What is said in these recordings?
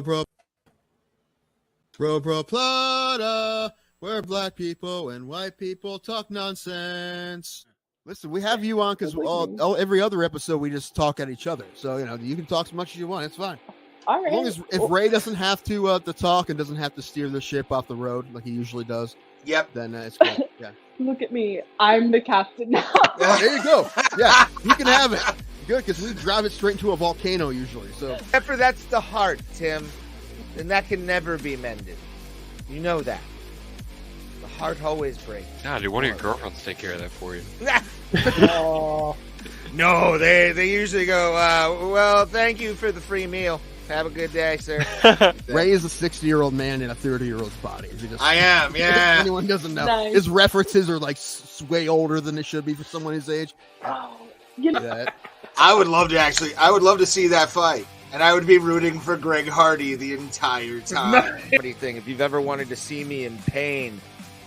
Bro Plata, where black people and white people talk nonsense. Listen, we have you on because every other episode we just talk at each other. So, you can talk as much as you want. It's fine. All right. As long as if Ray doesn't have to talk and doesn't have to steer the ship off the road like he usually does, then it's good. Yeah. Look at me. I'm the captain now. There you go. Yeah, you can have it. Good, because we drive it straight into a volcano usually. So, except for that's the heart, Tim, and that can never be mended. You know that. The heart always breaks. Nah, dude, one of your girlfriends take care of that for you. No, they usually go, well, thank you for the free meal. Have a good day, sir. Ray is a 60-year-old man in a 30-year-old's body. I am, yeah. If anyone doesn't know. Nice. His references are like way older than they should be for someone his age. Oh, you know, Yeah. I would love to see that fight. And I would be rooting for Greg Hardy the entire time. Anything. If you've ever wanted to see me in pain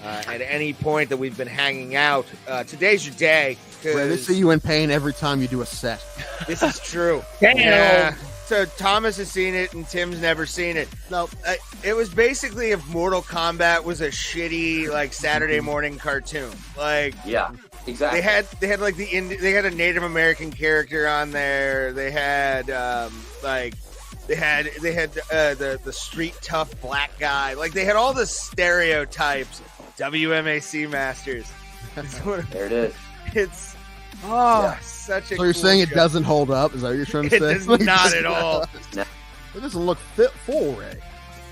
at any point that we've been hanging out, today's your day. Ray, they see you in pain every time you do a set. This is true. Damn. Yeah. So Thomas has seen it and Tim's never seen it. No, It was basically if Mortal Kombat was a shitty like Saturday morning cartoon. Like Yeah, exactly. they had like they had a Native American character on there. They had the street tough black guy. Like they had all the stereotypes. WMAC Masters. There it is. It's such a. So you're cool saying it show. doesn't hold up? Is that what you're trying to It say? does not at all. It doesn't look fit full, Ray.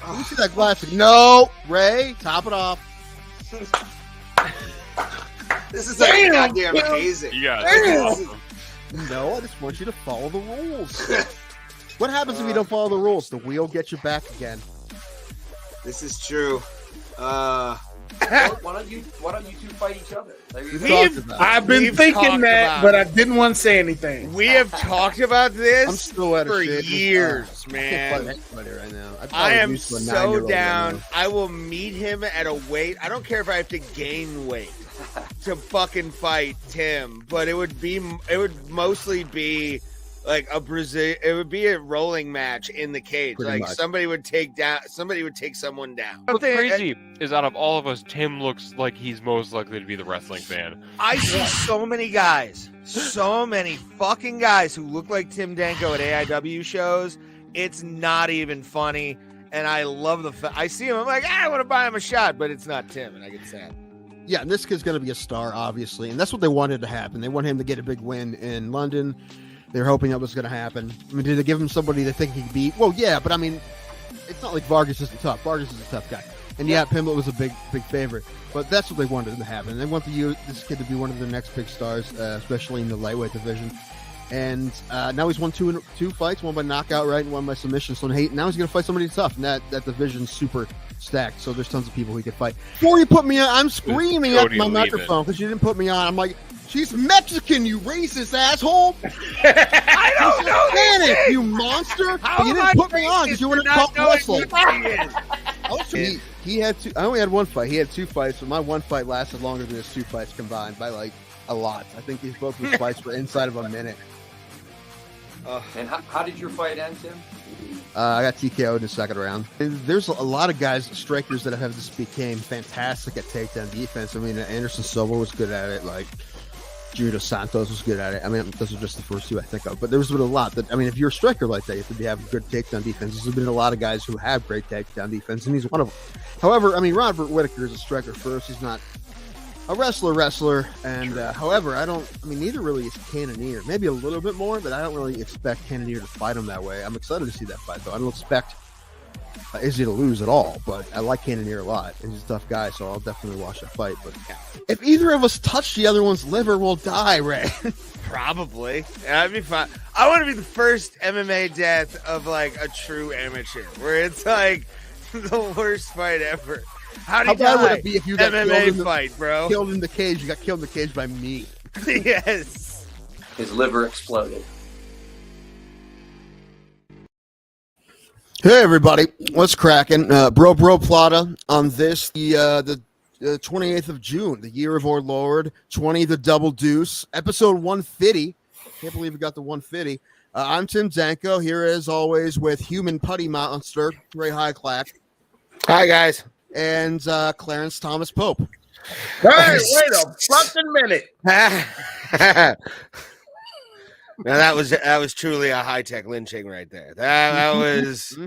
Let me see that glass. No, Ray, top it off. This is like goddamn amazing. You got No, I just want you to follow the rules. What happens if you don't follow the rules? The wheel gets you back again. This is true. Why don't you two fight each other? I've been We've thinking talked that, about but it. I didn't want to say anything. We have talked about I'm this still at for shit. years, I can't man. fight anybody right now. I am used to a so 9-year-old right down. now. I will meet him at a weight. I don't care if I have to gain weight to fucking fight Tim, but it would mostly be like it would be a rolling match in the cage. Pretty like much. somebody would take someone down. What's crazy is out of all of us, Tim looks like he's most likely to be the wrestling fan. I see so many fucking guys who look like Tim Danko at AIW shows. It's not even funny. And I love I see him, I'm like, I want to buy him a shot, but it's not Tim, and I get sad. Yeah, and this kid's going to be a star, obviously. And that's what they wanted to happen. They want him to get a big win in London. They were hoping that was going to happen. I mean, did they give him somebody they think he could beat? Well, yeah, but I mean, it's not like Vargas isn't tough. Vargas is a tough guy. And yeah, Pimblett was a big favorite. But that's what they wanted to happen. They want this kid to be one of their next big stars, especially in the lightweight division. And now he's won two fights, one by knockout, right, and one by submission. So now he's going to fight somebody tough. And that division's super stacked. So there's tons of people he could fight. Before you put me on, I'm screaming at my microphone because you didn't put me on. I'm like, she's Mexican, you racist asshole. I don't know Spanish, you monster. How You am didn't I put me on because you were in a top wrestling. He He had two. I only had one fight. He had two fights, but my one fight lasted longer than his two fights combined by like a lot. I think these both of his fights were inside of a minute. And how did your fight end, Tim? I got TKO'd in the second round. And there's a lot of guys, strikers that have just became fantastic at takedown defense. I mean, Anderson Silva was good at it. Like Judo Santos was good at it. I mean, those are just the first two I think of. But there's been a lot that, I mean, if you're a striker like that, you have to have good takedown defense. There's been a lot of guys who have great takedown defense, and he's one of them. However, I mean, Robert Whittaker is a striker first. He's not a wrestler. And however, neither really is Cannonier. Maybe a little bit more, but I don't really expect Cannonier to fight him that way. I'm excited to see that fight, though. I don't expect Izzy to lose at all, but I like Cannonier a lot. He's a tough guy, so I'll definitely watch that fight. But if either of us touch the other one's liver, we'll die, Ray. Probably. That'd be fine. I want to be the first MMA death of like a true amateur, where it's like the worst fight ever. How How do you bad would die? it be if you got MMA fight, bro? killed in the cage? You got killed in the cage by me. Yes. His liver exploded. Hey everybody, what's cracking? Bro Plata on this the 28th of June, the year of our Lord, 20 the double deuce, episode 150. Can't believe we got the 150. I'm Tim Danko, here as always with Human Putty Monster, Ray Highclack, Hi guys. and Clarence Thomas Pope. Hey, wait a fucking minute. Now that was truly a high-tech lynching right there. That was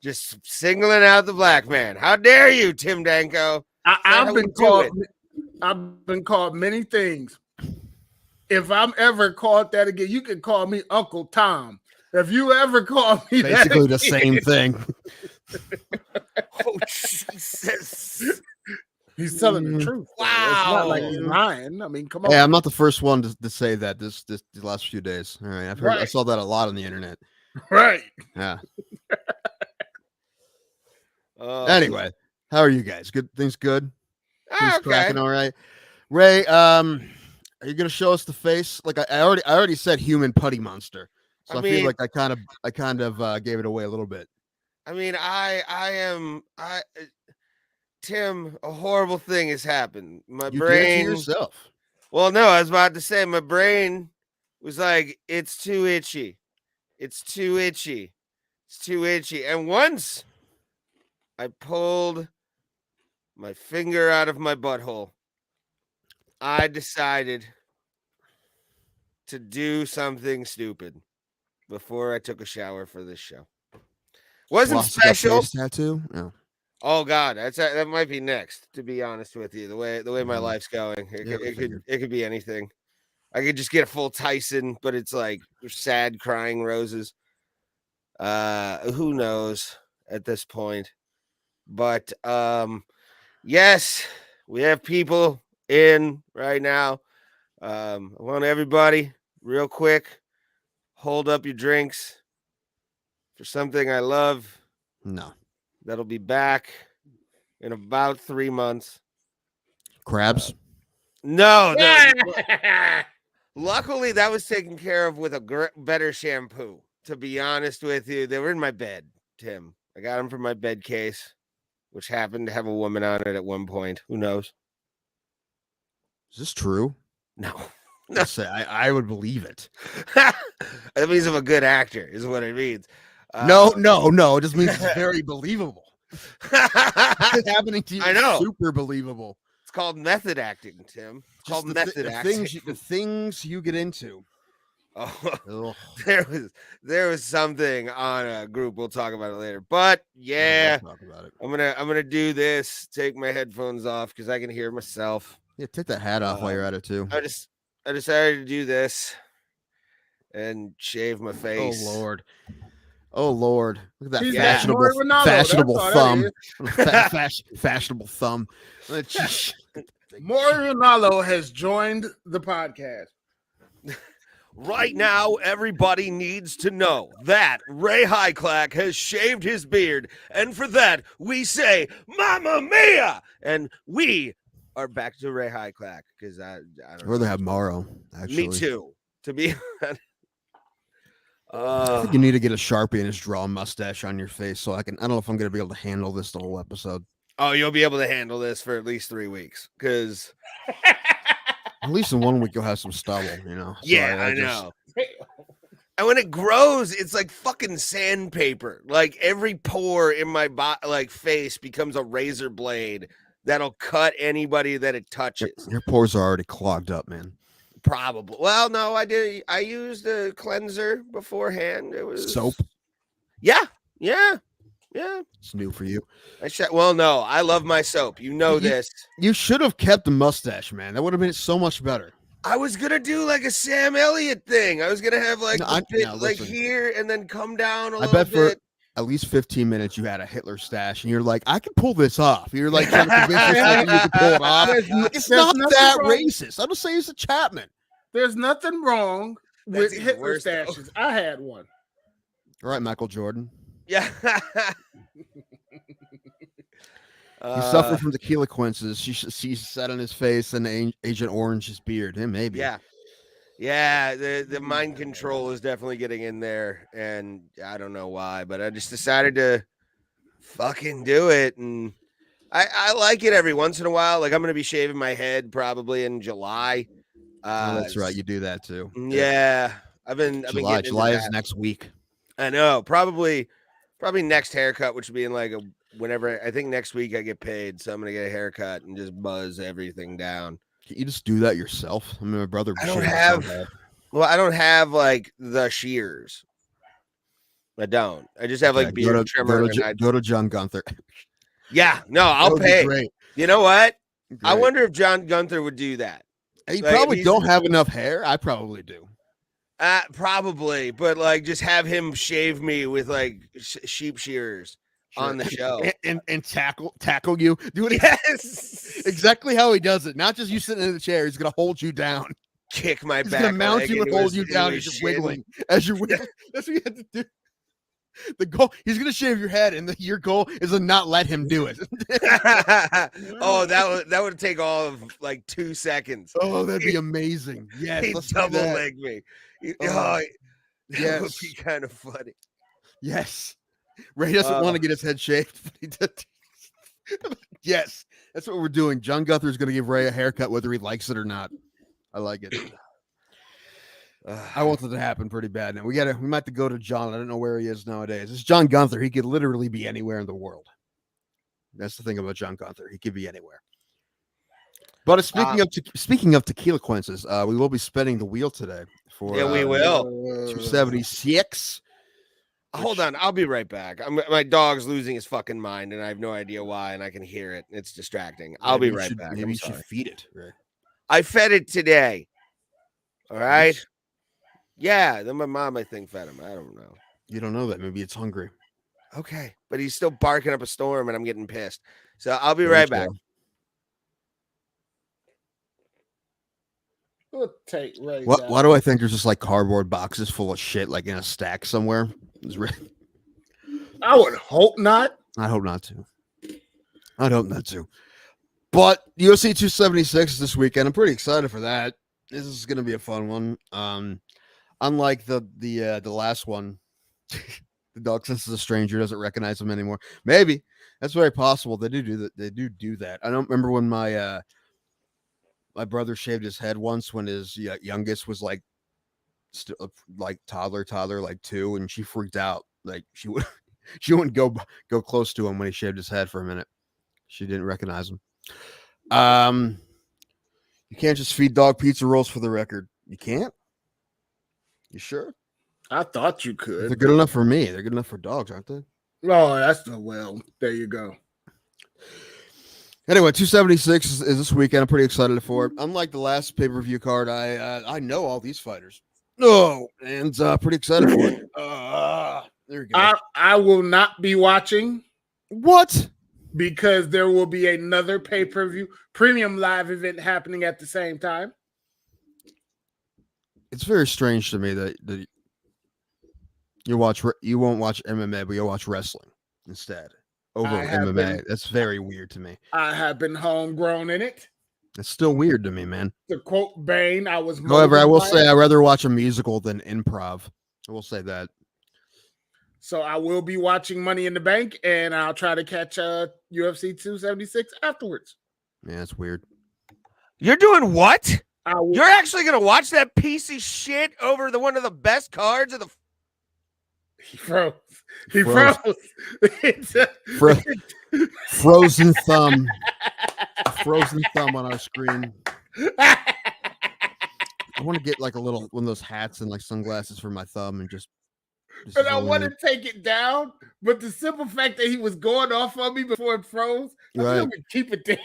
just singling out the black man. How dare you, Tim Danko? I've been called many things. If I'm ever called that again, you can call me Uncle Tom. If you ever call me Basically that the same thing. Oh Jesus! he's telling the truth. Wow. It's not like he's lying. I mean, come on. Yeah, I'm not the first one to say that this the last few days. All right, I've heard I saw that a lot on the internet. Right. Yeah. Anyway, how are you guys? Good, things good. Things cracking all right. Ray, are you gonna show us the face? Like I already said, human putty monster. So I feel like I kind of gave it away a little bit. I mean, Tim, a horrible thing has happened. My You brain. did it to yourself. Well, no, I was about to say my brain was like, it's too itchy. It's too itchy. It's too itchy. And once I pulled my finger out of my butthole, I decided to do something stupid before I took a shower for this show. Wasn't special. Tattoo? No. Oh God, that might be next. To be honest with you, the way my life's going, it could be anything. I could just get a full Tyson, but it's like sad crying roses. Who knows at this point? But yes, we have people in right now. I want everybody real quick, hold up your drinks for something I love. No. That'll be back in about 3 months. Crabs? No. Luckily, that was taken care of with a better shampoo. To be honest with you, they were in my bed, Tim. I got them from my bed case, which happened to have a woman on it at one point. Who knows? Is this true? No. I would believe it. That means I'm a good actor, is what it means. No. It just means it's very believable. It's happening to you. I know. Super believable. It's called method acting, Tim. It's called method acting. The things you get into. Oh, there was something on a group. We'll talk about it later. But yeah, talk about it. I'm gonna do this. Take my headphones off because I can hear myself. Yeah, take that hat off while you're at it too. I decided to do this and shave my face. Oh Lord! Look at that fashionable thumb. Fashionable thumb. Maury Ronaldo has joined the podcast. Right now, everybody needs to know that Ray Highclack has shaved his beard, and for that, we say, Mamma Mia! And we are back to Ray Highclack, because I don't know. I'd rather have Morrow, actually. Me too, to be honest. I think you need to get a Sharpie and just draw a mustache on your face so I don't know if I'm going to be able to handle this the whole episode. Oh, you'll be able to handle this for at least 3 weeks, because... At least in 1 week you'll have some stubble, you know. So yeah, I know. And when it grows, it's like fucking sandpaper. Like every pore in my face becomes a razor blade that'll cut anybody that it touches. Your pores are already clogged up, man. Probably. Well, no, I did. I used a cleanser beforehand. It was soap. Yeah. It's new for you. Well, no, I love my soap. You know this. You should have kept the mustache, man. That would have been so much better. I was gonna do like a Sam Elliott thing. I was gonna have like here and then come down a little bit. For at least 15 minutes you had a Hitler stash, and you're like, I can pull this off. You're like trying to convince yourself you can pull it off. It's not that racist. I'm just saying it's a Chapman. There's nothing wrong with Hitler stashes. I had one. All right, Michael Jordan. Yeah. He suffered from tequila quinces. She sat on his face and Agent Orange's beard. Maybe. Yeah. The mind control is definitely getting in there, and I don't know why, but I just decided to fucking do it, and I like it every once in a while. Like I'm gonna be shaving my head probably in July, Oh, that's right. You do that too. Yeah, I've been July. getting July into is that. next week. I know. Probably next haircut, which would be in like whenever. I think next week I get paid, so I'm gonna get a haircut and just buzz everything down. Can you just do that yourself? I mean, my brother. I don't shaves have. so bad. Well, I don't have like the shears. I don't. I just have like Okay, beard trimmer. go to John Gunther. Yeah, no, That I'll would be pay. great. You know what? I Great. wonder if John Gunther would do that. You like, probably don't have enough hair. I probably do. Probably, but like just have him shave me with like sheep shears on the show and tackle you. Do it yes, exactly how he does it. Not just you sitting in the chair. He's gonna hold you down. Kick my He's back. gonna mount leg you and into hold his- you into down. his He's just shin. wiggling as you're wiggling. That's what you have to do. The goal. He's gonna shave your head, and your goal is to not let him do it. Oh, that would take all of like 2 seconds. Oh, that'd be amazing. Yes, He'd let's do double that. leg me. Oh, That would be yes. kind of funny. Yes. Ray doesn't want to get his head shaved. But he did. Yes, that's what we're doing. John Guthrie's going to give Ray a haircut whether he likes it or not. I like it. I want it to happen pretty bad. Now we might have to go to John. I don't know where he is nowadays. It's John Gunther. He could literally be anywhere in the world. That's the thing about John Gunther. He could be anywhere. But speaking of tequila quinces, we will be spinning the wheel today for we will 276. Hold on, I'll be right back. My dog's losing his fucking mind, and I have no idea why, and I can hear it. It's distracting. I'll be right back. Maybe you should feed it. Right? I fed it today. All right. Yeah, then my mom, I think, fed him. I don't know. You don't know that. Maybe it's hungry. Okay, but he's still barking up a storm, and I'm getting pissed. So I'll be right back. We'll take Ray What? down. Why do I think there's just like cardboard boxes full of shit, like in a stack somewhere? I would hope not. I hope not to. I'd hope not to. But UFC 276 this weekend. I'm pretty excited for that. This is going to be a fun one. Unlike the last one, the dog senses a stranger, doesn't recognize him anymore. Maybe that's very possible. They do that. They do that. I don't remember when my brother shaved his head once when his youngest was like still like toddler, like 2, and she freaked out. Like she wouldn't go close to him when he shaved his head for a minute. She didn't recognize him. You can't just feed dog pizza rolls, for the record. You can't? You sure? I thought you could. They're good enough for me. They're good enough for dogs, aren't they? Oh, that's the well. There you go. Anyway, 276 is this weekend. I'm pretty excited for it. Unlike the last pay-per-view card, I know all these fighters. Oh, and pretty excited for it. There we go. I will not be watching. What? Because there will be another pay-per-view premium live event happening at the same time. It's very strange to me that you won't watch MMA, but you'll watch wrestling instead over MMA. That's very weird to me. I have been homegrown in it. It's still weird to me, man. To quote Bane, I was. However, I will say I'd rather watch a musical than improv. I will say that. So I will be watching Money in the Bank, and I'll try to catch UFC 276 afterwards. Yeah, it's weird. You're doing what? You're actually gonna watch that piece of shit over one of the best cards of the. He froze. He froze. Frozen thumb. Frozen thumb on our screen. I want to get like one of those hats and like sunglasses for my thumb and just and I want to take it down, but the simple fact that he was going off on me before it froze, I would keep it there.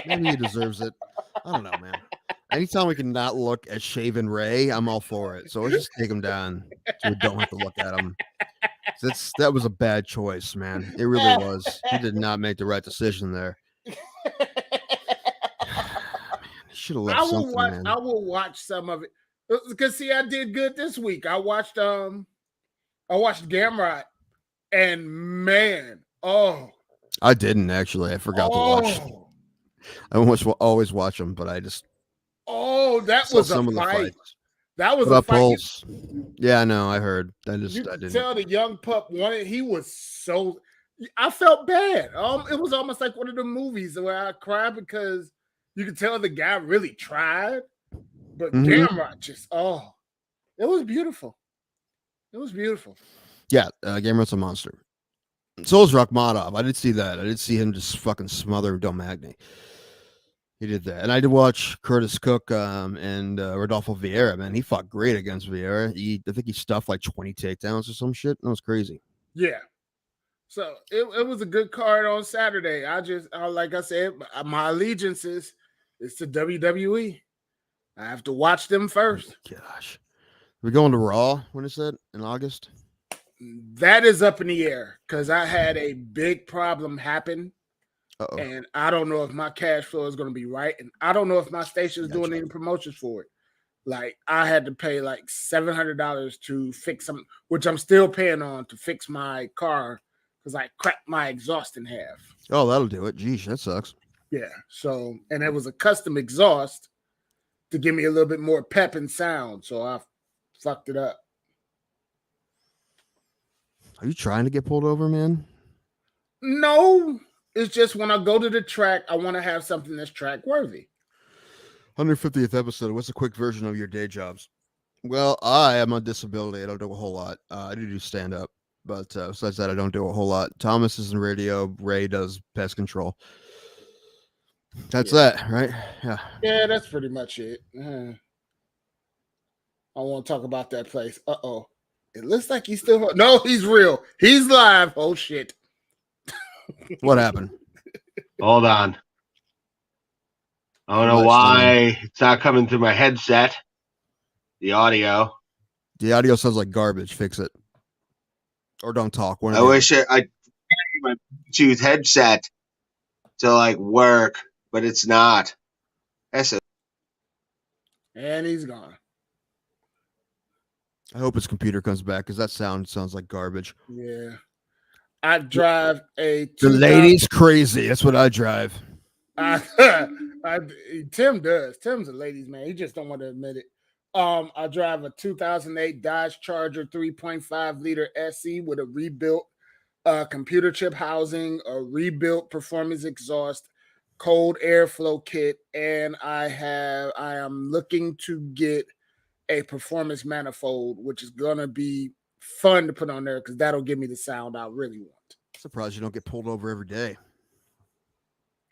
Maybe he deserves it. I don't know, man. Anytime we can not look at Shaven Ray, I'm all for it. So let's just take him down so we don't have to look at him. That was a bad choice, man. It really was. He did not make the right decision there. Man, he should have left something, man. I will watch some of it. Because see, I did good this week. I watched Gamrot, and man, I didn't actually. I forgot to watch. I always watch them, but I just that was a fight. That was a fight. Pulse. Yeah, I know. I heard. I didn't tell the young pup wanted. He was so. I felt bad. It was almost like one of the movies where I cried because you could tell the guy really tried. But Mhm. Gamrot it was beautiful. It was beautiful. Yeah, Gamrot's a monster. So is Rakhmatov. I did see that. I did see him just fucking smother Domagny. He did that. And I did watch Curtis Cook and Rodolfo Vieira, man. He fought great against Vieira. I think he stuffed like 20 takedowns or some shit. That was crazy. Yeah. So it was a good card on Saturday. Like I said, my allegiance is to WWE. I have to watch them first. Gosh. We're going to Raw. When is that? In August? That is up in the air because I had a big problem happen. Uh-oh. And I don't know if my cash flow is going to be right. And I don't know if my station is doing any promotions for it. Like, I had to pay like $700 to fix some, which I'm still paying on to fix my car because I cracked my exhaust in half. Oh, that'll do it. Geesh, that sucks. Yeah. So, and it was a custom exhaust to give me a little bit more pep and sound. So I fucked it up. Are you trying to get pulled over, man? No. It's just when I go to the track, I want to have something that's track worthy. 150th episode. What's a quick version of your day jobs? Well, I am on disability. I don't do a whole lot. I do stand up, but besides that, I don't do a whole lot. Thomas is in radio. Ray does pest control. That's that, right? Yeah. Yeah, that's pretty much it. I want to talk about that place. Uh-oh. It looks like he's still... No, he's real. He's live. Oh, shit. What happened? Hold on. I don't know why it's not coming through my headset. The audio. The audio sounds like garbage. Fix it. Or don't talk. I wish I my Bluetooth headset to like work, but it's not. That's it. And he's gone. I hope his computer comes back because that sounds like garbage. Yeah. I drive a... The lady's crazy. That's what I drive. Tim does. Tim's a ladies' man. He just don't want to admit it. I drive a 2008 Dodge Charger 3.5 liter SE with a rebuilt computer chip housing, a rebuilt performance exhaust, cold airflow kit, and I am looking to get a performance manifold, which is gonna be fun to put on there because that'll give me the sound I really want. Surprised you don't get pulled over every day.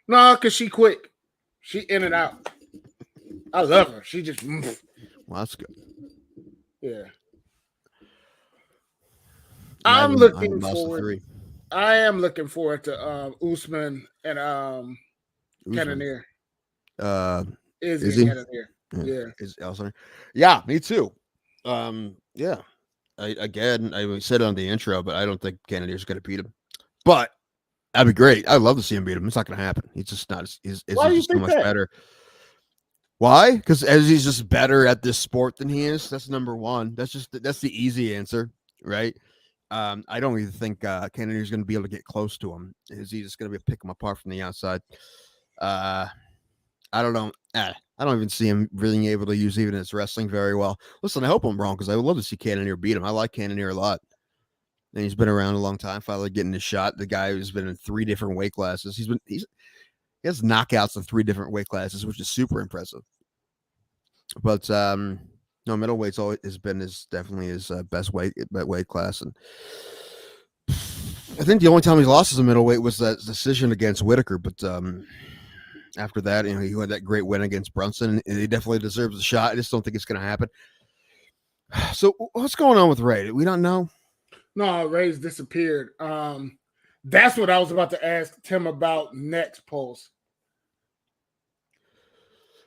No, because she quick. She in and out. I love her. She just... Well, that's good. Yeah. I am looking forward to Usman and Cannonier. Izzy and Cannonier. Yeah. Yeah, me too. Yeah. I said it on the intro, but I don't think Cannonier's going to beat him. But that'd be great. I'd love to see him beat him. It's not going to happen. He's just not. He's just so much better. Why? Because he's just better at this sport than he is. That's number one. That's the easy answer, right? I don't even think Cannonier's going to be able to get close to him. Is he just going to pick him apart from the outside? I don't know. I don't even see him being able to use even his wrestling very well. Listen, I hope I'm wrong because I would love to see Cannonier beat him. I like Cannonier a lot. And he's been around a long time, finally getting his shot. The guy who's been in 3 different weight classes. He has knockouts in 3 different weight classes, which is super impressive. But no, middleweight's always definitely his best weight class. And I think the only time he's lost as a middleweight was that decision against Whitaker. But after that, he had that great win against Brunson. And he definitely deserves a shot. I just don't think it's going to happen. So what's going on with Ray? We don't know. No, Ray's disappeared. That's what I was about to ask Tim about next, Pulse.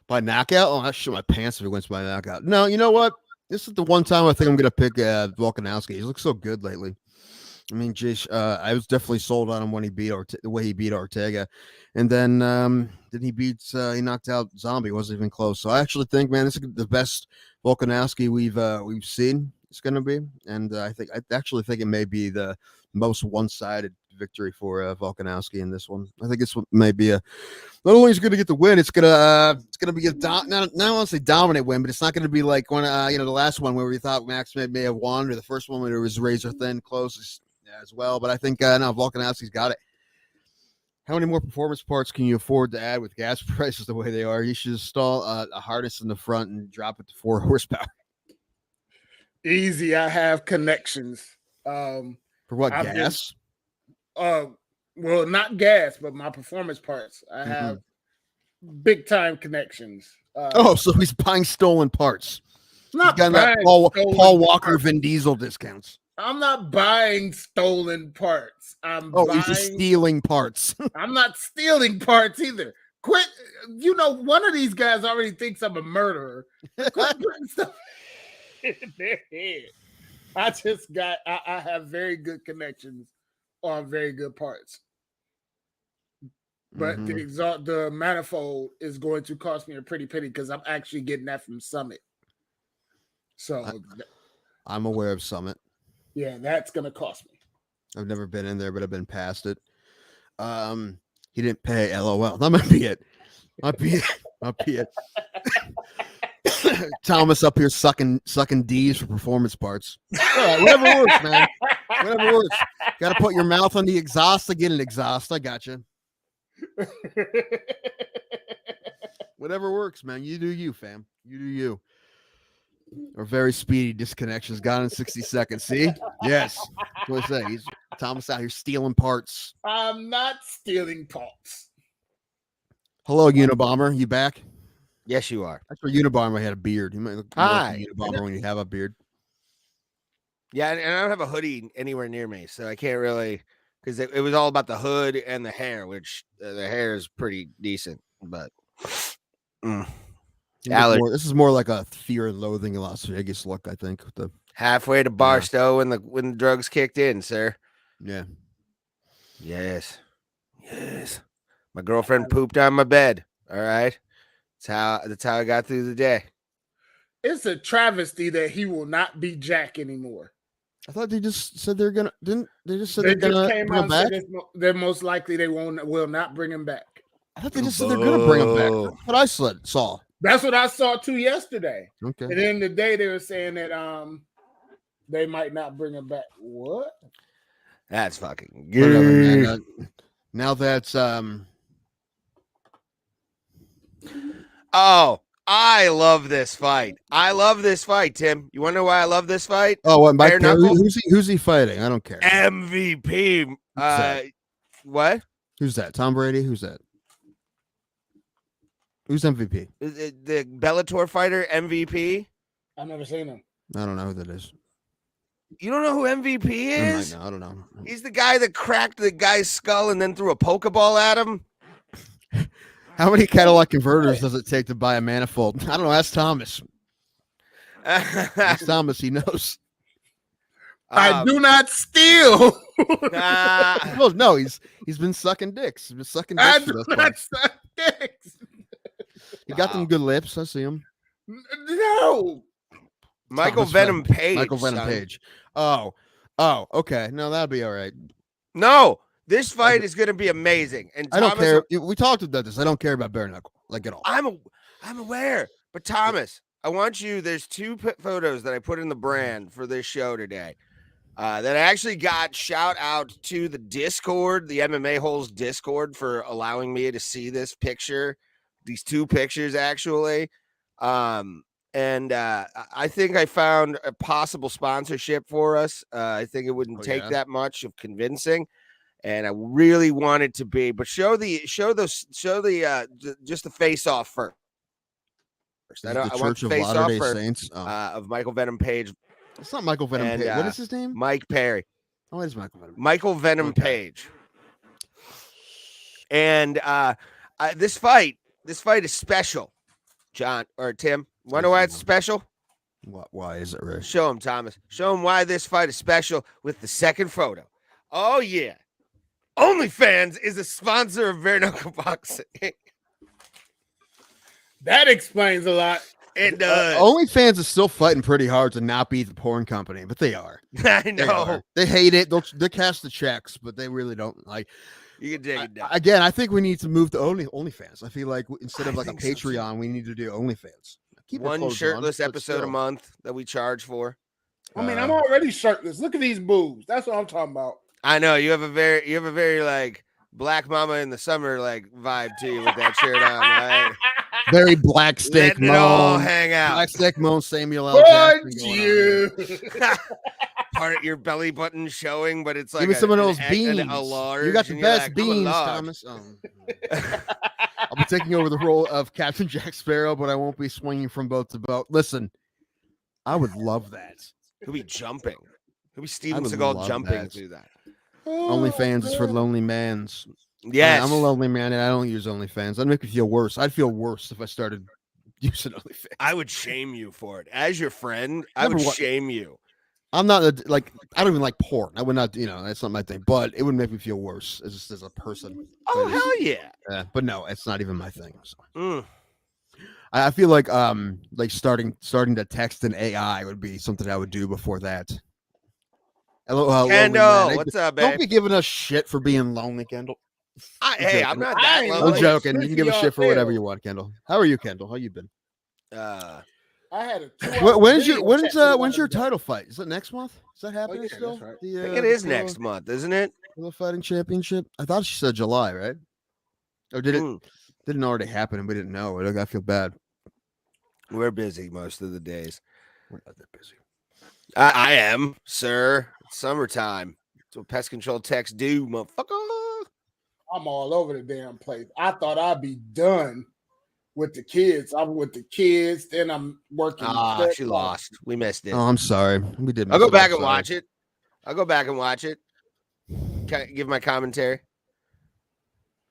By knockout? Oh, I shit my pants if he wins by knockout. No, you know what? This is the one time I think I'm going to pick Volkanovski. He looks so good lately. I mean, I was definitely sold on him when he beat the way he beat Ortega. And then he knocked out Zombie. It wasn't even close. So I actually think, man, this is the best Volkanovski we've seen. It's going to be, and I actually think it may be the most one-sided victory for Volkanovski in this one. I think this may be not only is going to get the win, it's going to be not want to say dominant win, but it's not going to be like when the last one where we thought Max may have won, or the first one where it was razor thin close as well. But I think no, Volkanovski's got it. How many more performance parts can you afford to add with gas prices the way they are? You should install a harness in the front and drop it to 4 horsepower. Easy. I have connections. For what, I've been- gas? Well, not gas, but my performance parts. I have big time connections. So he's buying stolen parts. Not He's got that buying Paul stolen Walker parts. Vin Diesel discounts. I'm not buying stolen parts. He's just stealing parts. I'm not stealing parts either. Quit. You know, one of these guys already thinks I'm a murderer. Quit putting stuff in their head. I have very good connections on very good parts. But the manifold is going to cost me a pretty penny because I'm actually getting that from Summit. So I'm aware of Summit. Yeah, that's going to cost me. I've never been in there, but I've been past it. He didn't pay. LOL. That might be it. Might be it. Thomas up here sucking D's for performance parts. All right, whatever works, man. Whatever works. Got to put your mouth on the exhaust to get an exhaust. I got you. Whatever works, man. You do you, fam. You do you. Or very speedy disconnections. Gone in 60 seconds. See? Yes. That's what I say. He's Thomas out here stealing parts. I'm not stealing parts. Hello, Unabomber. You back? Yes, you are. That's where Unabomber had a beard. You might look more like a Unabomber when you have a beard. Yeah, and I don't have a hoodie anywhere near me, so I can't really, because it was all about the hood and the hair, which the hair is pretty decent, but This is more like a Fear and Loathing in Las Vegas look, I think. With the halfway to Barstow when the drugs kicked in, sir. Yeah. Yes. My girlfriend pooped on my bed. All right. That's how I got through the day. It's a travesty that he will not be Jack anymore. I thought they just said they're gonna. Didn't they just said They they're just gonna came bring out him and back? said they're most likely they will not bring him back. I thought they just said they're gonna bring him back. That's what I saw. That's what I saw too yesterday. Okay. And then today they were saying that they might not bring him back. What? That's fucking Whatever, good. man. Now that's Oh, I love this fight. Tim. You want to know why I love this fight? Oh, what? Mike Bare Perry? knuckle? Who's he fighting? I don't care. MVP. What? Who's that? Tom Brady? Who's that? Who's MVP? The Bellator fighter MVP? I've never seen him. I don't know who that is. You don't know who MVP is? I don't know. He's the guy that cracked the guy's skull and then threw a Pokeball at him. How many Cadillac converters does it take to buy a manifold? I don't know. Ask Thomas. Ask Thomas. He knows. I do not steal. No, he's been sucking dicks. He's been sucking dicks. I do not suck dicks. He got them good lips. I see him. No. Michael Venom Page. Michael Venom Page. Oh, okay. No, that'll be all right. No, this fight is going to be amazing. And I don't care. We talked about this. I don't care about bare knuckle like at all. I'm aware, but Thomas, I want you. There's two photos that I put in the brand for this show today. That I actually got shout out to the Discord, the MMA Holes Discord, for allowing me to see this picture, these two pictures actually. And I think I found a possible sponsorship for us. I think it wouldn't take that much of convincing, and I really want it to be. But show the just the face off first. I want the face off first of Michael Venom Page. It's not Michael Venom Page. What is his name? Mike Perry. Oh, it is Michael Venom. Michael Venom Page. And this fight is special, John or Tim. Wonder why it's special? Why is it, Ray? Show him, Thomas. Show him why this fight is special with the second photo. Oh, yeah. OnlyFans is a sponsor of Bare Knuckle Boxing. That explains a lot. It does. OnlyFans is still fighting pretty hard to not be the porn company, but they are. I know. They hate it. They cash the checks, but they really don't like. You can dig it down. Again, I think we need to move to OnlyFans. I feel like instead of like a Patreon, we need to do OnlyFans. Keep one shirtless episode a month that we charge for. I mean, I'm already shirtless. Look at these boobs. That's what I'm talking about. I know you have a very like Black Mama in the Summer like vibe to you with that shirt on, right? Very black steak Letting it all moan. hang out. Black steak moan. Samuel L. Jackson going on there. Part of your belly button showing, but it's like Give me some of those a beans. large. You got the and you're best like, I'm a beans, large. Thomas. I'll be taking over the role of Captain Jack Sparrow, but I won't be swinging from boat to boat. Listen, I would love that. He'll be jumping. He'll be Steven would Seagal love jumping that. through that. OnlyFans is for lonely mans. Yes. I'm a lonely man, and I don't use OnlyFans. That'd make me feel worse. I'd feel worse if I started using OnlyFans. I would shame you for it. As your friend, I would shame you. I'm not I don't even like porn. I would not, that's not my thing. But it would make me feel worse as a person. Oh hell yeah! But no, it's not even my thing. So. Mm. I feel like starting to text an AI would be something I would do before that. Hello, Kendall, what's up, babe? Don't be giving us shit for being lonely, Kendall. Hey, I'm not that lonely. I'm joking. You can give us shit for whatever you want, Kendall. How are you, Kendall? How you been? I had a when's your title fight? Is it next month? Is that happening still? Right. I think it is next month, isn't it? The fighting championship. I thought she said July, right? Or did it? Didn't already happen and we didn't know it. I feel bad. We're busy most of the days. We're not that busy. I am, sir. It's summertime. That's what pest control techs do, motherfucker. I'm all over the damn place. I thought I'd be done with the kids. I'm with the kids. Then I'm working. She lost. We missed it. Oh, I'm sorry. We did. I'll go back and watch it. Can I give my commentary?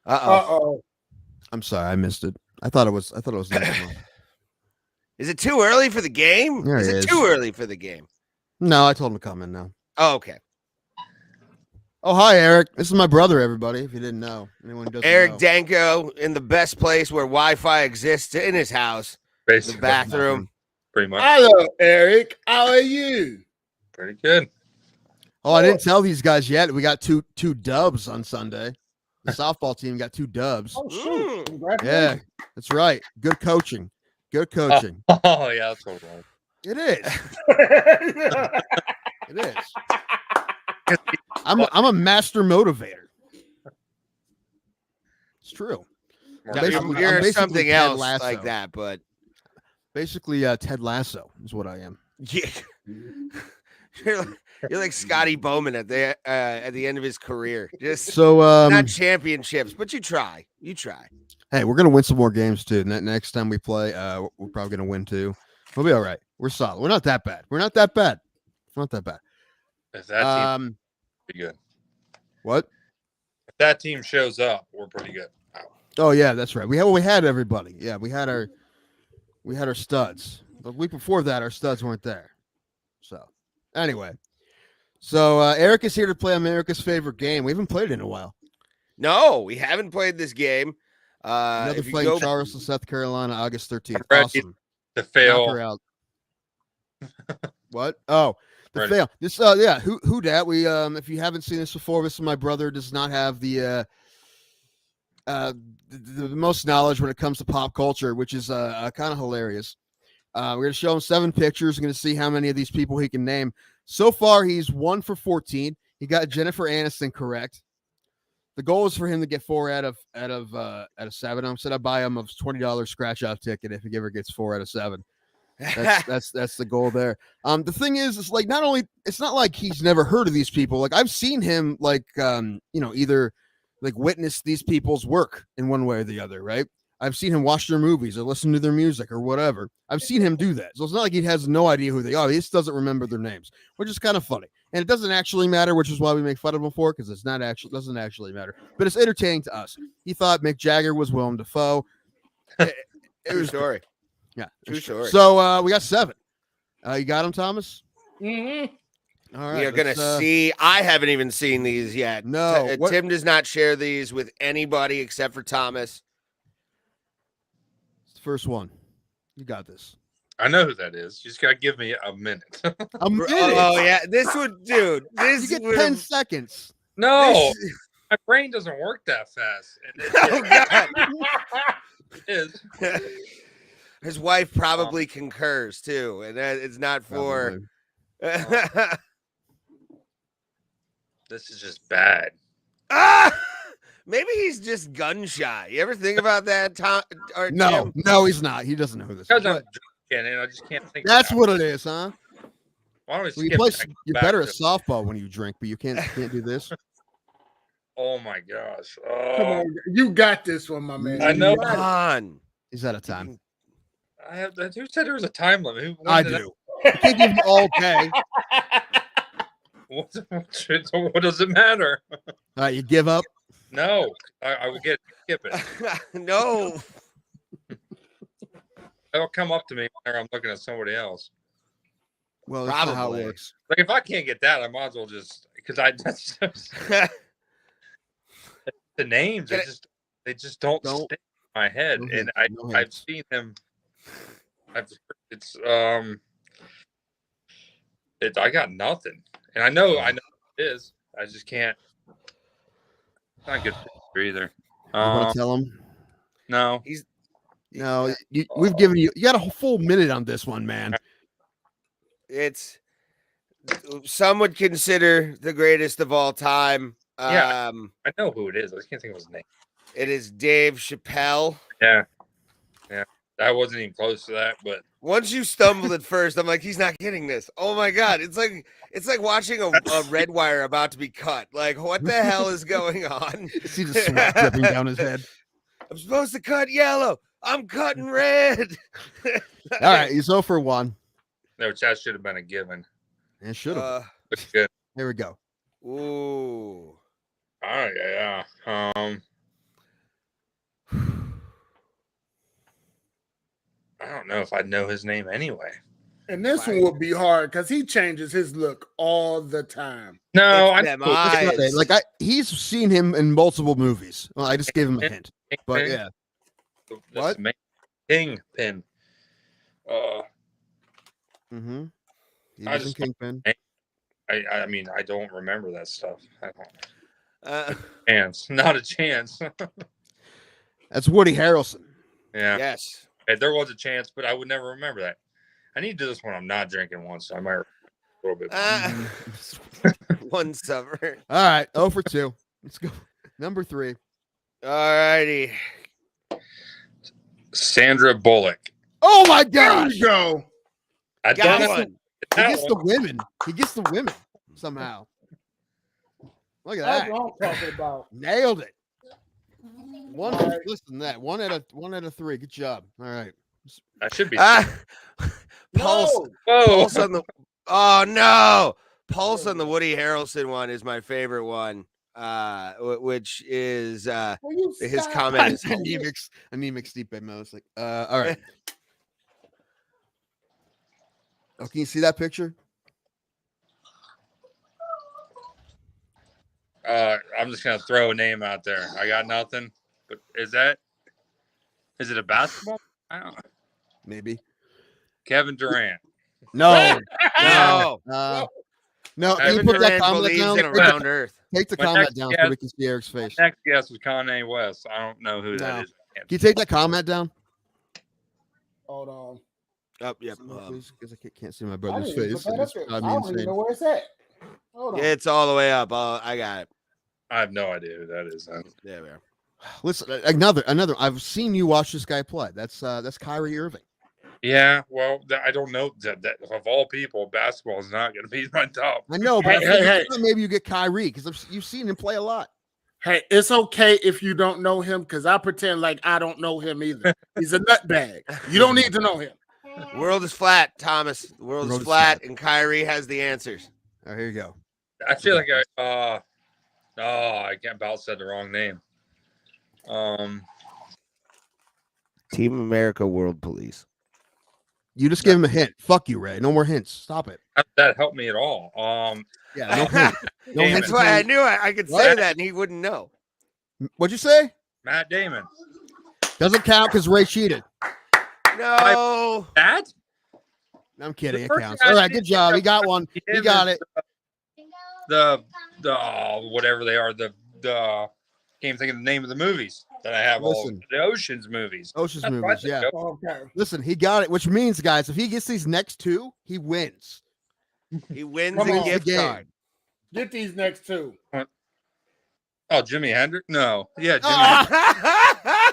Uh-oh. I'm sorry. I missed it. I thought it was next month. Is it too early for the game? There Is it it is. too early for the game? No, I told him to come in now. Oh, okay. Oh, hi, Eric. This is my brother, everybody, if you didn't know. Anyone who doesn't Eric know. Danko in the best place where Wi-Fi exists in his house. Basically. The bathroom. Pretty much. Hello, Eric. How are you? Pretty good. Oh, I didn't tell these guys yet. We got two dubs on Sunday. The softball team got 2 dubs. Oh, shoot. Yeah, that's right. Good coaching. Good coaching. Oh yeah, that's all right. It is. It is. I'm a master motivator. It's true. You're basically something Ted else Lasso. like that, but Basically, Ted Lasso is what I am. yeah. You're like Scotty Bowman at the end of his career. Just So, not championships, but you try. You try. hey, we're gonna win some more games too. Next time we play, we're probably gonna win too. We'll be all right. We're solid. We're not that bad. We're not that bad. If that team, pretty good. What? If that team shows up, we're pretty good. Oh yeah, that's right. We had everybody. Yeah, we had our studs. The week before that, our studs weren't there. So anyway, Eric is here to play America's favorite game. We haven't played it in a while. No, we haven't played this game. Another fight in Charleston, South Carolina, August 13th. Awesome. To fail. Knock her out. What? Oh, the Ready. fail. This who dat? We if you haven't seen this before, this is my brother does not have the most knowledge when it comes to pop culture, which is kind of hilarious. We're gonna show him 7 pictures. We're gonna see how many of these people he can name. So far, he's 1 for 14. He got Jennifer Aniston correct. The goal is for him to get 4 out of 7. I said I buy him a $20 scratch off ticket if he ever gets 4 out of 7. That's the goal there. The thing is, it's like it's not like he's never heard of these people. Like I've seen him either like witness these people's work in one way or the other, right? I've seen him watch their movies or listen to their music or whatever. I've seen him do that. So it's not like he has no idea who they are. He just doesn't remember their names, which is kind of funny. And it doesn't actually matter, which is why we make fun of him for, because doesn't actually matter. But it's entertaining to us. He thought Mick Jagger was Willem Dafoe. It True was story. Yeah. True story. So we got 7. You got him, Thomas? Mm-hmm. All right. We are going to see. I haven't even seen these yet. No. Tim does not share these with anybody except for Thomas. It's the first one. You got this. I know who that is. You just gotta give me a minute. A minute? Oh yeah, this would, dude. This You get would 10 seconds. No, my brain doesn't work that fast. Oh God. It is. His wife probably concurs too, and that it's not for. This is just bad. Ah! Maybe he's just gun shy. You ever think about that, Tom? Or No, Tim? no, he's not. He doesn't know who this is. Because I'm But drinking and I just can't think. that's about what it is, huh? Why don't we Well, you skip play, back- you're back better at to- softball when you drink, but you can't do this. Oh my gosh! Come on, you got this one, my man. I know. You got Come on. He's out of time. I have. Who said there was a time limit? Who? I when did do. You can't give him all day. What does it matter? All right, you give up. No, I would skip it. No. It'll come up to me whenever I'm looking at somebody else. Well, that's not how Probably. it works. Like if I can't get that, I might as well just because that's just, the names. They just don't Don't- stick in my head, no and hints, I've hints. seen them. I got nothing, and I know it is. I just can't. It's not good for either. You want to tell him? No, No, we've given you. You got a full minute on this one, man. It's some would consider the greatest of all time. Yeah. I know who it is. I just can't think of his name. It is Dave Chappelle. Yeah. I wasn't even close to that, but Once you stumbled at first, I'm like, he's not getting this. Oh my god, it's like watching a red wire about to be cut. Like, what the hell is going on? See the sweat dripping down his head. I'm supposed to cut yellow. I'm cutting red. All right, he's 0 for 1. no, that should have been a given. And should have. Looks good. Here we go. Ooh. Oh yeah. I don't know if I know his name anyway. And this one would be hard because he changes his look all the time. No, I Them know. eyes. Like he's seen him in multiple movies. Well, I just gave him a hint. But yeah. What? Kingpin. Mm-hmm. He I was in just- Kingpin. I mean, I don't remember that stuff. I don't. Uh, Not a chance. That's Woody Harrelson. Yeah. yes. If there was a chance, but I would never remember that. I need to do this when I'm not drinking once, so I might remember a little bit more. One summer. All right, 0 for 2. Let's go. Number 3. All righty. Sandra Bullock. Oh my There gosh! you go. I Got don't know. one. He gets the women. He gets the women somehow. Look at That's that. what I'm talking about. Nailed it. One. All right. Listen to that. 1 out of 3. Good job. All right. I should be. Pulse. No. Whoa. Pulse on the. Oh no! Pulse on the Woody Harrelson one is my favorite one. Which is Will you his stop? comment is Anemic Stipe Mios. Like, all right. Oh, can you see that picture? I'm just gonna throw a name out there. I got nothing. But is it a basketball? I don't know. Maybe. Kevin Durant. No. no. No. Can you Kevin put that Durant comment believes down? in a round earth. Take the My comment next down guess- so we can see Eric's face. Next guess was Kanye West. I don't know who No. that is. Can you take that comment down? Hold on. Oh, yep. Please, because I can't see my I brother's didn't even face. put that It's up there. driving I me don't even insane. know where it's at. Hold on. It's all the way up. I got it. I have no idea who that is. There we are. Listen, another. I've seen you watch this guy play. That's Kyrie Irving. Yeah, well, I don't know that of all people, basketball is not going to be my top. I know, but Hey. maybe you get Kyrie because you've seen him play a lot. Hey, it's okay if you don't know him because I pretend like I don't know him either. He's a nutbag. You don't need to know him. World is flat, Thomas. The world is flat, and Kyrie has the answers. Oh, here you go. I feel like I can't about said the wrong name. Team America World Police. You just give him a hint. Fuck you, Ray. No more hints. Stop it. That helped me at all. Yeah, no hint. No Damn hints. That's why I knew I could say What? that and he wouldn't know. What'd you say? Matt Damon. Doesn't count because Ray cheated. No. That? I'm kidding. The It first counts. thing I All right, did good job. He think got one. He got it. The whatever they are, the can't think of the name of the movies that I have. Listen. The Ocean's movies. Ocean's That's movies. what I Yeah. think. Okay. Listen, he got it, which means, guys, if he gets these next two, he wins. He wins Come a on. gift Game. card. Get these next two. Oh, Jimi Hendrix? No. Yeah, Jimi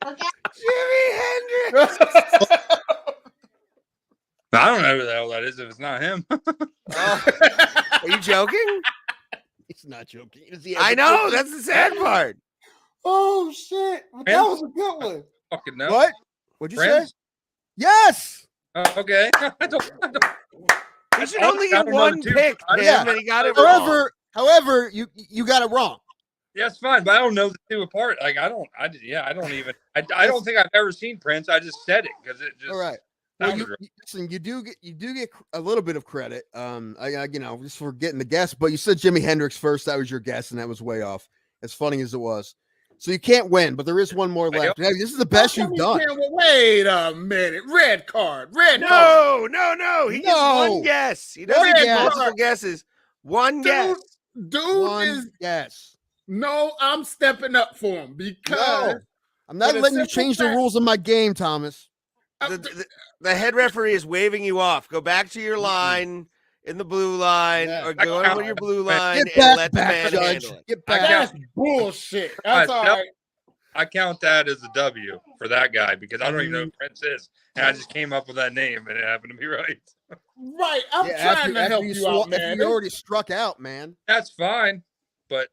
Oh, Jimi Hendrix. I don't know who the hell that is if it's not him. Oh, are you joking? He's not joking. Does he I ever know. joke? That's the sad part. Oh shit! But that was a good one. Fucking no. What? What'd you Friends? say? Yes. Okay. I don't. He should only get I don't know one the two. pick, Tim, Yeah. and he got it wrong. However, you got it wrong. Yeah, it's fine, but I don't know the two apart. Like I don't even. I don't think I've ever seen Prince. I just said it because it just. All right. Well, sounded listen, you do get a little bit of credit. Just for getting the guess, but you said Jimi Hendrix first. That was your guess, and that was way off. As funny as it was, so you can't win. But there is one more left. Hey, this is the best you've done. Wait a minute. Red card. No. He gets one guess. He doesn't Red get guess. multiple guesses. One guess. Dude One is guess. no. I'm stepping up for him because No, I'm not for the letting you simple change the fact- rules of my game, Thomas. The head referee is waving you off. Go back to your line in the blue line, Yeah. or go on with your blue line Get and let back, the back, man Judge. handle it. Get I back. that's bullshit. That's all right. I count that as a W for that guy because I don't even know who Prince is, and I just came up with that name and it happened to be right. Right. I'm Yeah, trying to help you out, man. You already struck out, man. That's fine, but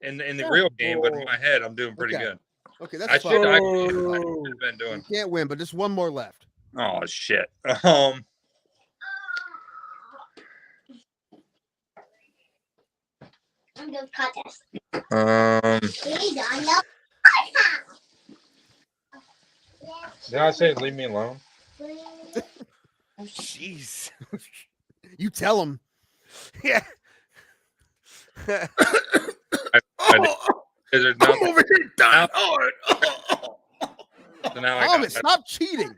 in the real game, but in my head, I'm doing pretty Okay. good. Okay, I that's should fine. I should have been You doing. can't win, but just one more left. Oh shit. Did I say leave me alone? Jeez. You tell him. Yeah. There's I'm nothing. over here dying hard. So now I Thomas, got stop cheating.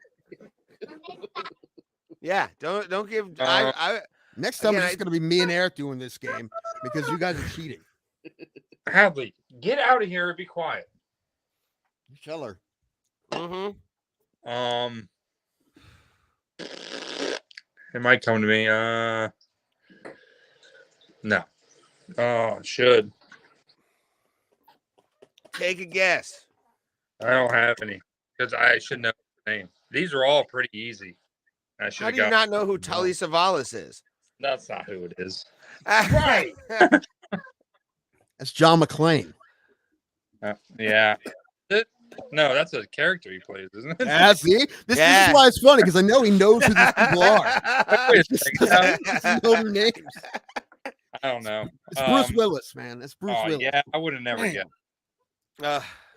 Yeah. Don't give. I Next time Again, it's just going to be me and Eric doing this game because you guys are cheating. Hadley, get out of here and be quiet. You tell her. It might come to me. No. Oh, it should. take a guess. I don't have any because I should know the name. These are all pretty easy. I should How have do you got. not know who Tully Savalas is? That's not who it is. Right. That's John McClane. Yeah. No, that's a character he plays, isn't it? Yeah, see? This Yeah. is why it's funny because I know he knows who these people are. Wait a It's just second. he doesn't know their names. I don't know. It's Bruce Willis, man. It's Bruce Oh, Willis. yeah, I would have never Man. guessed.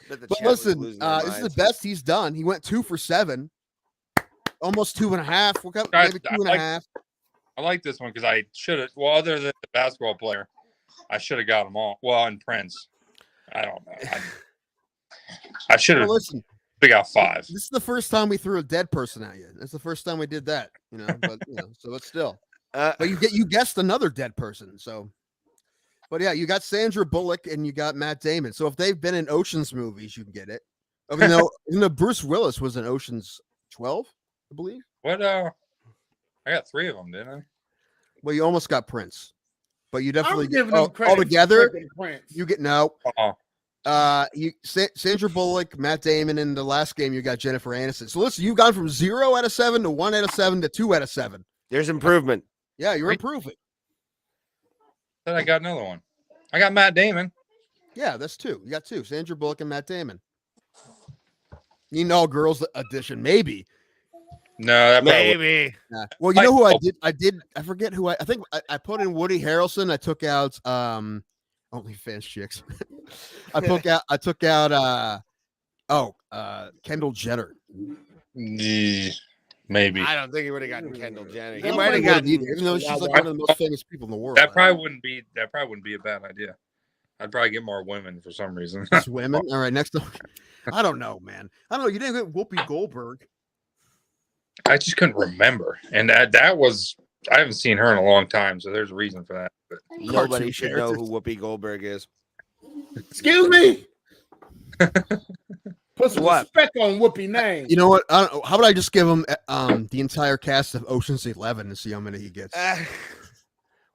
Bet the But chat was listen, losing their this is the minds. best he's done. He went 2 for 7, almost 2.5. We'll cut Guys, maybe I 2.5. I like this one because I should have. Well, other than the basketball player, I should have got them all. Well, and Prince, I don't know. I should have. Well, listen, Got 5. this is the first time we threw a dead person at you. It's the first time we did that, you know. But so it's still. But you guessed another dead person. So, but yeah, you got Sandra Bullock and you got Matt Damon. So if they've been in Ocean's movies, you can get it. Even though Bruce Willis was in Ocean's 12, I believe. What? I got 3 of them, didn't I? Well, you almost got Prince, but you definitely I'm giving him credit. all together. for Prince. You get no. Oh, Sandra Bullock, Matt Damon, in the last game you got Jennifer Aniston. So listen, you've gone from 0 out of 7 to 1 out of 7 to 2 out of 7. There's improvement. Yeah, you're Right. improving. then I got another one. I got Matt Damon. Yeah, that's 2. You got 2. Sandra Bullock and Matt Damon. You know, girls edition, maybe. No, that probably Maybe. Yeah. Well, you know who I did. I forget who I think I put in Woody Harrelson. I took out OnlyFans chicks. I took out Kendall Jenner. maybe. I don't think he would have gotten Kendall Jenner. He I might have wouldn't gotten. either, even though she's like one of the most famous people in the world. That probably wouldn't be a bad idea. I'd probably get more women for some reason. Just women. All right, next up. I don't know, man. I don't know. You didn't get Whoopi Goldberg. I just couldn't remember, and that was I haven't seen her in a long time, so there's a reason for that. But Nobody Cartoon should know who Whoopi Goldberg is. Excuse me. Put some What? respect on Whoopi name. You know what? I don't know. How about I just give him the entire cast of Ocean's 11 and see how many he gets?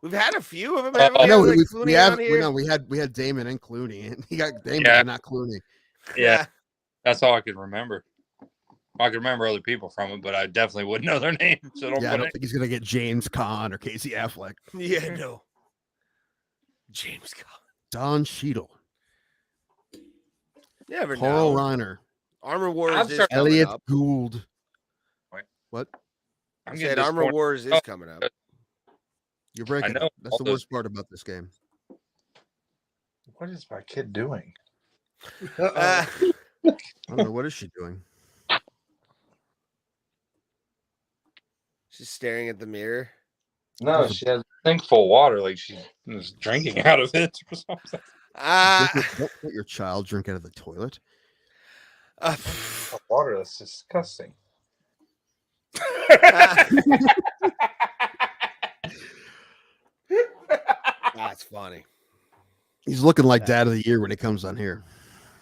We've had a few of them. Haven't we? No, Like we Clooney have on here? we had Damon and Clooney, and he got Damon, Yeah. but not Clooney. Yeah, that's all I could remember. I could remember other people from it, but I definitely wouldn't know their names. So don't Yeah, I put don't it. think he's gonna get James Caan or Casey Affleck. Yeah, no. James Caan. Don Cheadle, You never Carl know. Reiner, Armor Wars I'm is sorry. coming Elliot up. Gould. Wait. What? I I'm said getting Armor disappointed. Wars is coming up. You're breaking know up. That's all the those- worst part about this game. What is my kid doing? Uh, I don't know, what is she doing? she's staring at the mirror. No, she has a sink full of water, like she's drinking out of it or something. Don't let your child drink out of the toilet. Water, that's disgusting. That's funny. He's looking like Dad of the Year when he comes on here.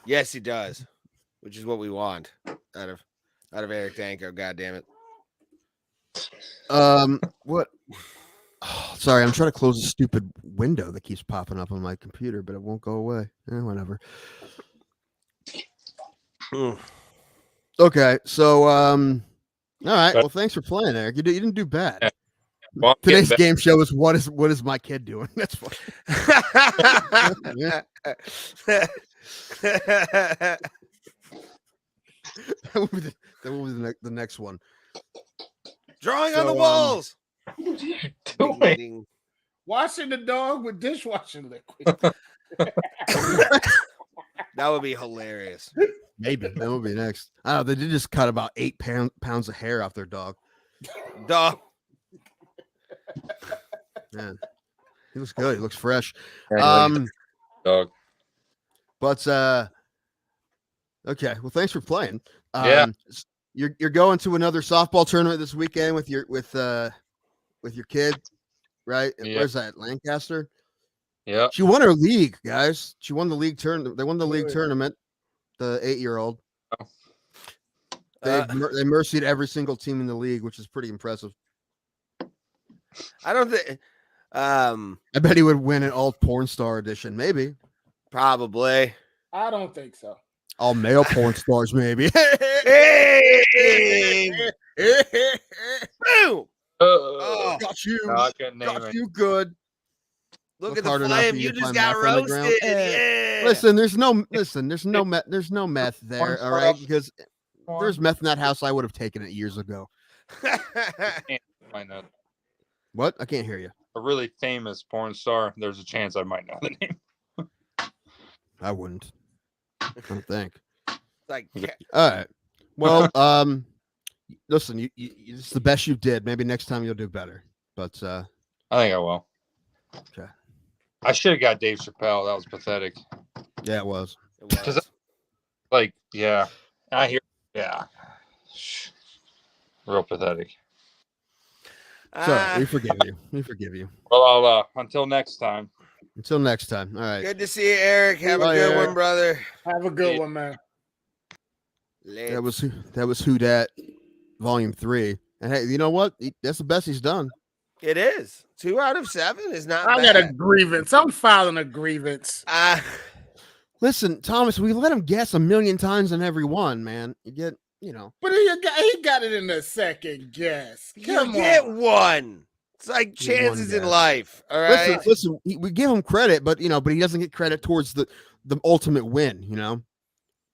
Yes, he does, which is what we want out of Eric Danko. God damn it. What? Oh, sorry, I'm trying to close a stupid window that keeps popping up on my computer, but it won't go away. Whatever. Okay, so all right. Well, thanks for playing, Eric. You didn't do bad. Yeah. Well, Today's game show is what is my kid doing? That's fine. Yeah. That will be the next one. Drawing So, on the walls. What are you Ding, doing? ding. Washing the dog with dishwashing liquid. That would be hilarious. Maybe that would be next. I don't know. They did just cut about 8 pounds of hair off their dog. Dog. Man, he looks good. He looks fresh. Dog. But okay. Well, thanks for playing. Yeah. You're going to another softball tournament this weekend with your kid, right? Yeah. Where's that? Lancaster. Yeah. She won her league, guys. She won the league tournament. They won the league tournament. The 8-year-old. They mercied every single team in the league, which is pretty impressive. I don't think. I bet he would win an all porn star edition, maybe. Probably. I don't think so. All male porn stars, maybe. Hey! Boom! Oh, got you. No, I couldn't name Got it. you good. Look Look at the hard enough flame. and You you just find got meth on the ground. roasted. Yeah. Listen, there's no meth there, all right? Because if there's meth in that house, I would have taken it years ago. Might not. What? I can't hear you. A really famous porn star. There's a chance I might know the name. I wouldn't. I don't think. Like, All right. Well, listen, it's the best you did. Maybe next time you'll do better. But I think I will. Okay. I should have got Dave Chappelle. That was pathetic. Yeah, it was. it was. Like, yeah. I hear. Yeah. Real pathetic. Sorry, we forgive you. We forgive you. Well, I'll until next time. Until next time. All right. Good to see you, Eric. Have a Bye, good Eric. one, brother. Have a good one, man. That was Who Dat Volume 3. And hey, you know what? That's the best he's done. It is 2 out of 7 is not. I bad. got a grievance. I'm filing a grievance. Listen, Thomas, we let him guess a million times on every one, man. You get, But he got it in the second guess. Come you get on. one. It's like Get one chances in guess. life. All right. Listen, we give him credit, but he doesn't get credit towards the ultimate win,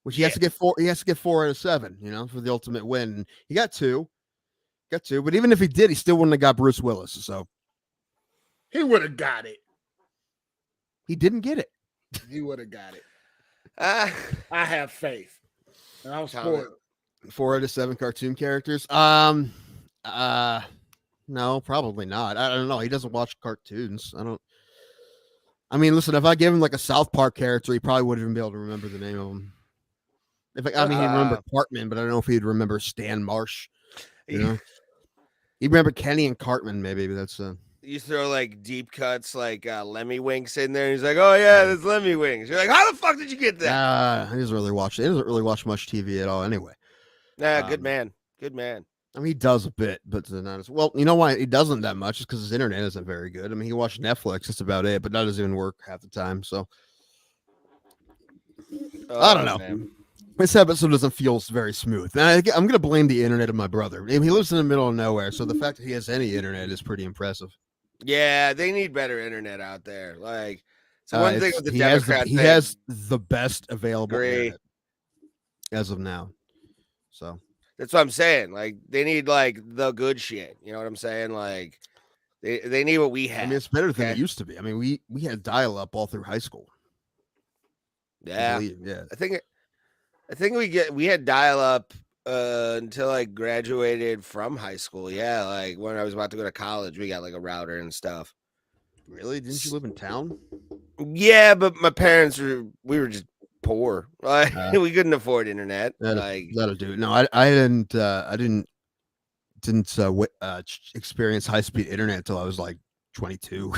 which he has to get 4. He has to get 4 out of 7, for the ultimate win. And he got 2. But even if he did, he still wouldn't have got Bruce Willis. So He would have got it. he didn't get it. He would have got it. Uh, I have faith. And I'm spoiled. 4 out of 7 cartoon characters. No, probably not. I don't know. He doesn't watch cartoons. I mean, listen, if I give him like a South Park character, he probably wouldn't even be able to remember the name of him. He'd remember Cartman, but I don't know if he'd remember Stan Marsh. He'd remember Kenny and Cartman, maybe, but that's you throw like deep cuts, like Lemmy Winks in there. And he's like, "Oh yeah, that's Lemmy Winks." You're like, "How the fuck did you get that?" he doesn't really watch much TV at all anyway. Nah, good man. Good man. I mean, he does a bit, but not as well. You know why he doesn't that much? Is because his internet isn't very good. I mean, he watched Netflix. That's about it, but that doesn't even work half the time. So I don't know. Man. This episode doesn't feel very smooth. And I'm going to blame the internet of my brother. I mean, he lives in the middle of nowhere, so the fact that he has any internet is pretty impressive. Yeah, they need better internet out there. Like, so one thing with the he Democrats, has the best available Agree. internet as of now. So that's what I'm saying. Like, they need like the good shit. You know what I'm saying? Like, they need what we have. I mean, it's better than it used to be. I mean, we had dial up all through high school. Yeah, yeah. I think we had dial up until I graduated from high school. Yeah, like when I was about to go to college, we got like a router and stuff. Really? Didn't you live in town? Yeah, but my parents we were just poor. Like we couldn't afford internet. That'll do it. No, I didn't experience high speed internet until I was like 22,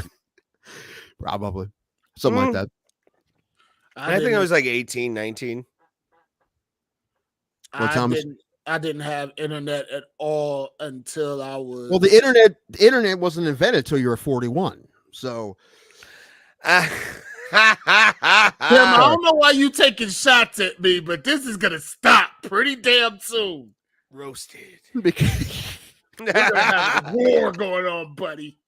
probably something like that. I think I was like 18, 19. I didn't have internet at all until I was. Well, the internet wasn't invented until you were 41. So, Tim, I don't know why you taking shots at me, but this is gonna stop pretty damn soon. Roasted. Because we're gonna have a war going on, buddy.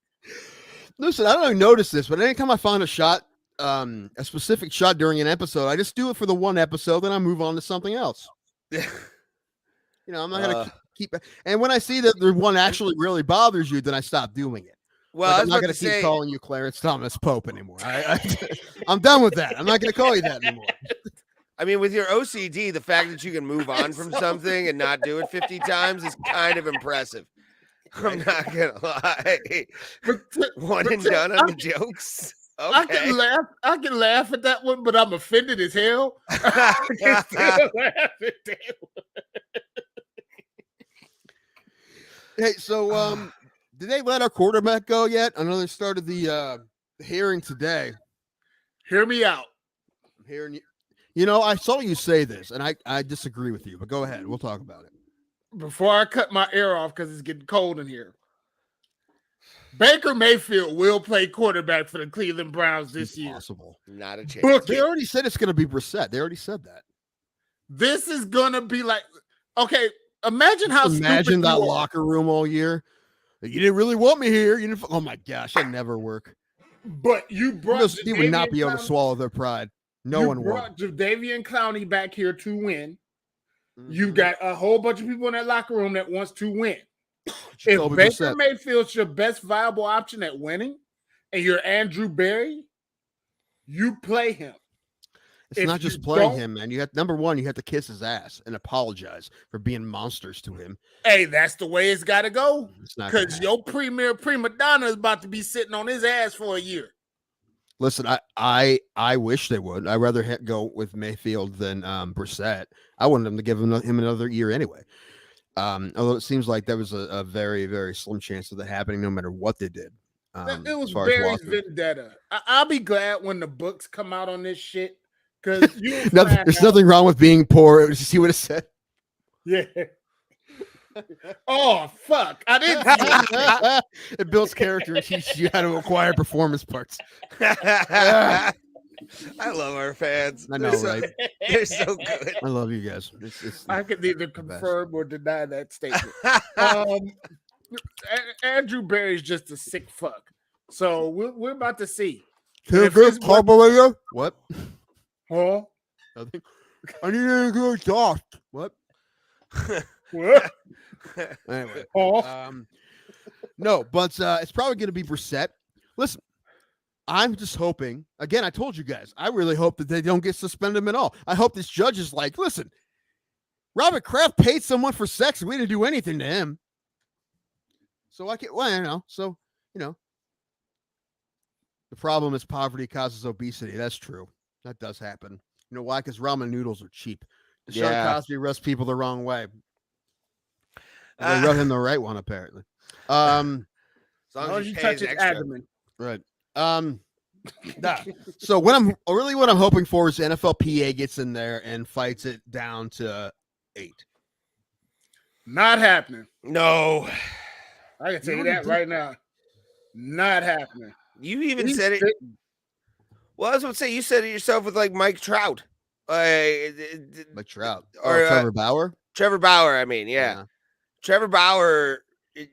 Listen, I don't even notice this, but anytime I find a shot, a specific shot during an episode, I just do it for the one episode, then I move on to something else. You know, I'm not gonna keep. And when I see that the one actually really bothers you, then I stop doing it. Well, like, I'm not gonna keep calling you Clarence Thomas Pope anymore. I'm done with that. I'm not gonna call you that anymore. I mean, with your OCD, the fact that you can move on from something and not do it 50 times is kind of impressive. I'm not gonna lie. One and done on the jokes. Okay. I can laugh at that one, but I'm offended as hell. I can still laugh at that one. Hey, so did they let our quarterback go yet? I know they started the hearing today. Hear me out. I'm hearing you. You know, I saw you say this, and I disagree with you, but go ahead. We'll talk about it. Before I cut my air off because it's getting cold in here. Baker Mayfield will play quarterback for the Cleveland Browns this year. Possible. Not a chance. They already said it's going to be Brissett. They already said that. This is going to be like, okay, imagine that locker room all year. You didn't really want me here. You didn't. Oh my gosh, that'd never work. But you brought he would not be able to swallow their pride. No one brought Jadeveon Clowney back here to win. Mm-hmm. You got a whole bunch of people in that locker room that wants to win. If Baker Mayfield's your best viable option at winning, and you're Andrew Berry, you play him. It's not just playing him, man. You have number one, you have to kiss his ass and apologize for being monsters to him. Hey, that's the way it's got to go. Because your premier prima donna is about to be sitting on his ass for a year. Listen, I wish they would. I'd rather go with Mayfield than Brissett. I wanted them to give him another year anyway. Although it seems like there was a very, very slim chance of that happening no matter what they did. It was Barry's vendetta. I'll be glad when the books come out on this shit. Because there's nothing wrong with being poor. Did you see what it said? Yeah. Oh, fuck. I didn't see it. It builds character and teaches you how to acquire performance parts. I love our fans. I know, right? They're so good. I love you guys. I can neither confirm or deny that statement. Andrew Berry's just a sick fuck. So we're about to see. What? Huh? I need to go talk. What? What? Anyway. No, but it's probably going to be Brissett. Listen, I'm just hoping. Again, I told you guys, I really hope that they don't get suspended at all. I hope this judge is like, listen, Robert Kraft paid someone for sex. We didn't do anything to him. So I can't, well, I don't know. So, you know, the problem is poverty causes obesity. That's true. That does happen. You know why? Because ramen noodles are cheap. Deshaun Cosby rubs people the wrong way. They rub him the right one, apparently. As long as you touch his abdomen. Right. So what I'm hoping for is NFLPA gets in there and fights it down to 8. Not happening. No. I can tell you that right now. Not happening. You even said it. Well, I was going to say, you said it yourself with like Mike Trout. Mike Trout. Or Trevor Bauer? Trevor Bauer, I mean, yeah. Trevor Bauer.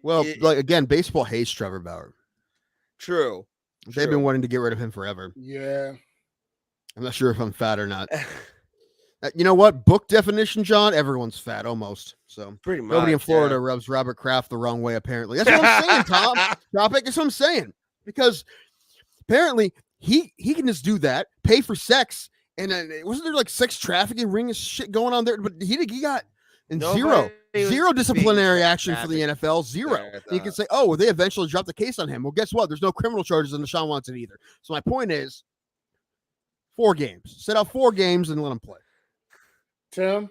Like again, baseball hates Trevor Bauer. True. They've been wanting to get rid of him forever. Yeah. I'm not sure if I'm fat or not. You know what? Book definition, John, everyone's fat almost. So pretty much. Nobody in Florida rubs Robert Kraft the wrong way, apparently. That's what I'm saying, Tom. Topic. That's what I'm saying. Because apparently he can just do that, pay for sex, and wasn't there like sex trafficking ring shit going on there? But he got zero disciplinary action for the NFL. Zero. You can say, oh, well, they eventually dropped the case on him. Well, guess what? There's no criminal charges on Deshaun Watson either. So my point is 4 games. Set out 4 games and let him play. Tim?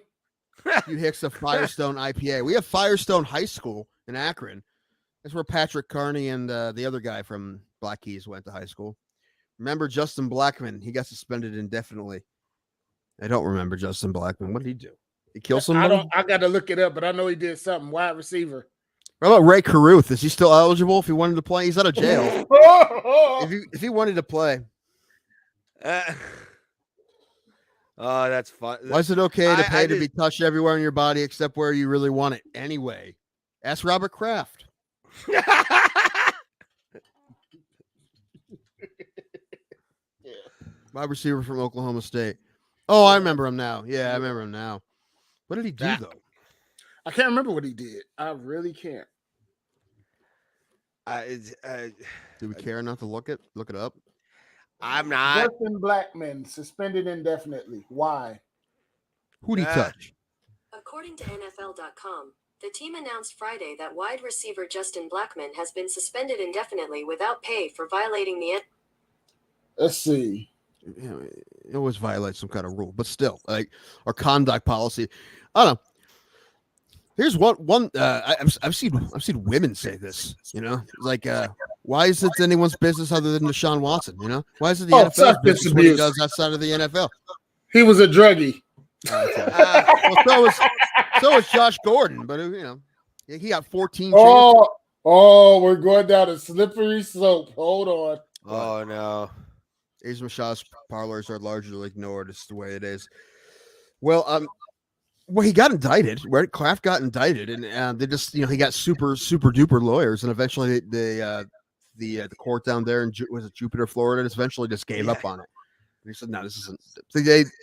You hicks of Firestone IPA. We have Firestone High School in Akron. That's where Patrick Carney and the other guy from Black Keys went to high school. Remember Justin Blackman? He got suspended indefinitely. I don't remember Justin Blackman. What did he do? He killed somebody? I got to look it up, but I know he did something. Wide receiver. What about Ray Caruth? Is he still eligible if he wanted to play? He's out of jail. if he wanted to play. Oh, that's fun. Why is it okay to pay to be touched everywhere in your body except where you really want it? Anyway, ask Robert Kraft. Wide receiver from Oklahoma State. Oh, I remember him now. Yeah, I remember him now. What did he do, though? I can't remember what he did. I really can't. Do we care enough to look it up? I'm not. Justin Blackman suspended indefinitely. Why? Who'd he touch? According to NFL.com, the team announced Friday that wide receiver Justin Blackman has been suspended indefinitely without pay for violating the. Let's see. It always violates some kind of rule, but still, like our conduct policy. I don't know. Here's one. I've seen women say this. You know, like, why is it anyone's business other than Deshaun Watson? You know, why is it the NFL's business what he does outside of the NFL? He was a druggie. Well, so was Josh Gordon, but you know, he got 14. We're going down a slippery slope. Hold on. Oh no. Asian massage parlors are largely ignored. It's the way it is. Well, he got indicted, right? Kraft got indicted, and they just, he got super duper lawyers, and eventually the court down there in was it Jupiter, Florida, eventually just gave up on it. And he said, "No, this isn't."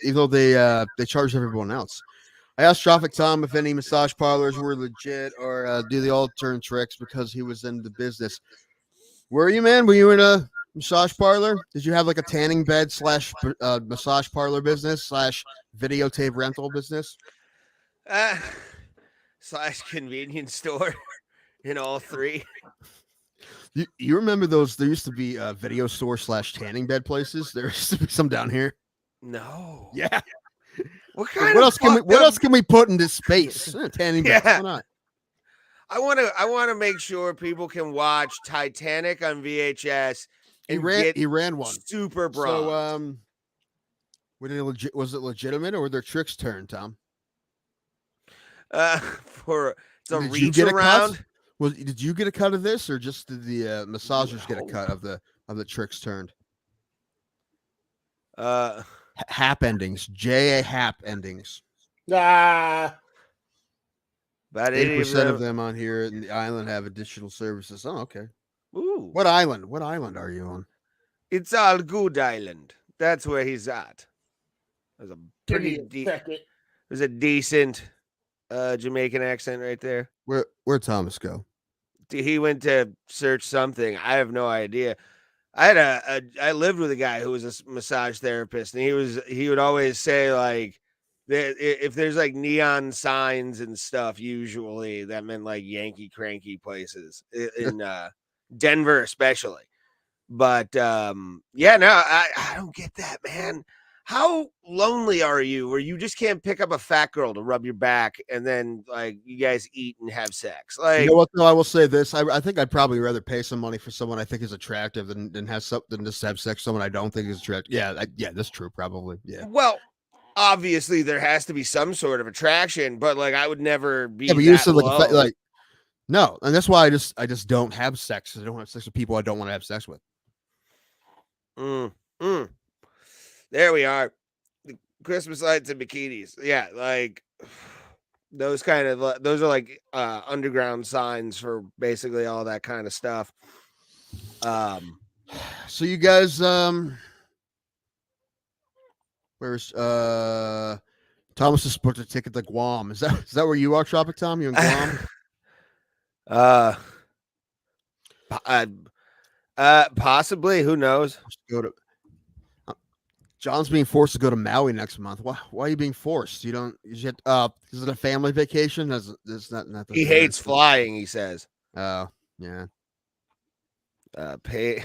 Even though they charged everyone else. I asked Traffic Tom if any massage parlors were legit or do they all turn tricks because he was in the business. Were you, man? Were you in a massage parlor? Did you have like a tanning bed / massage parlor business / videotape rental business? / convenience store in all 3. You remember those? There used to be video store / tanning bed places. There used to be some down here. No. Yeah. What else can we put in this space? Tanning bed. Why not? I want to make sure people can watch Titanic on VHS. He ran one. Super bra. So was it legitimate or were there tricks turned, Tom? For the did reach you get around. Did you get a cut of this, or just did the massagers get a cut of the tricks turned? Hap endings, hap endings. About 80% of them on here in the island have additional services. Oh, okay. Ooh. What island? What island are you on? It's all good island. That's where he's at. There's a pretty there's a decent Jamaican accent right there. Where'd Thomas go? He went to search something. I have no idea. I lived with a guy who was a massage therapist, and he would always say, like, that if there's like neon signs and stuff, usually that meant like Yankee cranky places in Denver, especially. But yeah, no, I don't get that, man. How lonely are you where you just can't pick up a fat girl to rub your back and then like you guys eat and have sex? Like, you know what though? I will say this. I think I'd probably rather pay some money for someone I think is attractive than just have sex with someone I don't think is attractive. Yeah, that's true, probably. Yeah. Well, obviously there has to be some sort of attraction, but like I would never be Yeah, but you that said low. like no, and that's why I just don't have sex. I don't have sex with people I don't want to have sex with. There we are. The Christmas lights and bikinis. Yeah, like those are like underground signs for basically all that kind of stuff. So you guys, where's Thomas has booked a ticket to Guam. Is that where you are, Tropic Tom? You in Guam? Possibly. Who knows? Go to. John's being forced to go to Maui next month. Why are you being forced? You don't. Is it a family vacation? That's not. He hates flying. He says. Oh yeah. Pay.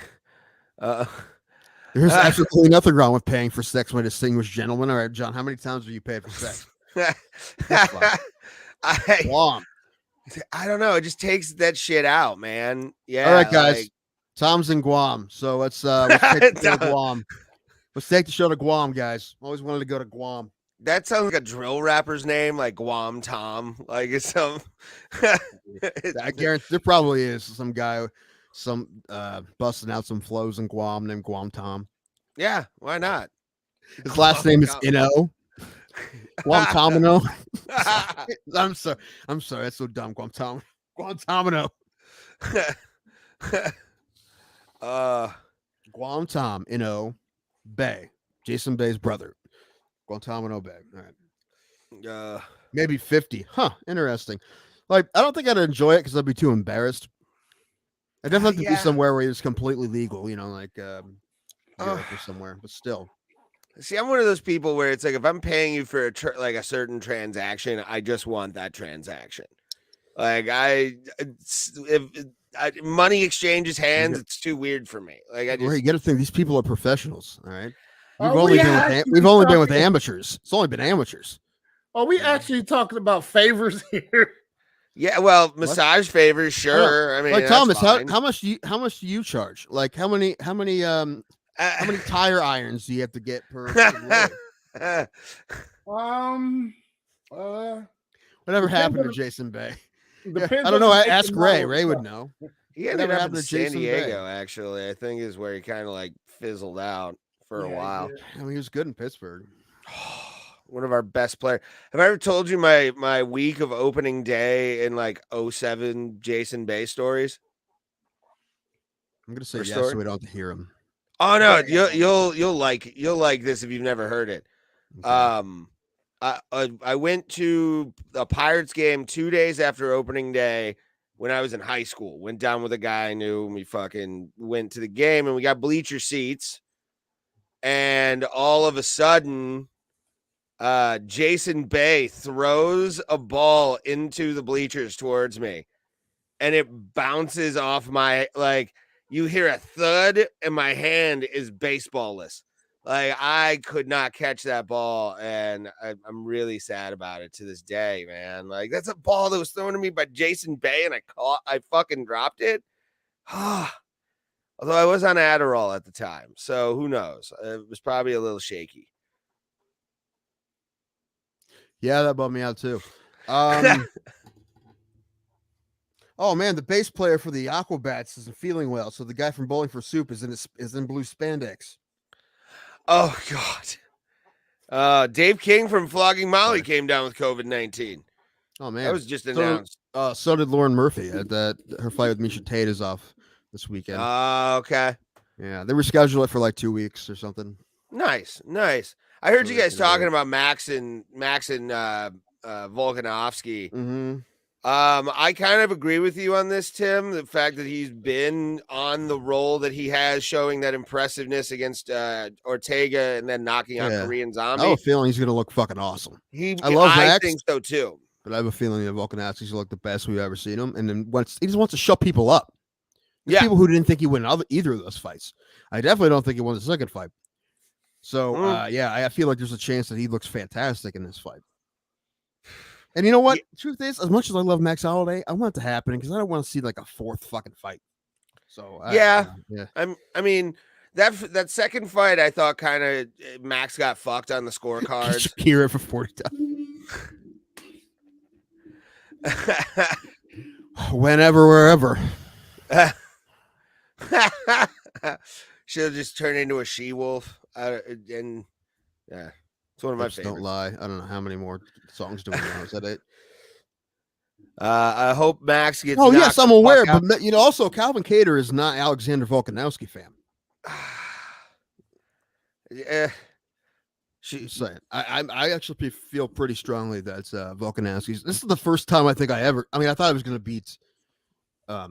There's absolutely nothing wrong with paying for sex with a distinguished gentleman. All right, John. How many times have you paid for sex? Guam. I don't know. It just takes that shit out, man. Yeah. All right, guys. Like, Tom's in Guam, so let's take the show to Guam. Let's take the show to Guam, guys. Always wanted to go to Guam. That sounds like a drill rapper's name, like Guam Tom. Like it's some. I guarantee there probably is some guy, busting out some flows in Guam named Guam Tom. Yeah, why not? His last name is Ino. Guantanamo. I'm sorry. That's so dumb. Guantanamo. Guantanamo Ino Bay. Jason Bay's brother. Guantanamo Bay. All right. Maybe 50. Huh. Interesting. Like, I don't think I'd enjoy it because I'd be too embarrassed. I definitely have to be somewhere where it's completely legal, like Europe or somewhere, but still. See, I'm one of those people where it's like if I'm paying you for a certain transaction, I just want that transaction. Like if money exchanges hands, it's too weird for me. Like you got to think these people are professionals. All right, we've only been with amateurs. It's only been amateurs. Are we actually talking about favors here? Yeah, well, massage favors, sure. I mean, like Thomas, how much do you charge? Like how many tire irons do you have to get per? Whatever happened to Jason Bay? I don't know. Ask Ray. Ray would know. He ended up in San Diego, actually. I think is where he kind of like fizzled out for a while. I mean, he was good in Pittsburgh. One of our best players. Have I ever told you my week of opening day in like 07 Jason Bay stories? I'm gonna say yes, so we don't have to hear him. Oh no, you'll like this if you've never heard it. Okay. I went to a Pirates game 2 days after opening day when I was in high school. Went down with a guy I knew, and we fucking went to the game, and we got bleacher seats. And all of a sudden, Jason Bay throws a ball into the bleachers towards me, and it bounces off my you hear a thud, and my hand is baseballless. Like I could not catch that ball, and I'm really sad about it to this day, man. Like that's a ball that was thrown to me by Jason Bay, and I fucking dropped it. Although I was on Adderall at the time, so who knows? It was probably a little shaky. Yeah, that bummed me out too. Oh man, the bass player for the Aquabats isn't feeling well, so the guy from Bowling for Soup is in blue spandex. Oh God. Dave King from Flogging Molly came down with COVID-19. Oh man, that was just announced. So did Lauren Murphy. Her fight with Misha Tate is off this weekend. Okay. Yeah, they rescheduled it for like 2 weeks or something. Nice. I heard you guys talking about Max and Volkanovski. Mm-hmm. I kind of agree with you on this, Tim. The fact that he's been on the roll that he has, showing that impressiveness against Ortega and then knocking out Korean Zombie. I have a feeling he's going to look fucking awesome. I think so too. But I have a feeling that Volkanovski's going to look the best we've ever seen him. And then he just wants to shut people up. There's people who didn't think he would win either of those fights. I definitely don't think he won the second fight. So, I feel like there's a chance that he looks fantastic in this fight. And you know what? Truth is, as much as I love Max Holloway, I want it to happen because I don't want to see like a fourth fucking fight. So I mean, That second fight, I thought kind of Max got fucked on the scorecards. Shakira for 40. Whenever, wherever. She'll just turn into a she-wolf. And yeah, it's one of my Lips favorites. Don't Lie. I don't know how many more songs do we know. Is that it? I hope Max gets. Oh yes, I'm aware, out. but also Calvin Cater is not Alexander Volkanovski fan. Yeah, She's saying I actually feel pretty strongly that Volkanovski's. This is the first time I think I thought I was going to beat. I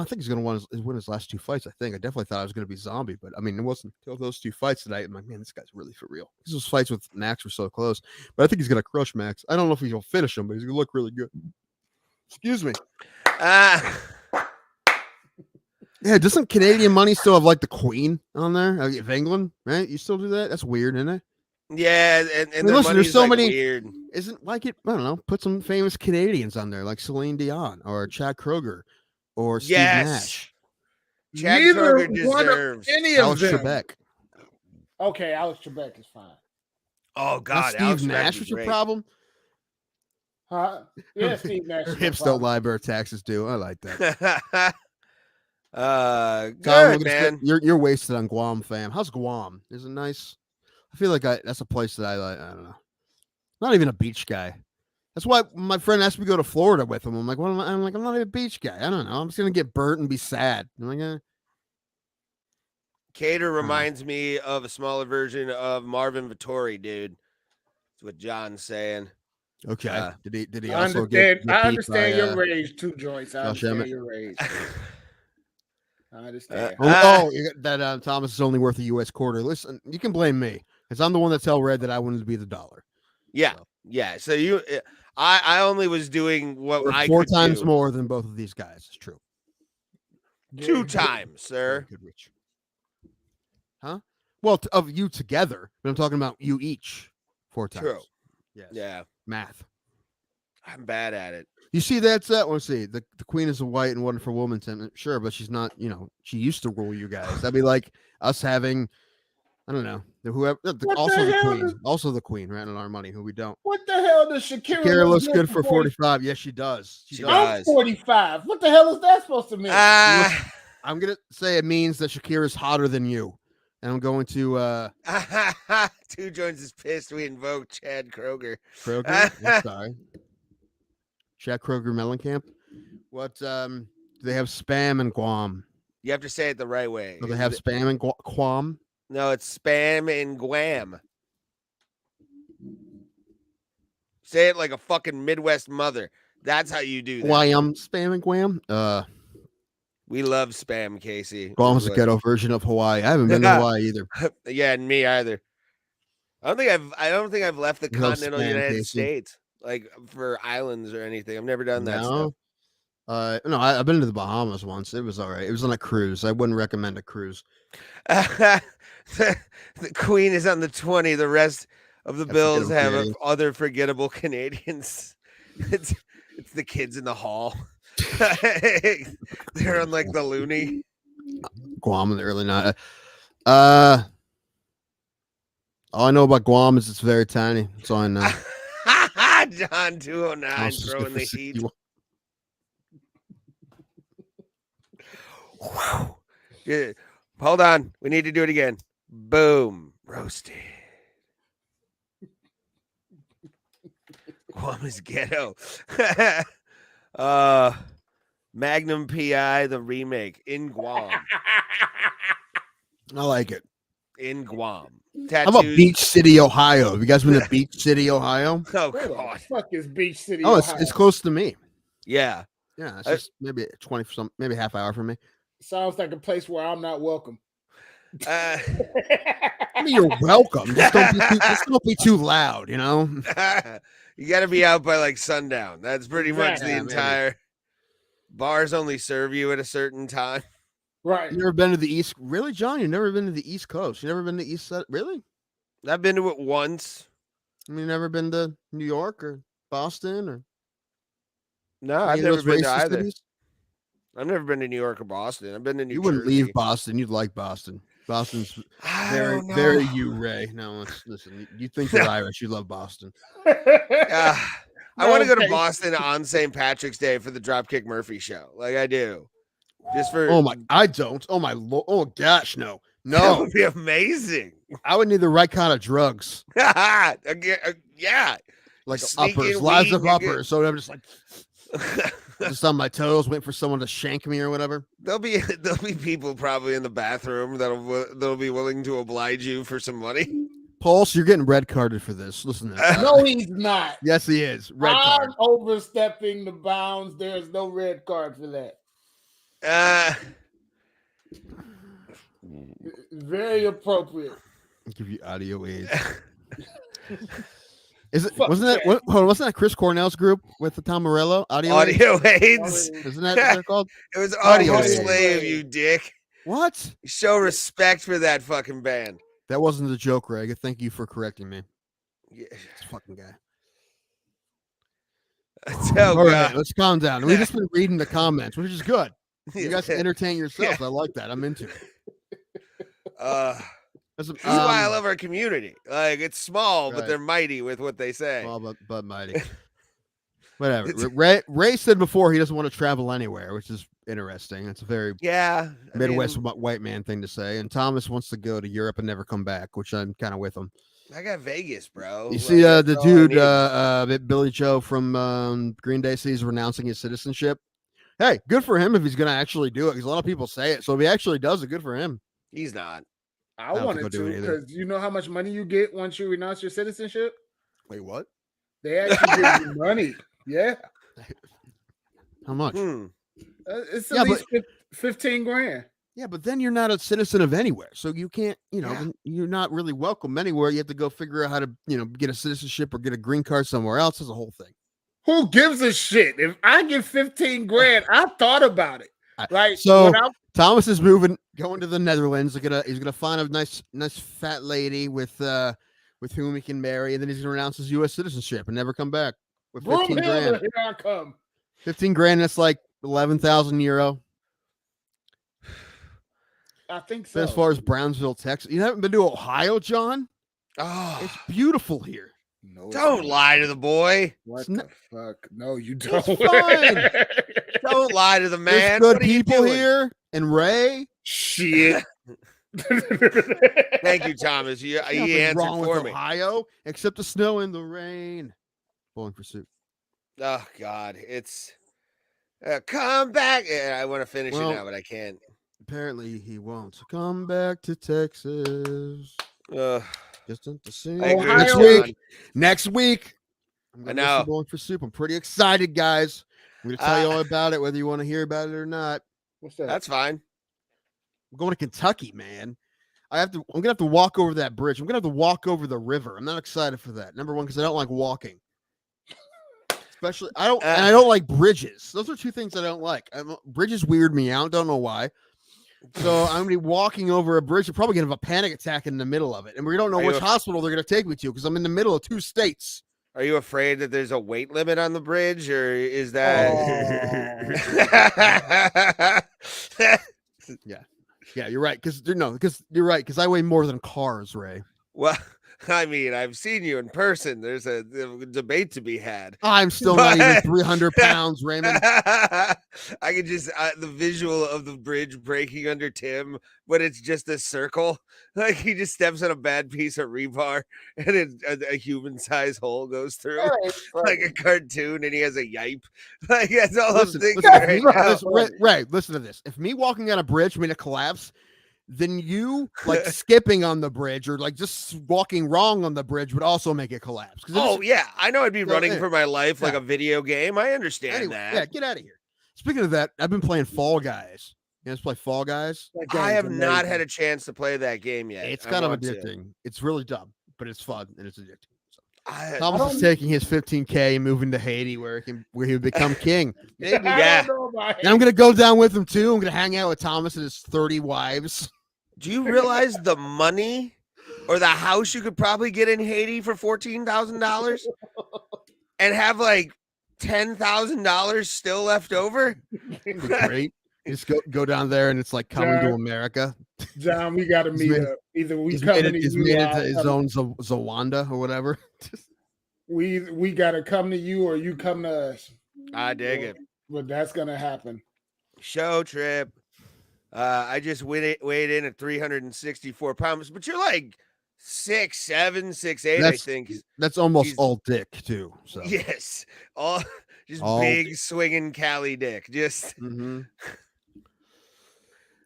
think he's going to win his last two fights. I definitely thought I was going to be Zombie, but I mean, it wasn't until those two fights tonight. I'm like, man, this guy's really for real. Those fights with Max were so close, but I think he's going to crush Max. I don't know if he'll finish him, but he's going to look really good. Excuse me. Yeah, doesn't Canadian money still have like the Queen on there of England? Right? You still do that? That's weird, isn't it? Yeah, and listen, there's so like many. Weird. Isn't like it? I don't know. Put some famous Canadians on there, like Celine Dion or Chad Kroger or Steve Nash. Chad Neither Kroger deserves any of Alex them. Trebek. Okay, Alex Trebek is fine. Oh God, Steve Nash was your problem. Huh? Yeah, Steve Nash. Hips don't lie, bear taxes do. I like that. Good man. You're wasted on Guam, fam. How's Guam? Is it nice? I feel like that's a place that I like. I don't know. Not even a beach guy. That's why my friend asked me to go to Florida with him. I'm like, I'm not even a beach guy. I don't know. I'm just gonna get burnt and be sad. I'm like, Cater reminds me of a smaller version of Marvin Vittori, dude. That's what John's saying. Okay. Did he I also understand, get I beat understand by, your rage too, Joyce. I Josh understand Emmett? your rage. I understand. That Thomas is only worth a U.S. quarter. Listen, you can blame me because I'm the one that tell Red that I wanted to be the dollar. Yeah, yeah. So I only was doing what I four could times do. more than both of these guys. It's true. 2 times, sir. Good, Rich. Huh? Well, of you together, but I'm talking about you each 4 times. True. Yes. Yeah. Math. I'm bad at it. You see, that's let's see. The queen is a white and wonderful woman. Sure, but she's not. She used to rule you guys. That'd be like us having, I don't know, also the queen, right? On our money, who we don't. What the hell does Shakira? Shakira looks good for 45. Yes, she does. She does. I'm 45. What the hell is that supposed to mean? I'm gonna say it means that Shakira is hotter than you, and I'm going to. 2 Jones is pissed. We invoked Chad Kroger. I'm sorry. Chad Kroger Mellencamp. What do they have? Spam and Guam. You have to say it the right way. Do they have spam and Guam? No, it's spam and Guam. Say it like a fucking Midwest mother. That's how you do that. Guam, spam and Guam. We love spam, Casey. Guam's a ghetto version of Hawaii. I haven't been to Hawaii either. Yeah, and me either. I don't think I've left the continental United States, like for islands or anything. I've never done that stuff. No, I've been to the Bahamas once. It was all right. It was on a cruise. I wouldn't recommend a cruise. The Queen is on the 20. The rest of the bills have other forgettable Canadians. It's the kids in the hall. They're on like the loony. Guam, they're really not. All I know about Guam is it's very tiny. That's all I know. John 209 throwing the heat. Yeah. Hold on. We need to do it again. Boom. Roasted. Guam is ghetto. Magnum PI, the remake in Guam. I like it. In Guam. How about Beach City, Ohio? Have you guys been to Beach City, Ohio? Oh, Where God. the fuck is Beach City? Oh, it's close to me. Yeah. Yeah, it's just maybe 20 maybe half hour for me. Sounds like a place where I'm not welcome. I mean, you're welcome. Just don't be too loud, you know? You got to be out by like sundown. That's pretty much the entire. Bars only serve you at a certain time. Right. You never been to the East? Really, John? You've never been to the East Coast? You never been to East Side? Really? I've been to it once. I mean, never been to New York or Boston or? No, I've never been to either. Cities? I've never been to New York or Boston. I've been to New Jersey. You wouldn't leave Boston. You'd like Boston. Boston's I very, don't know. very you, Ray. Now, listen. You think you're Irish. You love Boston. I want to go to Okay. Boston on St. Patrick's Day for the Dropkick Murphy show. Like I do. Just for Oh my, I don't. Oh my, oh gosh, no, that no. would be amazing. I would need the right kind of drugs, Yeah. like Sneak uppers, in lots weed, of you get- uppers. So I'm just like, just on my toes, waiting for someone to shank me or whatever. There'll be people probably in the bathroom that'll be willing to oblige you for some money. Pulse, you're getting red carded for this. Listen to this. No, he's not. Yes, he is. Red I'm card. overstepping the bounds. There's no red card for that. Very appropriate. I'll give you audio aids. Is it? Fuck Wasn't that? Chad. Hold on, wasn't that Chris Cornell's group with the Tom Morello audio? Audio aids. Isn't that what they're called? It was audio Audio slave, aids. you dick. What? Show respect for that fucking band. That wasn't a joke, Greg. Thank you for correcting me. Yeah. This fucking guy. Oh, All God. right, let's calm down. We've just been reading the comments, which is good. You guys can entertain yourselves. I like that. I'm into it. This is why I love our community. Like it's small, but Right. they're mighty with what they say. Small but mighty. Whatever. Ray said before he doesn't want to travel anywhere, which is interesting. It's a very Yeah, I Midwest mean, white man thing to say. And Thomas wants to go to Europe and never come back, which I'm kind of with him. I got Vegas, bro. You Like, see, that's the all I dude, need. Billy Joe from Green Day, says renouncing his citizenship. Hey, good for him if he's going to actually do it, because a lot of people say it. So if he actually does it, good for him. He's not. I don't wanted think I'll do to it either. because you know how much money you get once you renounce your citizenship? Wait, what? They actually give you money. Yeah. How much? It's Yeah, at least 15 grand. Yeah, but then you're not a citizen of anywhere, so you can't, Yeah. then you're not really welcome anywhere. You have to go figure out how to, get a citizenship or get a green card somewhere else. It's a whole thing. Who gives a shit? If I get 15 grand, I thought about it. Like, So when I- Thomas is going to the Netherlands. He's gonna find a nice fat lady with whom he can marry, and then he's gonna renounce his U.S. citizenship and never come back with 15 grand. Here I come. 15 grand. That's like 11,000 euro. I think But so. as far as Brownsville, Texas, you haven't been to Ohio, John? Oh, It's beautiful here. No, it's don't not. lie to the boy. What It's the not- fuck? No, you don't. fine. Don't lie to the There's man. good What are you people doing? here, and Ray. Shit. Thank you, Thomas. He Nothing answered wrong for with me. Ohio, except the snow and the rain. Bowling for soup. Oh God, it's come back. Yeah, I want to finish Well, it now, but I can't. Apparently, he won't come back to Texas. Just to see. I agree Next with week. John. Next week. I'm I gonna listen to know. Bowling for soup. I'm pretty excited, guys. I'm gonna tell you all about it, whether you want to hear about it or not. What's that? That's fine. I'm going to Kentucky, man. I'm gonna have to walk over that bridge. I'm gonna have to walk over the river. I'm not excited for that. Number one, because I don't like walking. Especially, I don't like bridges. Those are two things I don't like. Bridges weird me out. Don't know why. So I'm gonna be walking over a bridge. I'm probably gonna have a panic attack in the middle of it, and we don't know Are which you hospital they're gonna take me to because I'm in the middle of two states. Are you afraid that there's a weight limit on the bridge, or is Oh. that? Yeah, you're right. Because you're right. Because I weigh more than cars, Ray. Well, I mean, I've seen you in person. There's a debate to be had. I'm still not even 300 pounds, Raymond. I could just the visual of the bridge breaking under Tim, but it's just a circle. Like he just steps on a bad piece of rebar, and a human-sized hole goes through, like a cartoon, and he has a yipe. Like that's all I'm thinking right now. Ray, listen to this. If me walking on a bridge made a collapse, then you like skipping on the bridge or like just walking wrong on the bridge would also make it collapse. Oh yeah, I know I'd be So, running yeah. for my life like Yeah. a video game. I understand Anyway, that. yeah, get out of here. Speaking of that, I've been playing Fall Guys. You guys play Fall Guys? I have not had a chance to play that game yet. It's I kind of want to. addicting. It's really dumb, but it's fun and it's addicting. I Thomas is taking his 15K and moving to Haiti where he would become king. Maybe. Yeah. And I'm gonna go down with him too. I'm gonna hang out with Thomas and his 30 wives. Do you realize the money or the house you could probably get in Haiti for $14,000 and have like $10,000 still left over? That'd be great. You just go down there, and it's like coming to America. John, we got to He's meet made- up. Either we He's coming made to it. He's you, made or it to I'll his come- own Zawanda or whatever. we got to come to you, or you come to us. I dig it. But that's gonna happen. Show trip. I just weighed in at 364 pounds, but you're like 6'7", 6'8", I think. That's almost He's- all dick too. So Yes, all just All big swinging Cali dick. Just. Mhm.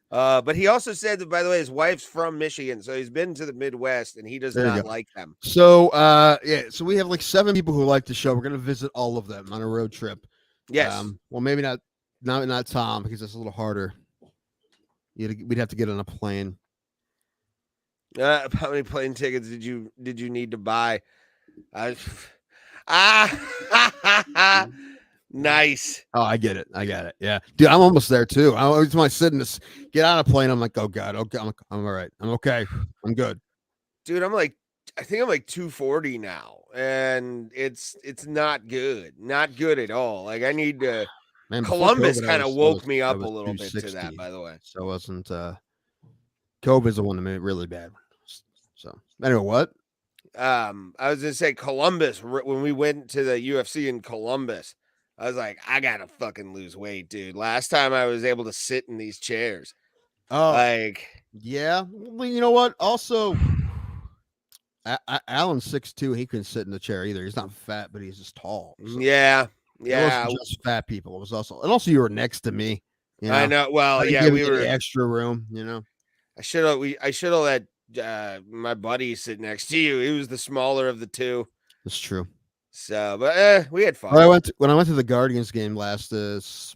But he also said that, by the way, his wife's from Michigan, so he's been to the Midwest, and he does There you not go. like them. So so we have like 7 people who like the show. We're gonna visit all of them on a road trip. Yes. Well, maybe not Tom, because it's a little harder. We'd have to get on a plane. How many plane tickets did you need to buy? Nice. Oh, I get it. I got it. Yeah, dude, I'm almost there too. I always want to sit in this, get on a plane. I'm like, oh god, okay, I'm all right. I'm okay. I'm good. Dude, I think I'm like 240 now, and it's not good. Not good at all. Like, I need to. Man, before Columbus COVID, kind of I woke was- me I up a was little bit to 260. that, by the way. So it wasn't COVID's the one that made it really bad. So anyway, what? I was gonna say Columbus, when we went to the UFC in Columbus, I was like, I gotta fucking lose weight, dude. Last time I was able to sit in these chairs. Oh, Like, yeah. Well, you know what? Also, Alan's 6'2". He couldn't sit in the chair either. He's not fat, but he's just tall. So yeah. it wasn't just fat people. It was also you were next to me. You know? I know. Well, I didn't yeah, give we you were. any extra room. You know. I should have let my buddy sit next to you. He was the smaller of the two. That's true. So, but we had fun. When I went to the Guardians game last, I was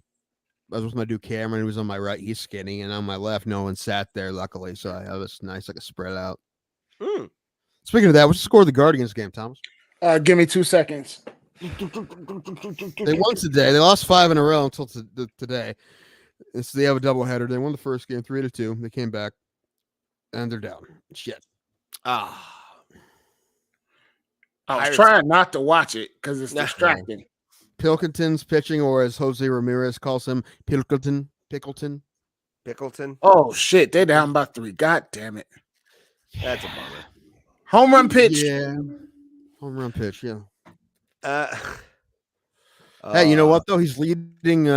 with my dude Cameron. He was on my right. He's skinny, and on my left, no one sat there. Luckily, so I was nice, like a spread out. Speaking of that, what's the score of the Guardians game, Thomas? Give me 2 seconds. They won today. They lost 5 in a row until today. They have a doubleheader. They won the first game 3-2. They came back, and they're down. Shit. I was trying not to watch it because it's distracting. Pilkington's pitching, or as Jose Ramirez calls him, Pickleton. Oh shit, they're down by 3. God damn it. That's a bummer. Home run pitch. Yeah. Home run pitch, yeah. Hey, Hey, you know what though? He's leading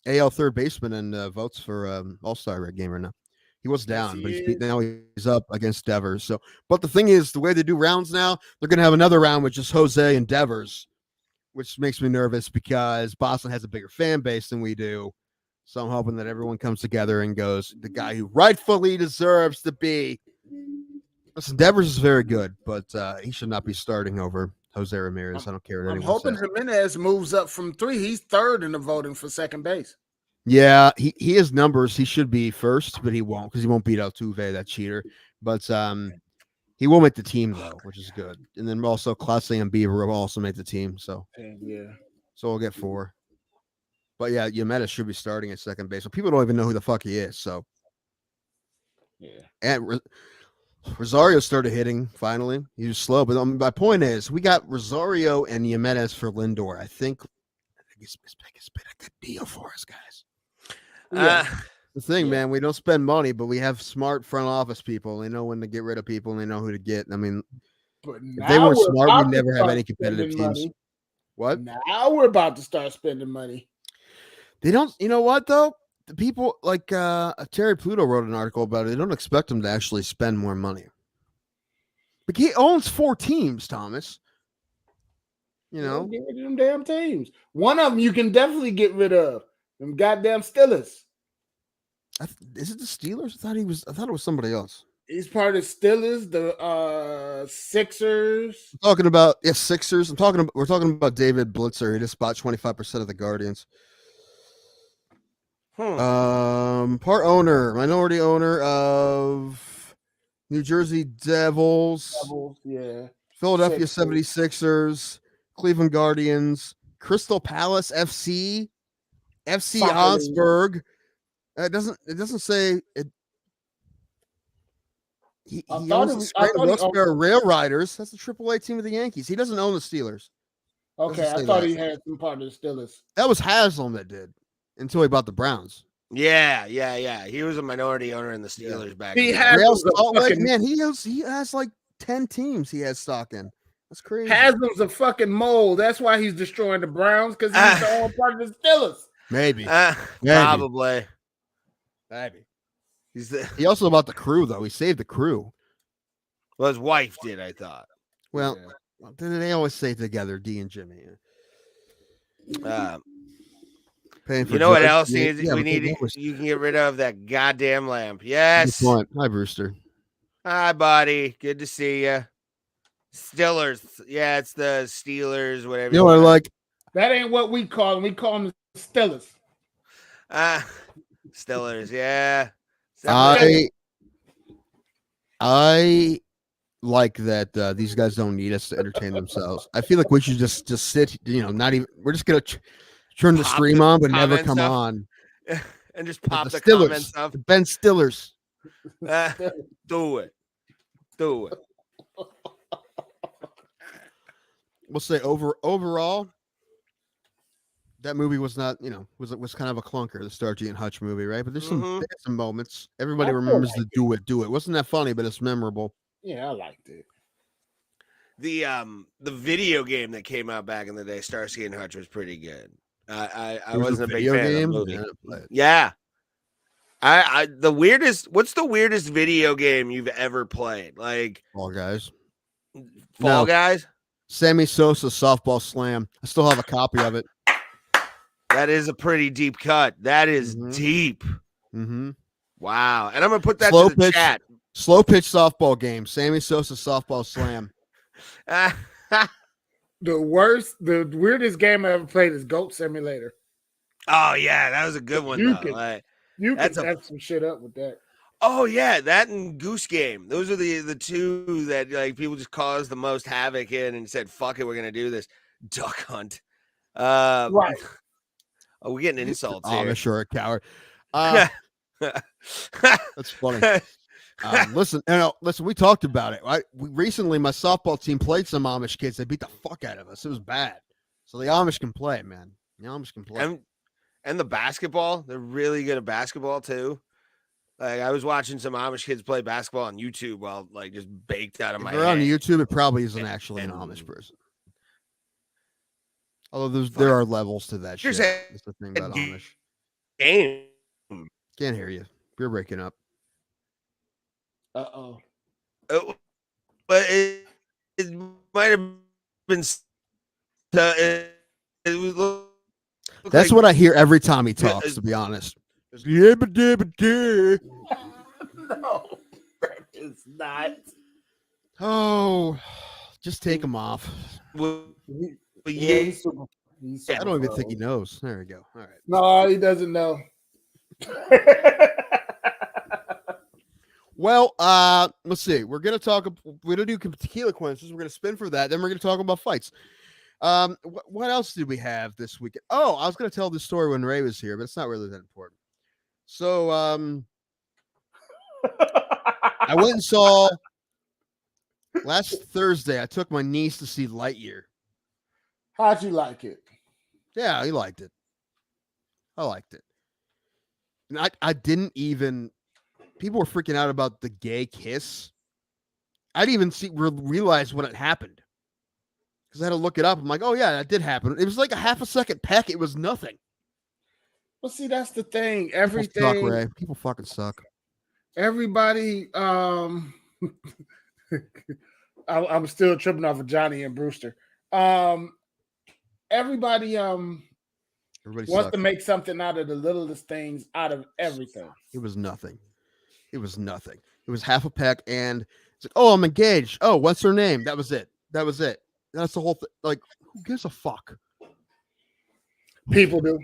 AL third baseman and votes for All-Star game right now. He was down, but now he's up against Devers. So, but the thing is, the way they do rounds now, they're gonna have another round with just Jose and Devers, which makes me nervous because Boston has a bigger fan base than we do. So I'm hoping that everyone comes together and goes, the guy who rightfully deserves to be. Listen, Devers is very good, but he should not be starting over Jose Ramirez. I don't care what I'm anyone hoping says. Jimenez moves up from 3. He's third in the voting for second base. Yeah, he has numbers. He should be first, but he won't because he won't beat Altuve, that cheater. But he will make the team though, which is good. And then also Clase and Bieber will also make the team. So yeah, so we'll get 4. But yeah, Jimenez should be starting at second base. So people don't even know who the fuck he is. So yeah, and Rosario started hitting finally. He was slow, but my point is, we got Rosario and Jimenez for Lindor. I think it's been a good deal for us, guys. The thing, man, we don't spend money, but we have smart front office people. They know when to get rid of people, and they know who to get. I mean, if they weren't smart, we'd never have any competitive teams. Money. What? Now we're about to start spending money. They don't. You know what though? The people like Terry Pluto wrote an article about it. They don't expect him to actually spend more money. But he owns 4 teams, Thomas. You know, get rid of them damn teams. One of them you can definitely get rid of. Them goddamn Steelers. Is it the Steelers? I thought it was somebody else. He's part of Steelers, the Sixers. I'm talking about Sixers. We're talking about David Blitzer. He just bought 25% of the Guardians. Part owner, minority owner of New Jersey Devils, yeah. Philadelphia 76ers, Cleveland Guardians, Crystal Palace FC, FC Augsburg. It doesn't say it. He owns the Scranton Wilkes-Barre Rail Riders. That's the AAA team of the Yankees. He doesn't own the Steelers. Okay, I thought he had some part of the Steelers. That was Haslam that did until he bought the Browns. Yeah. He was a minority owner in the Steelers back. He in the has day. Real those Salt Lake, fucking man, he has like 10 teams he has stock in. That's crazy. Haslam's a fucking mole. That's why he's destroying the Browns because he's the whole part of the Steelers. Maybe. Probably. Maybe. He's He also about the crew though. He saved the crew. Well, his wife did, I thought. Well, they always stay together, D and Jimmy. Paying for You know what drugs, else yeah, we but they need? always- You can get rid of that goddamn lamp. Good Yes. point. Hi, Brewster. Hi, buddy. Good to see you. Steelers. Yeah, it's the Steelers, whatever. You know what I like? That ain't what we call them. We call them Steelers. Steelers, yeah. I like that these guys don't need us to entertain themselves. I feel like we should just sit, not even. We're just gonna turn the Pop stream the on, but never comment come stuff. on. And just pop the Stillers, comment stuff. the Ben Stillers. Do it. We'll say overall, that movie was not, was kind of a clunker, the Starkey and Hutch movie, right? But there's some moments. Everybody I remembers feel the do it. Wasn't that funny? But it's memorable. Yeah, I liked it. The video game that came out back in the day, Starsky and Hutch, was pretty good. I It was wasn't a big video fan game? of the Yeah, movie. I played it. Yeah. What's the weirdest video game you've ever played? Like Fall Guys. Fall No. Guys? Sammy Sosa softball slam. I still have a copy of it. That is a pretty deep cut. That is deep. Mm-hmm. Wow. And I'm gonna put that Slow to the pitch. chat. Slow pitch softball game. Sammy Sosa softball slam. The weirdest game I ever played is Goat Simulator. Oh yeah, that was a good one. You Though. can- Like, You That's can a- F some shit up with that. oh yeah, that and Goose Game. Those are the two that like people just caused the most havoc in and said, "Fuck it, we're gonna do this." Duck Hunt. Right. Oh, we're getting insults here. Amish or a coward. That's funny. Listen, we talked about it. Recently, my softball team played some Amish kids. They beat the fuck out of us. It was bad. So the Amish can play, man. The Amish can play. And the basketball, they're really good at basketball too. Like I was watching some Amish kids play basketball on YouTube while like just baked out of If my they're on head. YouTube, it probably isn't actually an Amish person. Although there are levels to that You're shit. saying That's the thing about Amish. Game. Can't hear you. You're breaking up. Uh-oh. But it might have been. It was. That's what I hear every time he talks, to be honest. Yeah, but No, that is not. Oh, just take him off. He's super I don't even think he knows. There we go. All right. No, he doesn't know. Well, let's see. We're gonna do tequila quenches. We're gonna spin for that. Then we're gonna talk about fights. What else did we have this weekend? Oh, I was gonna tell this story when Ray was here, but it's not really that important. So, I went and saw last Thursday. I took my niece to see Lightyear. How'd you like it? Yeah, he liked it. I liked it. And I didn't even. People were freaking out about the gay kiss. I didn't even realize when it happened because I had to look it up. I'm like, oh yeah, that did happen. It was like a half a second peck. It was nothing. Well, see, that's the thing. People Everything. suck, Ray. People fucking suck. Everybody. I'm still tripping off of Johnny and Brewster. Everybody wants sucks. to make something out of the littlest things out of everything. It was nothing. It was nothing. It was half a peck, and it's like, oh, I'm engaged. Oh, what's her name? That was it. That's the whole thing. Like, who gives a fuck? People do.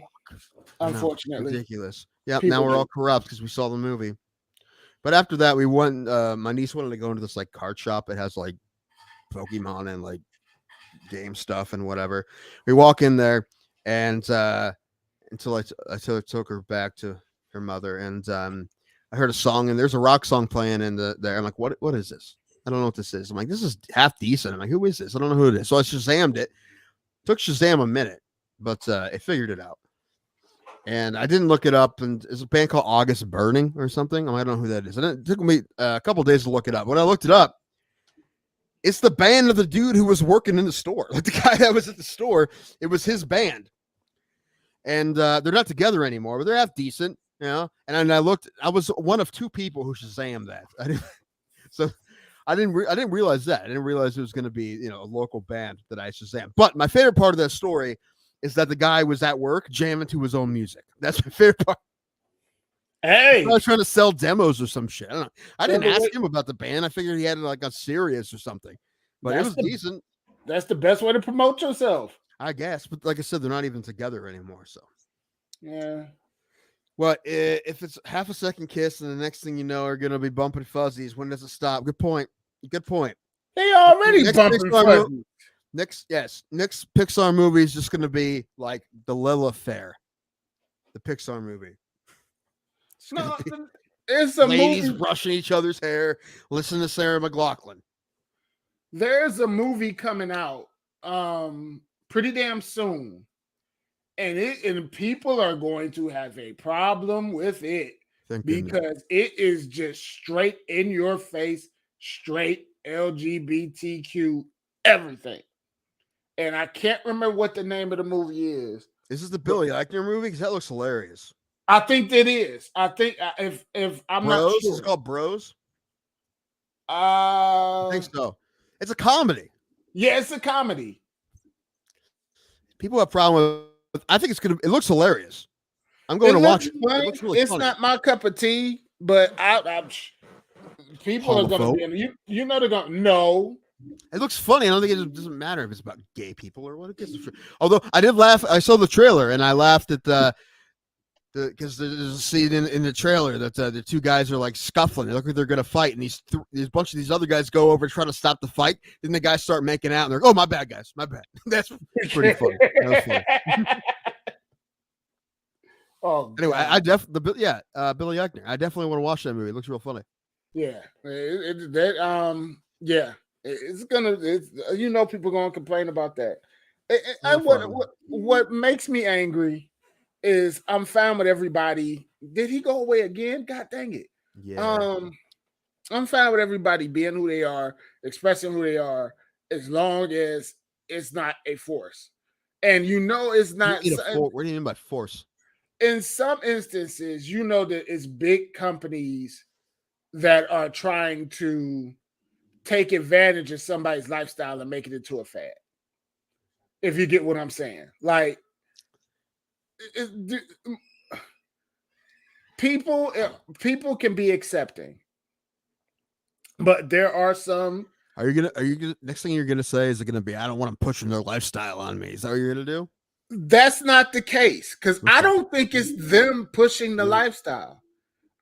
I know, Unfortunately, ridiculous. Yeah, People now we're do. all corrupt because we saw the movie. But after that, we went. My niece wanted to go into this like card shop. It has like Pokemon and like game stuff and whatever. We walk in there, and until I took her back to her mother, and I heard a song, and there's a rock song playing in there. I'm like, what is this? I don't know what this is. I'm like, this is half decent. I'm like, who is this? I don't know who it is. So I Shazammed it. Took Shazam a minute, but it figured it out. And I didn't look it up. And it's a band called August Burning or something. I don't know who that is. And it took me a couple days to look it up. When I looked it up, it's the band of the dude who was working in the store. Like the guy that was at the store, it was his band. And they're not together anymore, but they're half decent, you know. And I looked, I was one of two people who Shazammed that. I didn't realize that. I didn't realize it was going to be, you know, a local band that I Shazammed. But my favorite part of that story is that the guy was at work jamming to his own music. That's my favorite part. Hey, I was trying to sell demos or some shit. I don't know. I didn't ask him about the band. I figured he had like a Sirius or something, but it was decent. That's the best way to promote yourself, I guess. But like I said, they're not even together anymore. So yeah. Well, if it's half a second kiss and the next thing you know are going to be bumping fuzzies, when does it stop? Good point. Good point. They already bumping fuzzies. Next Pixar movie is just going to be like the Lilith Fair, the Pixar movie. It's a ladies movie brushing each other's hair. Listen to Sarah McLachlan. There's a movie coming out pretty damn soon, and people are going to have a problem with it because it is just straight in your face, straight LGBTQ everything. And I can't remember what the name of the movie is. Is this the Billy Eichner movie? Because that looks hilarious. I think that is. I think if I'm Bros? not sure. It's called Bros? I think so. It's a comedy. Yeah, it's a comedy. People have a problem with. I think it looks hilarious. I'm going to watch it. It looks really it's funny. not my cup of tea, but people are going to be. You know they're going to know. It looks funny. I don't think it doesn't matter if it's about gay people or what. Although I did laugh. I saw the trailer and I laughed at because there's a scene in the trailer that the two guys are like scuffling. They look like they're going to fight, and these bunch of these other guys go over trying to stop the fight. Then the guys start making out, and they're like, "Oh, my bad, guys, my bad." That's pretty funny. That was funny. Oh, anyway, I definitely Billy Eichner. I definitely want to watch that movie. It looks real funny. Yeah, it's gonna. People gonna complain about that. What makes me angry is I'm fine with everybody. Did he go away again? God dang it. Yeah. I'm fine with everybody being who they are, expressing who they are, as long as it's not a force. And it's not. What do you mean by force? In some instances, that it's big companies that are trying to take advantage of somebody's lifestyle and make it into a fad. If you get what I'm saying. Like, people can be accepting, but there are some. Are you gonna next thing you're gonna say is it gonna be I don't want them pushing their lifestyle on me? Is that what you're gonna do? That's not the case, because I don't think it's them pushing the lifestyle.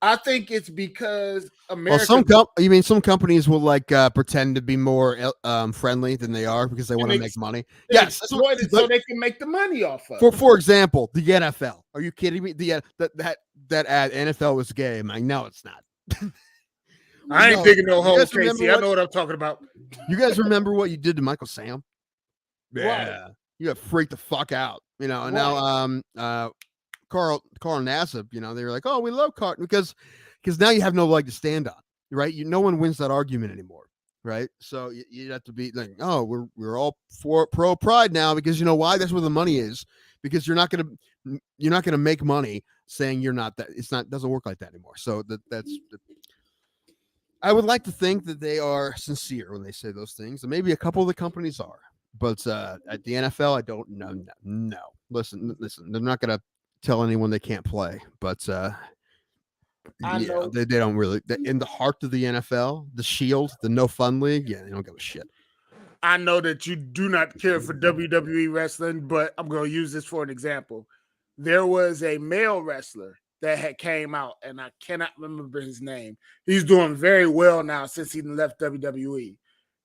I think it's because America. Well, some companies will like pretend to be more friendly than they are because they want to make money. Yes, exploit it so they can make the money off of. For example, the NFL. Are you kidding me? That ad NFL was gay. I'm like, no, it's not. I ain't digging no holes, Casey. I know what I'm talking about. You guys remember what you did to Michael Sam? Yeah, right. You got freaked the fuck out. And now Carl Nassib, they were like, oh, we love Carl because now you have no leg to stand on, right? No one wins that argument anymore, right? So you have to be like, oh, we're all for pro pride now because you know why? That's where the money is, because you're not gonna make money saying you're not that. Doesn't work like that anymore. So that's. I would like to think that they are sincere when they say those things, and maybe a couple of the companies are, but at the NFL, I don't know. No, listen, they're not gonna tell anyone they can't play, but they don't really. In the heart of the NFL, the Shield, the No Fun League, they don't give a shit. I know that you do not care for WWE wrestling, but I'm going to use this for an example. There was a male wrestler that had came out, and I cannot remember his name. He's doing very well now since he left WWE.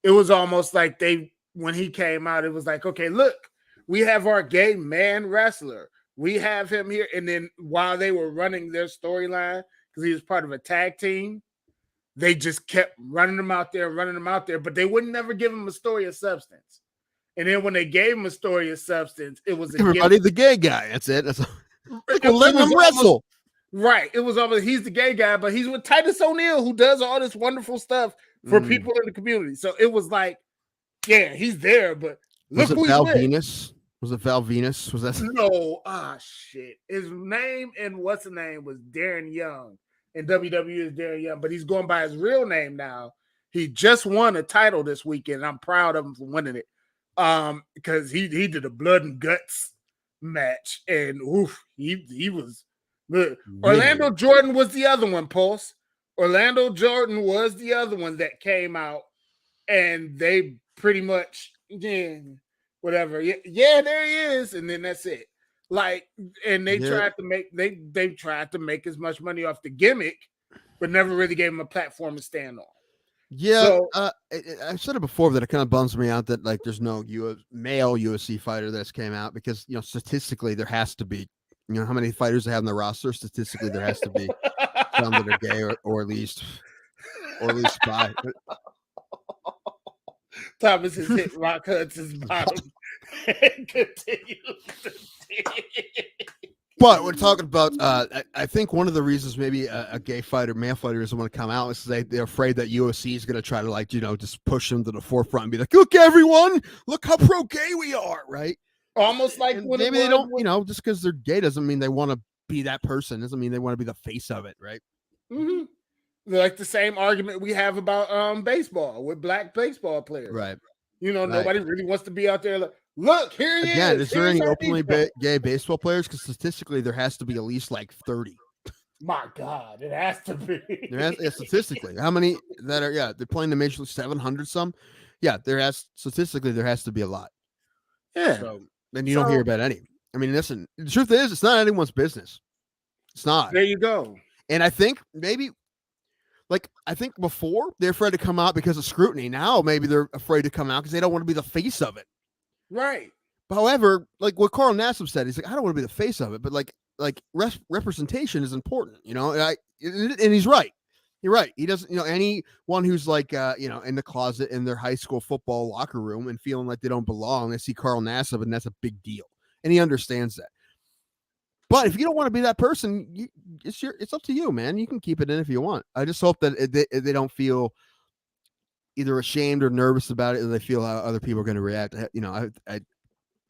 It was almost like when he came out, it was like, okay, look, we have our gay man wrestler. We have him here. And then while they were running their storyline, because he was part of a tag team, they just kept running him out there, but they would never give him a story of substance. And then when they gave him a story of substance, it was everybody the gay guy. That's it. Like, we're letting him wrestle. Right. It was almost he's the gay guy, but he's with Titus O'Neil, who does all this wonderful stuff for people in the community. So it was like, yeah, he's there, but look who he's with. Venus? Was it Val Venus? Was that no? Shit. His name and what's the name was Darren Young. And WWE is Darren Young, but he's going by his real name now. He just won a title this weekend. I'm proud of him for winning it. Because he did a blood and guts match, and he was good. Orlando Jordan was the other one, Pulse. Orlando Jordan was the other one that came out, and they pretty much whatever. Yeah, there he is, and then that's it. Like, and they tried to make they tried to make as much money off the gimmick, but never really gave him a platform to stand on. Yeah, so, I've said it before that it kind of bums me out that like there's no male UFC fighter that's came out because statistically there has to be. How many fighters they have in the roster? Statistically, there has to be some that are gay or at least bi. Thomas has hit Rock Hudson's bottom and continues. But we're talking about, I think one of the reasons maybe a gay fighter, male fighter doesn't want to come out is they're afraid that UFC is going to try to just push them to the forefront and be like, look, everyone, look how pro-gay we are, right? Almost like maybe they don't, just because they're gay doesn't mean they want to be that person. Doesn't mean they want to be the face of it, right? Mm-hmm. Like the same argument we have about baseball with black baseball players. Right. Nobody really wants to be out there like, look, here he Again, is. Is there any openly gay baseball players? Because statistically, there has to be at least like 30. My God, it has to be. Statistically, how many that are? Yeah, they're playing the major league 700 some. Yeah, there has to be a lot. Yeah, so, and you don't hear about any. I mean, listen, the truth is, it's not anyone's business. It's not. There you go. And I think maybe. I think before they're afraid to come out because of scrutiny. Now maybe they're afraid to come out because they don't want to be the face of it. Right. However, like what Carl Nassib said, he's like, I don't want to be the face of it, but representation is important, and he's right. You're right. He doesn't, anyone who's like, in the closet in their high school football locker room and feeling like they don't belong, they see Carl Nassib, and that's a big deal, and he understands that. But if you don't want to be that person, it's up to you, man. You can keep it in if you want. I just hope that they don't feel either ashamed or nervous about it, or they feel how other people are going to react.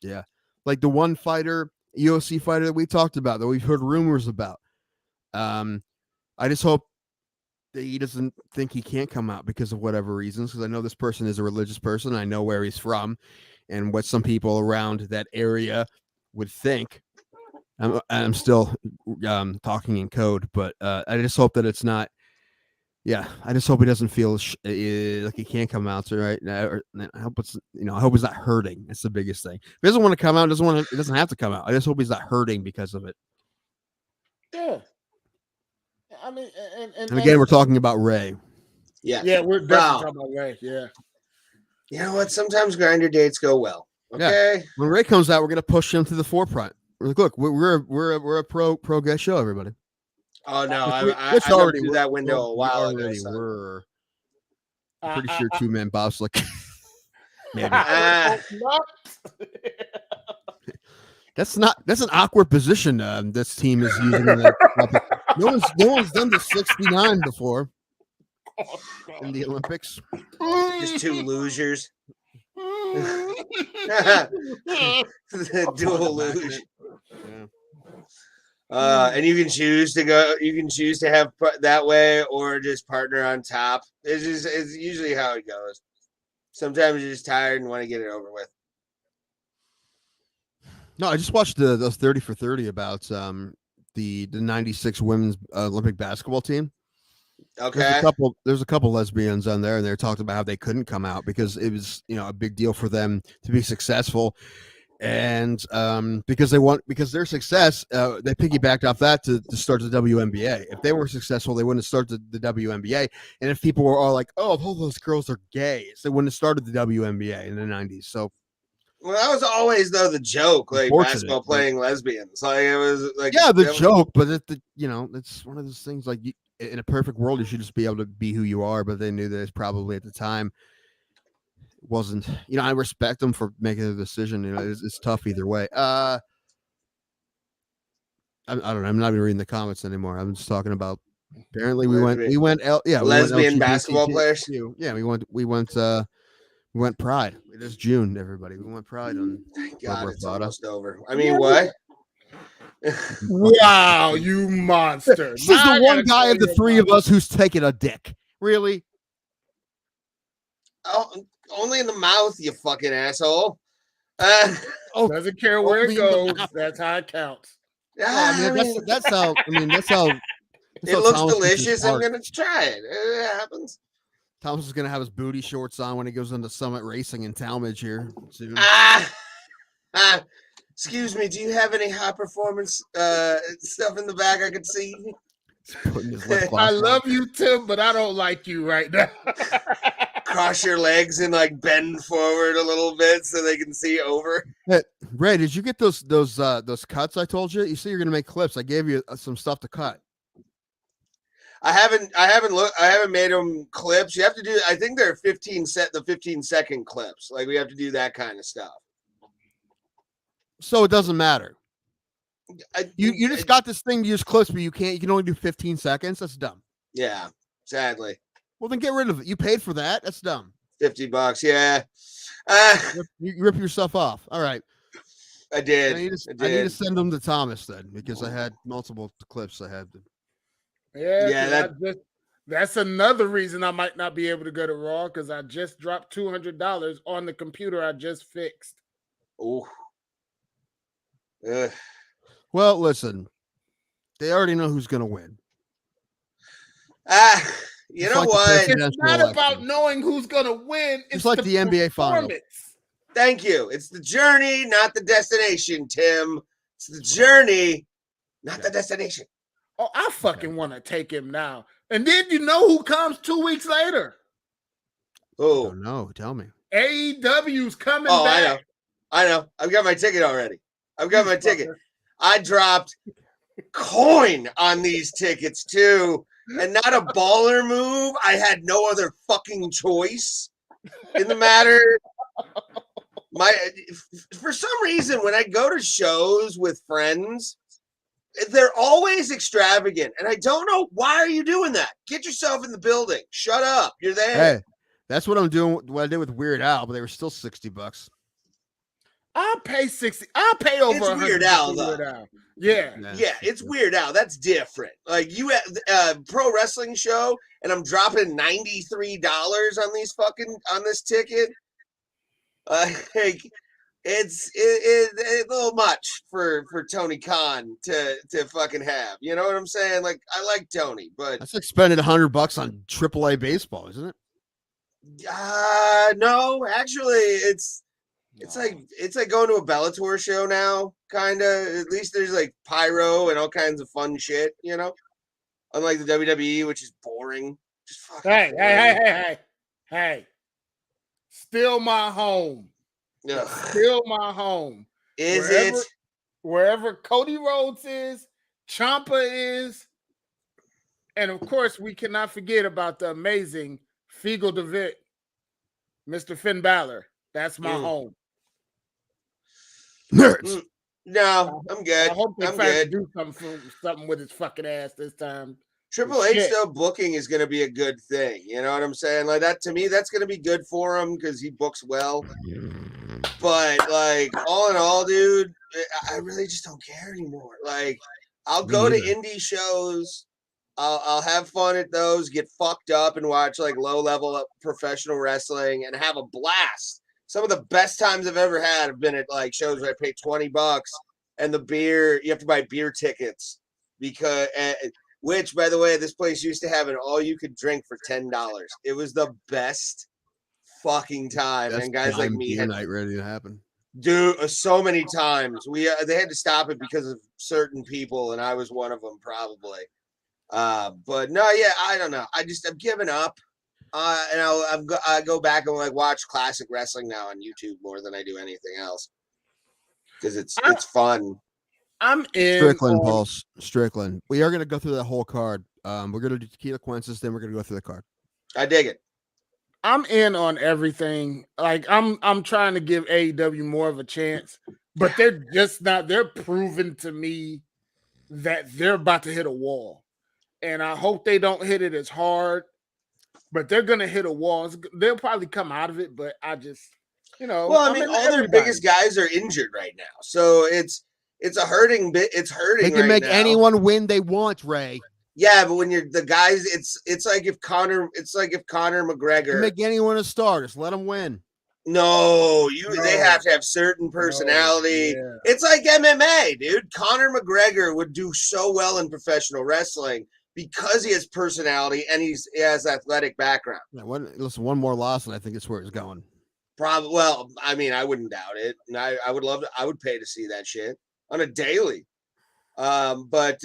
Yeah. Like the one UFC fighter that we talked about, that we've heard rumors about. I just hope that he doesn't think he can't come out because of whatever reasons, because I know this person is a religious person. I know where he's from and what some people around that area would think. I'm still talking in code, but I just hope that it's not. Yeah, I just hope he doesn't feel like he can't come out. So right now, I hope it's I hope he's not hurting. That's the biggest thing. If he doesn't want to come out, it doesn't have to come out. I just hope he's not hurting because of it. Yeah, I mean, and again, we're talking about Ray. Yeah, we're definitely talking about Ray. Yeah, you know what? Sometimes grinder dates go well. Okay, yeah. When Ray comes out, we're gonna push him to the forefront. Look, we're a pro gay show, everybody. Oh no, I already through that window a while ago. We're pretty sure two men boss like maybe. That's an awkward position this team is using. No one's done the 69 before in the Olympics. Just two losers. Dual luge. Yeah. And you can choose to go. You can choose to have that way, or just partner on top. It's usually how it goes. Sometimes you're just tired and want to get it over with. No, I just watched those 30 for 30 about the 96 women's Olympic basketball team. Okay. There's a couple lesbians on there, and they talked about how they couldn't come out because it was a big deal for them to be successful, and because their success, they piggybacked off that to start the WNBA. If they were successful, they wouldn't have started the WNBA. And if people were all like, "Oh, all those girls are gays," they wouldn't have started the WNBA in the 90s. So. Well, that was always the joke, like basketball playing lesbians. Like it was like the joke, but it's one of those things. Like in a perfect world, you should just be able to be who you are. But they knew that it's probably at the time wasn't. I respect them for making the decision. It's tough either way. I don't know. I'm not even reading the comments anymore. I'm just talking about. Apparently, Lesbian- we went lesbian basketball players. Yeah, we went Pride. It is June, everybody. We went Pride on Thank God Bro it's Plata. almost over. I mean, what? Wow, you monster. This is Now the I one gotta guy call of the you a three of monster. us who's taking a dick. Really? Oh, only in the mouth, you fucking asshole. Oh, Doesn't care where only it in the goes. mouth. That's how it counts. I mean, I mean, that's how. I mean, that's how. That's it how looks Thomas gets his delicious. I'm fart. gonna try it. It happens. Thomas is gonna have his booty shorts on when he goes into Summit Racing in Talmadge here soon. Excuse me. Do you have any high performance stuff in the back I could see? He's putting his lip I gloss love you, Tim, but I don't like you right now. Cross your legs and like bend forward a little bit so they can see over. Hey, Ray, did you get those cuts I told you? You said you're gonna make clips. I gave you some stuff to cut. I haven't made them clips. You have to do. I think they're 15-second clips. Like we have to do that kind of stuff. So it doesn't matter. You just got this thing to use clips, but you can only do 15 seconds. That's dumb. Yeah, sadly. Well, then get rid of it. You paid for that. That's dumb. $50. Yeah. You rip yourself off. All right. I did. I need to send them to Thomas then because I had multiple clips I had to. Yeah, that's another reason I might not be able to go to Raw because I just dropped $200 on the computer I just fixed. Oh. Well, listen, they already know who's going to win. You know what? It's not about knowing who's going to win. It's like the NBA Finals. Thank you. It's the journey, not the destination, Tim. It's the journey, not the destination. Oh, I fucking want to take him now. And then you know who comes 2 weeks later? Oh no, tell me. AEW's coming back. I know. I've got my ticket already. I've got my ticket. I dropped coin on these tickets too. And not a baller move. I had no other fucking choice in the matter. For some reason, when I go to shows with friends, they're always extravagant, and I don't know why are you doing that. Get yourself in the building. Shut up. You're there. Hey, that's what I'm doing. What I did with Weird Al, but they were still $60. I'll pay 60. I'll pay over. It's Weird Al though. Yeah, it's Weird Al. That's different. Like you at pro wrestling show, and I'm dropping $93 on this ticket. Like it's a little much for Tony Khan to fucking have. You know what I'm saying? Like I like Tony, but that's like spending $100 on AAA baseball, isn't it? No, actually, it's like going to a Bellator show now, kind of. At least there's like pyro and all kinds of fun shit, you know. Unlike the WWE, which is boring. Just fucking boring. Hey! Still my home. Ugh. Still my home. Wherever Cody Rhodes is, Ciampa is, and of course we cannot forget about the amazing Fiegel DeVitt, Mr. Finn Balor. That's my home. Nerds. No, I'm good. I hope they I'm try to good. do something with his fucking ass this time. Triple H though booking is going to be a good thing. You know what I'm saying? Like that to me, that's going to be good for him because he books well. But like all in all, dude, I really just don't care anymore. Like I'll go to indie shows. I'll have fun at those, get fucked up and watch like low level professional wrestling and have a blast. Some of the best times I've ever had have been at like shows where I pay $20 and the beer, you have to buy beer tickets because, which by the way, this place used to have an all you could drink for $10. It was the best fucking time. That's and guys like me had night ready to happen. Dude, so many times they had to stop it because of certain people. And I was one of them probably. But no, yeah, I don't know. I've given up. And I go back and like watch classic wrestling now on YouTube more than I do anything else because it's fun. I'm in Strickland, Pulse. Strickland. We are going to go through the whole card. We're going to do Tequila Quinces, then we're going to go through the card. I dig it. I'm in on everything. Like I'm trying to give AEW more of a chance, but they're just not. They're proven to me that they're about to hit a wall. And I hope they don't hit it as hard, but they're going to hit a wall. They'll probably come out of it, but I just, Well, I mean, all their biggest guys are injured right now. So it's a hurting bit. It's hurting. They can right make now. anyone win they want, Ray. Yeah, but when you're the guys, it's like if Conor McGregor Make anyone a star. Just let them win. No, they have to have certain personality. No, yeah. It's like MMA, dude. Conor McGregor would do so well in professional wrestling because he has personality and he has athletic background. Yeah, one more loss, and I think it's where he's going. Probably. Well, I mean, I wouldn't doubt it. And I would love to. I would pay to see that shit on a daily. But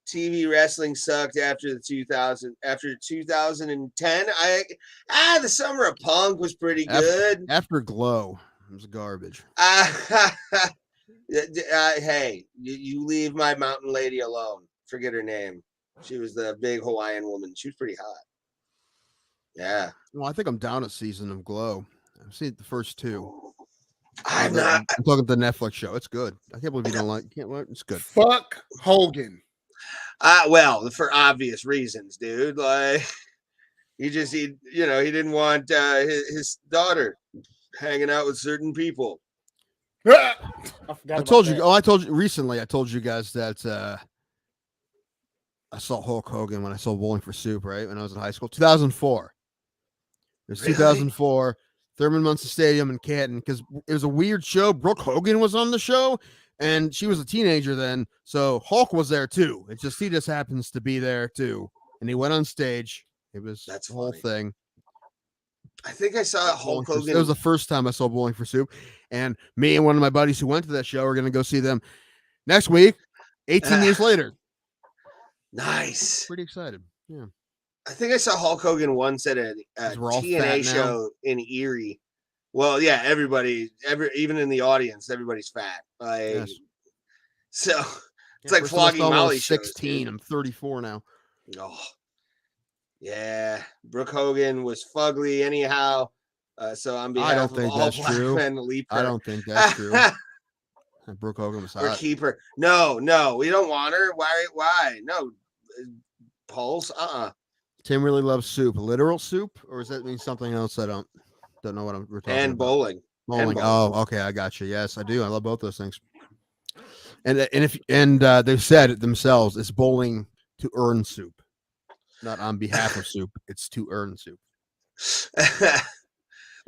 TV wrestling sucked after 2010. The Summer of Punk was pretty good. After Glow, it was garbage. Hey, you leave my mountain lady alone. Forget her name. She was the big Hawaiian woman. She was pretty hot. Yeah. Well, I think I'm down a season of Glow. I've seen the first two. I'm not. I'm talking the Netflix show. It's good. I can't believe you don't like. It's good. Fuck Hogan. Well, for obvious reasons, dude. Like he didn't want his daughter hanging out with certain people. I told you. I told you recently. I told you guys that I saw Hulk Hogan when I saw Bowling for Soup. Right when I was in high school, 2004. It was 2004. Thurman Munson Stadium in Canton, because it was a weird show. Brooke Hogan was on the show, and she was a teenager then, so Hulk was there too. He just happens to be there too, and he went on stage. That's the whole thing. I think I saw Hulk Hogan. It was the first time I saw Bowling for Soup, and me and one of my buddies who went to that show are going to go see them next week, 18 years later. Nice. Pretty excited. Yeah. I think I saw Hulk Hogan once at a TNA show in Erie. Well, yeah, even in the audience, everybody's fat. Like, so it's like flogging Molly. 16. I'm 34 now. Oh, yeah. Brooke Hogan was fugly anyhow. So on behalf of all black men, leap her. I don't think that's true. Brooke Hogan was hot. Or keep her. No, we don't want her. Why? No. Pulse. Tim really loves soup. Literal soup, or does that mean something else? I don't know what we're talking about. And bowling. Oh, okay, I got you. Yes, I do. I love both those things. And they've said it themselves. It's bowling to earn soup, not on behalf of soup. It's to earn soup.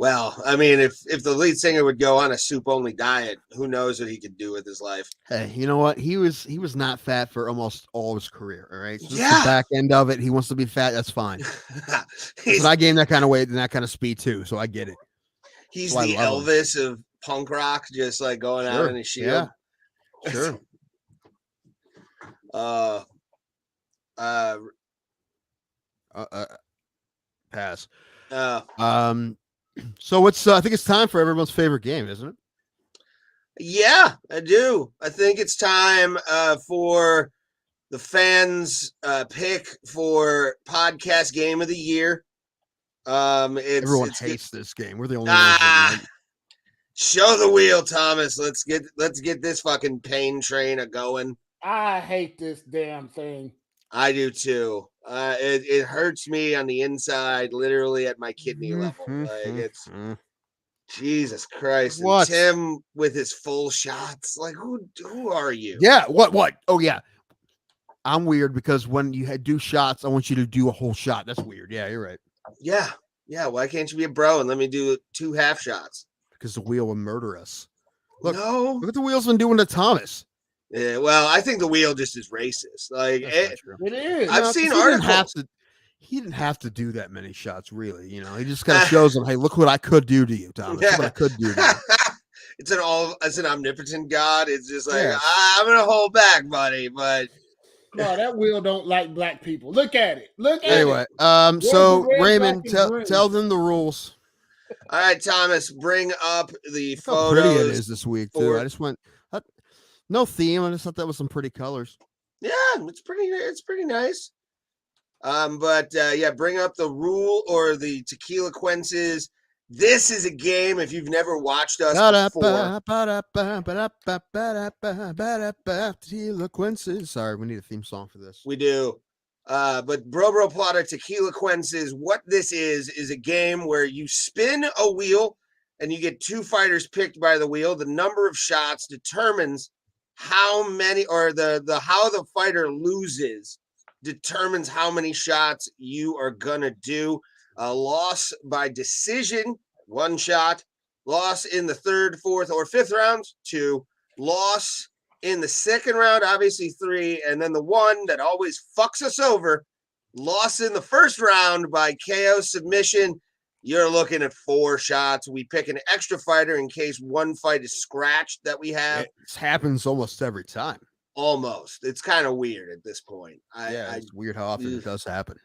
Well, I mean, if the lead singer would go on a soup-only diet, who knows what he could do with his life? Hey, you know what? He was not fat for almost all of his career. All right, so the back end of it, he wants to be fat. That's fine. But I gained that kind of weight and that kind of speed too, so I get it. He's the Elvis of punk rock, just like going out in his shield. Yeah, sure. Pass. So it's I think it's time for everyone's favorite game, isn't it? Yeah, I do. I think it's time for the fans' pick for podcast game of the year. Everyone hates this game. We're the only ones. Show the wheel, Thomas. Let's get this fucking pain train a going. I hate this damn thing. I do too. It hurts me on the inside, literally at my kidney level. Like it's Jesus Christ. What? And Tim with his full shots. Like who are you? Yeah. What? Oh yeah. I'm weird because when you do shots, I want you to do a whole shot. That's weird. Yeah, you're right. Yeah. Why can't you be a bro and let me do 2 half shots? Because the wheel will murder us. Look at the wheel's been doing to Thomas. Yeah, well, I think the wheel just is racist. Like it is. I've seen articles. He didn't have to do that many shots, really. You know, he just kind of shows them, hey, look what I could do to you, Thomas. Look what I could do to you. It's an omnipotent God. It's just like I'm gonna hold back, buddy. But no, that wheel don't like black people. Look at it. Anyway, so Raymond, tell them the rules. All right, Thomas, bring up the Look photos. how pretty it is this week, too. I just went. No theme. I just thought that was some pretty colors. Yeah, it's pretty nice. But bring up the rule or the tequila quences This is a game, if you've never watched us before. Sorry, we need a theme song for this. We do. But Bro Plata Tequila Quences, what this is a game where you spin a wheel and you get 2 fighters picked by the wheel. The number of shots determines how many, or how the fighter loses determines how many shots you are gonna do. A loss by decision, 1 shot. Loss in the 3rd, 4th, or 5th rounds, 2. Loss in the 2nd round, obviously 3. And then the one that always fucks us over, loss in the 1st round by KO submission. You're looking at 4 shots. We pick an extra fighter in case one fight is scratched that we have. It happens almost every time. Almost. It's kind of weird at this point. It's weird how often it does happen.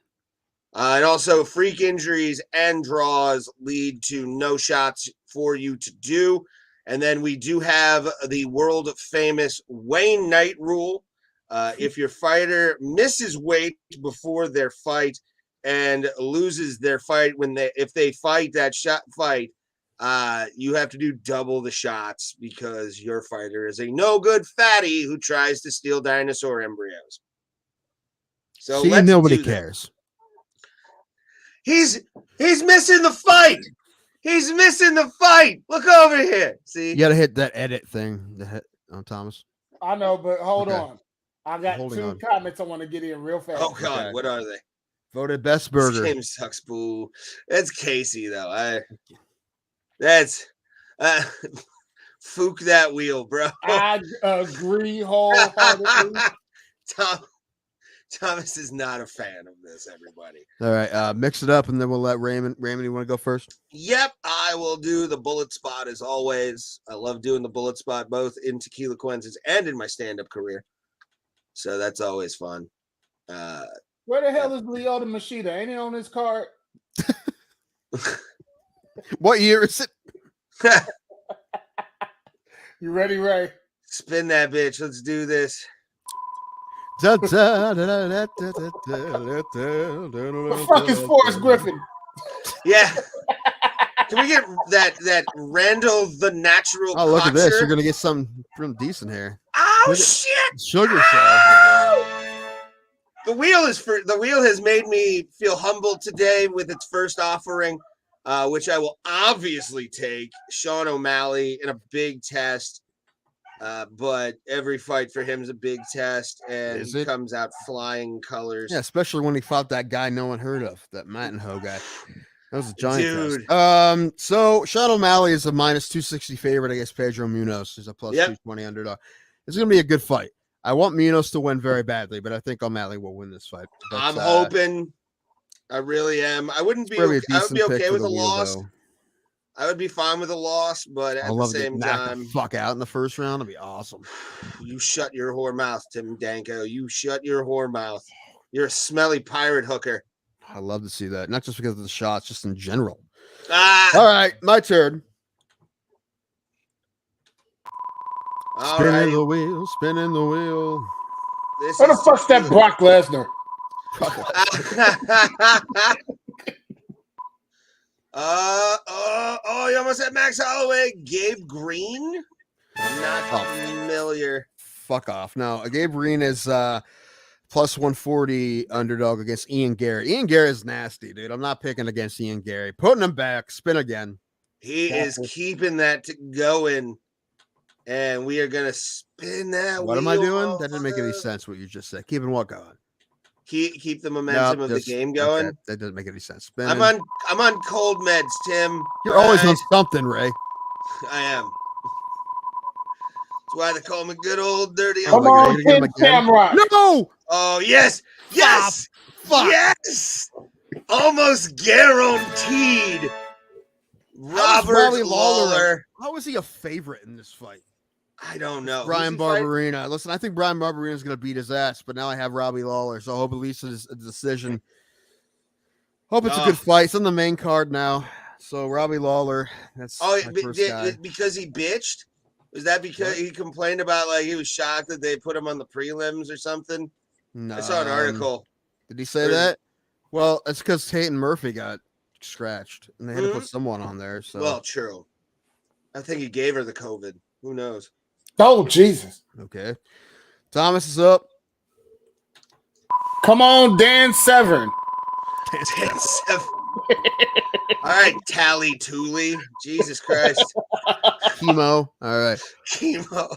And also, freak injuries and draws lead to no shots for you to do. And then we do have the world famous Wayne Knight rule. If your fighter misses weight before their fight and loses their fight if they fight that fight, you have to do double the shots because your fighter is a no good fatty who tries to steal dinosaur embryos. So nobody cares. He's missing the fight. He's missing the fight. Look over here. See, you gotta hit that edit thing on Thomas. I know, but hold on. I got 2 comments I want to get in real fast. Oh God, what are they? Voted best burger. This game sucks, boo. That's Casey though. That's Fook that wheel, bro. I agree wholeheartedly. Thomas is not a fan of this, everybody. All right, mix it up, and then we'll let Raymond. Raymond, you want to go first? Yep, I will do the bullet spot as always. I love doing the bullet spot both in Tequila Quences and in my stand-up career. So that's always fun. Where the hell is Leota Machida? Ain't it on his card? What year is it? You ready, Ray? Spin that bitch. Let's do this. The fuck is Forrest Griffin? Yeah. Can we get that Randall the Natural? Oh, look at this! You're gonna get something from decent here. Oh shit! Sugar Cell. The wheel has made me feel humbled today with its first offering, which I will obviously take. Sean O'Malley in a big test. But every fight for him is a big test, and he comes out flying colors. Yeah, especially when he fought that guy no one heard of, that Mattenho guy. That was a giant test. So Sean O'Malley is a -260 favorite against Pedro Munoz. He's a +220 underdog. It's going to be a good fight. I want Munoz to win very badly, but I think O'Malley will win this fight. But, I'm hoping. I really am. I would be okay with a loss. Though. I would be fine with a loss, but at the same time, the fuck out in the first round. It'd be awesome. You shut your whore mouth, Tim Danko. You shut your whore mouth. You're a smelly pirate hooker. I love to see that, not just because of the shots, just in general. All right, my turn. Spinning the wheel, spinning the wheel. What the fuck's that Brock Lesnar? You almost said Max Holloway. Gabe Green? Not familiar. Fuck off. No, Gabe Green is +140 underdog against Ian Gary. Ian Gary is nasty, dude. I'm not picking against Ian Gary. Putting him back. Spin again. He is keeping that going. And we are going to spin that. What am I doing? That didn't make any sense what you just said. Keeping what going? Keep the momentum of the game going. Okay. That doesn't make any sense. I'm on cold meds, Tim. You're always on something, Ray. I am. That's why they call me good old dirty. Come on, Tim Shamrock. No. Oh yes, yes, yes. Almost guaranteed. Robert Lawler. How is he a favorite in this fight? I don't know. Brian Barberina. Listen, I think Brian Barberina is going to beat his ass, but now I have Robbie Lawler, so I hope at least it's a decision. Hope it's a good fight. It's on the main card now. So Robbie Lawler. That's because he bitched. Was that because he complained about he was shocked that they put him on the prelims or something? No, I saw an article. Did he say that? Well, it's because Tate and Murphy got scratched, and they had to put someone on there. So Well, true. I think he gave her the COVID. Who knows? Oh, Jesus. okay, Thomas is up. Come on, Dan Severn. 10-7. All right, Tally Tooley. Jesus Christ. Chemo. All right. Chemo.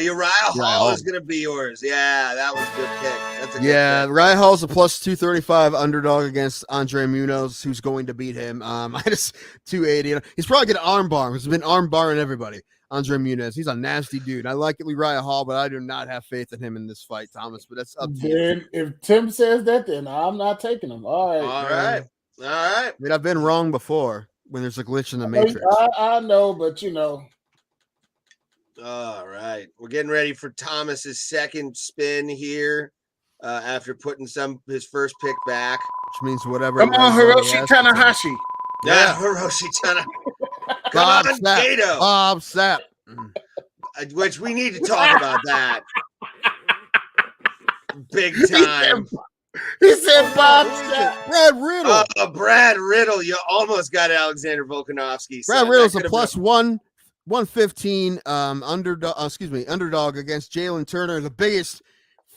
Uriah Hall is going to be yours. Yeah, that was a good pick. That's a good pick. Uriah Hall's a plus 235 underdog against Andre Munoz, who's going to beat him. Minus 280. He's probably going to armbar. He's been armbarring everybody. Andre Munoz. He's a nasty dude. I like Uriah Hall, but I do not have faith in him in this fight, Thomas. But that's up to you. Then if Tim says that, then I'm not taking him. All right. All right. I mean, I've been wrong before when there's a glitch in the matrix. I know, but you know. All right. We're getting ready for Thomas's second spin here after putting his first pick back. Which means whatever. Come on, Hiroshi Tanahashi. Yeah, Hiroshi Tanahashi. Come on, Gato. Bob Sapp. Which we need to talk about that. Big time. He said Bob Sapp. Brad Riddle. Brad Riddle. You almost got Alexander Volkanovski. Brad Riddle's a plus 115 underdog against Jalen Turner, the biggest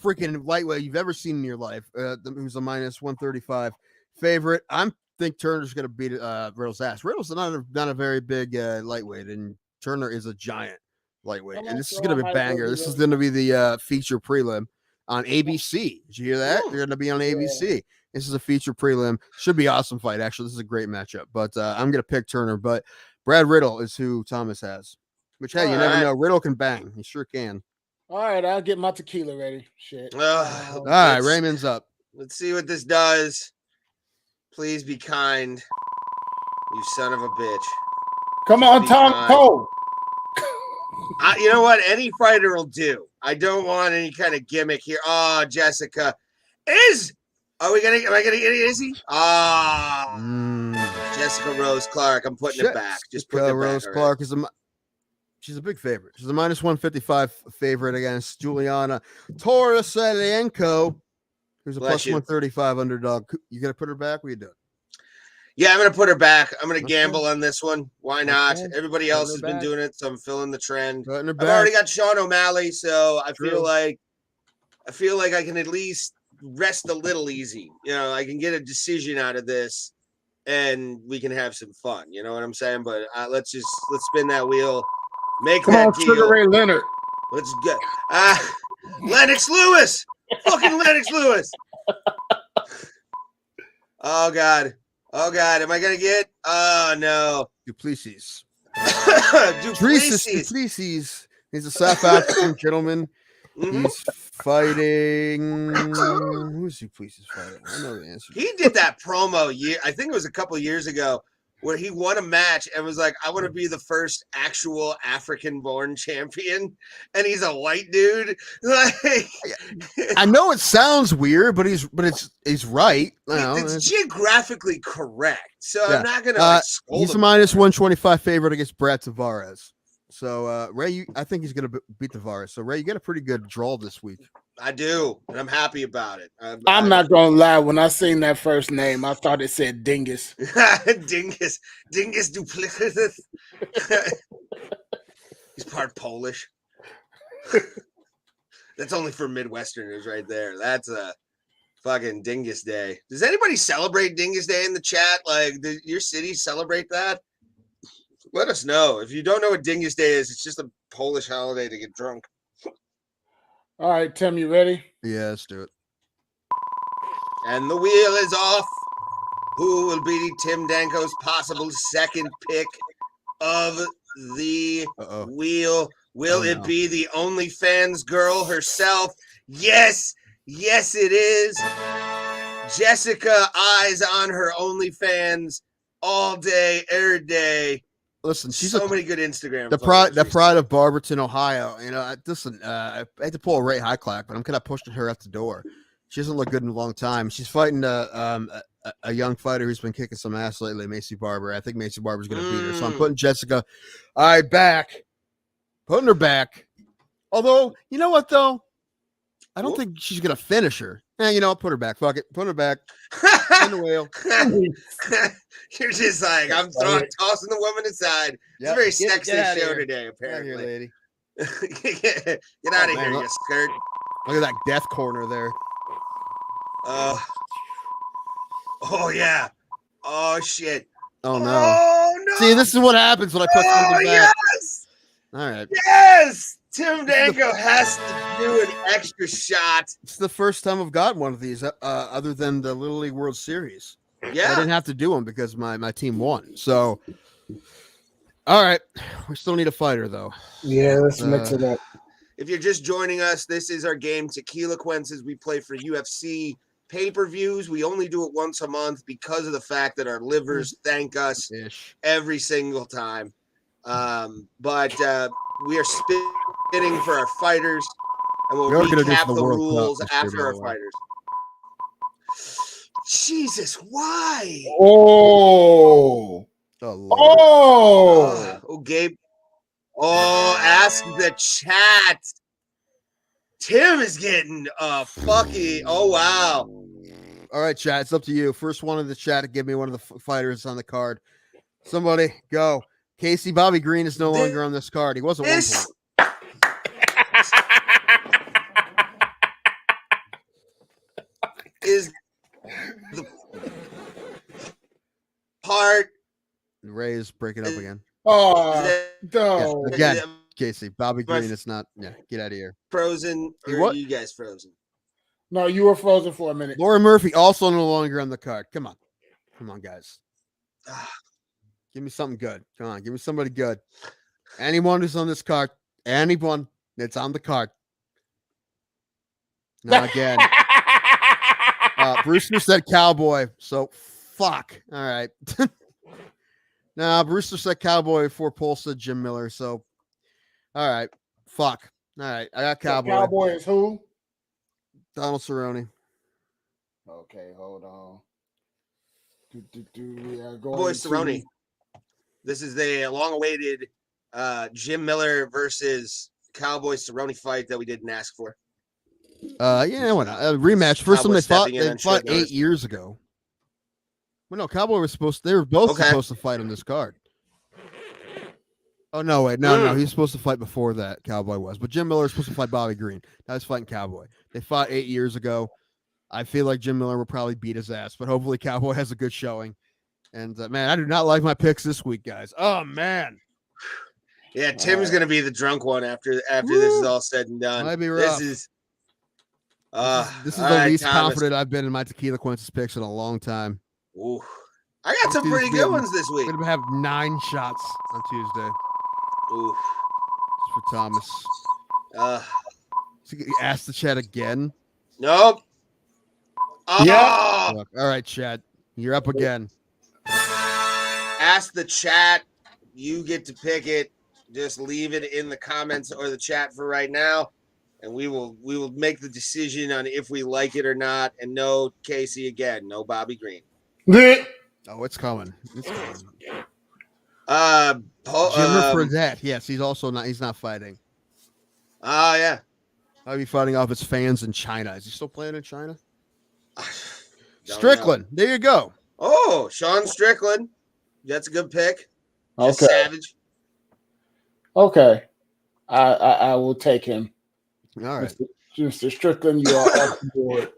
freaking lightweight you've ever seen in your life. Who's a minus 135 favorite. I think Turner's going to beat Riddle's ass. Riddle's not a very big lightweight, and Turner is a giant lightweight. And this is going to be a banger. This is going to be the feature prelim on ABC. Did you hear that? They're going to be on ABC. This is a feature prelim. Should be an awesome fight, actually. This is a great matchup. But I'm going to pick Turner. But Brad Riddle is who Thomas has. Which, hey, you never know. Riddle can bang. He sure can. All right, I'll get my tequila ready. Shit. All right, Raymond's up. Let's see what this does. Please be kind. You son of a bitch. Come on, Tom Cole. You know what? Any fighter will do. I don't want any kind of gimmick here. Oh, Jessica. Am I gonna get Izzy? Jessica Rose Clark. I'm putting it back. Just put it Rose back. Clark is she's a big favorite. She's a minus 155 favorite against Juliana Tarasenko, who's a plus 135 underdog. You gonna put her back? What are you doing? Yeah, I'm gonna put her back. I'm gonna gamble on this one. Why not? Everybody else has been doing it, so I'm feeling the trend. I've already got Sean O'Malley, so I feel like I can at least rest a little easy. You know, I can get a decision out of this, and we can have some fun. You know what I'm saying? But let's spin that wheel. Come on, Sugar Ray Leonard. Let's go. Lennox Lewis. Fucking Lennox Lewis. Oh God. Am I gonna get? Oh no. Duplessis. Duplessis. He's a South African gentleman. He's fighting. Who's Duplessis fighting? I know the answer. He did that promo I think it was a couple years ago, where he won a match and was like, I want to be the first actual African-born champion. And he's a white dude. Like, I know it sounds weird, but he's right. It's geographically correct. So I'm not going to scold he's him. a minus 125 favorite against Brad Tavares. So, Ray, I think he's going to beat Tavares. So, Ray, you got a pretty good draw this week. I do, and I'm happy about it. I'm not going to lie. When I seen that first name, I thought it said Dingus. Dingus Duplessis. He's part Polish. That's only for Midwesterners right there. That's a fucking Dingus Day. Does anybody celebrate Dingus Day in the chat? Like, does your city celebrate that? Let us know. If you don't know what Dingus Day is, it's just a Polish holiday to get drunk. All right, Tim, you ready? Yeah, let's do it. And the wheel is off. Who will be Tim Danko's possible second pick of the wheel? Will it be the OnlyFans girl herself? Yes, it is. Jessica eyes on her OnlyFans all day, every day. Listen, she's so many good Instagram. The pride of Barberton, Ohio. You know, I had to pull a Ray Highclack, but I'm kind of pushing her out the door. She doesn't look good in a long time. She's fighting a young fighter who's been kicking some ass lately, Macy Barber. I think Macy Barber's going to beat her, so I'm putting Jessica putting her back. Although, you know what though, I don't think she's going to finish her. You know, put her back. Fuck it. Put her back. In the wheel. You're just like, I'm tossing the woman aside. It's a very sexist show today, apparently. Get out of here, lady. Get out of here, you skirt. Look at that death corner there. Oh yeah. Oh shit. Oh no. Oh no. See, this is what happens when I put something back. Yes. All right. Yes. Tim Danko has to do an extra shot. It's the first time I've got one of these, other than the Little League World Series. Yeah. I didn't have to do them because my team won. So, all right. We still need a fighter, though. Yeah, let's mix it up. If you're just joining us, this is our game Tequila Quences. We play for UFC pay-per-views. We only do it once a month because of the fact that our livers thank us every single time. But we are spitting for our fighters, and we'll recap the rules after our fighters. Jesus, why? Oh, Gabe. Oh, ask the chat. Tim is getting fucking. Oh wow. All right, chat. It's up to you. First one in the chat to give me one of the fighters on the card. Somebody go. Casey Bobby Green is no longer on this card. He was at one point. Is the part Ray is breaking up again. Oh, no. Yeah, again, Casey Bobby Green is not. Yeah, get out of here. Frozen or are you guys frozen? No, you were frozen for a minute. Laura Murphy also no longer on the card. Come on, guys. Give me something good. Come on, give me somebody good. Anyone who's on this card, anyone that's on the card. Now again, Brewster said Cowboy, so fuck. All right. Brewster said Cowboy before Paul said Jim Miller, so all right, fuck. All right, I got Cowboy. So Cowboy is who? Donald Cerrone. Okay, hold on. Cowboy Cerrone. This is the long-awaited Jim Miller versus Cowboy Cerrone fight that we didn't ask for. Yeah, why not? A rematch. First time they fought 8 years ago. Well, no, Cowboy was they were both supposed to fight on this card. Oh, no, wait. No. He was supposed to fight before that, Cowboy was. But Jim Miller was supposed to fight Bobby Green. Now he's fighting Cowboy. They fought 8 years ago. I feel like Jim Miller will probably beat his ass, but hopefully Cowboy has a good showing. And, man, I do not like my picks this week, guys. Oh, man. Yeah, Tim's going to be the drunk one after this is all said and done. Might be rough. This is the least confident I've been in my Tequila Quinces picks in a long time. Ooh. I got some pretty good ones this week. We're going to have 9 shots on Tuesday. Ooh. For Thomas. So you ask the chat again? Nope. Yeah. All right, chat. You're up again. Ask the chat. You get to pick it. Just leave it in the comments or the chat for right now, and we will make the decision on if we like it or not. And no Casey again. No Bobby Green. Oh, it's coming. It's coming. Jimmer Fredette. Yes, he's also not. He's not fighting. Oh yeah. I'll be fighting off his fans in China. Is he still playing in China? Strickland. There you go. Oh, Sean Strickland. That's a good pick. Okay. Savage. Okay. I will take him. All right. Mr. Strickland, you are up the board.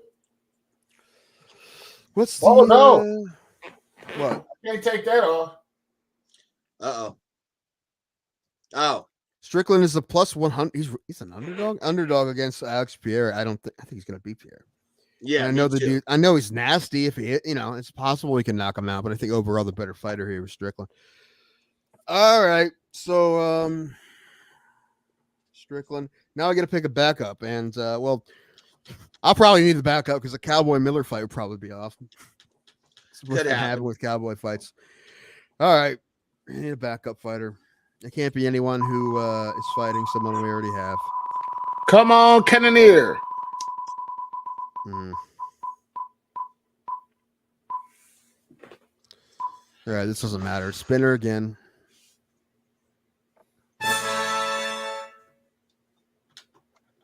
What's the, no. What? I can't take that off. Uh-oh. Oh. Strickland is a plus 100. He's an underdog against Alex Pierre. I think he's gonna beat Pierre. Yeah, and I know the dude. I know he's nasty. If he, it's possible we can knock him out. But I think overall the better fighter here was Strickland. All right, so Strickland. Now I got to pick a backup, and I'll probably need the backup because the Cowboy Miller fight would probably be off. It's what's gonna happen with Cowboy fights. All right, I need a backup fighter. It can't be anyone who is fighting someone we already have. Come on, Cannoneer. All right, this doesn't matter. Spinner again.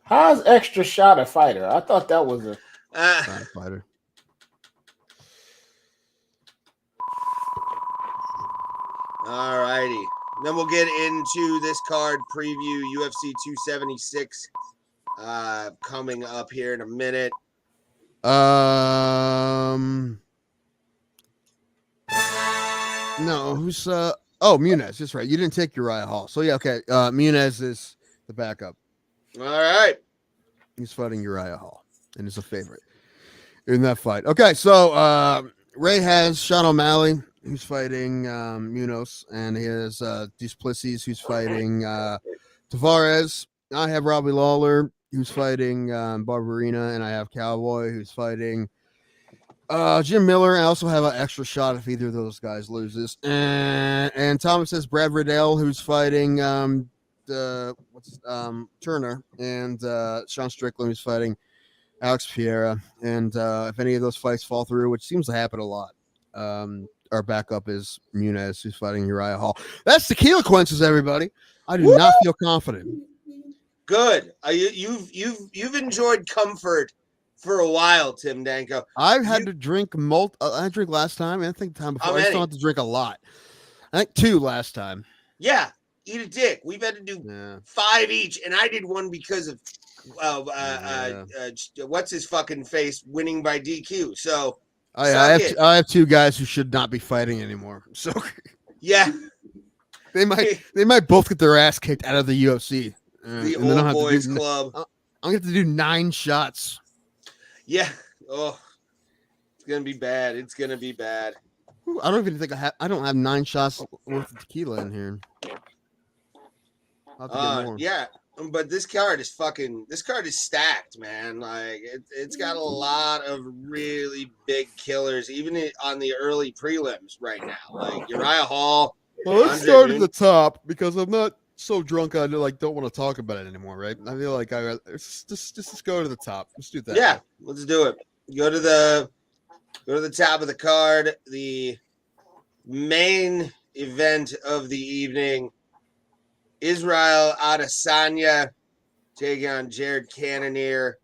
How's extra shot a fighter? I thought that was a. Fighter. All righty. Then we'll get into this card preview, UFC 276, coming up here in a minute. No, who's Muniz, that's right. You didn't take Uriah Hall. So yeah, okay. Muniz is the backup. All right. He's fighting Uriah Hall and is a favorite in that fight. Okay, so Ray has Sean O'Malley, who's fighting Munoz, and he has Duplessis, who's fighting Tavares. I have Robbie Lawler, who's fighting Barbarina, and I have Cowboy, who's fighting Jim Miller. I also have an extra shot if either of those guys loses. And Thomas says Brad Riddell, who's fighting Turner, and Sean Strickland, who's fighting Alex Pereira. And if any of those fights fall through, which seems to happen a lot, our backup is Muniz, who's fighting Uriah Hall. That's Tequila Quenches, everybody. I do not feel confident. Good. You've enjoyed comfort for a while, Tim Danko. I've had to drink I drank last time, and I think the time before. I still had to drink a lot. I think 2 last time. Yeah, eat a dick. We've had to do 5 each, and I did one because of what's his fucking face winning by DQ. So I have 2 guys who should not be fighting anymore. So yeah, they might both get their ass kicked out of the UFC. The old boys club. I'm gonna have to do 9 shots. Yeah. Oh, it's gonna be bad. It's gonna be bad. I don't even think I don't have 9 shots worth of tequila in here. I'll have to get more. Yeah, but this card is stacked, man. Like it's got a lot of really big killers, even on the early prelims right now. Like Uriah Hall. Well, let's start at the top because I'm not so drunk I don't want to talk about it anymore, right? I feel like just go to the top. Let's do that. Yeah, let's do it. Go to the top of the card. The main event of the evening: Israel Adesanya taking on Jared Cannonier.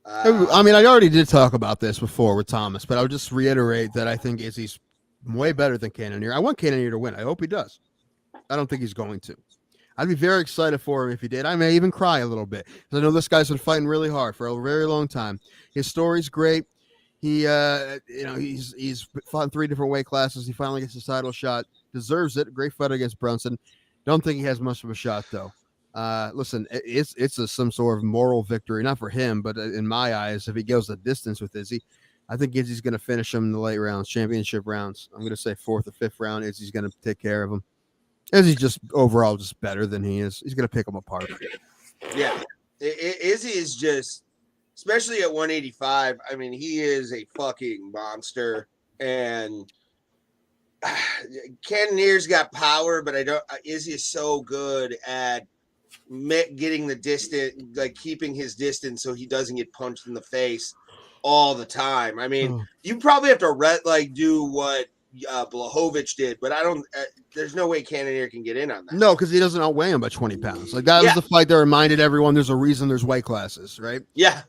I mean, I already did talk about this before with Thomas, but I'll just reiterate that I think Izzy's way better than Cannonier. I want Cannonier to win. I hope he does. I don't think he's going to. I'd be very excited for him if he did. I may even cry a little bit because I know this guy's been fighting really hard for a very long time. His story's great. He, he's fought in 3 different weight classes. He finally gets his title shot. Deserves it. Great fight against Brunson. Don't think he has much of a shot though. Listen, it's some sort of moral victory, not for him, but in my eyes, if he goes the distance with Izzy, I think Izzy's going to finish him in the late rounds, championship rounds. I'm going to say 4th or 5th round. Izzy's going to take care of him. Izzy's just overall just better than he is. He's going to pick him apart. Yeah. Izzy is just, especially at 185, I mean, he is a fucking monster. And Cannonier's got power, but Izzy is so good at getting the distance, like keeping his distance so he doesn't get punched in the face all the time. I mean, you probably have to do what Blachowicz did, but I don't. There's no way Cannonier can get in on that. No, because he doesn't outweigh him by 20 pounds. Like that was the fight that reminded everyone there's a reason there's weight classes, right? Yeah.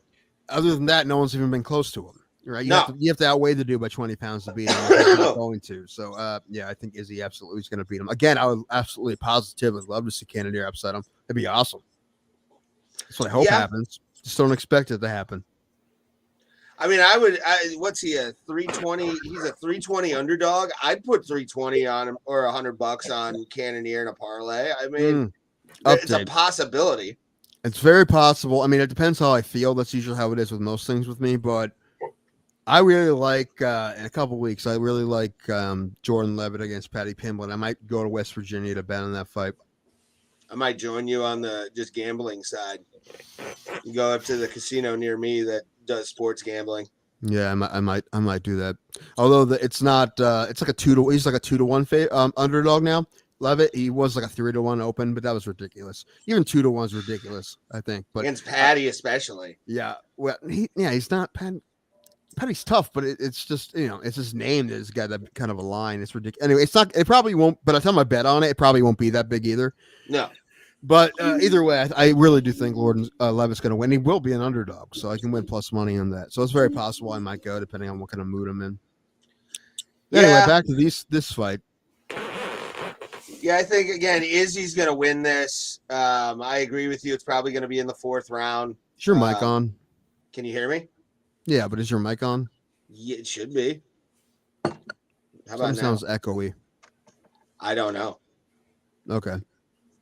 Other than that, no one's even been close to him, right? You have to outweigh the dude by 20 pounds to beat him. He's not going to. So, I think Izzy absolutely is going to beat him. Again, I would absolutely positively love to see Cannonier upset him. It'd be awesome. That's what I hope happens. Just don't expect it to happen. I mean, what's he, a 320? He's a 320 underdog. I'd put 320 on him or $100 on Cannonier in a parlay. I mean, it's a possibility. It's very possible. I mean, it depends how I feel. That's usually how it is with most things with me. But I really like, in a couple of weeks, I really like Jordan Levitt against Patty Pimblett. I might go to West Virginia to bet on that fight. I might join you on the just gambling side. You go up to the casino near me that does sports gambling. Yeah, I might do that. Although it's not, it's like he's like a 2-to-1 underdog now. Levitt, he was like a 3-to-1 open, but that was ridiculous. Even 2-to-1 is ridiculous, I think. But against Patty, especially. Yeah, well, he's not Patty's tough, but it's just it's his name that's got that kind of a line. It's ridiculous. Anyway, it's not. It probably won't. But I tell him I bet on it. It probably won't be that big either. No. But either way, I really do think Lord Levitt's going to win. He will be an underdog, so I can win plus money on that. So it's very possible I might go, depending on what kind of mood I'm in. Anyway, Yeah. back to this fight. Yeah, I think again, Izzy's gonna win this. I agree with you. It's probably gonna be in the 4th round. Is your mic on? Can you hear me? Yeah, but is your mic on? Yeah, it should be. How about Something now? sounds echoey. I don't know. Okay.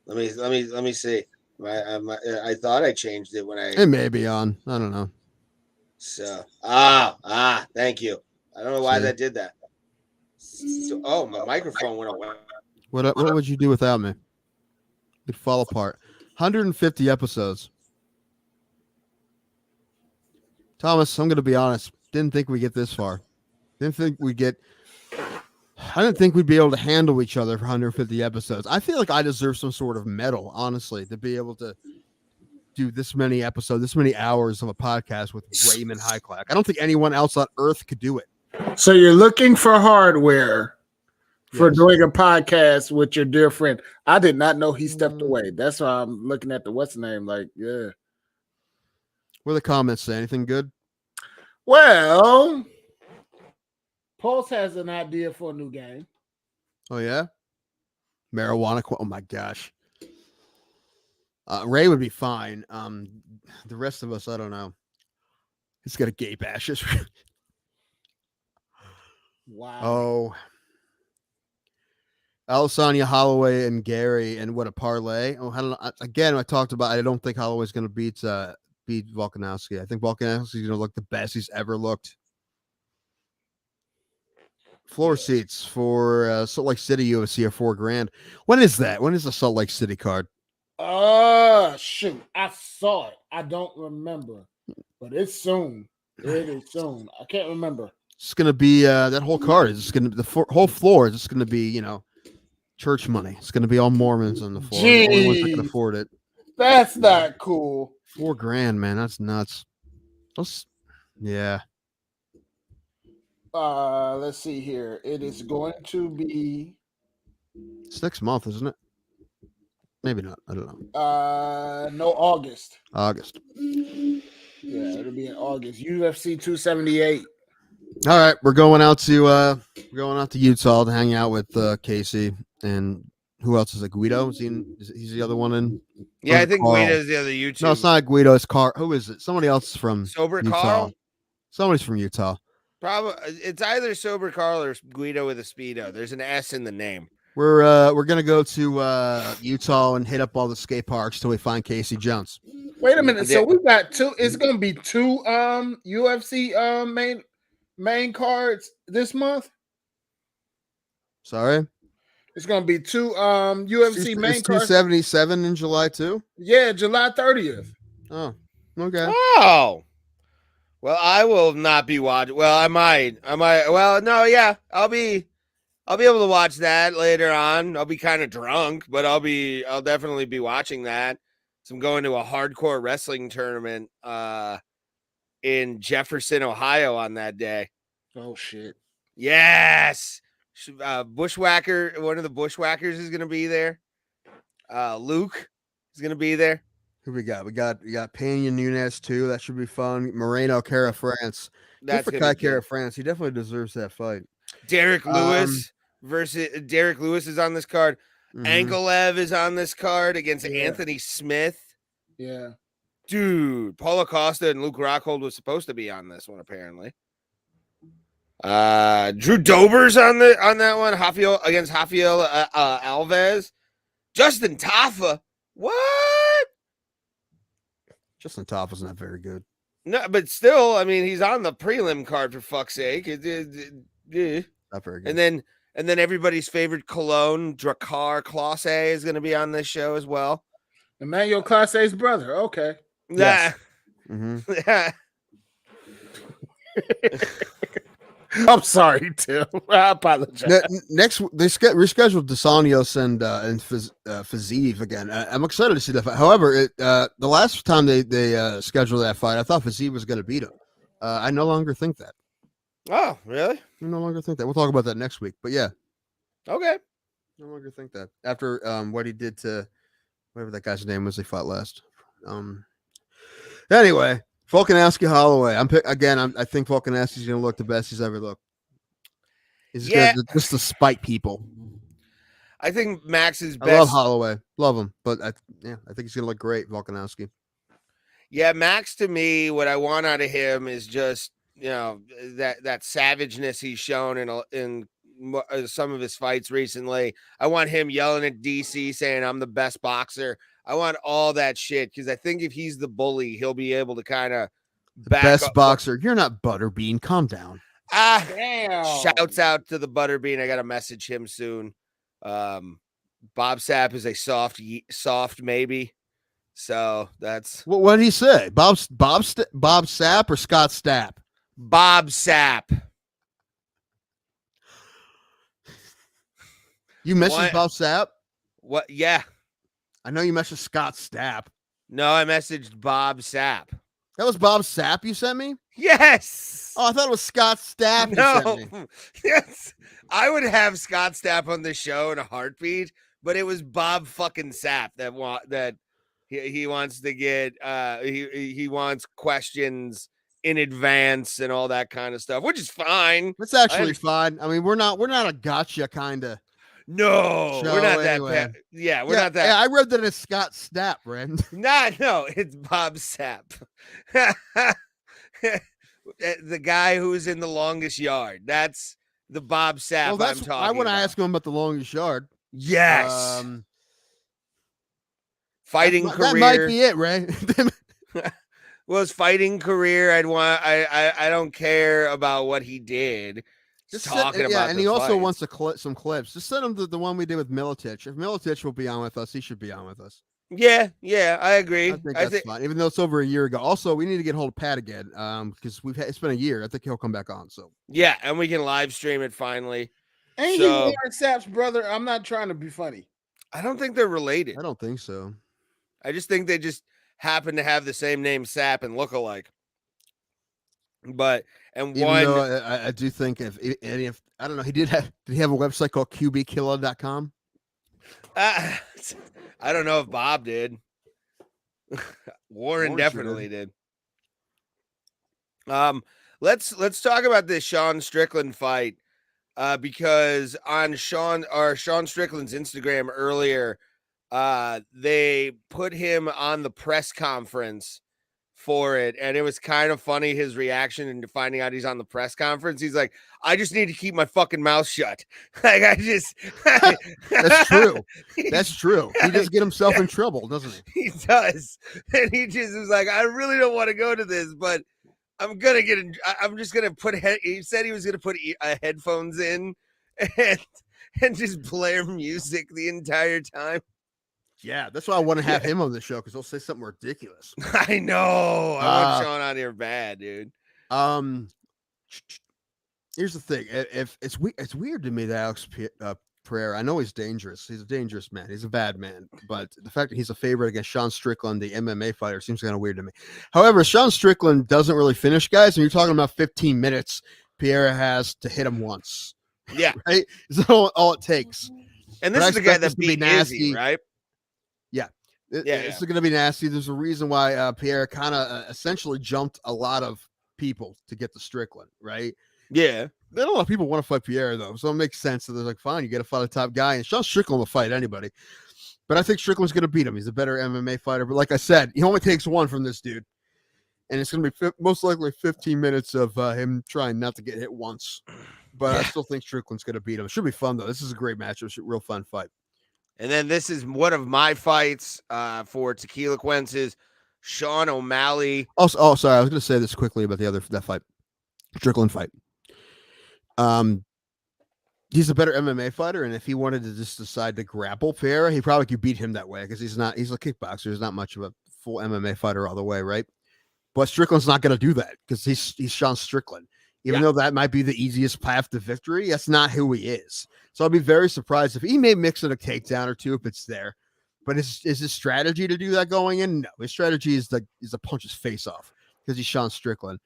Let me see. I thought I changed it when It may be on. I don't know. So thank you. I don't know why that did that. So, my microphone went away. What would you do without me? It'd fall apart. 150 episodes. Thomas, I'm going to be honest. Didn't think we'd get this far. I didn't think we'd be able to handle each other for 150 episodes. I feel like I deserve some sort of medal, honestly, to be able to do this many episodes, this many hours of a podcast with Raymond Highclack. I don't think anyone else on earth could do it. So you're looking for hardware for doing a podcast with your dear friend. I did not know he stepped away. That's why I'm looking at the what's the name. Like, yeah. What do the comments say? Anything good? Well, Pulse has an idea for a new game. Oh yeah, marijuana. Oh my gosh. Ray would be fine. The rest of us, I don't know. He's got a gay bashes. Wow. Oh. Alessandra Holloway and Gary, and what a parlay. Oh, I don't know. Again, I talked about. I don't think Holloway's going to beat Volkanovski. I think Volkanovski's going to look the best he's ever looked. Floor seats for Salt Lake City UFC are $4,000. When is that? When is the Salt Lake City card? Shoot. I saw it. I don't remember, but it's soon. It is soon. I can't remember. It's going to be that whole card is going to whole floor is just going to be, church money. It's going to be all Mormons on the floor. The only ones that can afford it. That's not cool. $4,000, man. That's nuts. Yeah. Let's see here. It is going to be. It's next month, isn't it? Maybe not. I don't know. No, August. August. Yeah, it'll be in August. UFC 278. All right, we're going out to Utah to hang out with Casey, and who else is it? Guido? He's the other one in. Yeah, I think Carl. Guido's the other YouTube. No, it's not Guido. It's Carl. Who is it? Somebody else from Sober Utah. Carl. Somebody's from Utah. Probably it's either Sober Carl or Guido with a Speedo. There's an S in the name. We're gonna go to Utah and hit up all the skate parks till we find Casey Jones. Wait a minute. So we got two. It's gonna be two UFC main cards this month. Sorry, it's gonna be two UFC main cards. 277 in July too. Yeah, July 30th. Oh, okay. Oh, well, I will not be watching. Well, I might. Well, no, yeah, I'll be able to watch that later on. I'll be kind of drunk, but I'll definitely be watching that. So I'm going to a hardcore wrestling tournament in Jefferson, Ohio on that day. Oh shit. Yes. Bushwhacker, one of the Bushwhackers is going to be there. Luke is going to be there. Who we got? We got Pena Nunes too. That should be fun. Moreno, Cara France. Good for Kai Cara France. He definitely deserves that fight. Derek Lewis Derek Lewis is on this card. Ankalev is on this card against Anthony Smith. Yeah. Dude, Paulo Costa and Luke Rockhold was supposed to be on this one, apparently. Drew Dober's on that one. Rafael against Rafael Alves. Justin Taffa. What? Justin Taffa's not very good. No, but still, I mean, he's on the prelim card for fuck's sake. Not very good. And then everybody's favorite Cologne, Drakkar Klose is going to be on this show as well. Emmanuel Clase's brother. Okay. Yeah. Yes. I'm sorry, Tim. I apologize. Next, they rescheduled Desanios and Fiziev again. I'm excited to see that fight. However, the last time they scheduled that fight, I thought Fiziev was going to beat him. I no longer think that. Oh, really? I no longer think that. We'll talk about that next week. But yeah. Okay. No longer think that. After what he did to whatever that guy's name was they fought last. Anyway, Volkanovski Holloway. I think Volkanovski's gonna look the best he's ever looked. He's Yeah. gonna just to spite people. I think Max's I love best. Holloway, love him, but I think he's gonna look great, Volkanovski. Yeah, Max to me, what I want out of him is just that savageness he's shown in some of his fights recently. I want him yelling at DC saying I'm the best boxer. I want all that shit because I think if he's the bully, he'll be able to kind of Best boxer. You're not Butterbean. Calm down. Damn. Shouts out to the Butterbean. I gotta message him soon. Bob Sapp is a soft maybe. So that's what did he say? Bob Sapp or Scott Stapp? Bob Sapp. You messaged Bob Sapp? What? Yeah. I know you messaged Scott Stapp. No, I messaged Bob Sapp. That was Bob Sapp you sent me? Yes. Oh, I thought it was Scott Stapp you sent me. Yes. I would have Scott Stapp on the show in a heartbeat, but it was Bob fucking Sapp that he wants to get he wants questions in advance and all that kind of stuff, which is fine. It's actually fine. I mean, we're not a gotcha kind of. No, we're not anyway. that. We're not that. Yeah, I read that it's Scott Stapp, Brand. No, it's Bob Sapp. The guy who's in The Longest Yard. That's the Bob Sapp I'm talking about. I want to ask him about The Longest Yard. Yes. Fighting career. That might be it, Ray. Well, his fighting career, I don't care about what he did. Just talking about and he also wants some clips. Just send him the one we did with Miletich. If Miletich will be on with us, he should be on with us. Yeah, I agree. I think that's fine, even though it's over a year ago. Also, we need to get hold of Pat again, because it's been a year. I think he'll come back on. So yeah, and we can live stream it finally. Ain't he Warren Sapp's brother? I'm not trying to be funny. I don't think they're related. I don't think so. I just think they just happen to have the same name, Sapp, and look alike. But I do think if I don't know, did he have a website called qbkilla.com? I don't know if Bob did. Warren definitely did. Let's talk about this Sean Strickland fight, because on Sean Strickland's Instagram earlier, they put him on the press conference for it, and it was kind of funny his reaction into finding out he's on the press conference. He's like, I just need to keep my fucking mouth shut. Like That's true. That's true. He does get himself in trouble, doesn't he? He does. And he just was like, I really don't want to go to this, but I'm just gonna he said he was gonna put headphones in and just play music the entire time. Yeah, that's why I want to have him on the show, because he'll say something ridiculous. I know. I want Sean on here bad, dude. Here's the thing. If it's weird to me that Alex Pereira, I know he's dangerous. He's a dangerous man. He's a bad man. But the fact that he's a favorite against Sean Strickland, the MMA fighter, seems kind of weird to me. However, Sean Strickland doesn't really finish guys, and you're talking about 15 minutes Pereira has to hit him once. Yeah. Right? It's all it takes. And this is the guy that beat Izzy, right? Yeah. It's going to be nasty. There's a reason why Pierre kind of essentially jumped a lot of people to get to Strickland, right? Yeah. Not a lot of people want to fight Pierre, though, so it makes sense. So they're like, fine, you got to fight a top guy. And Sean Strickland will fight anybody. But I think Strickland's going to beat him. He's a better MMA fighter. But like I said, he only takes one from this dude. And it's going to be most likely 15 minutes of him trying not to get hit once. But I still think Strickland's going to beat him. It should be fun, though. This is a great match. It's a real fun fight. And then this is one of my fights for Tequila Quences, Sean O'Malley. Sorry. I was going to say this quickly about that fight, Strickland fight. He's a better MMA fighter, and if he wanted to just decide to grapple Pereira, he probably could beat him that way, because he's a kickboxer. He's not much of a full MMA fighter all the way, right? But Strickland's not going to do that, because he's Sean Strickland. Even though that might be the easiest path to victory, that's not who he is. So I'll be very surprised if he may mix in a takedown or two if it's there. But is his strategy to do that going in? No, his strategy is to punch his face off, because he's Sean Strickland.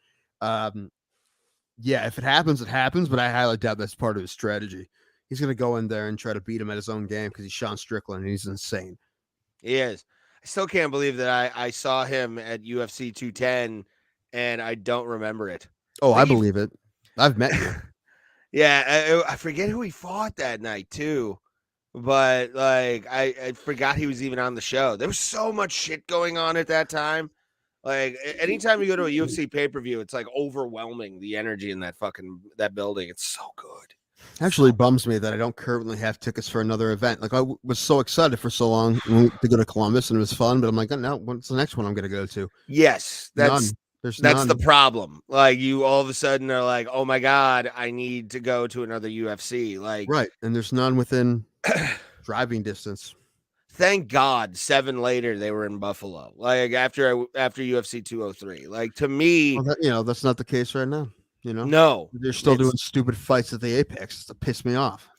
Yeah, if it happens, it happens, but I highly doubt that's part of his strategy. He's going to go in there and try to beat him at his own game, because he's Sean Strickland and he's insane. He is. I still can't believe that I saw him at UFC 210 and I don't remember it. Oh, I Like, believe it. I've met you. Yeah, I forget who he fought that night too, but like I forgot he was even on the show. There was so much shit going on at that time. Like anytime you go to a UFC pay per view, it's like overwhelming the energy in that building. It's so good. Actually, bums me that I don't currently have tickets for another event. Like I was so excited for so long to go to Columbus, and it was fun. But I'm like, oh, no, what's the next one I'm going to go to? Yes, None. There's that's none. the problem. Like you all of a sudden are like, oh my god, I need to go to another UFC. Like Right, and there's none within driving distance. Thank God, 7 later they were in Buffalo. Like after UFC 203. Like to me, Well, that's not the case right now. no, they're still doing stupid fights at the Apex to piss me off.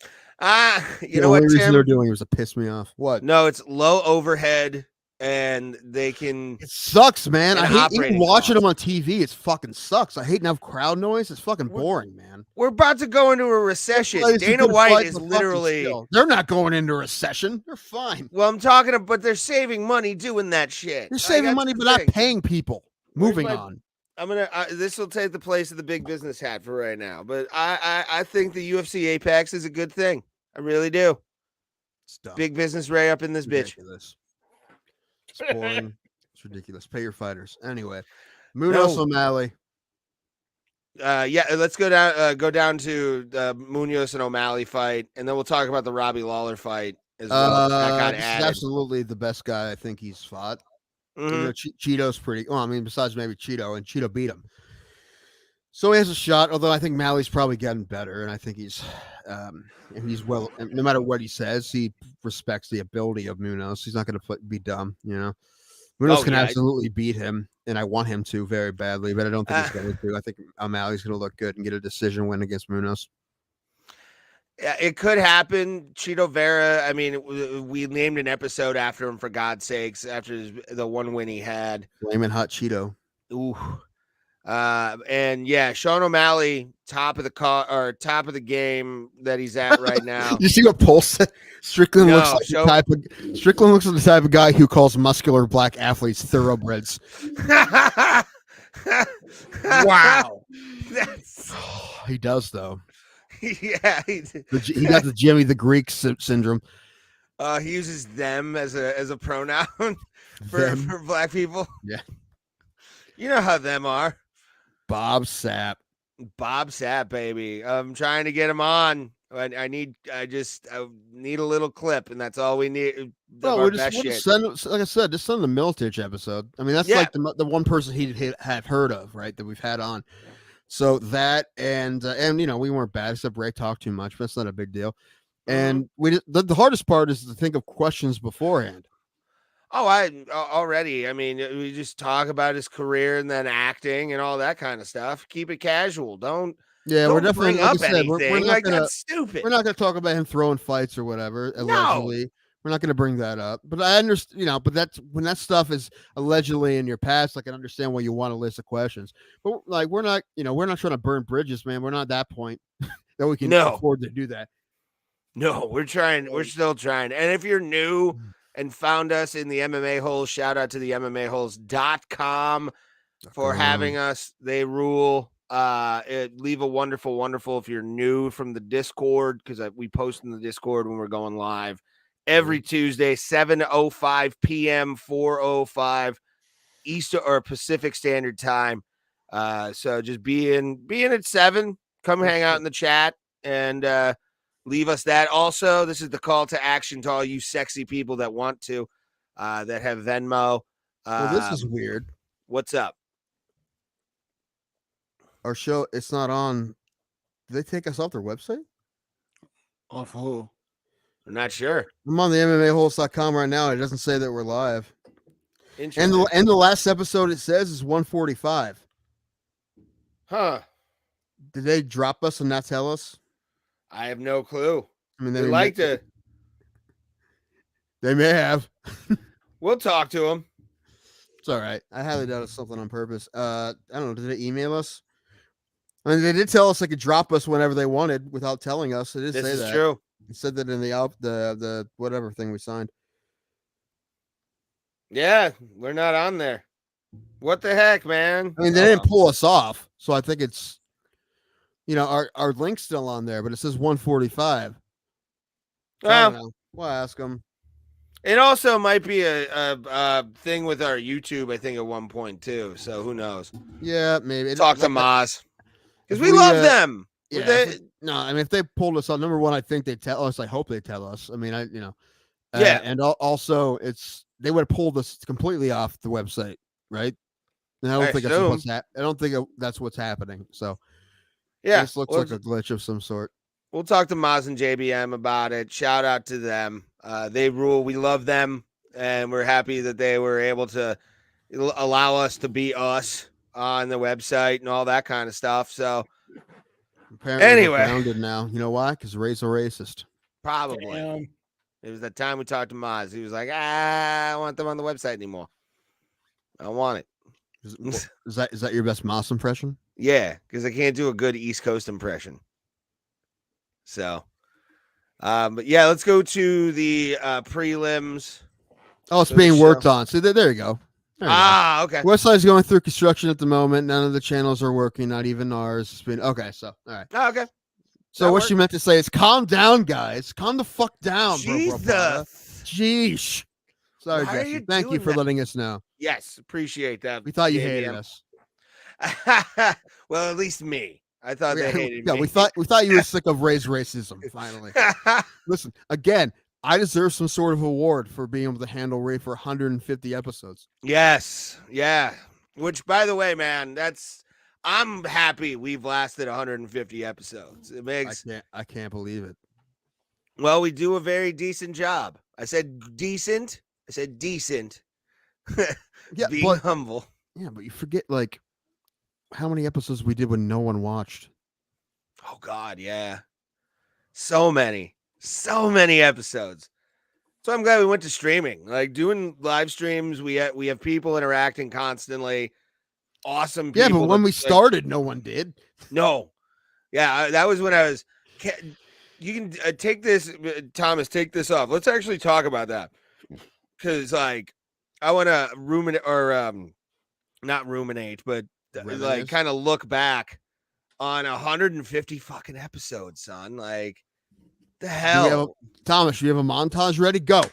You know what, The only reason Tim? they're doing it was to piss me off. What? No, it's low overhead, and they can. It sucks, man. and I hate even operating watching them costs. on TV. It fucking sucks. I hate to have crowd noise. It's fucking boring, man. We're about to go into a recession. It's a Dana good White fight, is but fucking literally. still. They're not going into recession. They're fine. Well, I'm talking about, but they're saving money doing that shit. They're saving money, but not paying people. Moving on. I'm gonna. This will take the place of the big business hat for right now, but I think the UFC Apex is a good thing. I really do. It's dumb. Big business Ray up in this ridiculous. Bitch. It's boring. It's ridiculous. Pay your fighters anyway. Munoz O'Malley. Yeah, let's go down to the Munoz and O'Malley fight, and then we'll talk about the Robbie Lawler fight as well. That got this added. is absolutely the best guy I think he's fought. Mhm. Cheeto's pretty. Well, I mean, besides maybe Cheeto, and Cheeto beat him, so he has a shot. Although I think Malley's probably getting better, and I think he's well. No matter what he says, he respects the ability of Munoz. He's not going to be dumb, Munoz can absolutely beat him, and I want him to very badly, but I don't think he's going to. I think O'Malley's going to look good and get a decision win against Munoz. Yeah, it could happen. Cheeto Vera, I mean, we named an episode after him, for God's sakes, after the one win he had. Flaming hot Cheeto. Ooh. And yeah, Sean O'Malley, top of the game that he's at right now. You see what Paul said? Strickland looks like the type of guy who calls muscular black athletes thoroughbreds. Wow. He does though. Yeah, he got the Jimmy the Greek syndrome. He uses them as a pronoun for black people. Yeah, you know how them are. Bob Sapp, baby. I'm trying to get him on. I need a little clip, and that's all we need. Well, we'll just send, like I said, just send the Miltich episode. I mean, that's like the one person he'd have heard of, right? That we've had on. So that and we weren't bad, except Ray talked too much, but that's not a big deal. And the hardest part is to think of questions beforehand. Oh, already. I mean, we just talk about his career and then acting and all that kind of stuff. Keep it casual. Don't we're definitely bring up anything. That's stupid. We're not going to talk about him throwing fights or whatever. Allegedly. No. We're not going to bring that up, but I understand, but that's when that stuff is allegedly in your past. I can understand why you want a list of questions, but like, we're not trying to burn bridges, man. We're not at that point that we can afford to do that. No, we're trying. We're still trying. And if you're new and found us in the MMA Holes, shout out to the MMAholes.com for having us. They rule. Leave a wonderful if you're new from the Discord, because we post in the Discord when we're going live. Every Tuesday, 7:05 p.m., 4:05 Eastern or Pacific Standard Time. So just be in at 7. Come hang out in the chat and leave us that. Also, this is the call to action to all you sexy people that want to, that have Venmo. Well, this is weird. What's up? Our show, it's not on. Did they take us off their website? Off who? I'm not sure. I'm on the MMAholes.com right now. It doesn't say that we're live. Interesting. And the last episode it says is 145. Huh. Did they drop us and not tell us? I have no clue. I mean, they like to. They may have. We'll talk to them. It's all right. I highly doubt it's something on purpose. I don't know. Did they email us? I mean, they did tell us they could drop us whenever they wanted without telling us. It did say that. True. It said that in the whatever thing we signed. Yeah, we're not on there. What the heck, man? I mean, they didn't pull us off, so I think it's, our link's still on there, but it says 145. So I don't Well, know. We'll ask them. it also might be a thing with our YouTube, I think, at one point too. So who knows? Yeah, maybe. Talk to Maz. Because if we love them. Yeah. They- No, I mean, if they pulled us on, number one, I think they tell us. I hope they tell us. I mean, Yeah. And also, they would have pulled us completely off the website, right? And I don't think that's what's I don't think that's what's happening. So yeah, this looks like a glitch of some sort. We'll talk to Maz and JBM about it. Shout out to them. They rule. We love them, and we're happy that they were able to allow us to be us on the website and all that kind of stuff. So apparently, anyway, we're grounded now. You know why? Because Ray's a racist. Probably. Damn. It was the time we talked to Maz. He was like, I don't want them on the website anymore. I don't want it. Is that your best Moss impression? Yeah, because I can't do a good East Coast impression. So, but yeah, let's go to the prelims. Oh, it's being worked on. See, there you go. Okay. Westside's going through construction at the moment. None of the channels are working, not even ours. It's been okay. So, all right. Okay. So what she meant to say is, calm down, guys. Calm the fuck down, Jesus. Bro Plata. Jeez. Sorry, Why are Jesse. you Thank you doing for that? letting us know. Yes, appreciate that. We thought you hated us. Well, at least me. I thought they hated me. We thought you were sick of Ray's racism. Finally, listen again. I deserve some sort of award for being able to handle Ray for 150 episodes. Yes, yeah. Which, by the way, man, I'm happy we've lasted 150 episodes. It makes I can't believe it. Well, we do a very decent job. I said decent. I said decent. Yeah, being humble. Yeah, but you forget like how many episodes we did when no one watched. Oh God, yeah. So many episodes. So I'm glad we went to streaming. Like doing live streams, we have people interacting constantly. Awesome people. Yeah, but when we started, no one did. No. Yeah, that was when I was. You can take this, Thomas. Take this off. Let's actually talk about that because, like, I want to ruminate or not ruminate, but like kind of look back on 150 fucking episodes, son. Like, the hell, Thomas, you have a montage ready? Go.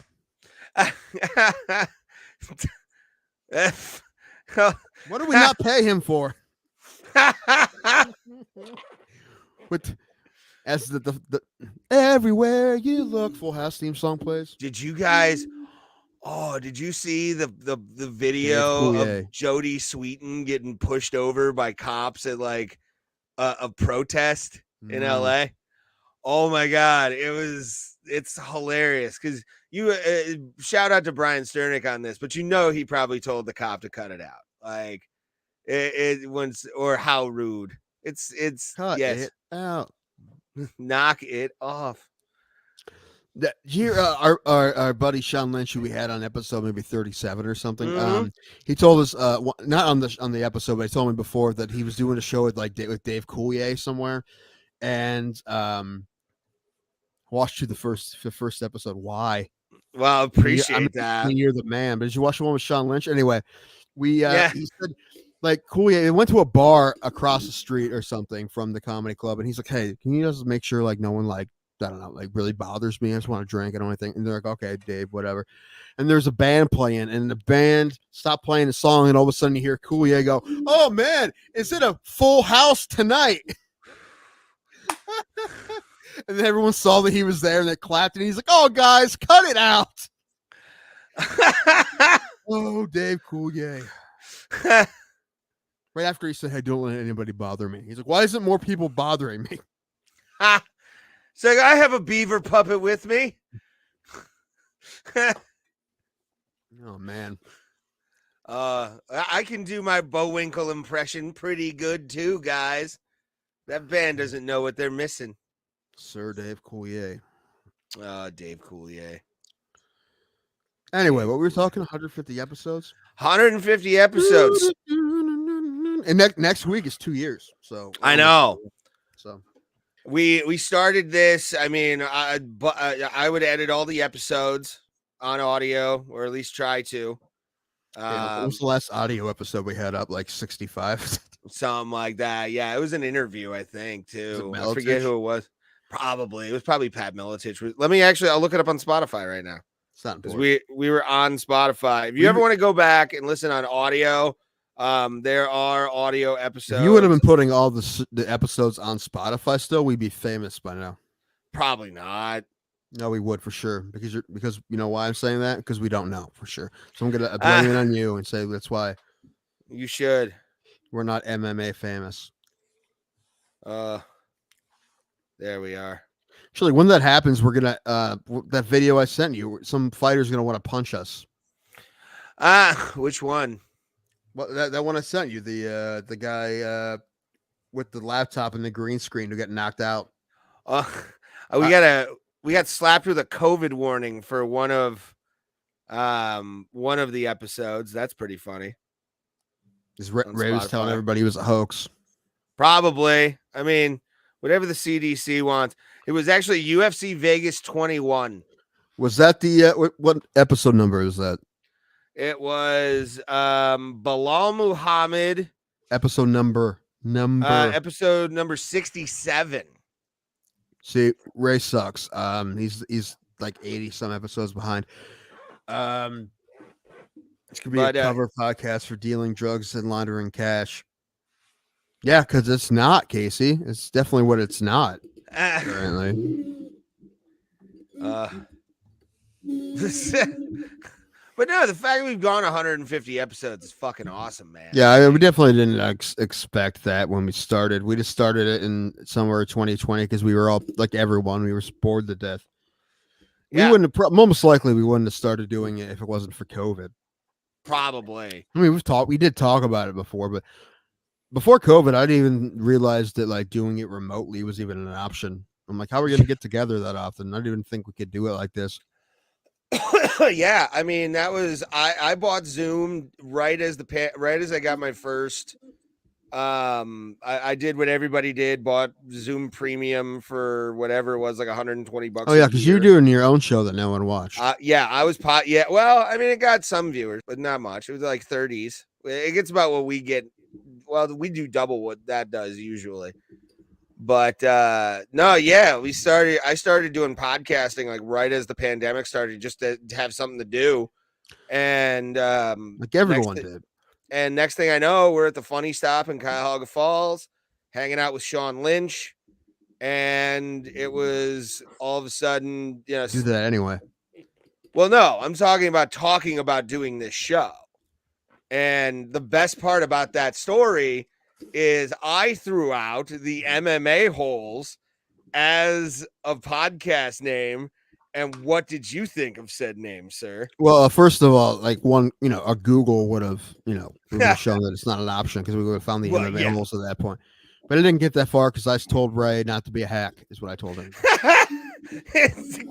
What do we not pay him for? With as the everywhere you look, Full House theme song plays. Did you guys? Oh, did you see the video of Jodie Sweetin getting pushed over by cops at like a protest in LA? Oh my God, it's hilarious because you shout out to Brian Sternick on this, but he probably told the cop to cut it out. Like it once or how rude. It's cut it out. Knock it off. Here, our buddy Sean Lynch, who we had on episode maybe 37 or something, he told us not on the episode, but he told me before that he was doing a show with Dave Coulier somewhere, and watched the first episode. Why? Well, appreciate that. You're the man. But did you watch the one with Sean Lynch? Anyway, he said like Coulier, they went to a bar across the street or something from the comedy club, and he's like, "Hey, can you just make sure like no one like I don't know like really bothers me? I just want to drink. I don't want anything." And they're like, "Okay, Dave, whatever." And there's a band playing, and the band stopped playing the song, and all of a sudden you hear Coulier go, "Oh man, is it a full house tonight?" And then everyone saw that he was there, and they clapped, and he's like, "Oh guys, cut it out." Oh, Dave Coulier. Right after he said, "Hey, don't let anybody bother me." He's like, "Why isn't more people bothering me?" So I have a beaver puppet with me. Oh man. I can do my Bowinkle impression pretty good too, guys. That band doesn't know what they're missing. Sir Dave Coulier. Dave Coulier. Anyway, what we were talking, 150 episodes? 150 episodes. And next week is 2 years. So I know. So we started this. I mean, I would edit all the episodes on audio, or at least try to. What was the last audio episode we had up? Like 65? Something like that. Yeah, it was an interview, I think, too. I forget Miletich? who it was. Probably. It was probably Pat Miletich. Let me actually, I'll look it up on Spotify right now. It's not Because important. we were on Spotify. If you ever want to go back and listen on audio, there are audio episodes. If you would have been putting all the episodes on Spotify still, we'd be famous by now. Probably not. No, we would for sure. Because you know why I'm saying that? Because we don't know for sure. So I'm gonna blame it on you and say that's why You should. we're not MMA famous. There we are. Actually, when that happens, we're gonna that video I sent you, some fighter's gonna want to punch us. Which one? Well, that one I sent you, the guy with the laptop and the green screen who got knocked out. We got slapped with a COVID warning for one of the episodes. That's pretty funny. Is Ray was telling everybody it was a hoax. Probably. I mean, whatever the CDC wants. It was actually UFC Vegas 21. Was that the what episode number is that? It was Bilal Muhammad. Episode number. Episode number 67. See, Ray sucks. He's like 80 some episodes behind. This could be a cover podcast for dealing drugs and laundering cash. Yeah, because it's not, Casey. It's definitely what it's not. Apparently. But no, the fact that we've gone 150 episodes is fucking awesome, man. Yeah, we definitely didn't expect that when we started. We just started it in somewhere 2020 because we were all like everyone. We were bored to death. We wouldn't have, most likely we wouldn't have started doing it if it wasn't for COVID. Probably. I mean, we did talk about it before, but before COVID, I didn't even realize that like doing it remotely was even an option. I'm like, how are we going to get together that often? I didn't even think we could do it like this. Yeah, I mean that was I bought Zoom right as I got my first. I did what everybody did, bought Zoom Premium for whatever it was, like $120. Oh yeah, because you're doing your own show that no one watched. Yeah, I was Yeah, well, I mean it got some viewers, but not much. It was like 30s. It gets about what we get. Well, we do double what that does usually. But no, yeah, I started doing podcasting like right as the pandemic started, just to have something to do. And like everyone did. And next thing I know, we're at the Funny Stop in Cuyahoga Falls, hanging out with Sean Lynch. And it was all of a sudden, Do that anyway. Well, no, I'm talking about doing this show. And the best part about that story is I threw out the MMA holes as a podcast name. And what did you think of said name, sir? Well, first of all, like a Google would have, shown that it's not an option because we would have found the MMA holes at that point. But I didn't get that far because I told Ray not to be a hack, is what I told him.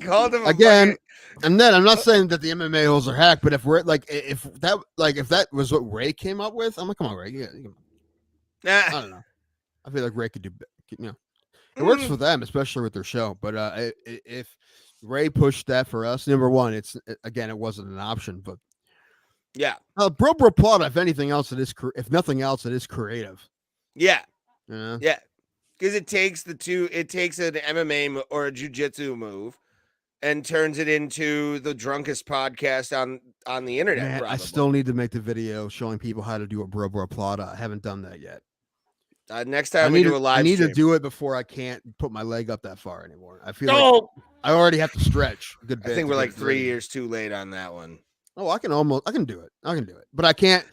Called him again. And then I'm not saying that the MMA holes are hacked, but if that was what Ray came up with, I'm like, come on, Ray. I don't know. I feel like Ray could do, it works for them, especially with their show. But if Ray pushed that for us, number one, it wasn't an option. But yeah, Bro Plata, if nothing else, it is creative. Yeah, yeah, because it takes an MMA or a jiu-jitsu move and turns it into the drunkest podcast on the internet. Man, I still need to make the video showing people how to do a Bro Plata. I haven't done that yet. Next time we do a live I need stream. to do it before I can't put my leg up that far anymore. I feel like I already have to stretch a good bit. I think we're like 3 years too late on that one. Oh, I can do it. But I can't.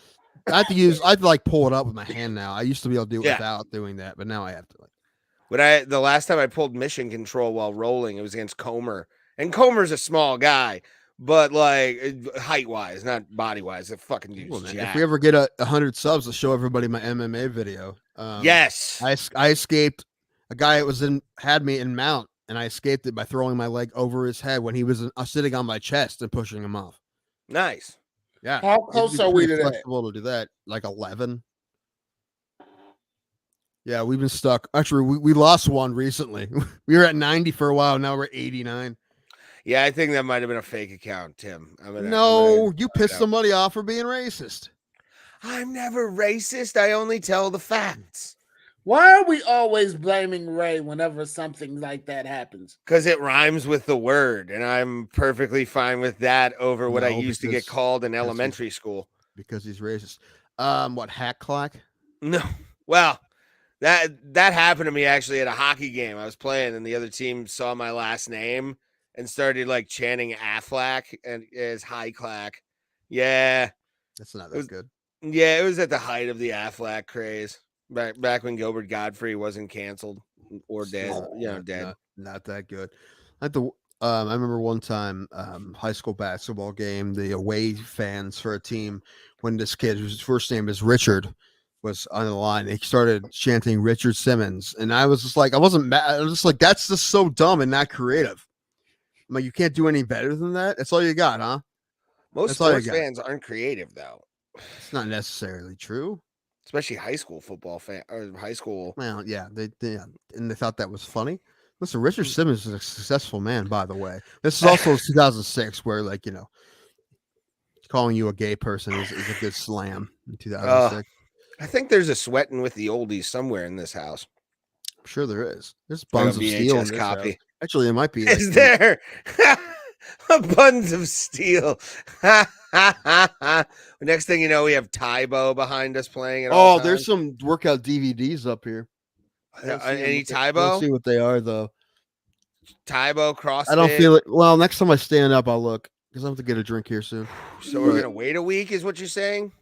I have to pull it up with my hand now. I used to be able to do it without doing that, but now I have to the last time I pulled mission control while rolling, it was against Comer. And Comer's a small guy, but like height wise, not body wise. The fucking dude's jacked. If we ever get 100 subs, I'll show everybody my MMA video. Yes, I escaped a guy that had me in mount, and I escaped it by throwing my leg over his head when he was sitting on my chest and pushing him off. Nice. Yeah. How close are we to that? Flexible to do that, like 11. Yeah, we've been stuck. Actually, we lost one recently. We were at 90 for a while. Now we're at 89. Yeah, I think that might have been a fake account, Tim. No, you find pissed out. somebody off for being racist. I'm never racist. I only tell the facts. Why are we always blaming Ray whenever something like that happens? Because it rhymes with the word, and I'm perfectly fine with that over what I No, used to get because- called in because he's- elementary school. Because he's racist. What, hack clack? No, well, that happened to me actually at a hockey game. I was playing, and the other team saw my last name and started like chanting Aflac and as high clack. Yeah, That's not It was- that good. yeah, it was at the height of the Aflac craze. Back when Gilbert Godfrey wasn't canceled or dead, dead. Not that good. I remember one time, high school basketball game, the away fans for a team, when this kid, whose first name is Richard, was on the line, he started chanting Richard Simmons, and I was just like, I wasn't mad. I was just like, that's just so dumb and not creative. I'm like, you can't do any better than that. That's all you got, huh? Most That's all you sports got. fans aren't creative though, It's not necessarily true. especially high school football fan or high school. Well, yeah, and they thought that was funny. Listen, Richard Simmons is a successful man, by the way. This is also 2006, where calling you a gay person is a good slam in 2006. I think there's a sweating with the oldies somewhere in this house. I'm sure there is. There's Like a buns of steel in VHS this copy. house. Actually, it might be. Is there buns of steel? Next thing you know, we have Tybo behind us playing. At all there's times. some workout DVDs up here. Any I don't see Tybo? what they are though. Tybo CrossFit. I don't feel it. Well, next time I stand up, I'll look because I have to get a drink here soon. So we're gonna wait a week, is what you're saying?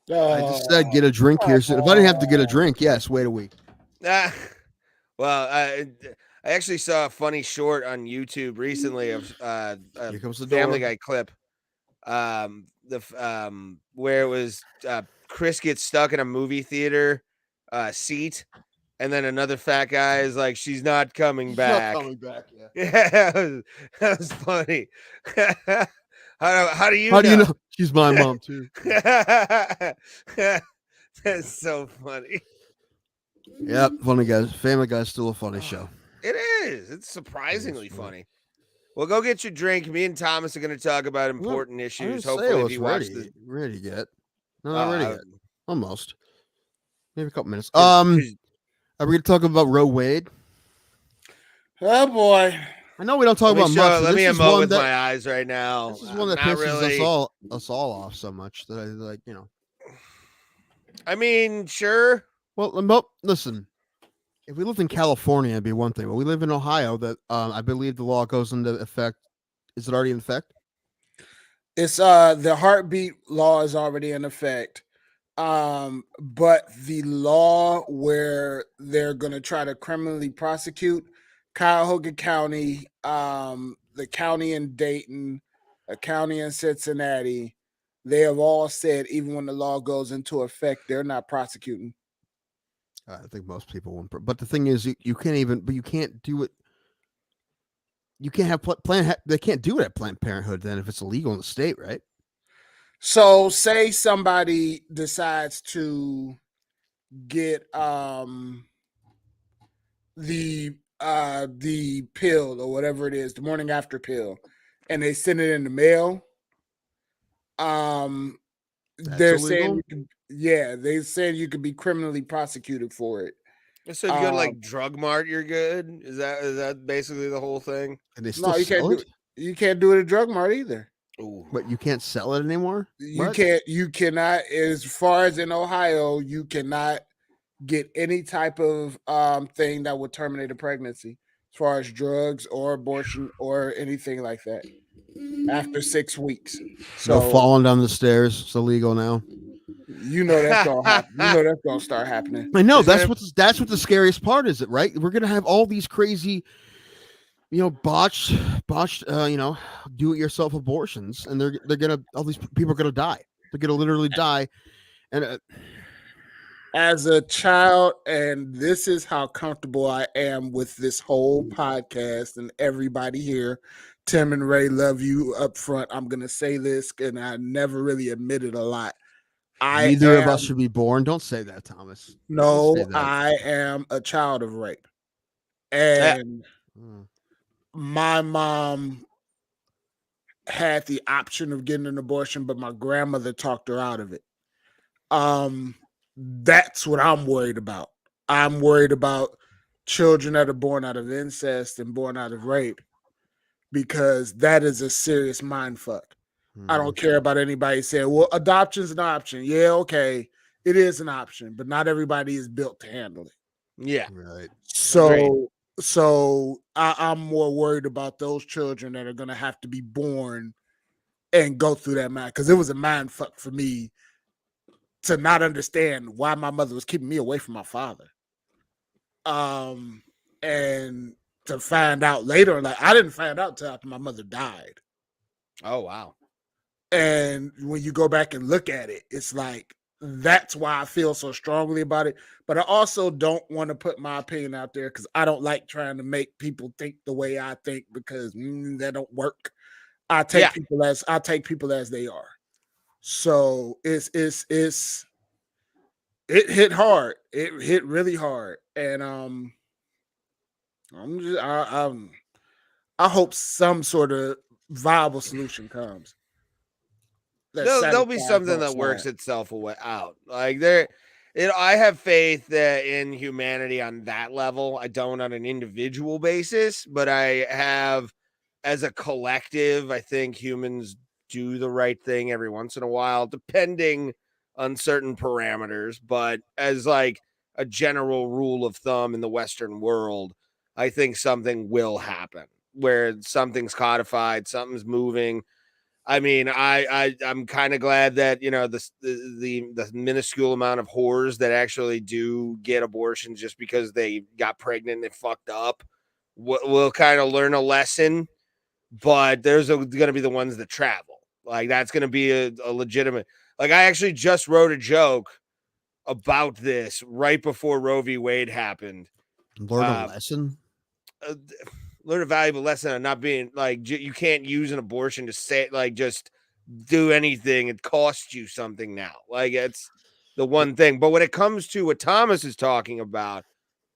I just said get a drink here soon. If I didn't have to get a drink, yes, wait a week. Well, I actually saw a funny short on YouTube recently of a Here comes the Family door. Guy clip, where it was Chris gets stuck in a movie theater seat, and then another fat guy is like, "She's not coming She's back." not coming back. Yeah. Yeah, that was funny. How do you How do you know? know? She's my mom too. That's so funny. Yep, funny guys. Family Guy's still a funny show. It is. It's surprisingly funny. Well, go get your drink. Me and Thomas are going to talk about important I issues. didn't say Hopefully, I if was you watch ready. the Ready yet? No, not ready yet. Almost. Maybe a couple minutes. 'cause- Are we going to talk about Roe Wade? Oh boy. I know we don't talk about much. but Let me this is emote one with that- my eyes right now. This is one that Not pisses really. us all off so much that I like. I mean, sure. Well, listen. If we lived in California, it'd be one thing. But we live in Ohio. That I believe the law goes into effect. Is it already in effect? It's the heartbeat law is already in effect. But the law where they're gonna try to criminally prosecute Cuyahoga County, the county in Dayton, a county in Cincinnati, they have all said even when the law goes into effect, they're not prosecuting. I think most people won't. But the thing is, you can't even. But you can't do it. You can't have they can't do it at Planned Parenthood then if it's illegal in the state, right? So say somebody decides to get the pill or whatever it is, the morning after pill, and they send it in the mail. They're saying they're saying you could be criminally prosecuted for it. So if you go to like Drug Mart, you're good. Is that basically the whole thing? And they still sell it? You can't do it at Drug Mart either. Ooh. But you can't sell it anymore? You cannot, as far as in Ohio, you cannot get any type of thing that would terminate a pregnancy, as far as drugs or abortion or anything like that after 6 weeks. So no falling down the stairs. It's illegal now. You know that's gonna happen. You know that's gonna start happening. I know that's what the scariest part is. It right? We're gonna have all these crazy, botched, do-it-yourself abortions, and they're gonna all these people are gonna die. They're gonna literally die. And as a child, and this is how comfortable I am with this whole podcast and everybody here. Tim and Ray, love you up front. I'm gonna say this, and I never really admitted a lot. Neither of us should be born. Don't say that, Thomas. No, that. I am a child of rape. And my mom had the option of getting an abortion, but my grandmother talked her out of it. That's what I'm worried about. I'm worried about children that are born out of incest and born out of rape, because that is a serious mind fuck. I don't care about anybody saying, well, adoption's an option. Yeah, okay, it is an option, but not everybody is built to handle it. Yeah. Right. So I'm more worried about those children that are going to have to be born and go through that mind, because it was a mind fuck for me to not understand why my mother was keeping me away from my father. And to find out later, like I didn't find out till after my mother died. Oh, wow. And when you go back and look at it, it's like, that's why I feel so strongly about it. But I also don't want to put my opinion out there, because I don't like trying to make people think the way I think, because that don't work. I take people as they are. So it hit hard. It hit really hard, and I hope some sort of viable solution comes. There'll be something that works itself out. Like I have faith that in humanity on that level. I don't on an individual basis, but I have as a collective. I think humans do the right thing every once in a while, depending on certain parameters. But as like a general rule of thumb in the Western world, I think something will happen where something's codified, something's moving. I mean, I'm kind of glad that, you know, the minuscule amount of whores that actually do get abortions just because they got pregnant and fucked up will kind of learn a lesson. But there's going to be the ones that travel. Like that's going to be a legitimate. Like I actually just wrote a joke about this right before Roe v. Wade happened. Learn a lesson. Learn a valuable lesson on not being like you can't use an abortion to say like just do anything. It costs you something now. Like it's the one thing. But when it comes to what Thomas is talking about,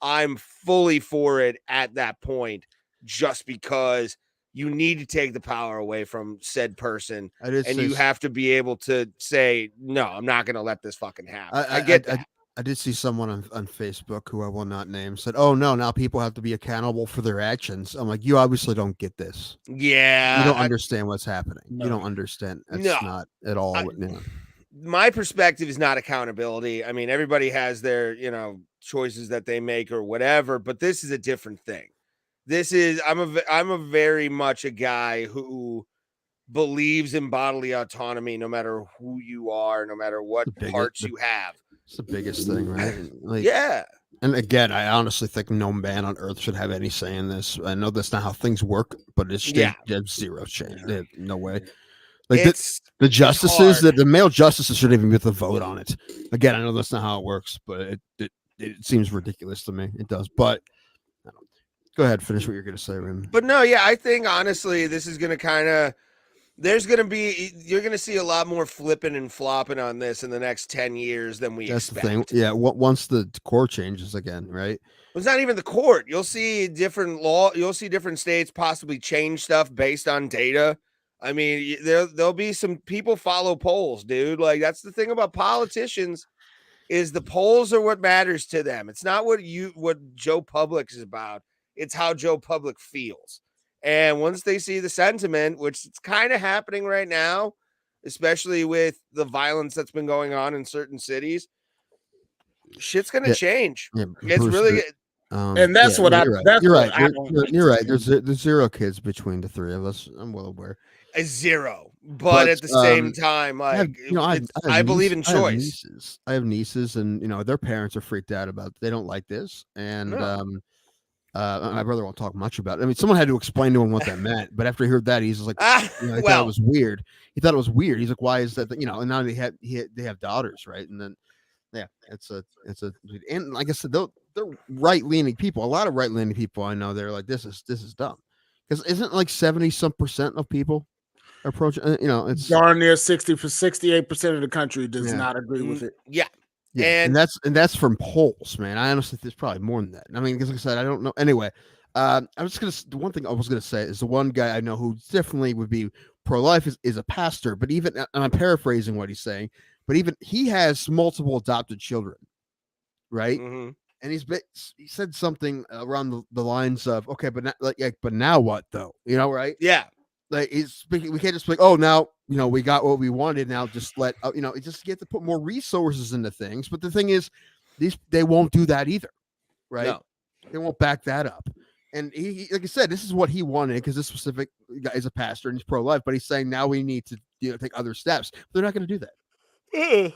I'm fully for it at that point, just because you need to take the power away from said person, and you have to be able to say, no, I'm not going to let this fucking happen. I get that. I did see someone on Facebook who I will not name said, "Oh no, now people have to be accountable for their actions." I'm like, you obviously don't get this. Yeah, you don't understand what's happening. No. You don't understand. That's not at all. My perspective is not accountability. I mean, everybody has their choices that they make or whatever, but this is a different thing. This is I'm a very much a guy who believes in bodily autonomy, no matter who you are, no matter what parts you have. It's the biggest thing, right? Like, yeah. And again, I honestly think no man on earth should have any say in this. I know that's not how things work, but it's zero change. They have no way. Like the justices, the male justices shouldn't even get the vote on it. Again, I know that's not how it works, but it seems ridiculous to me. It does. But go ahead, finish what you're going to say, Raymond. But no, I think honestly, this is going to kind of. You're going to see a lot more flipping and flopping on this in the next 10 years than we expect. That's the thing. Yeah. Once the court changes again, right? It's not even the court. You'll see different you'll see different states possibly change stuff based on data. I mean, there'll be some people follow polls, dude. Like that's the thing about politicians is the polls are what matters to them. It's not what Joe Public is about. It's how Joe Public feels. And once they see the sentiment, which it's kind of happening right now, especially with the violence that's been going on in certain cities, shit's going to change. Yeah, it's really and that's what you're right. You're right. There's zero kids between the three of us. I'm well aware. A zero, but at the same time, like I believe in choice. I have nieces, and their parents are freaked out about. They don't like this, and my brother won't talk much about it. I mean, someone had to explain to him what that meant, but after he heard that, he's like, he thought it was weird. He thought it was weird. He's like, why is that? And now they have daughters, right? And then, it's a, and like I said, they're right leaning people. A lot of right leaning people I know, they're like, this is dumb, because isn't like 70% of people approaching? It's darn near 68% of the country does not agree with it. Yeah. Yeah, and that's from polls, man. I honestly think there's probably more than that. I mean, because like I said, I don't know. Anyway, the one thing I was gonna say is the one guy I know who definitely would be pro-life, is a pastor, but even, and I'm paraphrasing what he's saying, but even he has multiple adopted children, right? Mhm. And he said something around the lines of, okay, but but now what though? Right? Yeah. Like he's speaking, we can't just be like, oh, now we got what we wanted. Now just let it just get to put more resources into things. But the thing is, they won't do that either, right? No. They won't back that up. And he like I said, this is what he wanted because this specific guy is a pastor and he's pro-life, but he's saying now we need to take other steps. They're not going to do that.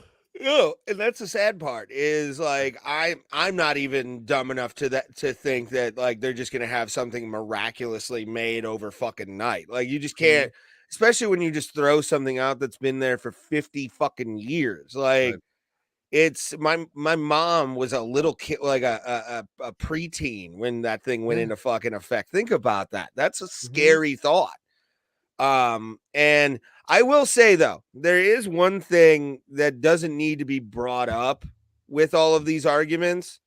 And that's the sad part is like I'm not even dumb enough to think that like they're just gonna have something miraculously made over fucking night. Like you just can't, especially when you just throw something out that's been there for 50 fucking years. Like it's my mom was a little kid, like a preteen when that thing went into fucking effect. Think about that. That's a scary thought. And I will say though, there is one thing that doesn't need to be brought up with all of these arguments,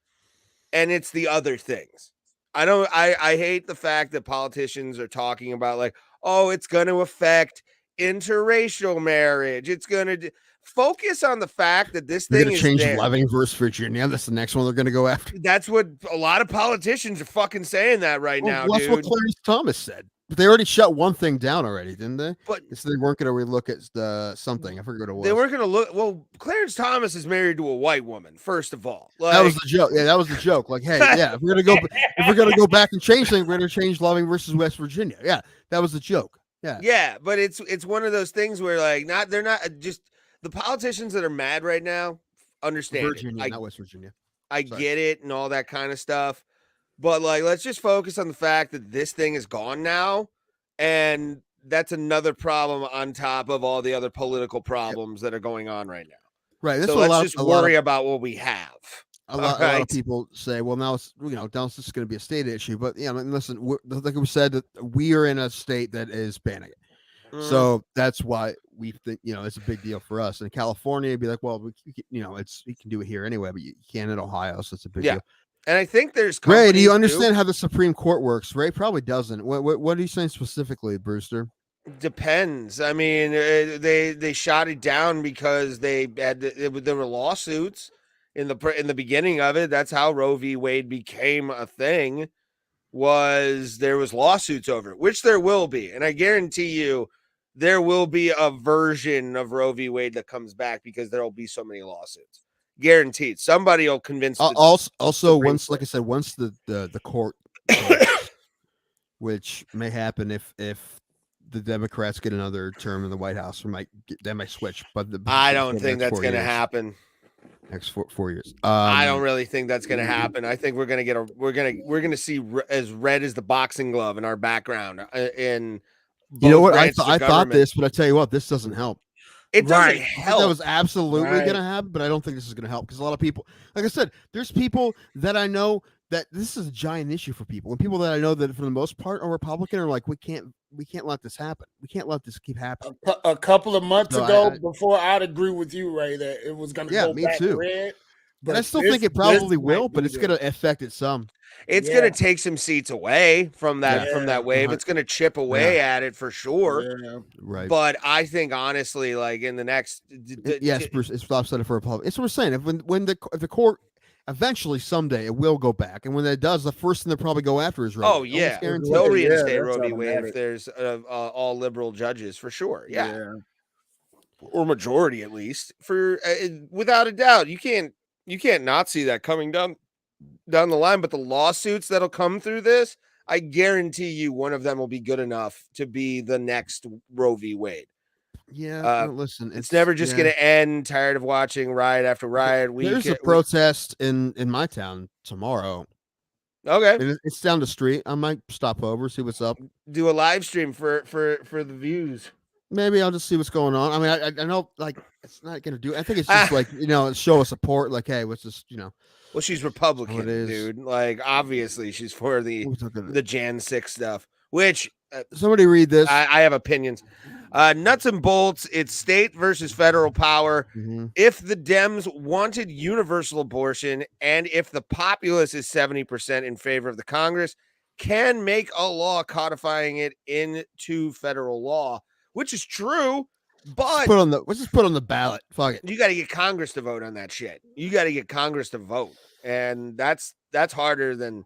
and it's the other things. I hate the fact that politicians are talking about like, oh, it's going to affect interracial marriage. It's going to focus on the fact that this They're thing going is to change there. Loving versus Virginia. That's the next one they're going to go after. That's what a lot of politicians are fucking saying that right now, that's dude. what Clarence Thomas said. But they already shut one thing down already, didn't they? But so they weren't going to relook at something. I forget what it was. They weren't going to look. Well, Clarence Thomas is married to a white woman. First of all, like, that was the joke. Yeah, that was the joke. Like, hey, yeah, if we're gonna go back and change things, we're gonna change Loving versus West Virginia. Yeah, that was the joke. Yeah, yeah, but it's one of those things where like they're not just the politicians that are mad right now. Understand Virginia, not West Virginia. I get it and all that kind of stuff, but like, let's just focus on the fact that this thing is gone now, and that's another problem on top of all the other political problems that are going on right now. Right. That's so let's just worry about what we have. A lot of people say, well, now it's now it's just going to be a state issue. But listen, like we said, that we are in a state that is banning it. So that's why we think it's a big deal for us. In California, it'd be like, well, you can do it here anyway, but you can't in Ohio, so it's a big deal. And I think there's Ray. Do you understand how the Supreme Court works? Ray probably doesn't. What are you saying specifically, Brewster? Depends. I mean, they shot it down because there were lawsuits in the beginning of it. That's how Roe v. Wade became a thing. There was lawsuits over it, which there will be, and I guarantee you, there will be a version of Roe v. Wade that comes back because there will be so many lawsuits. Guaranteed, somebody will convince. Also, once, like I said, once the court, which may happen if the Democrats get another term in the White House, they might switch. But I don't think that's going to happen. Next 4 years. I don't really think that's going to happen. I think we're going to see as red as the boxing glove in our background. In what I thought this, but I tell you what, this doesn't help. It doesn't help. That was absolutely going to happen, but I don't think this is going to help because a lot of people, like I said, there's people that I know that this is a giant issue for people, and people that I know that for the most part are Republican are like, we can't let this happen. We can't let this keep happening. A couple of months ago, before I'd agree with you, Ray, that it was going to go back red. But I still think it probably will, but it's going to affect it some. It's going to take some seats away from that wave. It's going to chip away at it for sure. Yeah. Right. But I think honestly, like in the next, yes, Bruce, it's upset for Republicans. It's what we're saying. If the court eventually someday it will go back, and when it does, the first thing they'll probably go after is Roe. Oh yeah, they'll reinstate Roe v. Wade if there's all liberal judges for sure. Yeah. Or majority at least. For without a doubt, you can't not see that coming down the line. But the lawsuits that'll come through this, I guarantee you, one of them will be good enough to be the next Roe v. Wade. Yeah, listen, it's never just going to end. Tired of watching riot after riot. There's a protest in my town tomorrow. Okay, it's down the street. I might stop over, see what's up. Do a live stream for the views. Maybe I'll just see what's going on. I mean, I know like it's not going to do. I think it's just like show a support. Like, hey, what's this? Well, she's Republican, dude. Like, obviously, she's for the Jan 6 stuff. Which somebody read this. I have opinions. Nuts and bolts. It's state versus federal power. Mm-hmm. If the Dems wanted universal abortion, and if the populace is 70% in favor of the Congress, can make a law codifying it into federal law. which is true. But let's just put on the ballot. Fuck it. You got to get Congress to vote on that shit. You got to get Congress to vote, and that's harder than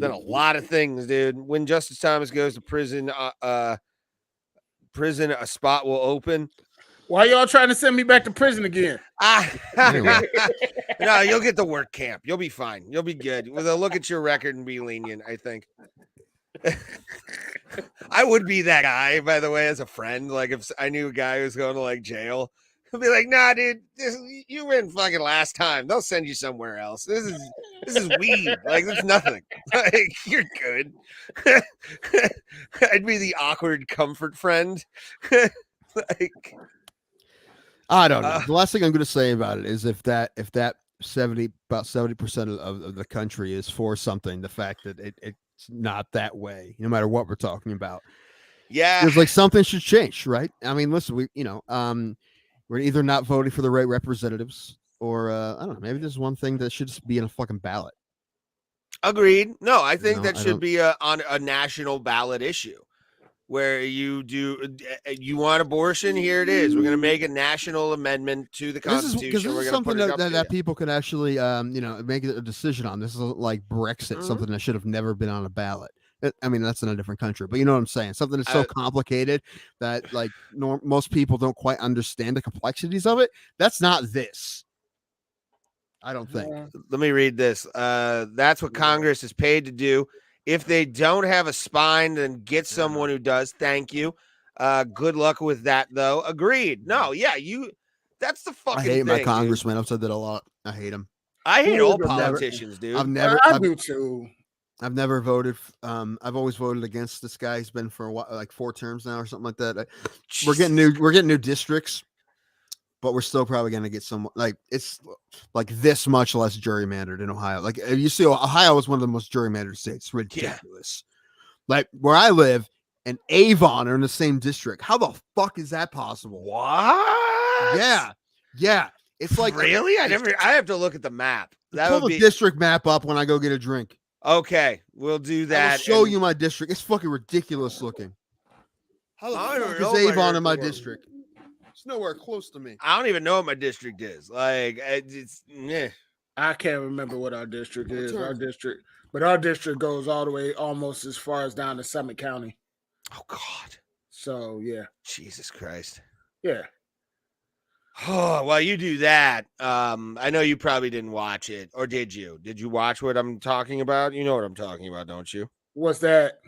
a lot of things, dude. When Justice Thomas goes to prison, a spot will open. Why y'all trying to send me back to prison again? No, you'll get the work camp. You'll be fine. You'll be good. They'll look at your record and be lenient, I think. I would be that guy, by the way, as a friend. Like, if I knew a guy who was going to like jail, I'd be like, "Nah, dude, you win fucking last time. They'll send you somewhere else. This is weed. Like, it's nothing. Like, you're good." I'd be the awkward comfort friend. Like, I don't know. The last thing I'm going to say about it is if that about 70% of the country is for something, the fact that it's not that way, no matter what we're talking about. Yeah, there's like something should change, right? I mean, listen, we're either not voting for the right representatives, or I don't know, maybe there's one thing that should just be in a fucking ballot. Agreed. No, I think that should be on a national ballot issue. Where you want abortion? Here it is. We're going to make a national amendment to the Constitution. This is something that people can actually, make a decision on. This is like Brexit, something that should have never been on a ballot. I mean, that's in a different country, but you know what I'm saying? Something that's so complicated that like most people don't quite understand the complexities of it. That's not this. I don't think. Let me read this. That's what Congress is paid to do. If they don't have a spine, then get someone who does. Thank you. Good luck with that, though. Agreed. No, yeah, that's the fucking I hate thing, my congressman. I've said that a lot. I hate him. I hate all politicians, dude. I do too. I've never voted. I've always voted against this guy. He's been for a while, like 4 terms now or something like that. We're getting new districts, but we're still probably going to get some, like, it's like this much less gerrymandered in Ohio. Like, you see, Ohio is one of the most gerrymandered states. It's ridiculous. Yeah. Like, where I live and Avon are in the same district. How the fuck is that possible? What? Yeah. It's like, really? I have to look at the map. Pull the district map up when I go get a drink. Okay, we'll do that. I'll show you my district. It's fucking ridiculous looking. How the fuck is Avon in my district? It's nowhere close to me. I don't even know what my district is. Like, it's I can't remember what our district is. Our district goes all the way almost as far as down to Summit County. Oh God. So yeah. Jesus Christ. Yeah. Oh, while you do that, I know you probably didn't watch it, or did you? Did you watch what I'm talking about? You know what I'm talking about, don't you? What's that?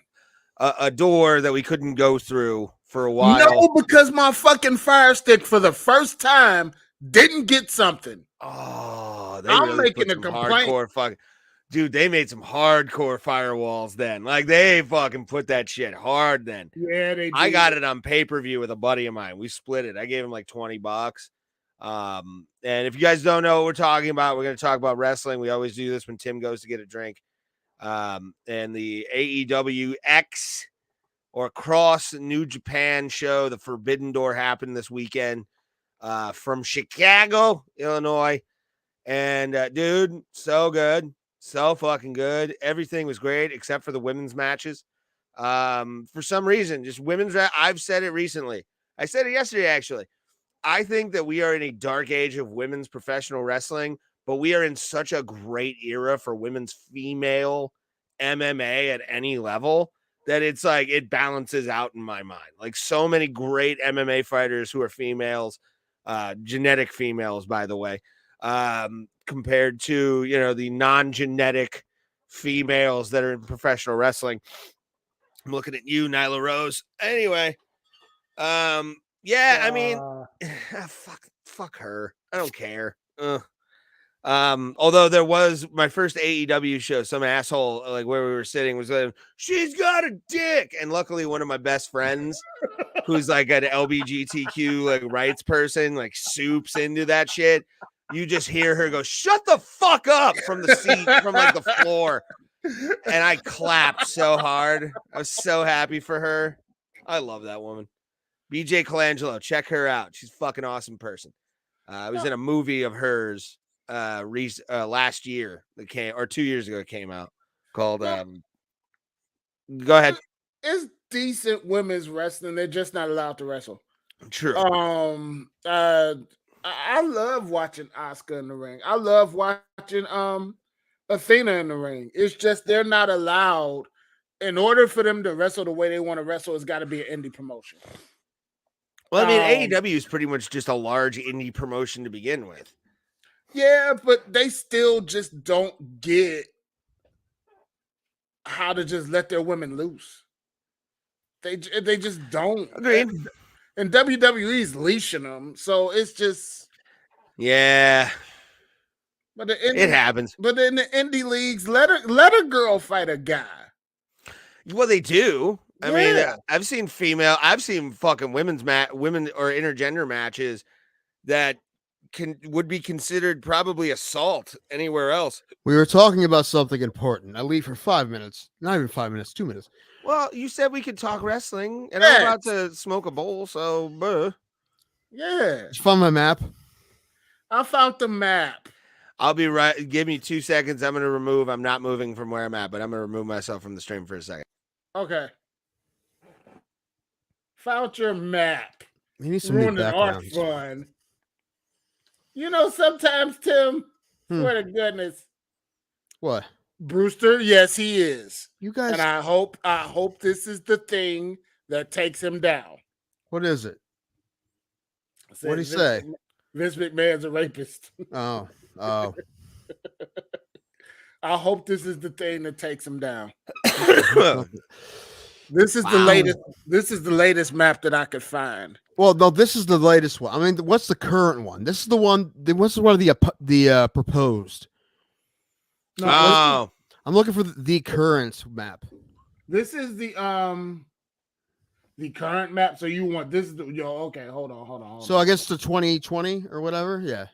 A door that we couldn't go through for a while. No, because my fucking Fire Stick for the first time didn't get something. Oh, I'm making a complaint. Dude, they made some hardcore firewalls then. Like, they fucking put that shit hard then. Yeah, they did. I got it on pay-per-view with a buddy of mine. We split it. I gave him like $20. And if you guys don't know what we're talking about, we're going to talk about wrestling. We always do this when Tim goes to get a drink. And the AEW X or Cross New Japan show, the Forbidden Door, happened this weekend from Chicago, Illinois. And dude, so good. So fucking good. Everything was great except for the women's matches. For some reason, just women's. I've said it recently. I said it yesterday, actually. I think that we are in a dark age of women's professional wrestling, but we are in such a great era for women's female MMA at any level that it's like it balances out in my mind. Like, so many great MMA fighters who are females, genetic females, by the way, compared to, the non-genetic females that are in professional wrestling. I'm looking at you, Nyla Rose. Anyway, yeah, I mean, fuck her. I don't care. Although there was my first AEW show, some asshole, like where we were sitting, was like, "She's got a dick," and luckily one of my best friends, who's like an LGBTQ like rights person, like soups into that shit. You just hear her go, "Shut the fuck up," from the seat, from like the floor. And I clapped so hard. I was so happy for her. I love that woman. BJ Colangelo, check her out. She's a fucking awesome person. I was in a movie of hers last year that came, or 2 years ago, it came out, called go ahead. it's decent women's wrestling. They're just not allowed to wrestle. True. I love watching Asuka in the ring. I love watching Athena in the ring. It's just they're not allowed. In order for them to wrestle the way they want to wrestle, it's got to be an indie promotion. Well, I mean, AEW is pretty much just a large indie promotion to begin with. Yeah, but they still just don't get how to just let their women loose. They just don't. Agreed. And WWE's leashing them, so it's just Yeah. But it happens. But in the indie leagues, let a girl fight a guy. Well, they do. I mean, Yeah. I've seen fucking women or intergender matches that would be considered probably assault anywhere else. We were talking about something important. I leave for 5 minutes. Not even 5 minutes, 2 minutes. Well, you said we could talk wrestling, and I'm about to smoke a bowl, so Yeah. Did you find my map? I found the map. I'll be right. Give me 2 seconds. I'm not moving from where I'm at, but I'm going to remove myself from the stream for a second. Okay. Found your map. You need some new Ruining our backgrounds. fun. You know, sometimes, Tim, swear to goodness. What? Brewster, yes, he is. You guys. And I hope this is the thing that takes him down. What is it? What did he Vince say? Vince McMahon's a rapist. Oh. I hope this is the thing that takes him down. This is the latest. This is the latest map that I could find. Well, no, this is the latest one. I mean, what's the current one? This is the one. What's one of the proposed? No, I'm looking for the current map. This is the current map. So you want this? Okay, hold on. So I guess the 2020 or whatever. Yeah.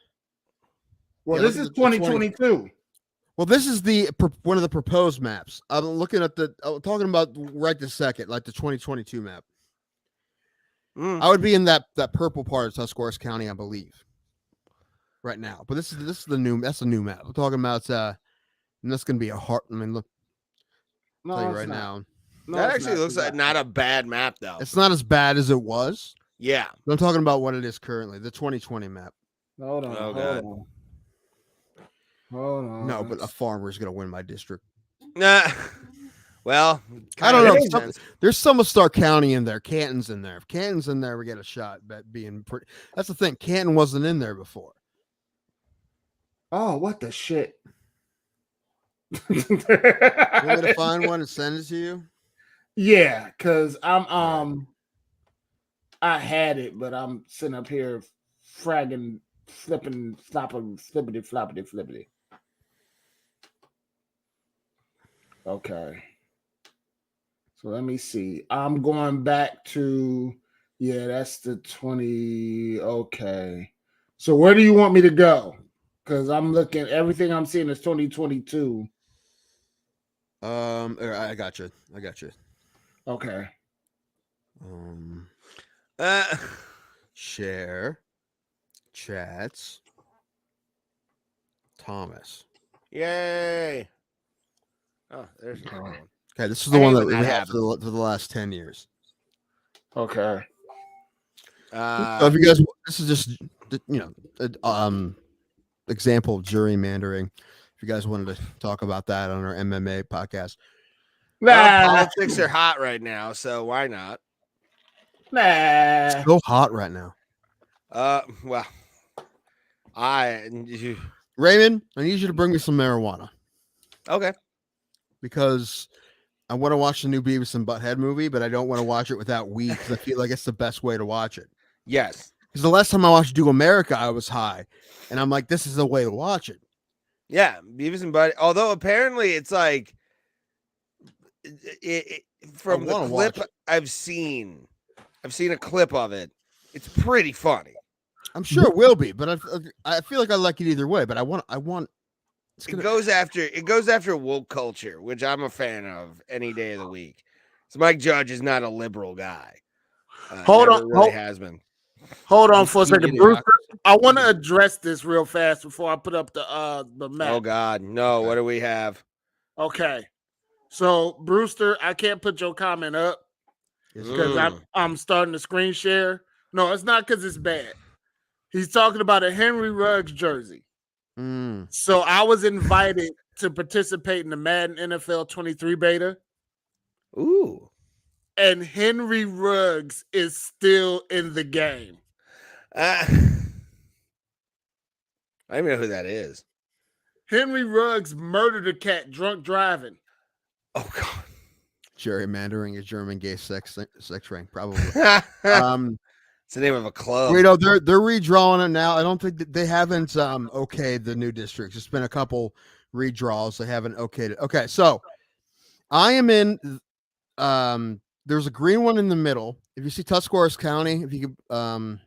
Well, Yeah, this is 2022. Well, this is one of the proposed maps. I'm looking at I'm talking about right this second, like the 2022 map. I would be in that purple part of Tuscarawas County, I believe, right now. But this is the new. That's the new map. We're talking about. And that's gonna be a hard. I mean, look. No, I'll tell you it's right not. now. No, that it's actually looks like not a bad map, though. It's not as bad as it was. Yeah. But I'm talking about what it is currently, the 2020 map. Hold on. Oh, God. Hold on. No, but a farmer is gonna win my district. Nah. Well, I don't kinda know. makes sense. There's some of Stark County in there. Canton's in there. If Canton's in there, we get a shot at being pretty. That's the thing. Canton wasn't in there before. Oh, what the shit? You want me to find one and send it to you? Yeah, because I had it, but I'm sitting up here fragging, flipping, flopping, flippity. Okay. So let me see. I'm going back to, that's the 20. Okay. So where do you want me to go? Because I'm looking, everything I'm seeing is 2022. I got you. Okay. Share. Chats. Thomas. Yay. Oh, there's another one. Okay, this is the one that we that have for the last 10 years. Okay. So if you guys, this is just example of gerrymandering. If you guys wanted to talk about that on our MMA podcast, well, politics are hot right now, so why not? It's so hot right now. Well, Raymond, I need you to bring me some marijuana. Okay. Because I want to watch the new Beavis and Butthead movie, but I don't want to watch it without weed because I feel like it's the best way to watch it. Yes. Because the last time I watched Do America, I was high, and I'm like, this is the way to watch it. Yeah, Beavis and Butthead. Although apparently it's like from the clip I've seen a clip of it. It's pretty funny. I'm sure it will be, but I feel like I like it either way. But I want. It goes after woke culture, which I'm a fan of any day of the week. So Mike Judge is not a liberal guy. Hold on, has been. Hold on for a second, Bruce. I want to address this real fast before I put up the map. Oh God, no! What do we have? Okay, So Brewster, I can't put your comment up because I'm starting to screen share. No, it's not because it's bad. He's talking about a Henry Ruggs jersey. So I was invited to participate in the Madden NFL 23 beta. Ooh. And Henry Ruggs is still in the game. I don't even know who that is. Henry Ruggs murdered a cat drunk driving. Oh God. Gerrymandering a German gay sex ring, probably. It's the name of a club. You know, they're redrawing it now. I don't think that they haven't okayed the new districts. It's been a couple redraws. They haven't okayed it. Okay, so I am in there's a green one in the middle. If you see Tuscarawas County, if you could I'm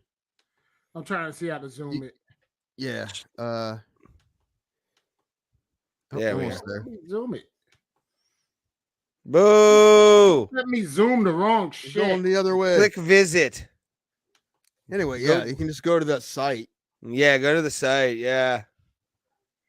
trying to see how to zoom it. Yeah. Yeah, we almost there. Zoom it. Boo! Let me zoom the wrong You're shit. going the other way. Click visit. Anyway, yeah, you can just go to that site. Yeah, go to the site. Yeah.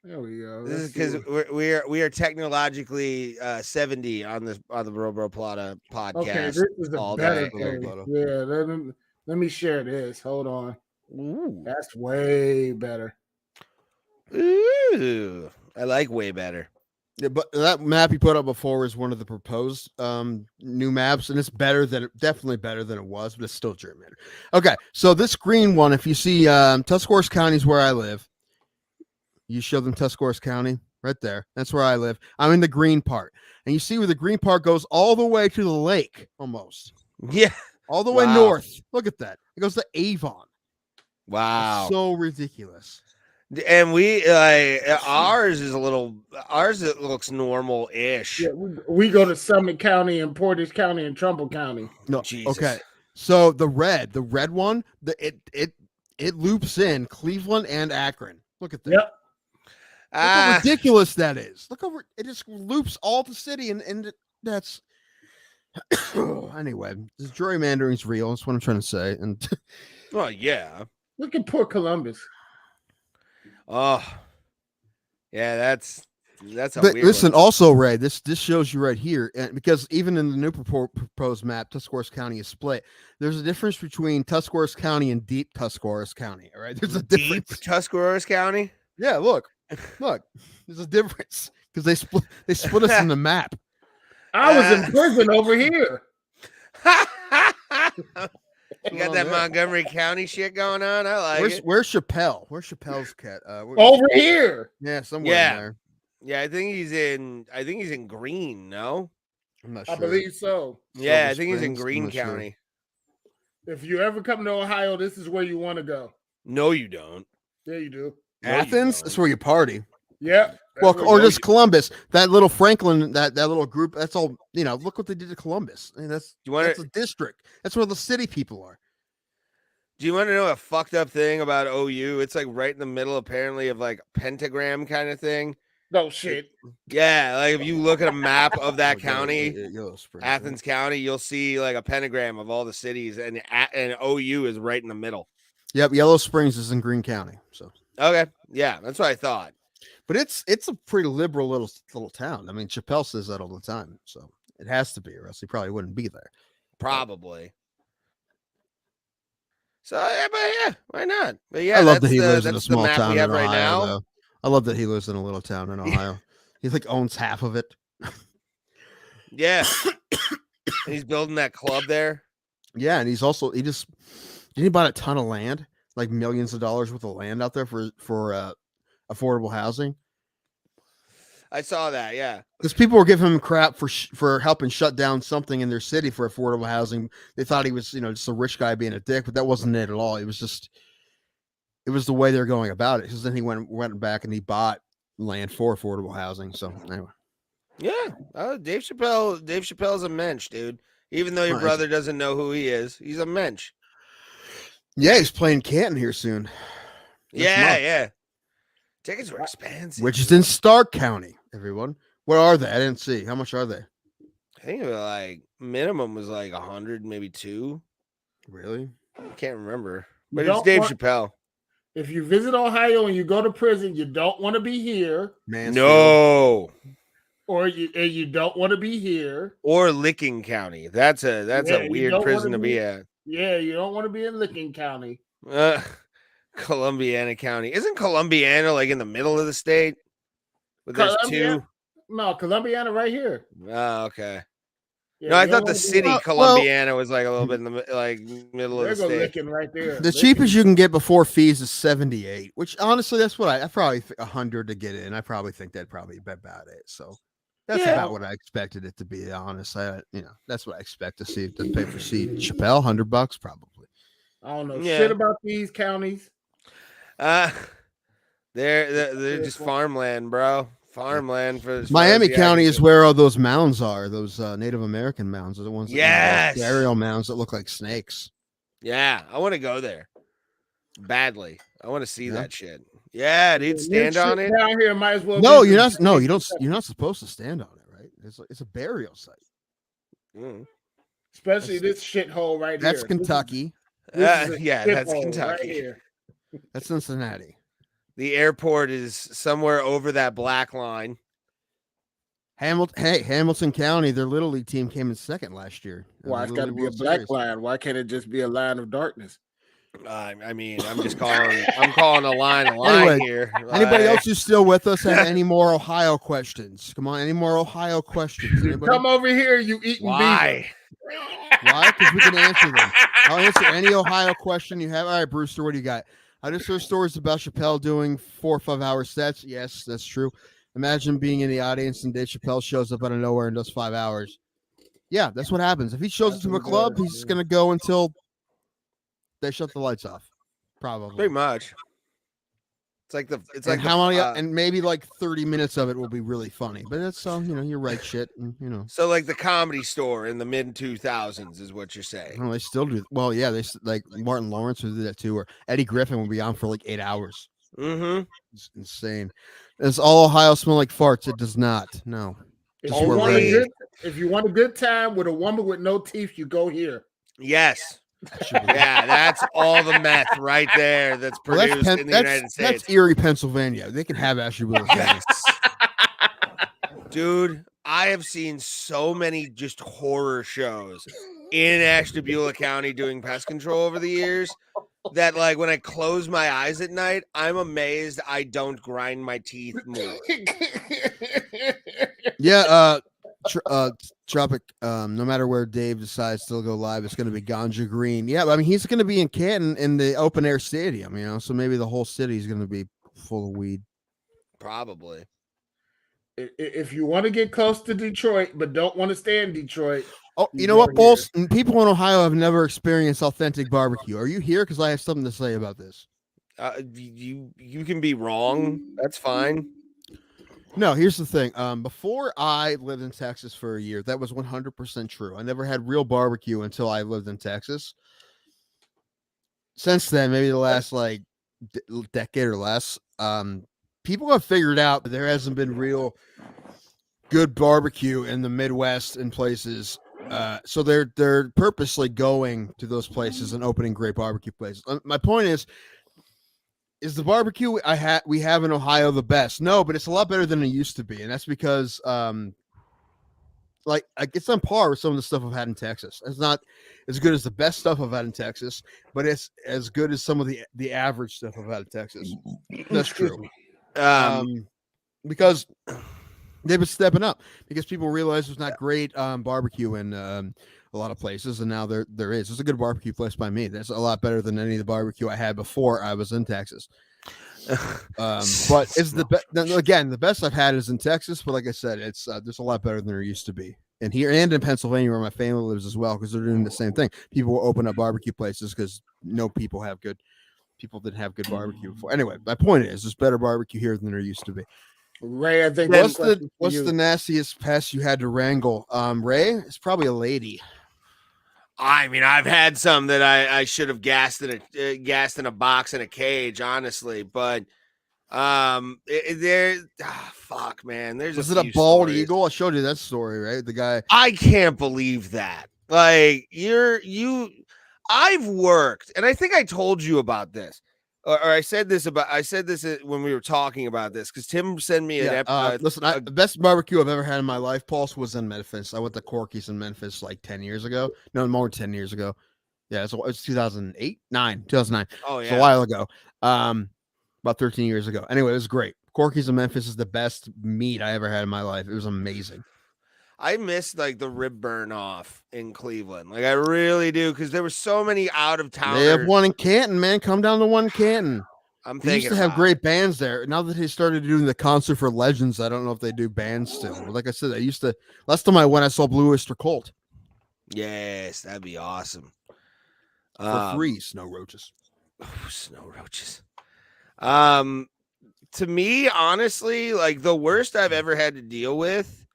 There we go. This is because we are technologically 70 on the Bro Plata podcast. Okay, this is the better thing. Yeah, let me share this. Hold on. Ooh. That's way better. Ooh, I like way better. Yeah, but that map you put up before is one of the proposed new maps, and it's definitely better than it was, but it's still gerrymandered. Okay, so this green one, if you see Tuscarawas County is where I live. You show them Tuscarawas County right there. That's where I live. I'm in the green part, and you see where the green part goes all the way to the lake, almost. Yeah, all the way north. Look at that. It goes to Avon. Wow, that's so ridiculous. And we ours it looks normal-ish. Yeah, we go to Summit County and Portage County and Trumbull County. No, Jesus. Okay. So the red one, it loops in Cleveland and Akron. Look at that. Yep. Look how ridiculous that is. Look over it just loops all the city and that's anyway. This gerrymandering's real. That's what I'm trying to say. And well, yeah. Look at Port Columbus. Oh, yeah, that's a but weird listen, one. also, Ray, this shows you right here, and because even in the new proposed map, Tuscarawas County is split. There's a difference between Tuscarawas County and deep Tuscarawas County. All right, there's a difference. Deep Tuscarawas County. Yeah, look, there's a difference because they split us in the map. I was in prison over here. You got that Montgomery County shit going on. I like it. Where's Chappelle? Where's Chappelle's cat? Over here. Yeah, somewhere in there. Yeah, I think he's in Green. No, I'm not sure. I believe so. Yeah, I think he's in Green County. Sure. If you ever come to Ohio, this is where you want to go. No, you don't. Yeah, you do. Athens. That's where you party. Yeah. Well, or just Columbus. That little Franklin, that little group. That's all. Look what they did to Columbus. I mean, that's a district. That's where the city people are. Do you want to know a fucked up thing about OU? It's like right in the middle, apparently, of like pentagram kind of thing. No shit. Yeah, like if you look at a map of that county, Athens County, you'll see like a pentagram of all the cities, and OU is right in the middle. Yep, Yellow Springs is in Greene County. So okay, yeah, that's what I thought. But it's a pretty liberal little town. I mean, Chappelle says that all the time, so it has to be, or else he probably wouldn't be there. Probably. So, yeah, but yeah, why not? But yeah, I love that he lives in a small town in Ohio. Right now. Though. I love that he lives in a little town in Ohio. He like owns half of it. Yeah, and he's building that club there. Yeah, and didn't he buy a ton of land, like millions of dollars worth of land out there for affordable housing. I saw that, yeah. Because people were giving him crap for helping shut down something in their city for affordable housing. They thought he was, just a rich guy being a dick, but that wasn't it at all. It was the way they're going about it. Because then he went back and he bought land for affordable housing. So anyway, yeah. Dave Chappelle's a mensch, dude. Even though your brother doesn't know who he is, he's a mensch. Yeah, he's playing Canton here soon. Yeah. Tickets were expensive. Which is in Stark County, everyone. What are they? I didn't see. How much are they? I think like minimum was like 100, maybe 2. Really? I can't remember. But it's Dave Chappelle. If you visit Ohio and you go to prison, you don't want to be here. No. or you don't want to be here, or Licking County. That's a you weird don't prison wanna to be at. Yeah, you don't want to be in Licking County. Columbiana County. Isn't Columbiana like in the middle of the state? But there's two. No, Columbiana right here. Oh, okay. Yeah, No, I you don't thought the wanna be city in- Columbiana was like a little bit in the middle of There the go state. Licking right there. The cheapest you can get before fees is 78, which honestly, that's what I probably 100 to get in. I probably think that'd probably be about it. So that's about what I expected it to be. Honest, that's what I expect to see to pay for seat. Chappelle, $100 probably. I don't know shit about these counties. They're just farmland, bro. Farmland for Miami County is where all those mounds are. Those Native American mounds are the ones. Yes, burial mounds that look like snakes. Yeah, I want to go there badly. I want to see that shit. Yeah, dude, stand on it. Down here, might as well. No, you're not. No, you don't. You're not supposed to stand on it, right? It's a burial site. Especially this shithole right here. That's Kentucky. That's Kentucky. Right here. That's Cincinnati. The airport is somewhere over that black line. Hamilton County, their Little League team came in second last year. Why it's got to be a black line? Why can't it just be a line of darkness? I mean, I'm just calling. I'm calling a line anyway, here. Anybody else who's still with us have any more Ohio questions? Come on, any more Ohio questions? Anybody? Come over here, you eating Why? Why? Because we can answer them. I'll answer any Ohio question you have. All right, Brewster, what do you got? I just heard stories about Chappelle doing 4 or 5 hour sets. Yes, that's true. Imagine being in the audience and Dave Chappelle shows up out of nowhere and does 5 hours. Yeah, that's what happens. If he shows up to a club, he's going to go until they shut the lights off. Probably. Pretty much. It's like how many and maybe like 30 minutes of it will be really funny. But that's you're right shit and So like the Comedy Store in the mid 2000s is what you're saying. Well, they still do. Well, yeah, they like Martin Lawrence would do that too, or Eddie Griffin would be on for like 8 hours. It's insane. Does all Ohio smell like farts? It does not. No. If you want a good time with a woman with no teeth, you go here. Yes. Yeah, that's all the meth right there that's produced in the United States. That's Erie, Pennsylvania. They can have Ashley Willis. Dude, I have seen so many just horror shows in Ashtabula County doing pest control over the years that, like, when I close my eyes at night, I'm amazed I don't grind my teeth more. Yeah, Tropic, no matter where Dave decides to go live, it's going to be Ganja Green. Yeah, I mean, he's going to be in Canton in the open air stadium, so maybe the whole city is going to be full of weed. Probably. If you want to get close to Detroit, but don't want to stay in Detroit. Oh, you know what, Bulls? People in Ohio have never experienced authentic barbecue. Are you here? Because I have something to say about this. You can be wrong. That's fine. No, here's the thing. Before I lived in Texas for a year, that was 100% true. I never had real barbecue until I lived in Texas. Since then, maybe the last like decade or less, people have figured out that there hasn't been real good barbecue in the Midwest and places. So they're purposely going to those places and opening great barbecue places. My point is the barbecue we have in Ohio the best? No, but it's a lot better than it used to be, and that's because it's on par with some of the stuff I've had in Texas. It's not as good as the best stuff I've had in Texas, but it's as good as some of the average stuff I've had in Texas. That's true. Because they've been stepping up because people realize there's not great barbecue in a lot of places, and now there is. There's a good barbecue place by me. That's a lot better than any of the barbecue I had before I was in Texas. But it's the best. Again, the best I've had is in Texas. But like I said, it's there's a lot better than there used to be. And here and in Pennsylvania, where my family lives as well, because they're doing the same thing. People will open up barbecue places because people didn't have good barbecue before. Anyway, my point is, there's better barbecue here than there used to be. Ray, I think what's the nastiest pest you had to wrangle? Ray, it's probably a lady. I mean, I've had some that I should have gassed in a box in a cage, honestly. But fuck, man. Was it a bald eagle? I showed you that story, right? The guy. I can't believe that. Like I've worked, and I think I told you about this. or I said this when we were talking about this because Tim sent me listen, the best barbecue I've ever had in my life, Pulse, was in Memphis. I went to Corky's in Memphis like 10 years ago. No, more than 10 years ago. Yeah, it's 2009. Oh It's a yeah, while ago. About 13 years ago. Anyway, it was great. Corky's in Memphis is the best meat I ever had in my life. It was amazing. I missed like the rib burn off in Cleveland. Like I really do because there were so many out of towners. They have one in Canton, man. Come down to one in Canton. I'm They used thinking to have about great it. bands there. Now that they started doing the concert for legends, I don't know if they do bands still. But like I said, I used to. Last time I went, I saw Blue Oyster Cult Yes, that'd be awesome. for free. Snow roaches. Snow roaches. To me, honestly, like the worst I've ever had to deal with.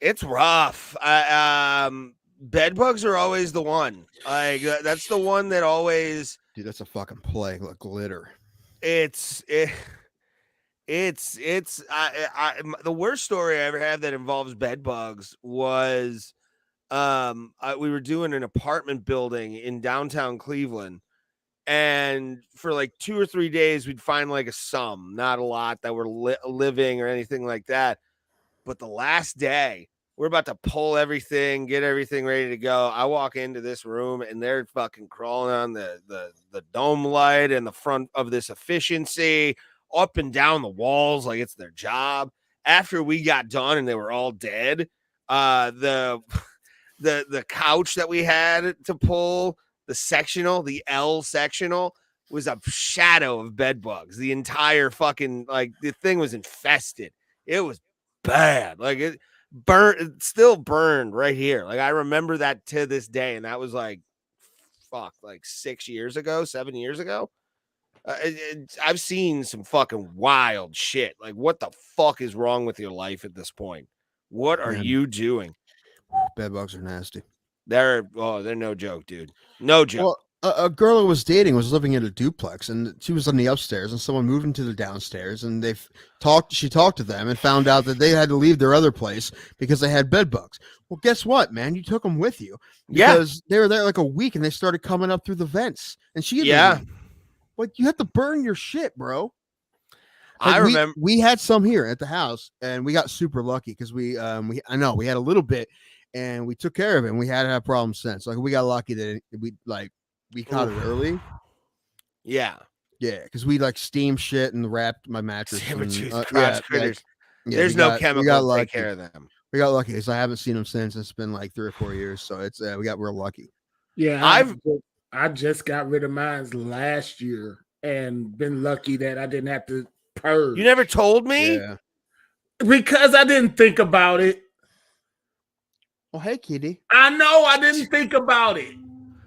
It's rough. Bed bugs are always the one. Like that's the one that always. Dude, that's a fucking plague. Like glitter. The worst story I ever had that involves bed bugs was we were doing an apartment building in downtown Cleveland, and for like 2 or 3 days we'd find like not a lot that were living or anything like that. But the last day we're about to pull everything, get everything ready to go. I walk into this room and they're fucking crawling on the dome light in the front of this efficiency, up and down the walls like it's their job. After we got done and they were all dead, the couch that we had to pull, the L sectional, was a shadow of bed bugs. The entire fucking, like, the thing was infested. It was bad. Like it still burned right here. Like I remember that to this day, and that was like 7 years ago. I've seen some fucking wild shit. Like what the fuck is wrong with your life at this point? What are you doing? Bed bugs are nasty. They're no joke, dude. No joke. Well, a girl I was dating was living in a duplex, and she was on the upstairs, and someone moved into the downstairs, and she talked to them and found out that they had to leave their other place because they had bed bugs. Well, guess what, man? You took them with you because they were there like a week, and they started coming up through the vents, and she had like you have to burn your shit, bro. Like I remember we had some here at the house, and we got super lucky because we had a little bit, and we took care of it. And we hadn't had problems since. Like we got lucky that we caught it early. Yeah, because we like steam shit and wrapped my mattress. Critters. There's no chemicals to take care of them. We got lucky because I haven't seen them since. It's been like 3 or 4 years, so it's we got real lucky. Yeah, I just got rid of mine last year and been lucky that I didn't have to purge. You never told me? Yeah. Because I didn't think about it. Oh, hey, kitty. I know I didn't think about it.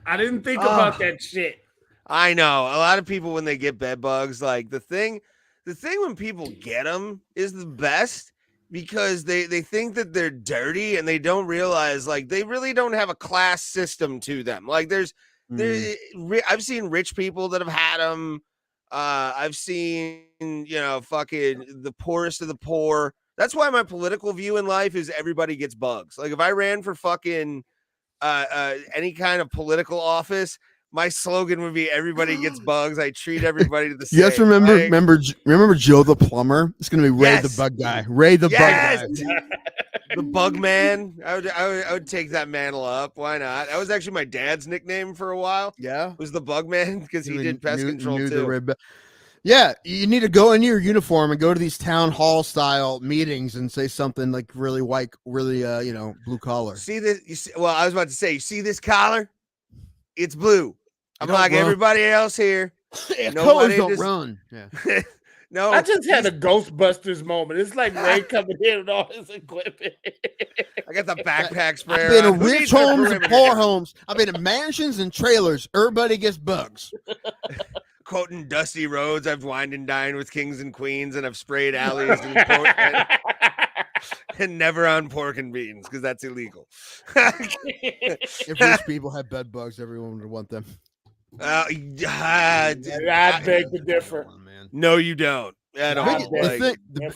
I didn't think about that shit. I know. A lot of people, when they get bed bugs, like the thing when people get them is the best because they think that they're dirty and they don't realize like they really don't have a class system to them. Like I've seen rich people that have had them. I've seen, fucking the poorest of the poor. That's why my political view in life is everybody gets bugs. Like if I ran for fucking any kind of political office, my slogan would be everybody gets bugs. I treat everybody the same. You guys remember Joe the plumber? It's gonna be Ray the bug guy. Ray the bug guy. The bug man. I would take that mantle up. Why not? That was actually my dad's nickname for a while. Yeah, was the bug man because he did pest control too. Yeah, you need to go in your uniform and go to these town hall style meetings and say something like really white, really blue collar. See this? Well, I was about to say, you see this collar? It's blue. I'm like everybody else here. Colors don't run. Yeah. No, I just had a Ghostbusters moment. It's like Ray coming in with all his equipment. I got the backpack sprayer. I've been in rich homes and poor homes. I've been in mansions and trailers. Everybody gets bugs. Quoting Dusty Rhodes, I've wined and dined with kings and queens, and I've sprayed alleys and never on pork and beans because that's illegal. If rich people had bed bugs, everyone would want them. I beg to differ. No, you don't. I don't God, know. The that's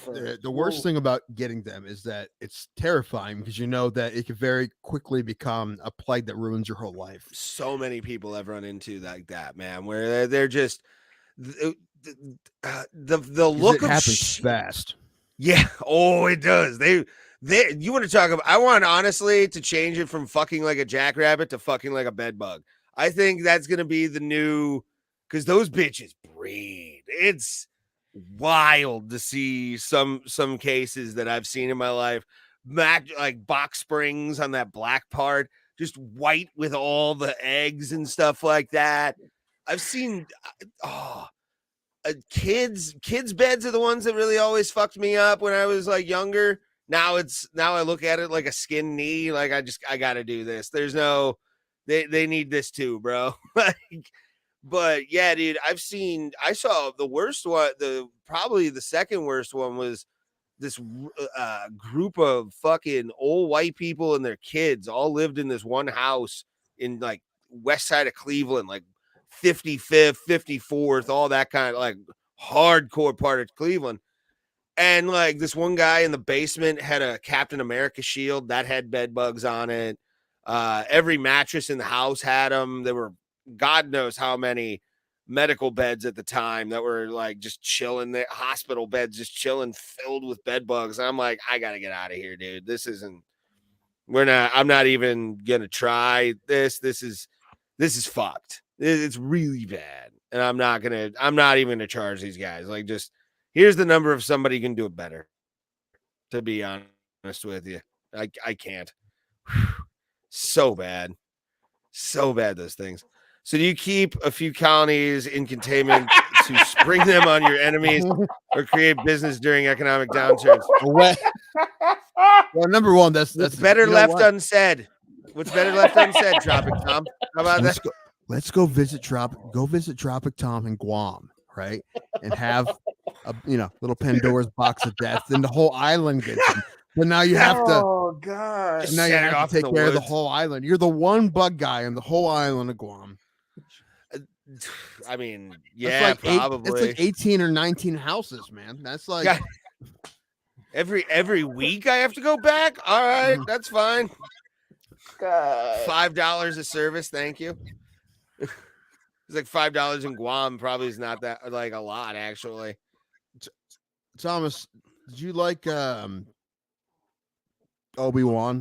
Like, thing, the worst thing about getting them is that it's terrifying because you know that it could very quickly become a plague that ruins your whole life. so many people have run into like that, man, where they're just the 'Cause look it of happens fast. Yeah. Oh, it does. They you want to talk about I want honestly to change it from fucking like a jackrabbit to fucking like a bed bug. I think that's gonna be the new because those bitches breed. It's wild to see some cases that I've seen in my life. Like box springs on that black part, just white with all the eggs and stuff like that. I've seen oh kids beds are the ones that really always fucked me up when I was like younger. Now I look at it like a skin knee. Like I gotta do this. There's no they need this too, bro. Like, but yeah, dude, I saw the worst one. Probably the second worst one was this group of fucking old white people and their kids all lived in this one house in like west side of Cleveland, like 55th, 54th, all that kind of like hardcore part of Cleveland. And like this one guy in the basement had a Captain America shield that had bed bugs on it. Every mattress in the house had them. There were God knows how many medical beds at the time that were like just chilling there, hospital beds just chilling, filled with bed bugs. I'm like, I gotta get out of here, dude. I'm not even gonna try this. This is fucked. It's really bad. And I'm not even gonna charge these guys. Like, just here's the number of somebody can do it better. To be honest with you. I can't. So bad. So bad, those things. So do you keep a few colonies in containment to spring them on your enemies or create business during economic downturns? Well, number one, that's better left unsaid. What's better left unsaid, Tropic Tom? How about that? Let's go visit Tropic Tom in Guam, right? And have a little Pandora's box of death, then the whole island gets them. But now you have to. Oh God! Now you have to take care of the whole island. You're the one bug guy on the whole island of Guam. I mean, yeah, probably. It's like 18 or 19 houses, man. That's like every week I have to go back. All right, that's fine. God. $5 a service, thank you. It's like $5 in Guam. Probably is not that like a lot, actually. Thomas, did you like Obi-Wan?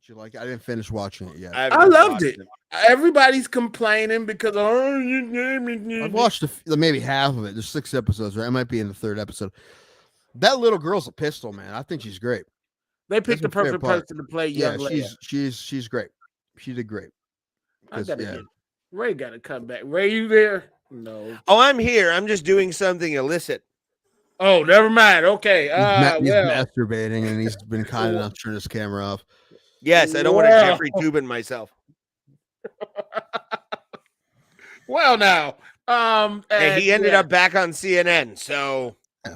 Did you like it? I didn't finish watching it yet. I loved it. Everybody's complaining because I've watched maybe half of it. There's 6 episodes, right? I might be in the 3rd episode. That little girl's a pistol, man. I think she's great. They picked the perfect person to play young Leia. She's great. She did great. Ray got to come back. Ray, you there? No. Oh, I'm here. I'm just doing something illicit. Oh, never mind. Okay. He's masturbating, and he's been kind enough to turn his camera off. Yes, I don't want to Jeffrey Toobin myself. Well, now, hey, he ended up back on CNN, so no,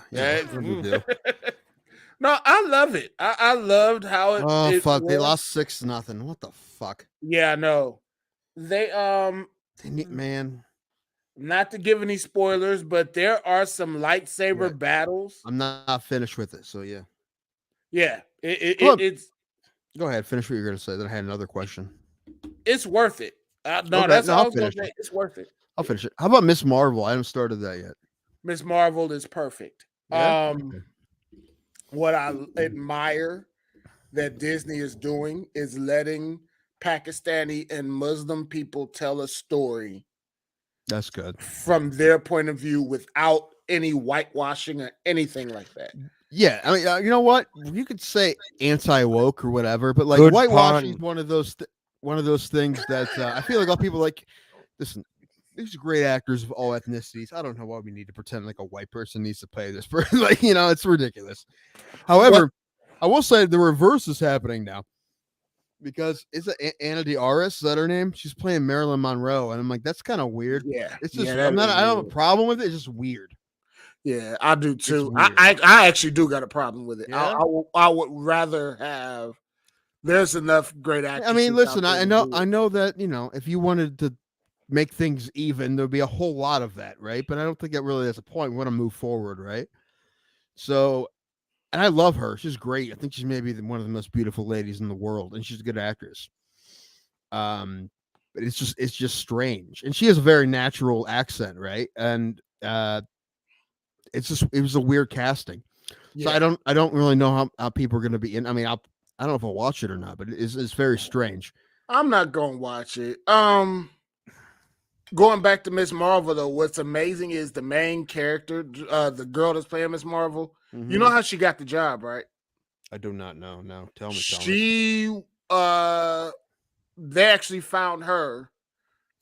I love it. I loved how it. Oh fuck! They lost 6-0. What the fuck? Yeah, no, they man. Not to give any spoilers, but there are some lightsaber battles. I'm not finished with it, so yeah. Yeah, it's. Go ahead, finish what you're going to say. Then I had another question. It's worth it. That's all I was going to say. It's worth it. I'll finish it. How about Miss Marvel? I haven't started that yet. Miss Marvel is perfect. Yeah? What I admire that Disney is doing is letting Pakistani and Muslim people tell a story. That's good. From their point of view without any whitewashing or anything like that. Yeah, I mean, you know what? You could say anti-woke or whatever, but like whitewashing is one of those things that I feel like a lot of people like. Listen, these are great actors of all ethnicities. I don't know why we need to pretend like a white person needs to play this. Like, it's ridiculous. However, I will say the reverse is happening now. Because is it Anna de Armas? Is that her name? She's playing Marilyn Monroe, and I'm like, that's kind of weird. Yeah, it's just I don't have a problem with it. It's just weird. Yeah, I do too. I actually do got a problem with it. Yeah? I would rather have. There's enough great actors. I mean, listen, I know that if you wanted to make things even, there'd be a whole lot of that, right? But I don't think that really has a point. We want to move forward, right? So, and I love her. She's great. I think she's maybe one of the most beautiful ladies in the world, and she's a good actress. But it's just strange, and she has a very natural accent, right? And it was a weird casting. So Yeah. I don't really know how people are going to be in. I mean, I don't know if I'll watch it or not, but it's very strange. I'm not gonna watch it. Going back to Miss Marvel though, what's amazing is the main character, the girl that's playing Miss Marvel. You know how she got the job, right? I do not know. No, tell me. She they actually found her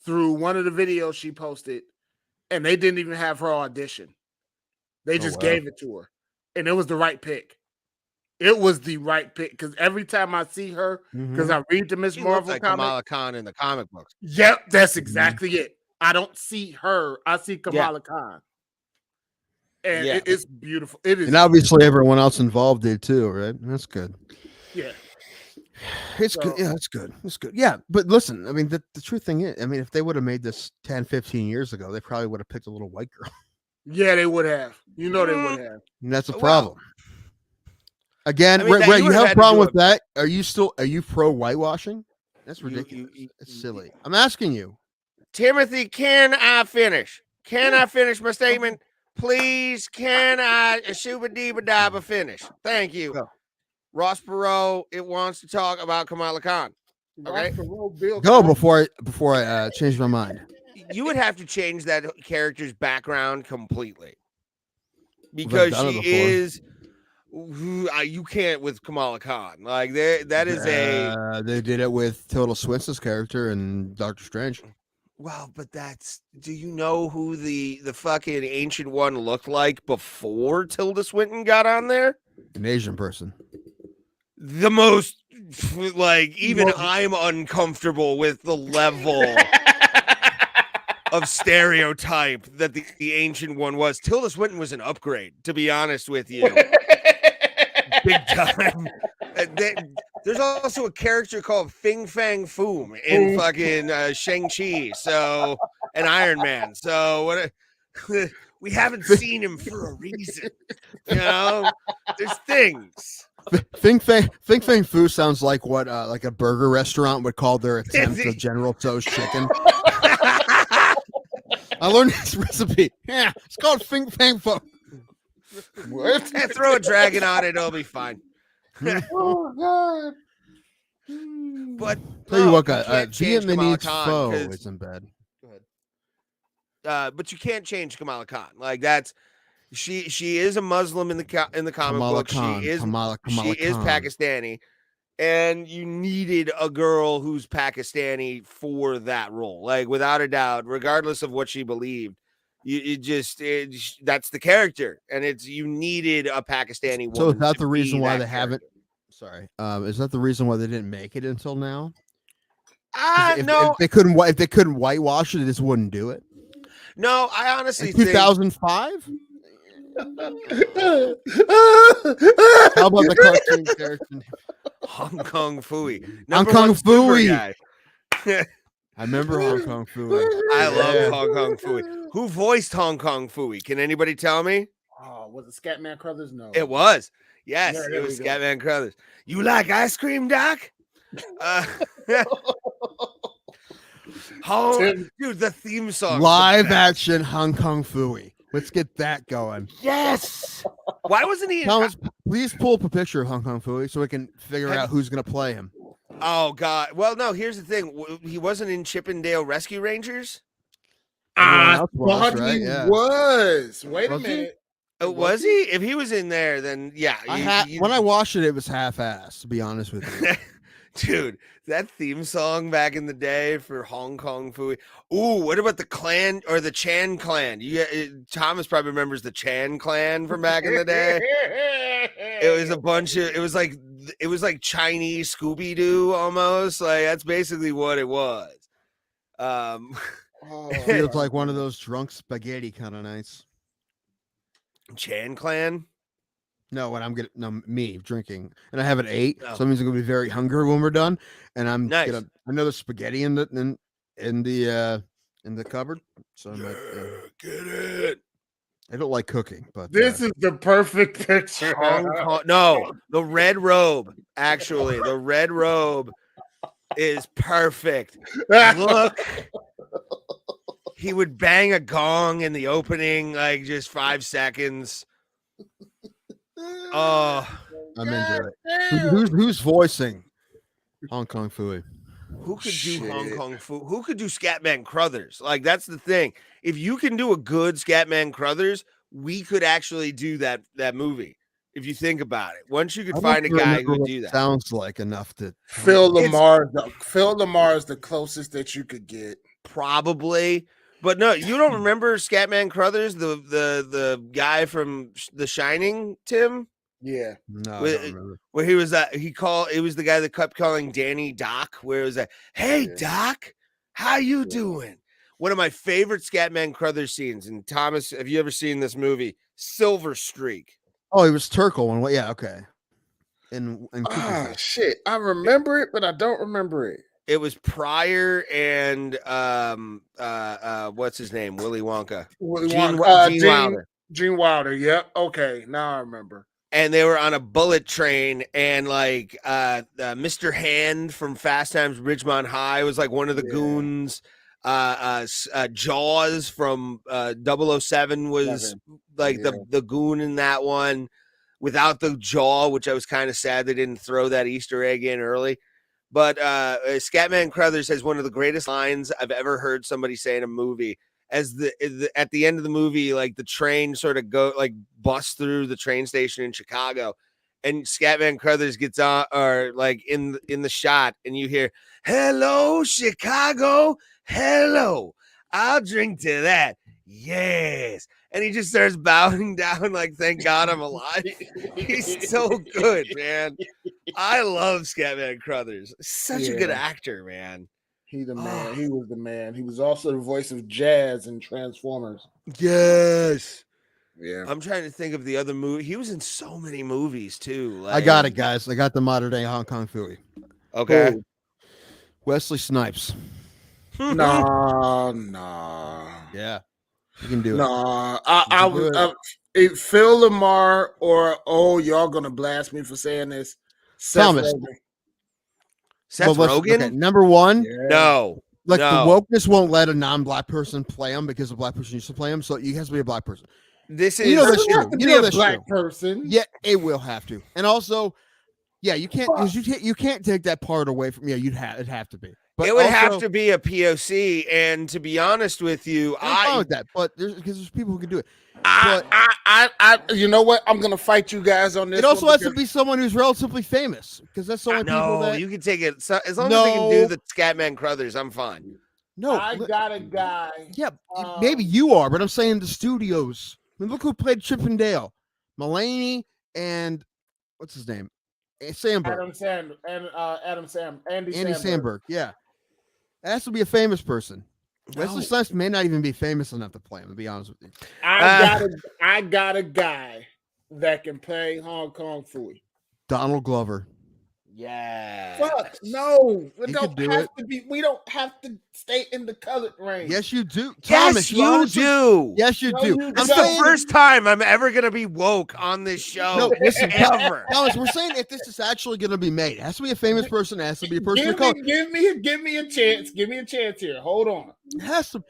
through one of the videos she posted, and they didn't even have her audition. They just gave it to her, and it was the right pick. It was the right pick because every time I see her, because I read the Miss She Marvel looks like comic. Kamala Khan in the comic books. Yep, that's exactly it. I don't see her. I see Kamala Khan. And it's beautiful. It is. And obviously everyone else involved did too, right? That's good. Yeah. It's good. Yeah, it's good. It's good. Yeah. But listen, I mean, the true thing is, I mean, if they would have made this 10, 15 years ago, they probably would have picked a little white girl. Yeah, they would have. You know, they would have. And that's a problem. Again, I mean, Ray, you you would've have had a to problem do with that? Are you pro whitewashing? That's ridiculous. It's silly. I'm asking you. Timothy, can I finish? Can I finish my statement? Please, can I shuba deeba daba finish? Thank you. Go. Ross Perot, it wants to talk about Kamala Khan. Okay. Go before I change my mind. You would have to change that character's background completely. Because she is you can't with Kamala Khan. Like that is they did it with Tilda Swinton's character in Doctor Strange. Well, but do you know who the fucking Ancient One looked like before Tilda Swinton got on there? An Asian person. The most, like, even I'm uncomfortable with the level of stereotype that the Ancient One was. Tilda Swinton was an upgrade, to be honest with you. Big time. There's also a character called Fing Fang Foom in fucking Shang-Chi, so, and Iron Man. So we haven't seen him for a reason. You know, there's things. Fing Fang Fu sounds like what like a burger restaurant would call their attempt of General Tso's chicken. I learned this recipe. Yeah, it's called Fing Fang Fu. What? And throw a dragon on it, it'll be fine. Oh God! But tell you what, Vietnamese pho is in bed. Go ahead. But you can't change Kamala Khan. Like that's she is a Muslim in the comic Kamala book. Khan, She is Kamala she is Khan. Pakistani, and you needed a girl who's Pakistani for that role. Like without a doubt, regardless of what she believed. That's the character, and you needed a Pakistani woman. So is that the reason why they haven't? Sorry, is that the reason why they didn't make it until now? No. If they couldn't whitewash it, they just wouldn't do it. No, I honestly think 2005. How about the cartoon character? Hong Kong Fooey. Hong Kong Fooey. I remember Hong Kong Fooey. I love Hong Kong Fooey. Who voiced Hong Kong Fooey? Can anybody tell me? Oh, was it Scatman Crothers? No. It was. Yes, it was Scatman Crothers. You like ice cream, Doc? Dude, the theme song. Live action Hong Kong Fooey. Let's get that going. Yes. Why wasn't he? Thomas, please pull up a picture of Hong Kong Fooey so we can figure out who's going to play him. Oh God! Well, no. Here's the thing: he wasn't in Chippendale Rescue Rangers. I thought he was. Wait a minute. Was he? If he was in there, then yeah. When I watched it, it was half-assed. To be honest with you, dude, that theme song back in the day for Hong Kong Fooey. Ooh, what about the clan or the Chan clan? Thomas probably remembers the Chan clan from back in the day. It was a bunch of. It was like Chinese Scooby Doo almost. Like that's basically what it was. It feels like one of those drunk spaghetti kind of nights. Chan clan. No, when I'm me drinking, and I haven't ate, so that means I'm gonna be very hungry when we're done. And I'm gonna another spaghetti in the cupboard. So I'm like, get it. I don't like cooking, but This is the perfect picture. Hong Kong. No, the red robe. Actually, the red robe is perfect. Look, he would bang a gong in the opening, like just 5 seconds. Oh, I'm into it. Who's voicing Hong Kong Fooey? who could do Hong Kong food? Who could do Scatman Crothers? Like, that's the thing. If you can do a good Scatman Crothers, we could actually do that movie. If you think about it, once you could find a guy who would do that. Sounds like enough to Phil Lamar. Phil Lamar is the closest that you could get. Probably. But no, you don't remember Scatman Crothers, the guy from The Shining, Tim? Yeah. No, I don't remember. Where he was it was the guy that kept calling Danny Doc, where it was that, hey Doc, how you doing? One of my favorite Scatman Crothers scenes. And Thomas, have you ever seen this movie? Silver Streak. Oh, he was Turkle and yeah, okay. And shit. I remember it, but I don't remember it. It was Pryor and what's his name? Willy Wonka. Gene Wilder. Gene Wilder. Yep. Okay. Now I remember. And they were on a bullet train, and like Mr. Hand from Fast Times at Ridgemont High was like one of the goons. Jaws from 007 was like the goon in that one without the jaw, which I was kind of sad they didn't throw that Easter egg in early. But Scatman Crothers has one of the greatest lines I've ever heard somebody say in a movie. As at the end of the movie, like the train sort of busts through the train station in Chicago, and Scatman Crothers gets on, or like in the shot, and you hear, "Hello, Chicago, hello, I'll drink to that, yes." And he just starts bowing down, like, "Thank God I'm alive." He's so good, man. I love Scatman Crothers. Such a good actor, man. He the man. He was the man. He was also the voice of Jazz in Transformers. Yes. Yeah. I'm trying to think of the other movie. He was in so many movies too. Like, I got it, guys. I got the modern day Hong Kong Fooey. Okay. Cool. Wesley Snipes. Nah. Yeah. You can do it. Nah. I was Phil Lamar or y'all gonna blast me for saying this. Thomas. Seth Rogen? Okay, number one. Yeah. No. Like the wokeness won't let a non-black person play him because a black person used to play him, so it has to be a black person. This is that's true. You know that's black true. person. Yeah, it will have to. And also, yeah, you can't you can't take that part away from it'd have to be. But it would have to be a POC, and to be honest with you, I'm fine with that. But there's people who can do it. I you know what? I'm gonna fight you guys on this. It also has to be someone who's relatively famous, because that's the only people that you can take it. So, as long as they can do the Scatman Crothers, I'm fine. No, I got a guy. Yeah, maybe you are, but I'm saying the studios. I mean, look who played Chip and Dale, Mulaney, and what's his name, Sandberg. Andy Samberg. Yeah, it has to be a famous person. Wesley Snipes may not even be famous enough to play him, to be honest with you. I got a guy that can play Hong Kong Fooey. Donald Glover. Yeah. Fuck no. We don't have to be. We don't have to stay in the colored range. Yes, you do. Thomas, you do. Yes, you do. It's the first time I'm ever gonna be woke on this show. No, listen, ever. Thomas, we're saying if this is actually gonna be made, it has to be a famous person. It has to be a person of color. Give me a chance. Give me a chance here. Hold on. It has to.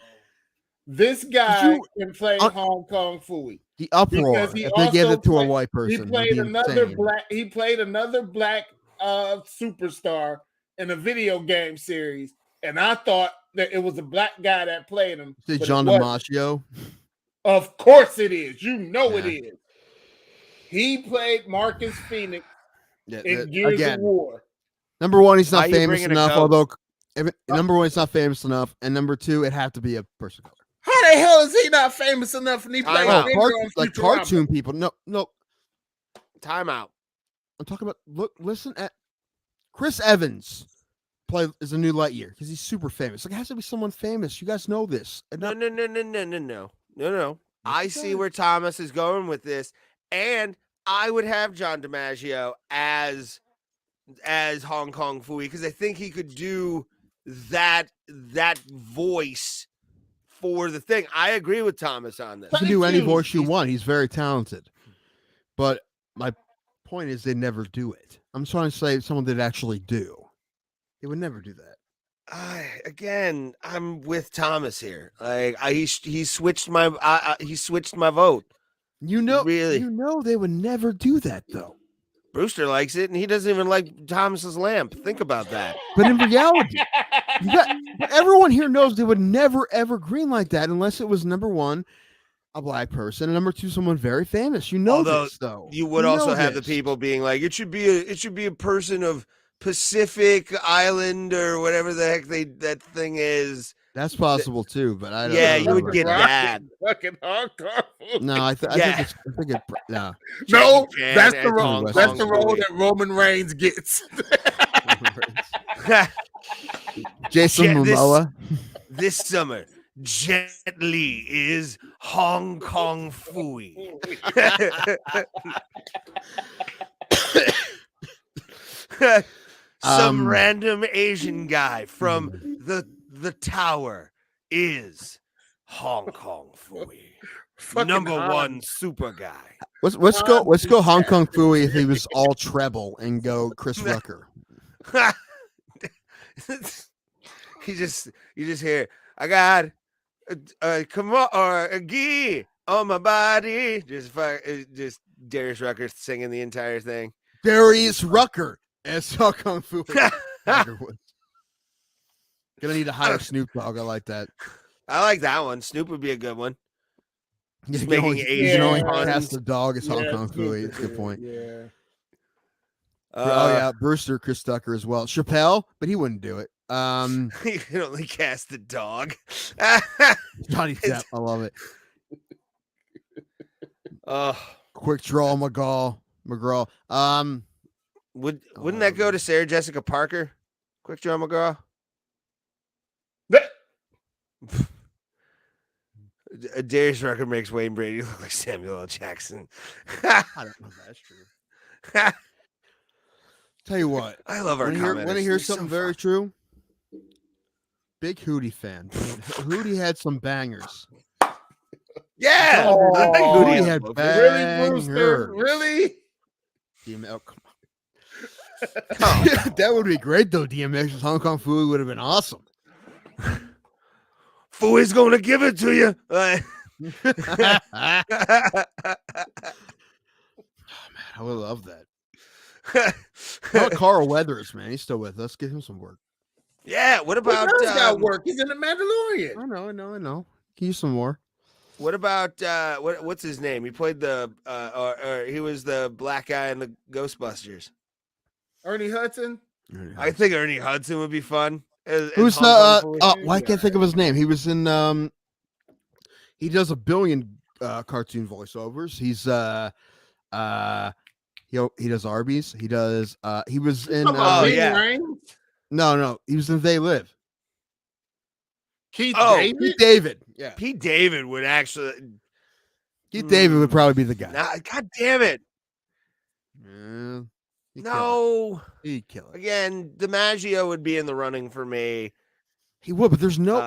This guy can play Hong Kong Fooey. The uproar if they gave it to a white person. He played another black. He played another black superstar in a video game series, and I thought that it was a black guy that played him. Is it John DiMaggio? Of course it is. You know it is. He played Marcus Phoenix in Gears of War. Number one, he's not famous enough. Although, number one, he's not famous enough, and number two, it had to be a person of color. How the hell is he not famous enough? And he played like cartoon people. No. Timeout. I'm talking about. Listen at Chris Evans. Is a new Lightyear because he's super famous. Like, it has to be someone famous. You guys know this. No. I see where Thomas is going with this, and I would have John DiMaggio as Hong Kong Fooey because I think he could do that voice for the thing. I agree with Thomas on this. You can do Thank any you. voice you want. He's very talented. But my point is they never do it. I'm trying to say someone that actually do. They would never do that. Again, I'm with Thomas here. Like he switched my vote. Really? You know they would never do that though. Brewster likes it, and he doesn't even like Thomas's lamp. Think about that. But in reality, but everyone here knows they would never ever green like that unless it was number one, a black person, and number two, someone very famous. You know this though. You would also have the people being like, it should be a person of Pacific Island or whatever the heck that thing is. That's possible too, but I don't. Yeah, I you don't would know get about that. Fucking Hong Kong. No, I think it's no. No, Jackie Chan that's and the role. Hong That's Kong the role movie. that Roman Reigns gets. Jason Momoa. This summer, Jet Li is Hong Kong Fooey. Some random Asian guy from the tower is Hong Kong Fooey. Number one super guy. Let's go Hong Kong Fooey if he was all treble and go Chris Rucker. you just hear, I got come on or a gi on my body. Just Darius Rucker singing the entire thing. Darius Rucker as Hong Kong Fooey. Gonna need to hire Snoop Dogg. I like that. I like that one. Snoop would be a good one. You Just can making only, Asian puns. cast the dog as Hong Yeah, Kong Snoop Fooey. is That's a good good, point. Yeah. Oh yeah, Brewster, Chris Tucker as well. Chappelle, but he wouldn't do it. You can only cast the dog. Johnny Depp, I love it. Quick draw, McGraw. Wouldn't that go to Sarah Jessica Parker? Quick draw, McGraw. Darius Rucker makes Wayne Brady look like Samuel L. Jackson. I don't know if that's true. Tell you what, I love our Want commenters. to hear They're something so very fun. true? Big Hootie fan. Hootie had some bangers. Yeah, Oh, I think Hootie Hootie had had Really, Brewster? bangers. Really? DMX, come on. That would be great though. DMX's Hong Kong Fooey would have been awesome. Fooey's gonna give it to you. I would love that. How about Carl Weathers, man? He's still with us. Give him some work. Yeah. What about He does got work. He's in the Mandalorian. I know. Can you some more? What about what's his name? He played the or he was the black guy in the Ghostbusters. Ernie Hudson. I think Ernie Hudson would be fun. Who's why I can't think of his name. He was in he does a billion cartoon voiceovers. He's he does Arby's. He does he was in No, he was in They Live. Keith David. Yeah. Pete David would actually Keith David would probably be the guy. God damn it. Yeah, No. He'd kill it. Again, DiMaggio would be in the running for me. He would, but there's no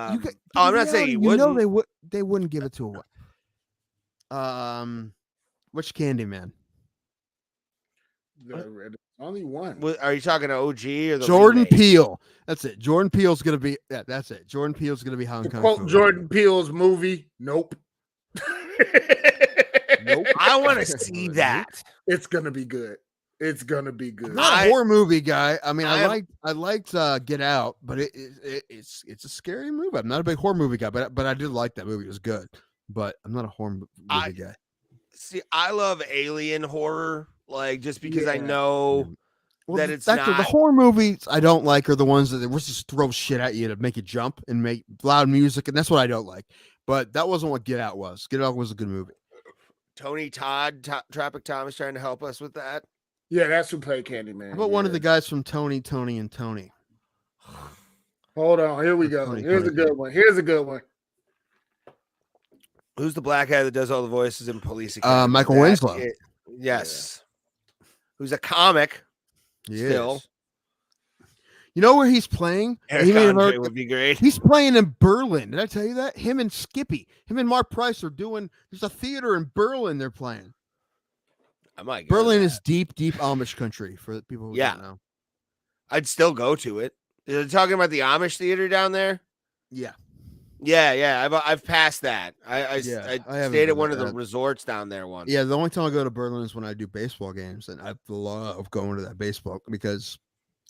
I'm not saying he wouldn't. They wouldn't give it to which Candyman? Only one. Are you talking to OG or the Jordan remake? Peele. That's it. Jordan Peele's gonna be that's it. Jordan Peele's gonna be Hong Kong. Quote Fooey. Jordan Peele's movie. Nope. Nope. I want to see that. It's gonna be good. It's gonna be good. I'm not a horror movie guy. I mean, I liked Get Out, but it's a scary movie. I'm not a big horror movie guy, but I did like that movie. It was good, but I'm not a horror movie guy. See, I love alien horror, like just because I know that it's the not. horror movies I don't like are the ones that just throw shit at you to make you jump and make loud music, and that's what I don't like. But that wasn't what Get Out was. Get Out was a good movie. Tony Todd, Tropic Tom is trying to help us with that. Yeah, that's who played Candyman. How about one of the guys from Tony, and Tony? Hold on, here we go. Here's a good one. Who's the black guy that does all the voices in Police Academy? Michael Winslow. Yes. Yeah. Who's a comic still. You know where he's playing? Eric He made Andre would be great. He's playing in Berlin. Did I tell you that? Him and Skippy, him and Mark Price are doing. There's a theater in Berlin. They're playing. I might go to Berlin that. is deep Amish country for the people who don't know. I'd still go to it. You're talking about the Amish theater down there? Yeah. Yeah. I've passed that. I haven't stayed at been one to of the that. resorts down there once. Yeah, the only time I go to Berlin is when I do baseball games, and I love going to that baseball because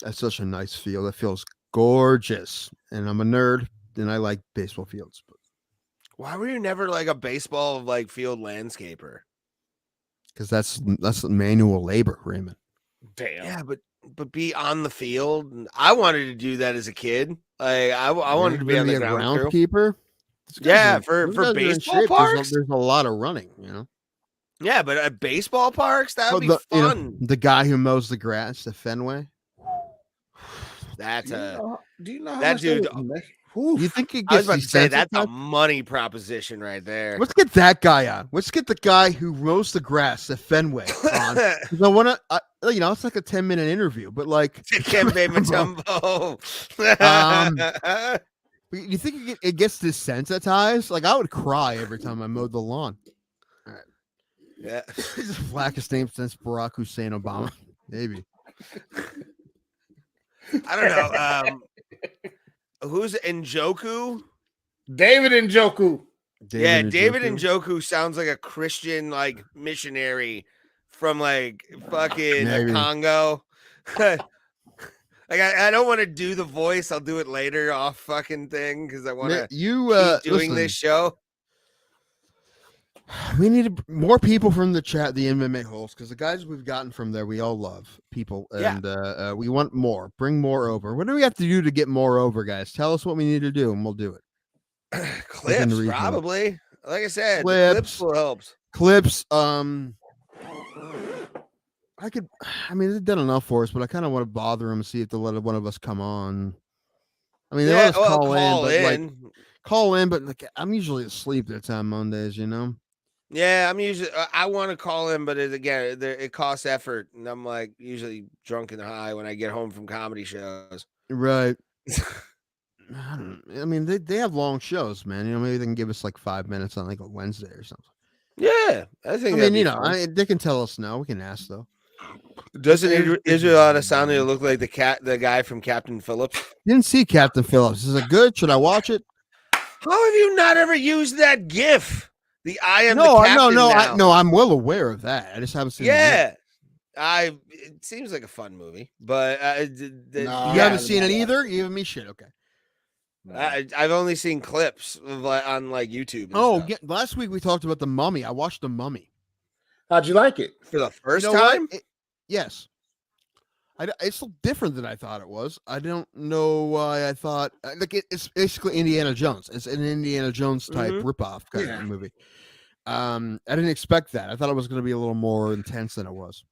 that's such a nice field. It feels gorgeous, and I'm a nerd, and I like baseball fields. But Why were you never like a baseball like field landscaper? because that's manual labor, Raymond. Damn. Yeah, but be on the field. I wanted to do that as a kid. Like I wanted to be on the ground crew. groundskeeper. Yeah, for baseball parks. There's a lot of running, you know. Yeah, but at baseball parks, that would be fun. The guy who mows the grass at Fenway. That's Do you know how that much dude. You think it I was gets about to say that's a desensitized? money proposition right there. Let's get that guy on. Let's get the guy who mows the grass at Fenway on. 'Cause I want to, it's like a 10-minute interview, but like Kembe Mutombo. You think it gets desensitized? Like I would cry every time I mowed the lawn. All right. Yeah. He's the blackest name since Barack Hussein Obama. Maybe. I don't know. Who's Njoku? David Njoku. David Njoku sounds like a Christian like missionary from like fucking Congo. Like I don't want to do the voice. I'll do it later off fucking thing because I want to keep doing this show. We need more people from the chat, the MMA holes, because the guys we've gotten from there, we all love people, and we want more. Bring more over. What do we have to do to get more over, guys? Tell us what we need to do, and we'll do it. Clips, probably. Like I said, clips will help. Clips. They've done enough for us, but I kind of want to bother them and see if they'll let one of us come on. I mean, they let us call in, but like I'm usually asleep that time Mondays, you know. Yeah, I'm usually. I want to call in, but it costs effort, and I'm like usually drunk and high when I get home from comedy shows. Right. I mean, they have long shows, man. You know, maybe they can give us like 5 minutes on like a Wednesday or something. Yeah, I think. They can tell us no. We can ask though. Doesn't Israel Adesanya look like the guy from Captain Phillips? Didn't see Captain Phillips. Is it good? Should I watch it? How have you not ever used that GIF? The I am the captain now. No, I'm well aware of that. I just haven't seen it. Yeah. It seems like a fun movie, but you haven't seen it either? You giving me shit. Okay. I've only seen clips on like YouTube. Last week we talked about The Mummy. I watched The Mummy. How'd you like it? For the first time? Yes. It's different than I thought it was. I don't know why I thought it's basically Indiana Jones. It's an Indiana Jones type ripoff kind of movie. I didn't expect that. I thought it was going to be a little more intense than it was.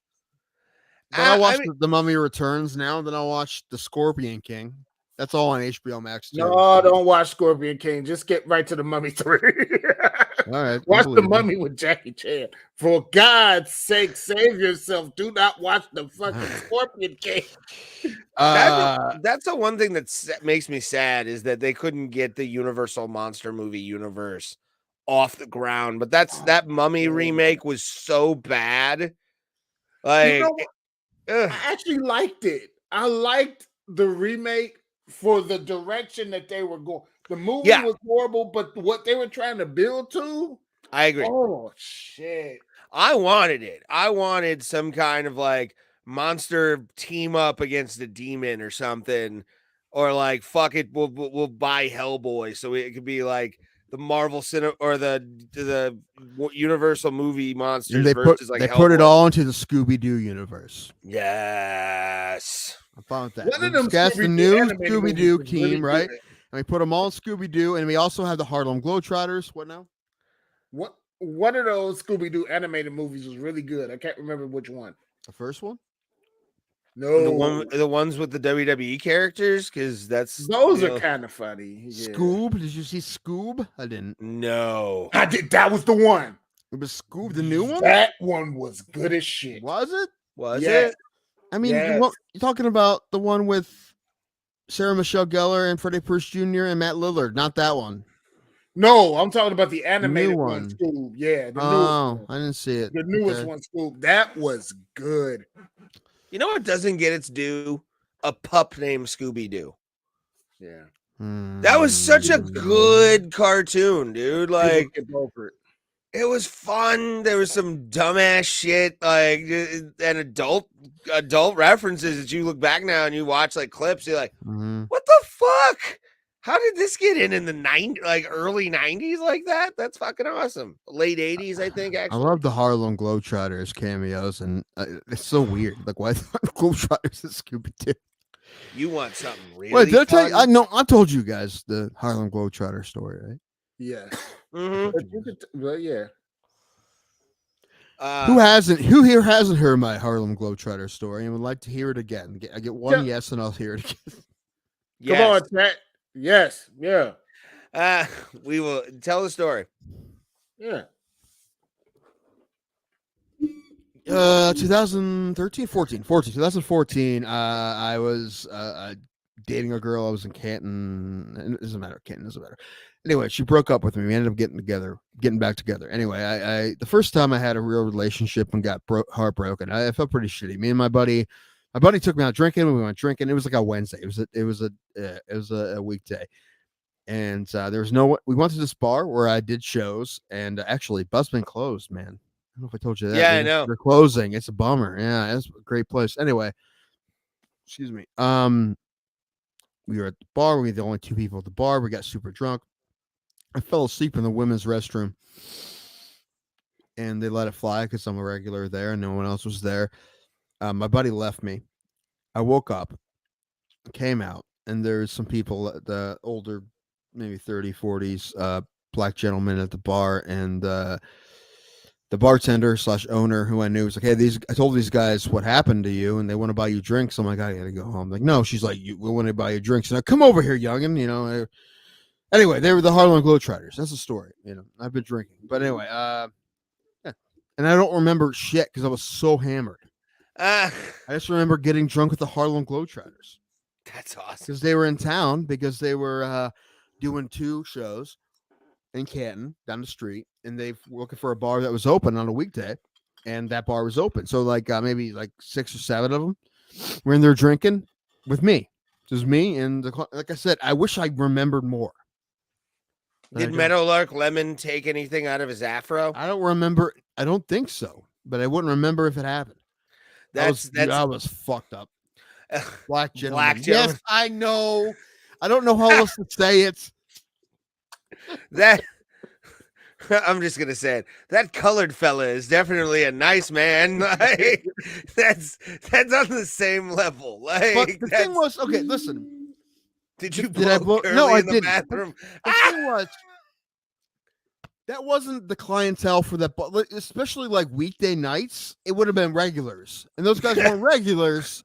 But I watched The Mummy Returns now, then I'll watch The Scorpion King. That's all on HBO Max too. No, don't watch Scorpion King. Just get right to The Mummy 3. All right. Watch The Mummy with Jackie Chan. For God's sake, save yourself. Do not watch the fucking Scorpion King. That's the one thing that makes me sad is that they couldn't get the Universal Monster movie universe off the ground. But that Mummy remake was so bad. Like, I actually liked it. I liked the remake for the direction that they were going. The movie was horrible, but what they were trying to build to, I agree. Oh shit! I wanted it. I wanted some kind of like monster team up against a demon or something, or like fuck it, we'll buy Hellboy so it could be like the Marvel cinema or the Universal movie monsters. They put it all into the Scooby-Doo universe. Yes. I found that. That's the new Scooby-Doo team, right? And we put them all in Scooby-Doo, and we also have the Harlem Globetrotters. What now? What one of those Scooby-Doo animated movies was really good. I can't remember which one. The first one? No, the ones with the WWE characters, because those are kind of funny. Yeah. Scoob? Did you see Scoob? I didn't. No, I did. That was the one. It was Scoob, the new one. That one was good as shit. Was it? Was it? I mean, you're talking about the one with Sarah Michelle Gellar and Freddie Prinze Jr. and Matt Lillard. Not that one. No, I'm talking about the New animated one. one, Scoob. Yeah, the Oh, newest one. I didn't see it. The newest Okay. one, Scoob. That was good. You know what doesn't get its due? A pup named Scooby Doo. Yeah. That was such a Hmm. good cartoon, dude. Like, Get over it. it was fun. There was some dumbass shit, like, and adult references that you look back now and you watch like clips. You're like, Mhm. what the fuck? How did this get in the early 90s like that? That's fucking awesome. Late 80s, I think. I Actually, love the Harlem Globetrotters cameos, and it's so weird. Like, why the Globetrotters and Scooby Doo? you want something really? Wait, did I tell you? fun? I told you guys the Harlem Globetrotter story, right? Yes. Mhm. But yeah. Who here hasn't heard my Harlem Globetrotter story and would like to hear it again? I get one yes, and I'll hear it again. Yes. Come on, chat. Yes. Yeah. We will tell the story. Yeah. 2014. I was dating a girl. I was in Canton. It doesn't matter. Canton doesn't matter. Anyway, she broke up with me. We ended up getting back together. Anyway, I the first time I had a real relationship and got heartbroken, I felt pretty shitty. Me and my buddy took me out drinking. We went drinking. It was like a Wednesday. It was a weekday. And there was we went to this bar where I did shows, and actually Busman closed, man. I don't know if I told you that. Yeah, I know. They're closing. It's a bummer. Yeah, it's a great place. Anyway, excuse me. We were at the bar. We were the only two people at the bar. We got super drunk. I fell asleep in the women's restroom, and they let it fly because I'm a regular there, and no one else was there. My buddy left me. I woke up, came out, and there's some people, the older, maybe 30s, 40s, black gentlemen at the bar, and the bartender / owner who I knew was like, "Hey, I told these guys what happened to you, and they want to buy you drinks." I'm like, "I gotta go home." I'm like, no, she's like, "We want to buy you drinks." And I come over here, youngin. Anyway, they were the Harlem Globetrotters. That's the story. I've been drinking, but anyway, yeah. And I don't remember shit because I was so hammered. I just remember getting drunk with the Harlem Globetrotters. That's awesome. Because they were in town because they were doing 2 shows in Canton down the street, and they were looking for a bar that was open on a weekday, and that bar was open. So maybe 6 or 7 of them were in there drinking with me. Just me and like I said, I wish I remembered more. Did Meadowlark Lemon take anything out of his afro? I don't remember. I don't think so, but I wouldn't remember if it happened. I was fucked up. Black gentleman. Yes, I know. I don't know how else to say it. That I'm just gonna say it. That colored fella is definitely a nice man. Like that's on the same level. Like, but the thing was, okay, listen. Did you I blow? No, I didn't. Bathroom? The thing was, that wasn't the clientele for that, especially like weekday nights. It would have been regulars, and those guys weren't regulars.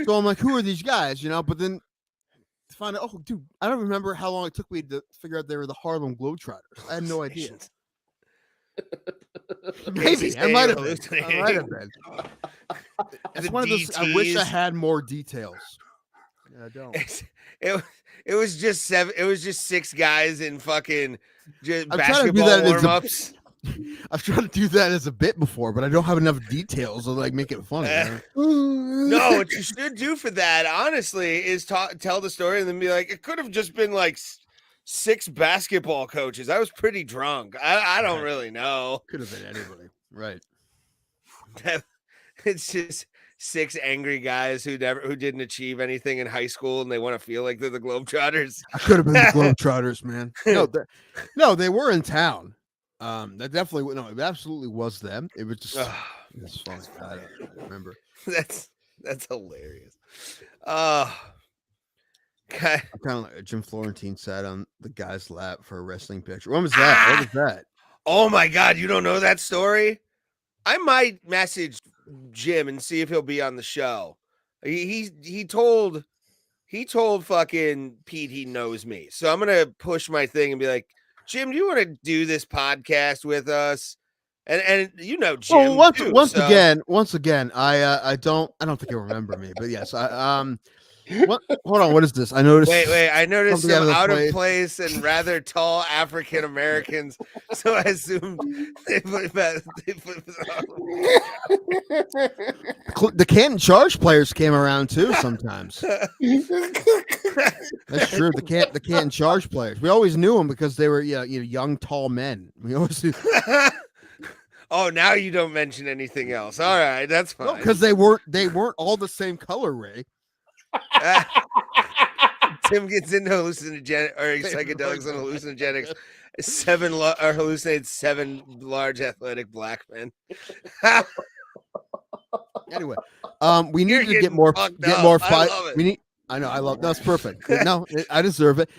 So I'm like, who are these guys? But then to find out, oh, dude, I don't remember how long it took me to figure out they were the Harlem Globetrotters. I had no idea. Maybe I might have been. It's one of those. I wish I had more details. Yeah, I don't. It was just 7. It was just 6 guys in fucking just basketball warm-ups. I've tried to do that as a bit before, but I don't have enough details to make it funny. No, what you should do for that, honestly, is tell the story and then be like, it could have just been 6 basketball coaches. I was pretty drunk. I don't really know. Could have been anybody, right? It's just 6 angry guys who didn't achieve anything in high school, and they want to feel like they're the Globetrotters. I could have been the Globetrotters, man. No, they were in town. That definitely it absolutely was them. It was just it's funny. I don't remember. That's hilarious. Okay. I kind of like Jim Florentine sat on the guy's lap for a wrestling picture. When was that? What was that? Oh my God, you don't know that story? I might message Jim and see if he'll be on the show. He told fucking Pete he knows me. So I'm gonna push my thing and be like, Jim, do you want to do this podcast with us? and you know Well, Jim too. once so- again, I don't think you'll remember me, but yes, what? Hold on, what is this? I noticed. Wait. I noticed something some out of place and rather tall African Americans, so I assumed they put that. The Canton Charge players came around too sometimes. That's true. The Canton Charge players. We always knew them because they were young, tall men. We always knew. Oh, now you don't mention anything else. All right, that's fine. Because they weren't all the same color, Ray. Tim gets into hallucinogenic or psychedelics and hallucinogenics. Hallucinates 7 large athletic black men. Anyway, we need You're to get getting more fucked fight. up. I love it. I know. I love. That's perfect. No, I deserve it.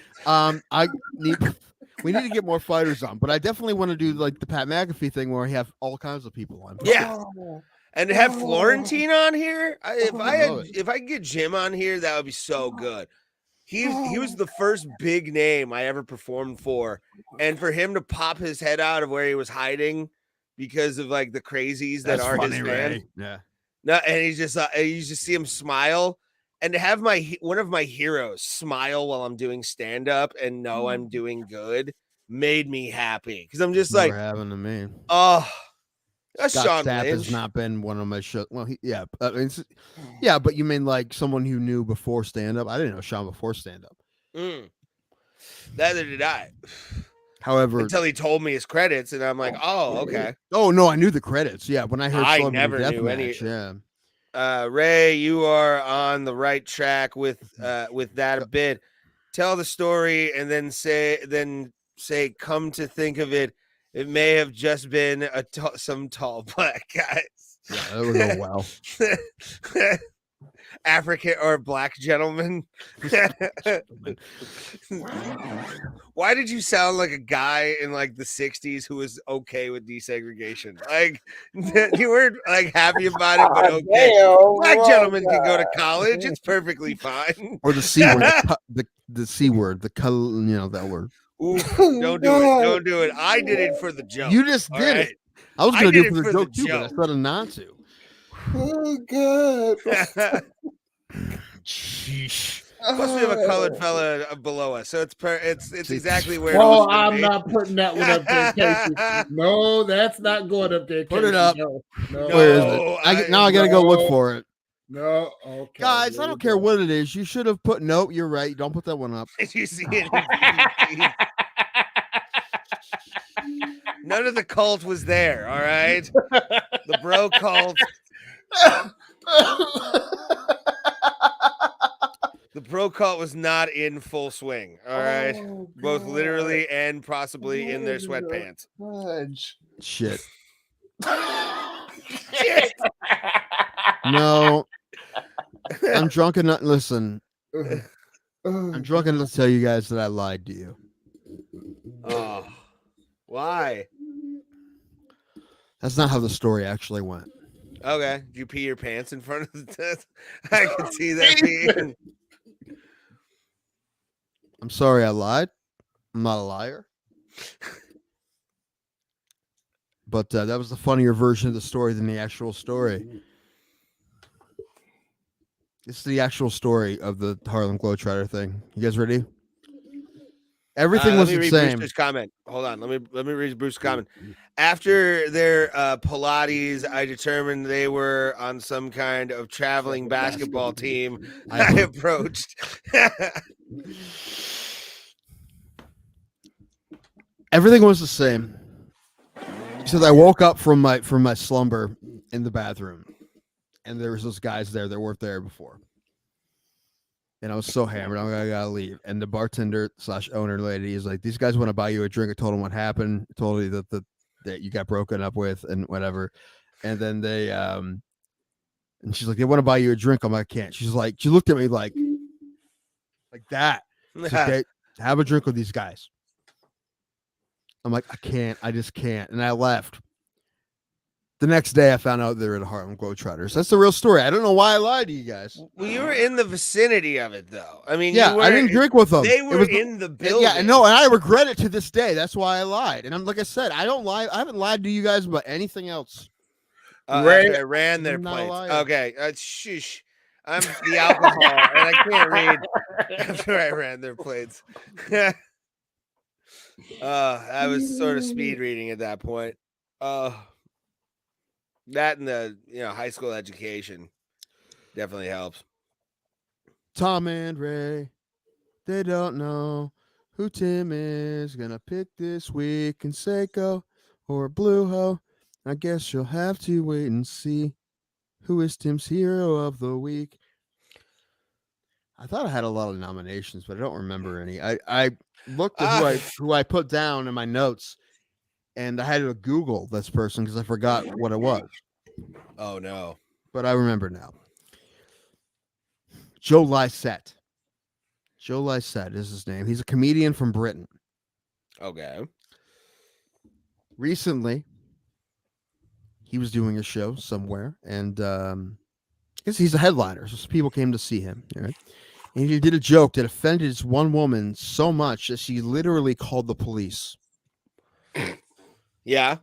We need to get more fighters on, but I definitely want to do like the Pat McAfee thing where we have all kinds of people on. Yeah. And to have Florentine on here, if I could get Jim on here, that would be so good. He was the first big name I ever performed for, and for him to pop his head out of where he was hiding because of like the crazies that are his band. Yeah. No, and you just see him smile, and to have one of my heroes smile while I'm doing stand up and know I'm doing good made me happy because I'm just like, happened to me. Oh. That's Scott Sean Stapp Lynch. has not been one of my shows. Well, but you mean like someone who knew before stand up? I didn't know Sean before stand up. Neither did I. However, until he told me his credits, and I'm like, oh, okay. Oh no, I knew the credits. Yeah, when I heard I Celebrity never knew Deathmatch, any. Yeah. Ray, you are on the right track with that a bit. Tell the story, and then say, come to think of it, it may have just been some tall black guys. Yeah, that would go well. African or black gentleman. Why did you sound like a guy in like the 60s who was okay with desegregation? Like you weren't like happy about it, but okay. Black gentlemen can go to college. It's perfectly fine. Or the C word, the C word, the color, that word. Ooh, don't do it. Don't do it. I did it for the joke. You just did it. I was going to do it for the joke too, but I started not to. Oh God. Sheesh. Plus, we have a colored fella below us, so it's exactly where. Oh, I'm not putting that one up there, Casey. No, that's not going up there. Put it up. No. Where is it? I got to go look for it. No, okay. Guys, I don't care what it is. You should have put. Nope, you're right. Don't put that one up. Did you see it? None of the cult was there. All right, the bro cult. The bro cult was not in full swing. All right, both literally and possibly in their sweatpants. Shit. No, I'm drunk enough. Listen, I'm drunk enough to tell you guys that I lied to you. Oh, why? That's not how the story actually went. Okay, did you pee your pants in front of the test? I can see that being. I'm sorry I lied. I'm not a liar. But that was the funnier version of the story than the actual story. This is the actual story of the Harlem Globetrotter thing. You guys ready? Everything was the same. Brewster's comment. Hold on. Let me read Bruce's comment. After their Pilates, I determined they were on some kind of traveling basketball team. I approached. Everything was the same. So I woke up from my slumber in the bathroom, and there was those guys there that weren't there before. And I was so hammered, I gotta leave. And the bartender / owner lady is like, "These guys want to buy you a drink." I told them what happened. I told her that you got broken up with and whatever. And then they and she's like, "They want to buy you a drink." I'm like, "I can't." She looked at me like that. She's like, "Okay, have a drink with these guys." I'm like, "I can't. I just can't." And I left. The next day, I found out they were the Harlem Globetrotters. That's the real story. I don't know why I lied to you guys. Well, you were in the vicinity of it, though. I mean, Yeah, you I didn't drink with them. They were it was in the building. Yeah, no, and I regret it to this day. That's why I lied. And I'm like I said, I don't lie. I haven't lied to you guys about anything else. After I ran their I'm not a plates. liar. Okay, shush. I'm the alcohol, and I can't read after I ran their plates. I was sort of speed reading at that point. That and the high school education definitely helps. Tom and Ray, they don't know who Tim is gonna pick this week in Seiko or Blueho. I guess you'll have to wait and see who is Tim's hero of the week. I thought I had a lot of nominations, but I don't remember any. I looked at who I put down in my notes, and I had to Google this person because I forgot what it was. Oh no! But I remember now. Joe Lycett. Joe Lycett is his name. He's a comedian from Britain. Okay. Recently, he was doing a show somewhere, and I guess he's a headliner, so people came to see him. Right? And he did a joke that offended this one woman so much that she literally called the police. Yeah.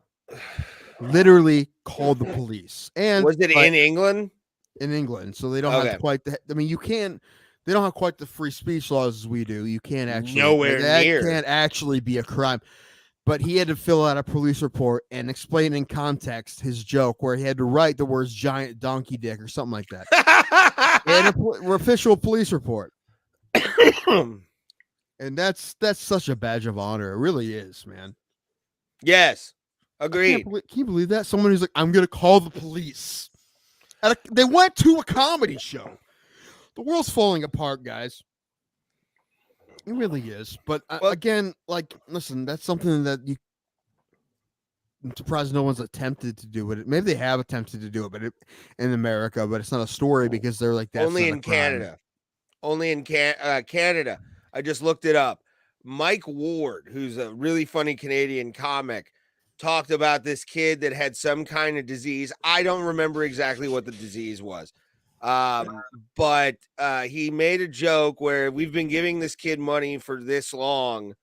Literally called the police. And was it in England? In England, so they don't have quite the. I mean, you can't. They don't have quite the free speech laws as we do. You can't actually nowhere near. Can't actually be a crime. But he had to fill out a police report and explain in context his joke, where he had to write the words "giant donkey dick" or something like that. And an official police report. And that's such a badge of honor. It really is, man. Yes, agreed. Can you believe that? Someone who's like, "I'm going to call the police." They went to a comedy show. The world's falling apart, guys. It really is. But again, like, listen, that's something that I'm surprised no one's attempted to do it. Maybe they have attempted to do it, but in America, but it's not a story because they're like, that's only in Canada. Only in Canada. I just looked it up. Mike Ward, who's a really funny Canadian comic, talked about this kid that had some kind of disease. I don't remember exactly what the disease was. But he made a joke where we've been giving this kid money for this long.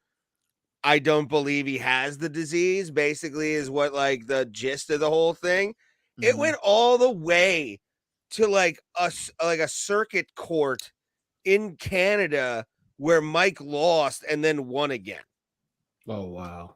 I don't believe he has the disease, basically, is what like the gist of the whole thing. Mm-hmm. It went all the way to like a circuit court in Canada where Mike lost and then won again. Oh, wow.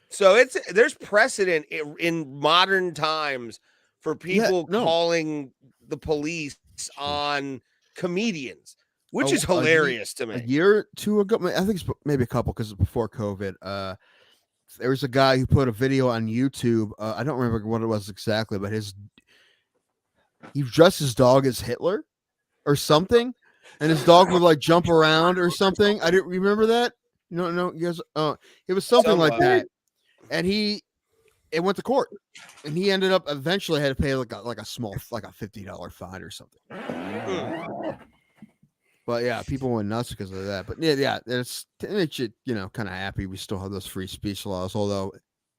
So there's precedent in modern times for people calling the police on comedians, which is hilarious to me. A year or two ago, I think it's maybe a couple because before COVID, there was a guy who put a video on YouTube. I don't remember what it was exactly, but he dressed his dog as Hitler or something, and his dog would like jump around or something. I didn't remember that. No, you guys. It was something like that, and it went to court, and he ended up eventually had to pay like a small, like a $50 fine or something. But yeah, people went nuts because of that. But yeah, it makes you kind of happy we still have those free speech laws, although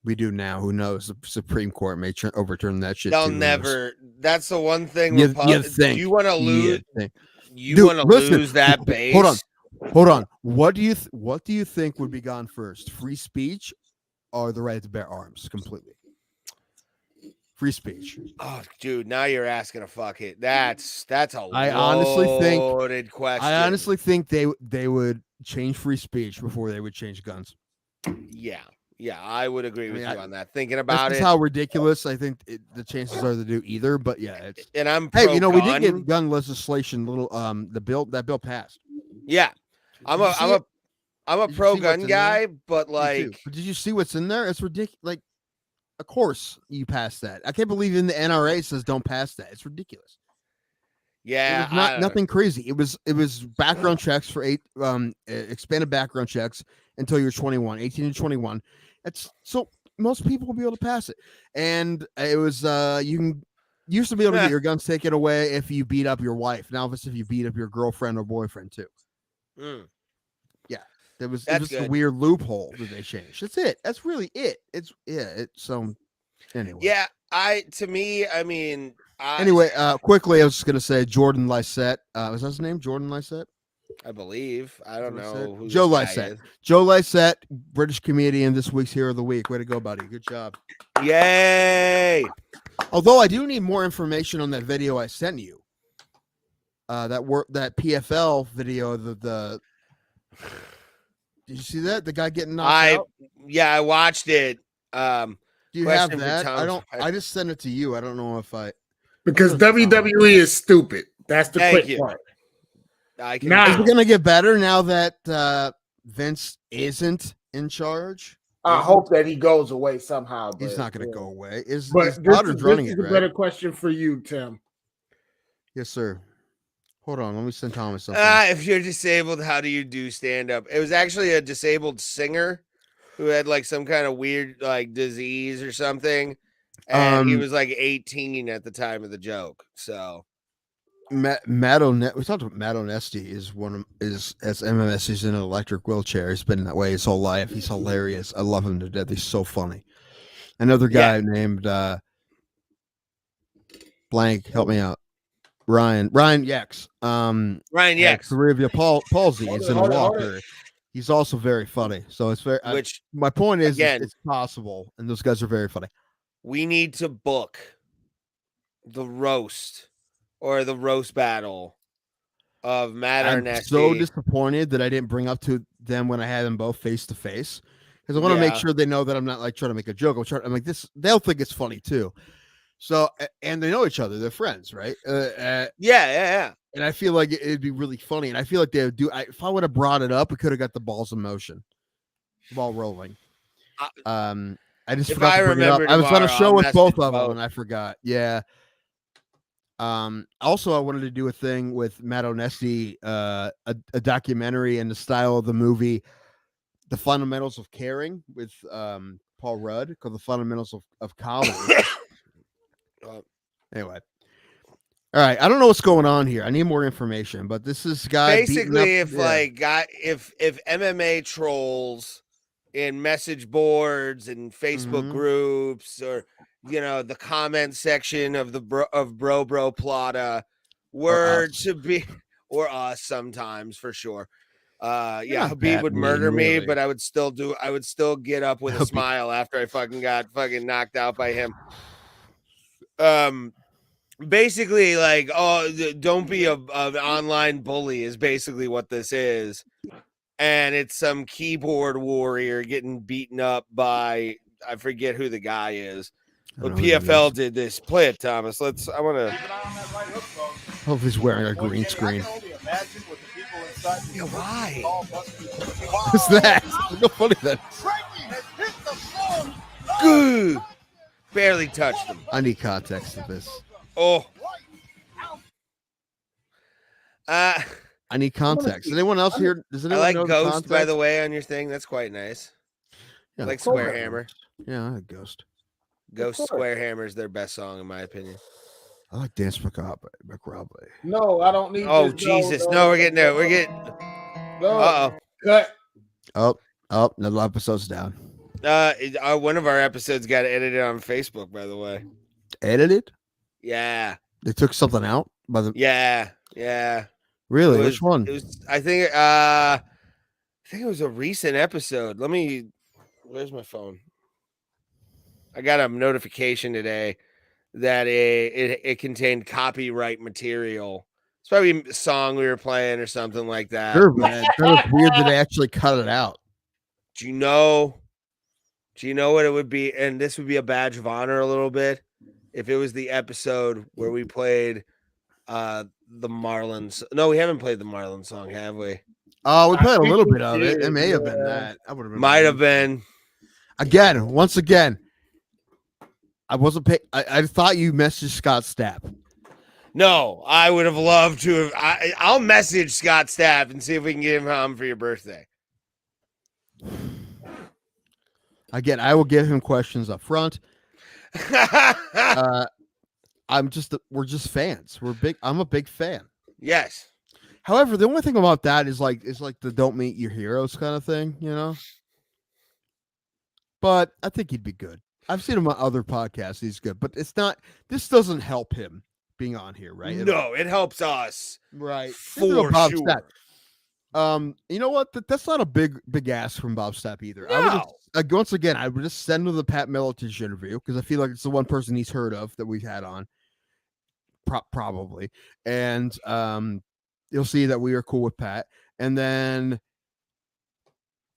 we do now. Who knows? The Supreme Court may overturn that shit. They'll never. That's the one thing. You think you want to lose? You want to lose that base? Hold on. What do you think would be gone first? Free speech or the right to bear arms? Completely. Free speech. Oh, dude, now you're asking a fuck it. That's a loaded question. I honestly think they would change free speech before they would change guns. Yeah, I would agree with you on that. Thinking about how ridiculous I think the chances are to do either. But yeah, and I'm we did get gun legislation. The bill passed. Yeah, I'm a pro gun guy, but like, but did you see what's in there? It's ridiculous. Like, of course you pass that. I can't believe in the NRA says don't pass that. It's ridiculous. Yeah, it was nothing crazy. It was background checks for expanded background checks until you're 21, 18 to 21. So most people will be able to pass it. And it was you used to be able to get your guns taken away if you beat up your wife. Now it's if you beat up your girlfriend or boyfriend too. Yeah. It was just a weird loophole that they changed. That's it. That's really it. So anyway. Yeah, To me, I mean, Anyway, quickly, I was just gonna say Jordan Lysette. Was that his name? Jordan Lysette? I believe. I don't know who Joe this guy Lysette. is. Joe Lysette, British comedian, this week's Hero of the Week. Way to go, buddy. Good job. Yay! Although I do need more information on that video I sent you. That PFL video. Did you see that? The guy getting knocked out. Yeah, I watched it. Do you have question for that? Tom. I don't. I just sent it to you. I don't know if I. Because WWE is stupid. That's the Thank quick you. part. Is it gonna get better now that Vince isn't in charge? I hope that he goes away somehow. He's not going to go away. His this daughter's running is it, a right? better question for you, Tim. Yes, sir. Hold on. Let me send Thomas something. If you're disabled, how do you do stand up? It was actually a disabled singer who had like some kind of weird like disease or something, and he was like 18 at the time of the joke. So Matt we talked about Matt Onesti is as MMS. He's in an electric wheelchair. He's been that way his whole life. He's hilarious. I love him to death. He's so funny. Another guy named blank. Help me out. Ryan Yex. Ryan Yex. Cerebral palsy. He's in a walker. He's also very funny. So it's very. My point is, again, it's possible, and those guys are very funny. We need to book the roast or the roast battle of Matt Arnesti. I'm so disappointed that I didn't bring up to them when I had them both face to face, because I want to make sure they know that I'm not like trying to make a joke. I'm like this. They'll think it's funny too. So, and they know each other. They're friends, right? Yeah. And I feel like it'd be really funny. And I feel like they would do. If I would have brought it up, we could have got the balls in motion, ball rolling. I just forgot to bring it up. I was on a show with both of them, and I forgot. Yeah. Also, I wanted to do a thing with Matt Onesti, a documentary in the style of the movie, The Fundamentals of Caring, with Paul Rudd, called The Fundamentals of Comedy. Anyway. All right, I don't know what's going on here. I need more information, but this is guy basically if MMA trolls in message boards and Facebook groups, or the comment section of the Bro Plata were to be, or us sometimes for sure. Habib would murder me, but I would still get up with a smile after I got knocked out by him. Basically, like, don't be an online bully is basically what this is. And it's some keyboard warrior getting beaten up by, I forget who the guy is. But PFL did this. Play it, Thomas. I want to. Hope he's wearing a green screen. Yeah, why? What's that? Look how funny that is. Good. Barely touched him. I need context of this. Oh. I need context. Anyone else here? Does anyone I like know Ghost, by the way, on your thing. That's quite nice. Yeah, I like Square Hammer. Yeah, I like Ghost. Ghost Square Hammer is their best song, in my opinion. I like Dance McRobbie. No, I don't need. Oh, Jesus. No, we're getting there. We're getting. Uh-oh. Cut. Oh, another episode's down. One of our episodes got edited on Facebook, by the way. Edited? Yeah. They took something out by the. Yeah. Really? Which one? It was. I think it was a recent episode. Where's my phone? I got a notification today that it contained copyright material. It's probably a song we were playing or something like that. Sure, man. That was weird that they actually cut it out. Do you know what it would be? And this would be a badge of honor a little bit if it was the episode where we played the Marlins. No, we haven't played the Marlins song, have we? Oh, we played a little bit of it. It may have been that. I would have been. Might have been. Once again, I wasn't paying. I thought you messaged Scott Stapp. No, I would have loved to have. I'll message Scott Stapp and see if we can get him home for your birthday. Again, I will give him questions up front. We're just fans. I'm a big fan. Yes. However, the only thing about that is like the don't meet your heroes kind of thing, But I think he'd be good. I've seen him on other podcasts. He's good, but it's not. This doesn't help him being on here, right? No, it helps us. Right. For Bob sure. Stapp. You know what? That's not a big ask from Bob Stapp either. I would just, once again, I would just send him the Pat Miletich interview because I feel like it's the one person he's heard of that we've had on. Probably, and you'll see that we are cool with Pat, and then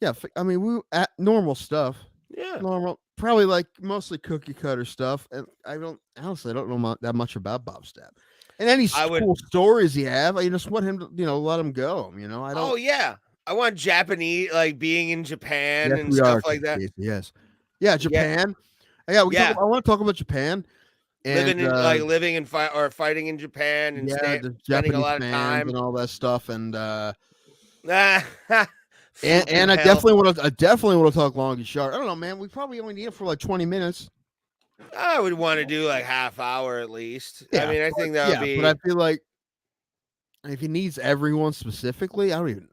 I mean we at normal stuff. Yeah, normal, probably like mostly cookie cutter stuff, and I don't know that much about Bob Stapp. And any cool stories you have, I just want him to, let him go. I don't. Oh yeah, I want Japanese, like being in Japan and stuff like that. Yes, yeah, Japan. Yeah, I want to talk about Japan. And, living and fighting in Japan and spending a lot of time and all that stuff, and and I definitely want to talk long and short. I don't know, man. We probably only need it for like 20 minutes. I would want to do like half hour at least. Yeah, I mean, I think that would be. But I feel like if he needs everyone specifically, you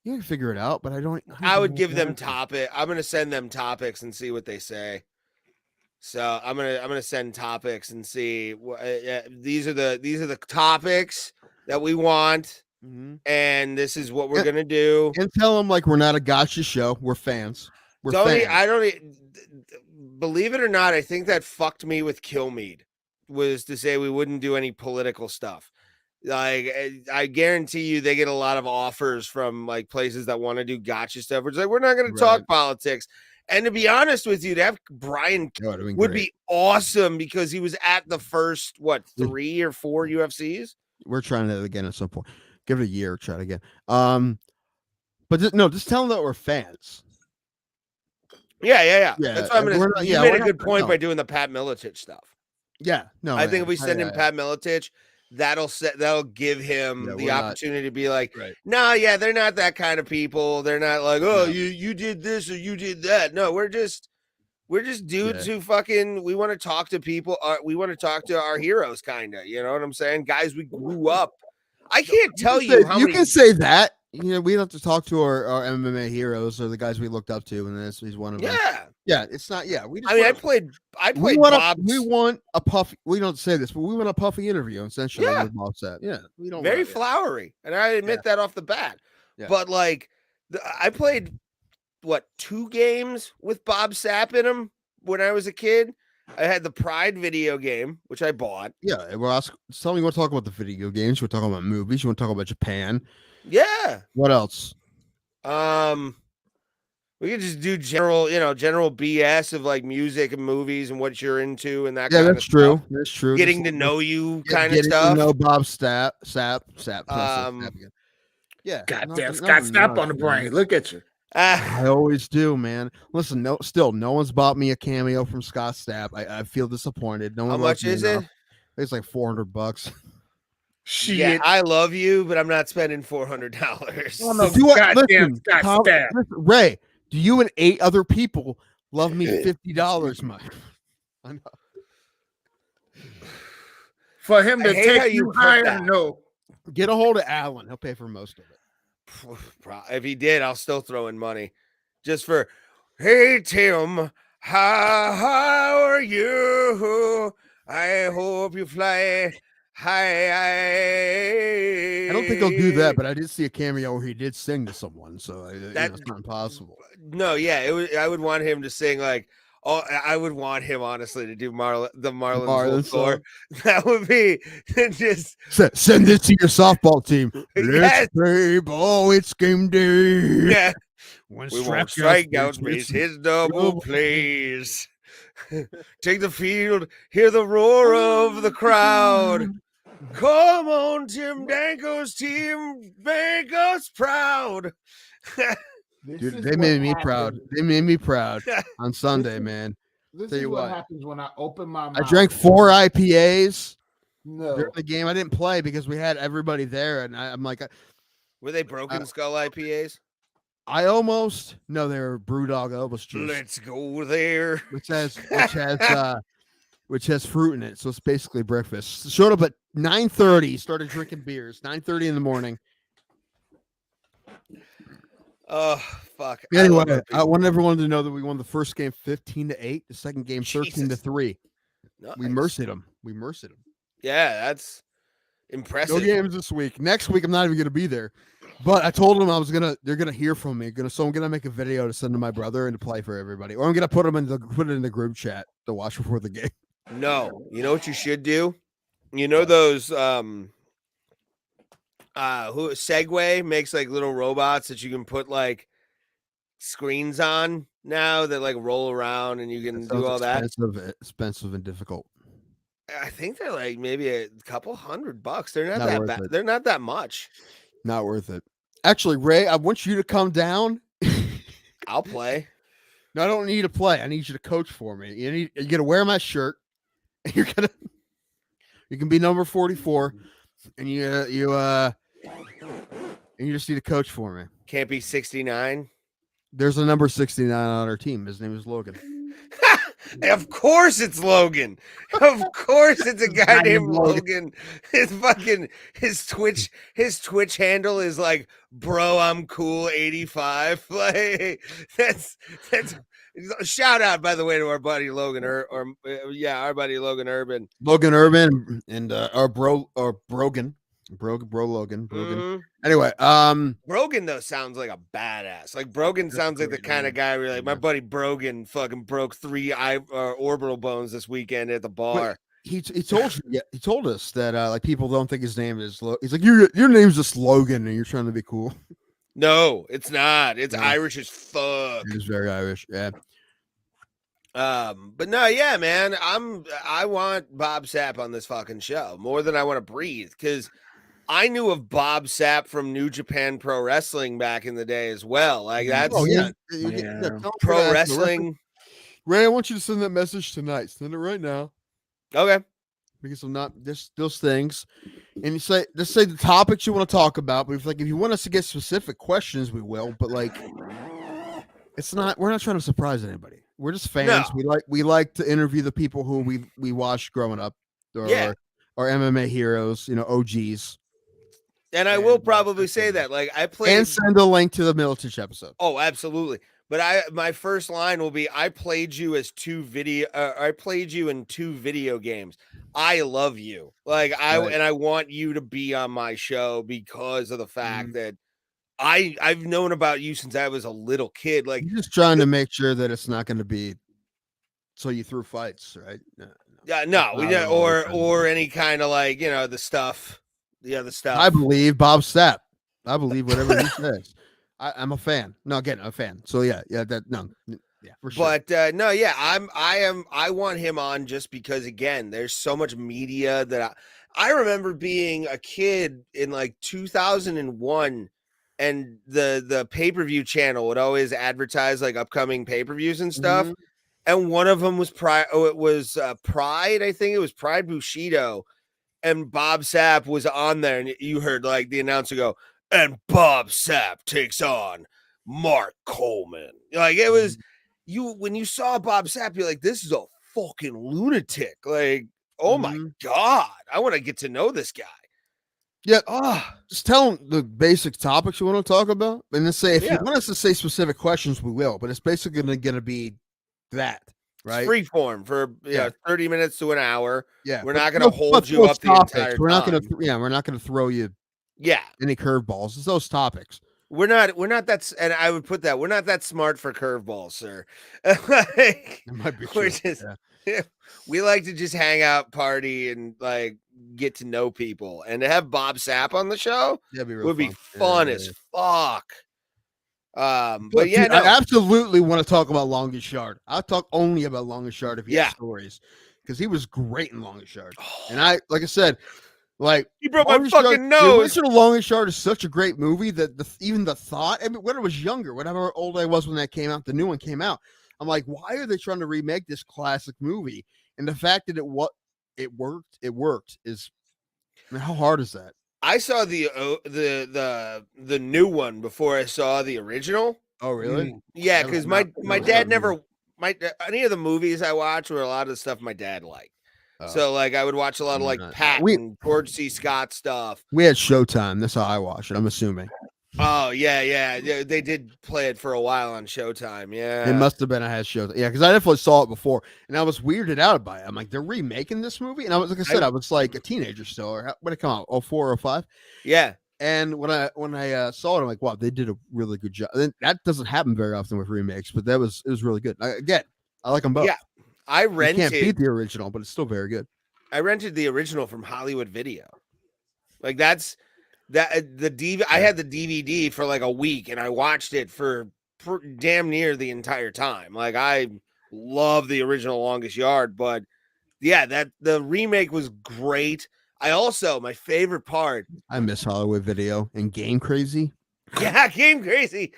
can figure it out. But I would give them topic. I'm gonna send them topics and see what they say. So I'm gonna send topics and see these are the topics that we want, and this is what we're gonna do. And tell them like we're not a gotcha show. We're fans. I don't believe it or not. I think that fucked me with Kilmeade was to say we wouldn't do any political stuff. Like I guarantee you, they get a lot of offers from like places that want to do gotcha stuff. Which like we're not gonna talk politics. And to be honest with you, to have Brian would be awesome because he was at the first 3 or 4 UFCs. We're trying that again at some point. Give it a year, try it again. But just tell them that we're fans. Yeah. That's what I'm gonna. You made a good point by doing the Pat Miletich stuff. Yeah, no, I think if we send him Pat Miletich, that'll give him the opportunity to be like, no, they're not that kind of people. They're not like, you did this or you did that. No, we're just dudes who fucking, we want to talk to people. We want to talk to our heroes, kind of, you know what I'm saying? Guys, we grew up. I can't tell you how many. You can say that. We have to talk to our MMA heroes or the guys we looked up to, and he's one of them. Yeah, it's not. Yeah, I played Bob. We want a puffy. We don't say this, but we want a puffy interview. Essentially, with Bob Stapp. Yeah, we don't. Very flowery, and I admit that off the bat. Yeah. But like, I played 2 games with Bob Stapp in them when I was a kid. I had the Pride video game, which I bought. Yeah, well, tell me you want to talk about the video games. You want to talk about movies. You want to talk about Japan. Yeah. What else? We could just do general BS of like music and movies and what you're into and that. Yeah, that's true. Stuff. That's true. Getting to know you, kind of stuff. To know Bob Stapp. Yeah. Goddamn, Scott Stapp on the brain. Look at you. I always do, man. Listen, no one's bought me a cameo from Scott Stapp. I feel disappointed. No one. How much is it? It's like $400. Shit. Yeah, I love you, but I'm not spending $400. Oh, no, goddamn Scott Stapp. Ray, do you and 8 other people love me $50, Mike? I know. For him to take you higher, no. Get a hold of Alan. He'll pay for most of it. If he did, I'll still throw in money. Just for, hey, Tim, how are you? I hope you fly high. I don't think he'll do that, but I did see a cameo where he did sing to someone, so it's not impossible. No, yeah, I would want him to sing like, I would want him honestly to do the Marlins song. That would be just send it to your softball team. Let's play ball. It's game day. Yeah, when strikeouts makes his double plays. Take the field, hear the roar of the crowd. Come on, Tim Danko's team, make us proud. Dude, they made me proud. They made me proud on Sunday, man. This is what happens when I open my mouth. I drank 4 IPAs during the game. I didn't play because we had everybody there, and I'm like, were they Broken Skull IPAs? They were Brewdog Elvis juice. Let's go there. Which has fruit in it, so it's basically breakfast. Showed up at 9:30. Started drinking beers. 9:30 in the morning. Oh fuck! I Anyway, love our I people. want everyone to know that we won the first game 15-8, the second game 13-3. We Nice. mercied them. Yeah, that's No impressive. games this week. Next week, I'm not even gonna be there. But I told them they're gonna hear from me. So I'm gonna make a video to send to my brother and to play for everybody, or I'm gonna put it in the group chat to watch before the game. No, you know what you should do? You know those who Segway makes like little robots that you can put like screens on now that like roll around and you can do all that. Expensive and difficult. I think they're like maybe a couple $100. They're not Not that worth bad. it. They're not that much. Not worth it. Actually, Ray, I want you to come down. I'll play. No, I don't need you to play. I need you to coach for me. You're gonna wear my shirt. And you can be number 44, and you just need to coach for me. Can't be 69. There's a number 69 on our team. His name is Logan. Of course it's Logan. Of course it's a guy named Logan. His Twitch handle is like bro I'm cool 85. Like that's shout out by the way to our buddy Logan our buddy Logan Urban. Logan Urban and our bro Brogan. Bro Logan. Mhm. Anyway, Brogan though sounds like a badass. Like Brogan sounds like the kind of guy where like my buddy Brogan fucking broke 3 orbital bones this weekend at the bar. He told you, yeah, he told us that like people don't think his name is he's like your name's just Logan and you're trying to be cool. No, it's not. It's Irish as fuck. It is very Irish, yeah. But no, yeah, man. I want Bob Sapp on this fucking show more than I want to breathe because I knew of Bob Sapp from New Japan Pro Wrestling back in the day as well. Like that's pro wrestling. Ray, I want you to send that message tonight. Send it right now. Okay. Because I'm not just those things. And you say the topics you want to talk about, but if you want us to get specific questions, we will. But like we're not trying to surprise anybody. We're just fans. No. We like to interview the people who we watched growing up, or MMA heroes, OGs. And I will probably say that, like I played and send a link to the Miletich episode. Oh, absolutely. But my first line will be, I played you in 2 video games. I love you. Like and I want you to be on my show because of the fact that I've known about you since I was a little kid. Like you're just trying to make sure that it's not going to be so you threw fights, right? Or any kind of like, the stuff. The other stuff. I believe Bob Sapp. I believe whatever he says. I'm a fan. No, again, a fan. So yeah, for sure. But I want him on just because again, there's so much media that I remember being a kid in like 2001, and the pay-per-view channel would always advertise like upcoming pay-per-views and stuff. Mm-hmm. And one of them was Pride. I think it was Pride Bushido. And Bob Sapp was on there, and you heard like the announcer go, and Bob Sapp takes on Mark Coleman. Like it was when you saw Bob Sapp, you're like, this is a fucking lunatic. Like, oh my God, I want to get to know this guy. Yeah. Just tell him the basic topics you want to talk about. And then say, if you want us to say specific questions, we will, but it's basically going to be that. Right, free form for 30 minutes to an hour. Yeah, we're not going to hold you up the entire time. We're not going to. We're not going to throw you. Any curveballs. It's those topics. We're not that. And I would put that. We're not that smart for curveballs, sir. It might be true. We like to just hang out, party, and like get to know people. And to have Bob Sapp on the show would be fun as fuck. But yeah, dude, I absolutely want to talk about Longest Yard. I'll talk only about Longest Yard if you have stories, because he was great in Longest Yard. And like I said, like he broke my fucking nose. The original Longest Yard is such a great movie that even the thought. I mean, when I was younger, whatever old I was when that came out, the new one came out. I'm like, why are they trying to remake this classic movie? And the fact that it worked is. I mean, how hard is that? I saw the new one before I saw the original. Oh, really? Yeah, because my dad never any of the movies I watched were a lot of the stuff my dad liked. So like I would watch a lot of like Pat and George C. Scott stuff. We had Showtime. That's how I watched it. I'm assuming. Oh yeah. They did play it for a while on Showtime. Yeah, It must have been I had shows. Yeah, because I definitely saw it before, and I was weirded out by it. I'm like, they're remaking this movie, and I was like I said, I was like a teenager still. Or when it come out, 04 or 05. yeah. And when I saw it, I'm like, wow, they did a really good job. And that doesn't happen very often with remakes, but it was really good. Again, I like them both. Yeah, I You can't beat rented. the original, but it's still very good. I rented the original from Hollywood Video. Like that's the DV. I had the DVD for like a week, and I watched it for damn near the entire time. Like I love the original Longest Yard, but yeah, that the remake was great. I also my favorite part. I miss Hollywood Video and Game Crazy. Yeah, Game Crazy.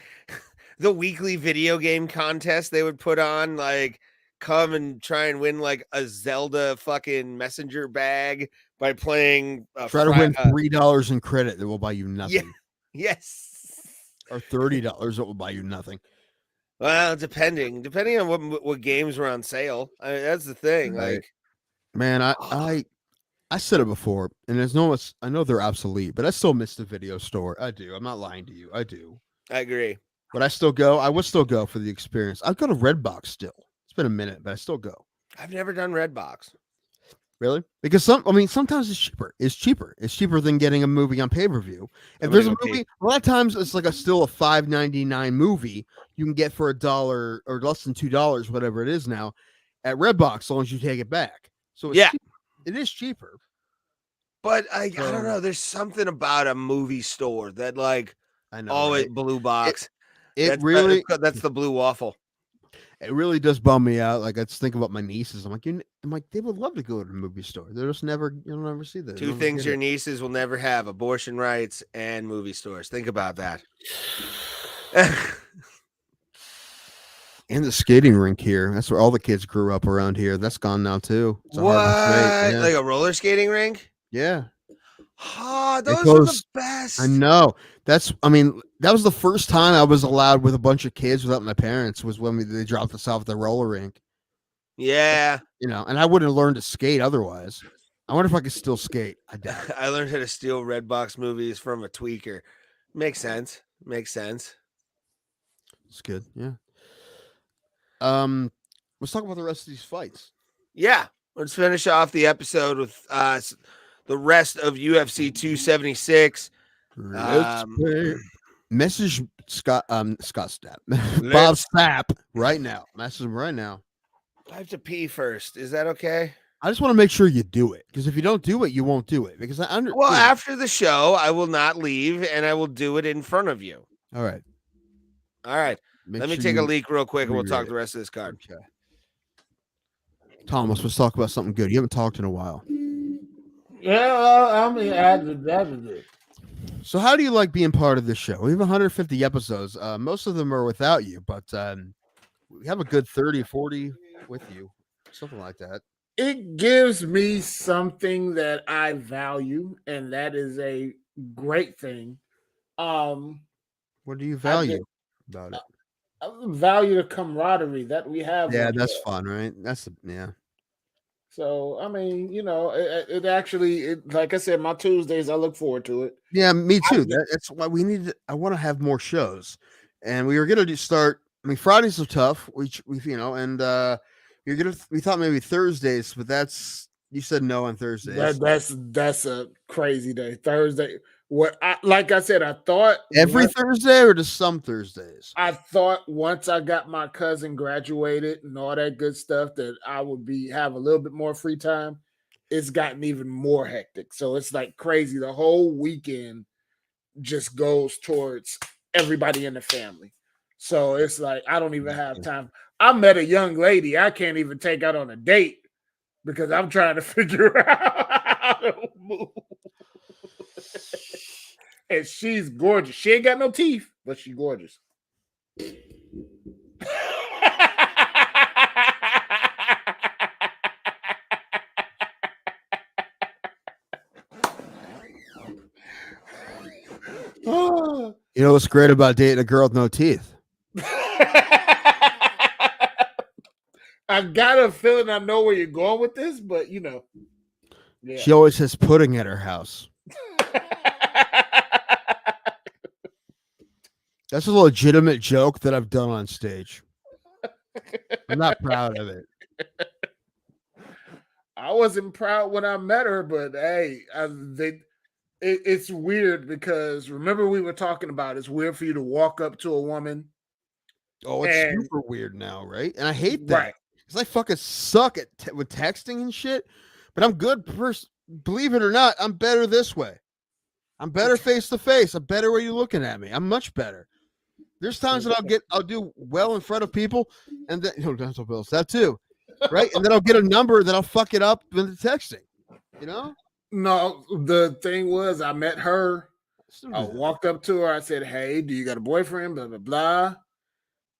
The weekly video game contest they would put on, like come and try and win like a Zelda fucking messenger bag by playing Try to win $3 in credit that will buy you nothing. Yes. Or $30 that will buy you nothing. Well, depending on what games were on sale. I mean, that's the thing. Right. Like, Man, I said it before, and I know they're obsolete, but I still miss the video store. I do. I'm not lying to you. I do. I agree. But I would still go for the experience. I'd go to Redbox still. It's been a minute, but I still go. I've never done Redbox. Really? Because sometimes it's cheaper. It's cheaper than getting a movie on pay-per-view. If there's a movie, a lot of times it's like still a $5.99 movie you can get for $1 or less than $2, whatever it is now, at Redbox, as long as you take it back. So it's cheaper. It is cheaper. But I don't know. There's something about a movie store that like I know. Always blue box. That's the blue waffle. It really does bum me out. Like I just think about my nieces. I'm like, they would love to go to the movie store. They're just you'll never see that. Two things your nieces will never have: abortion rights and movie stores. Think about that. And the skating rink here. That's where all the kids grew up around here. That's gone now too. It's what? Yeah. Like a roller skating rink? Yeah. Oh, those are the best. I know. That was the first time I was allowed with a bunch of kids without my parents was when they dropped us off at the roller rink. Yeah. And I wouldn't have learned to skate otherwise. I wonder if I could still skate. I doubt it. I learned how to steal Redbox movies from a tweaker. Makes sense. It's good. Yeah. Let's talk about the rest of these fights. Yeah. Let's finish off the episode with the rest of UFC 276. Message Scott Stapp. Bob Sapp right now. Message him right now. I have to pee first. Is that okay? I just want to make sure you do it, because if you don't do it, you won't do it. Because after the show, I will not leave, and I will do it in front of you. All right. Let me take a leak real quick, and we'll talk the rest of this card. Okay. Thomas, let's talk about something good. You haven't talked in a while. Yeah, I mean, that is it. So how do you like being part of this show? We have 150 episodes. Most of them are without you, but we have a good 30, 40 with you. Something like that. It gives me something that I value, and that is a great thing. What do you value about it? I value the camaraderie that we have. Yeah, that's fun, right? So, I mean, it actually, like I said, my Tuesdays, I look forward to it. Yeah, me too. That's why I want to have more shows. And we were going to start, Fridays are tough, we thought maybe Thursdays, but you said no on Thursdays. That's a crazy day. Thursday. Like I said, I thought every Thursday or just some Thursdays. I thought once I got my cousin graduated and all that good stuff that I would have a little bit more free time. It's gotten even more hectic. So it's like crazy. The whole weekend just goes towards everybody in the family. So it's like I don't even have time. I met a young lady I can't even take out on a date because I'm trying to figure out how to move. And she's gorgeous. She ain't got no teeth, but she's gorgeous. You know what's great about dating a girl with no teeth? I got a feeling I know where you're going with this, but yeah. She always has pudding at her house. That's a legitimate joke that I've done on stage. I'm not proud of it. I wasn't proud when I met her, but hey, it's weird because remember we were talking about it's weird for you to walk up to a woman. Oh, it's And- super weird now, right? And I hate that Right. because I fucking suck at with texting and shit. But I'm good. Believe it or not, I'm better this way. I'm better face to face. I'm better when you're looking at me. I'm much better. There's times that I'll do well in front of people, and then dental bills that too, right? And then I'll get a number that I'll fuck it up in the texting. You know? No, the thing was, I met her. Still I do that. walked up to her. I said, "Hey, do you got a boyfriend?" Blah blah blah.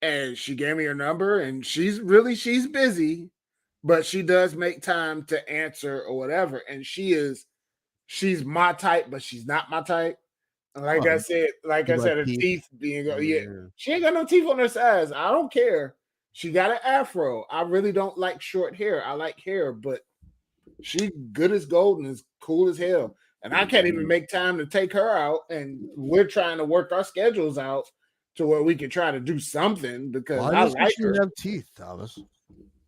And she gave me her number, and she's busy, but she does make time to answer or whatever. And she's my type, but she's not my type. And like I said, her teeth being she ain't got no teeth on her sides. I don't care. She got an afro. I really don't like short hair. I like hair, but she good as gold and as cool as hell. And I can't even make time to take her out. And we're trying to work our schedules out to where we can try to do something because I like her. Have teeth, Thomas.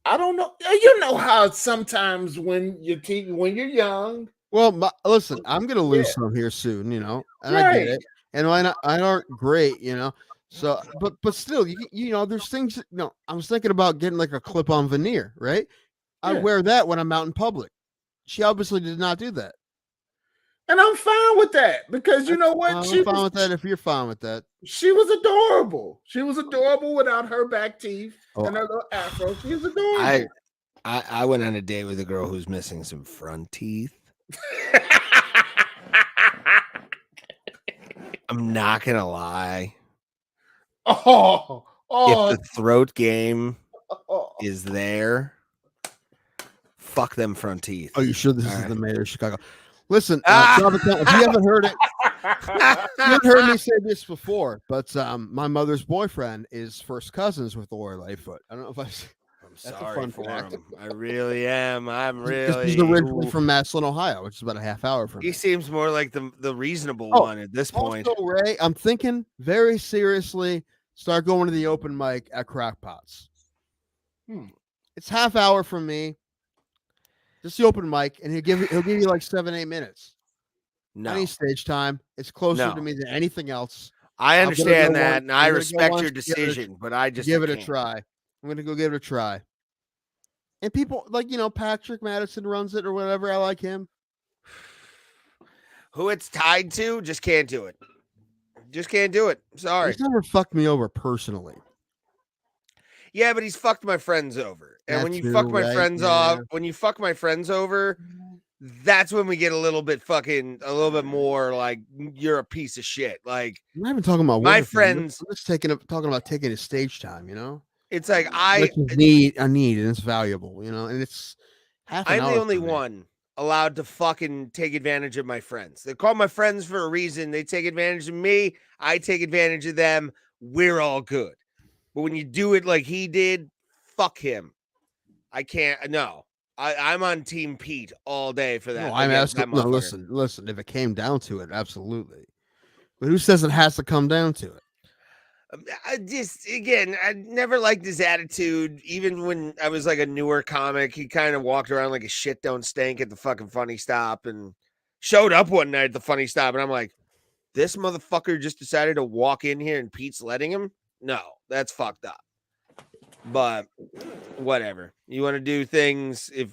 I don't know. You know how sometimes when you're young. Well, listen, I'm gonna lose some here soon, you know, and I get it. And I aren't great, you know. So, but still, you know, there's things. I was thinking about getting like a clip-on veneer, right? I wear that when I'm out in public. She obviously did not do that, and I'm fine with that because you know what? I'm fine with that if you're fine with that. She was adorable. She was adorable without her back teeth and her little afro. She was adorable. I went on a date with a girl who's missing some front teeth. I'm not gonna lie. If the throat game is there, fuck them front teeth. Oh, you sure this is the mayor of Chicago? Listen, if you haven't heard it, you haven't heard me say this before, but my mother's boyfriend is first cousins with Lori Lightfoot. I don't know if I'm sorry for him. I really am. I'm really. He's originally from Massillon, Ohio, which is about a half hour from. He seems more like the reasonable one at this point. Also, Ray, I'm thinking very seriously. Start going to the open mic at Crackpots. It's half hour from me. Just the open mic, and he'll give you like 7-8 minutes. No, any stage time. It's closer to me than anything else. I understand that, and I respect your decision, but I just give it a try. I'm gonna go give it a try. And people like Patrick Madison runs it or whatever. I like him. Who it's tied to, just can't do it. Just can't do it. Sorry. He's never fucked me over personally. Yeah, but he's fucked my friends over. And when you fuck my friends off, when you fuck my friends over, that's when we get a little bit more like you're a piece of shit. Like I'm not even talking about my friends. I'm just talking about taking his stage time. It's like I need, and it's valuable. And it's half an hour. I'm the only one allowed to fucking take advantage of my friends. They call my friends for a reason. They take advantage of me. I take advantage of them. We're all good. But when you do it like he did, fuck him. I can't. No, I'm on Team Pete all day for that. No, I'm asking. No, listen. If it came down to it, absolutely. But who says it has to come down to it? I never liked his attitude. Even when I was like a newer comic, he kind of walked around like a shit don't stink at the fucking Funny Stop and showed up one night at the Funny Stop. And I'm like, this motherfucker just decided to walk in here and Pete's letting him? No, that's fucked up. But whatever. You want to do things if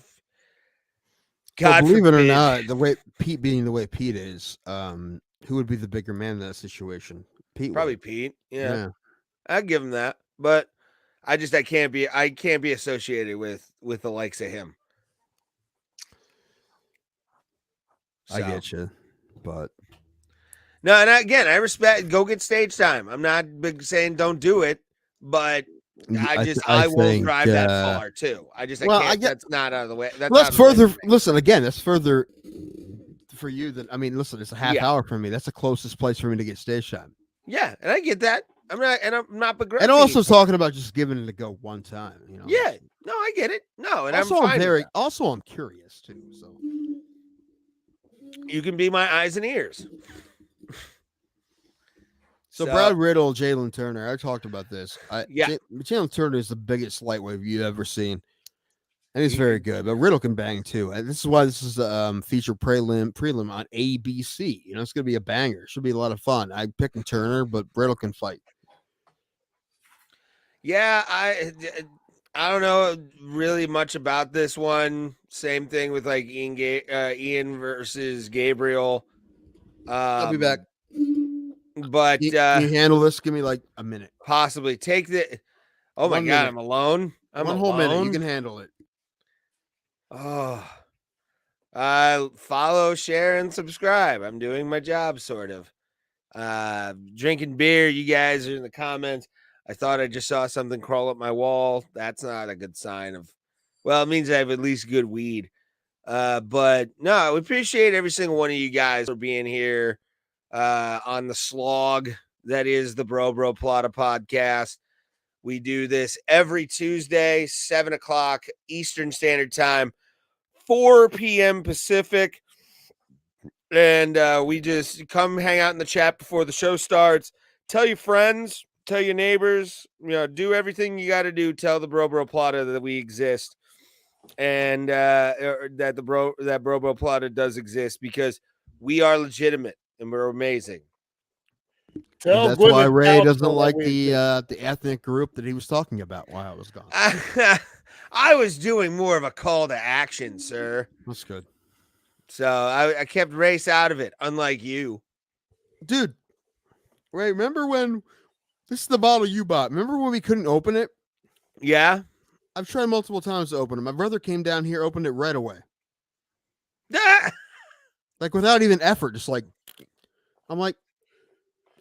God believe it or not, the way Pete being the way Pete is, who would be the bigger man in that situation? Pete probably would. Pete. Yeah. I'd give him that. But I can't be associated with the likes of him. So. I get you. But no, and again, I respect go get stage time. I'm not big saying don't do it, but I won't drive that far too. I can't. That's not out of the way. That's further. Listen, again, that's further for you than. I mean, listen, it's a half hour from me. That's the closest place for me to get stage time. Yeah, and I get that. I'm not begrudging. And also talking about just giving it a go one time. Yeah, no, I get it. No, and also, I'm curious too. So you can be my eyes and ears. So Brad Riddle, Jalen Turner. I talked about this. Yeah. Jalen Turner is the biggest lightweight you've ever seen, and he's very good. But Riddle can bang too. And this is why this is a feature prelim on ABC. You know, it's gonna be a banger. Should be a lot of fun. I'm picking Turner, but Riddle can fight. Yeah, I don't know really much about this one. Same thing with like Ian versus Gabriel. I'll be back. But can you handle this? Give me like a minute. Possibly take the. Oh my god, I'm alone. I'm one whole minute. You can handle it. Oh, follow, share, and subscribe. I'm doing my job, sort of. Drinking beer. You guys are in the comments. I thought I just saw something crawl up my wall. That's not a good sign of. Well, it means I have at least good weed. But no, we appreciate every single one of you guys for being here on the slog that is the Bro Plata podcast. We do this every Tuesday, 7 o'clock Eastern Standard Time, 4 p.m. Pacific. And we just come hang out in the chat before the show starts. Tell your friends, tell your neighbors, do everything you got to do. Tell the Bro Plata that we exist, and that Bro Plata does exist, because we are legitimate and we're amazing. That's why Ray doesn't like the ethnic group that he was talking about while I was gone. I was doing more of a call to action, sir. That's good. So I kept race out of it, unlike you. Dude, Ray, remember when this is the bottle you bought? Remember when we couldn't open it? Yeah. I've tried multiple times to open it. My brother came down here, opened it right away. Like without even effort, just like, I'm like,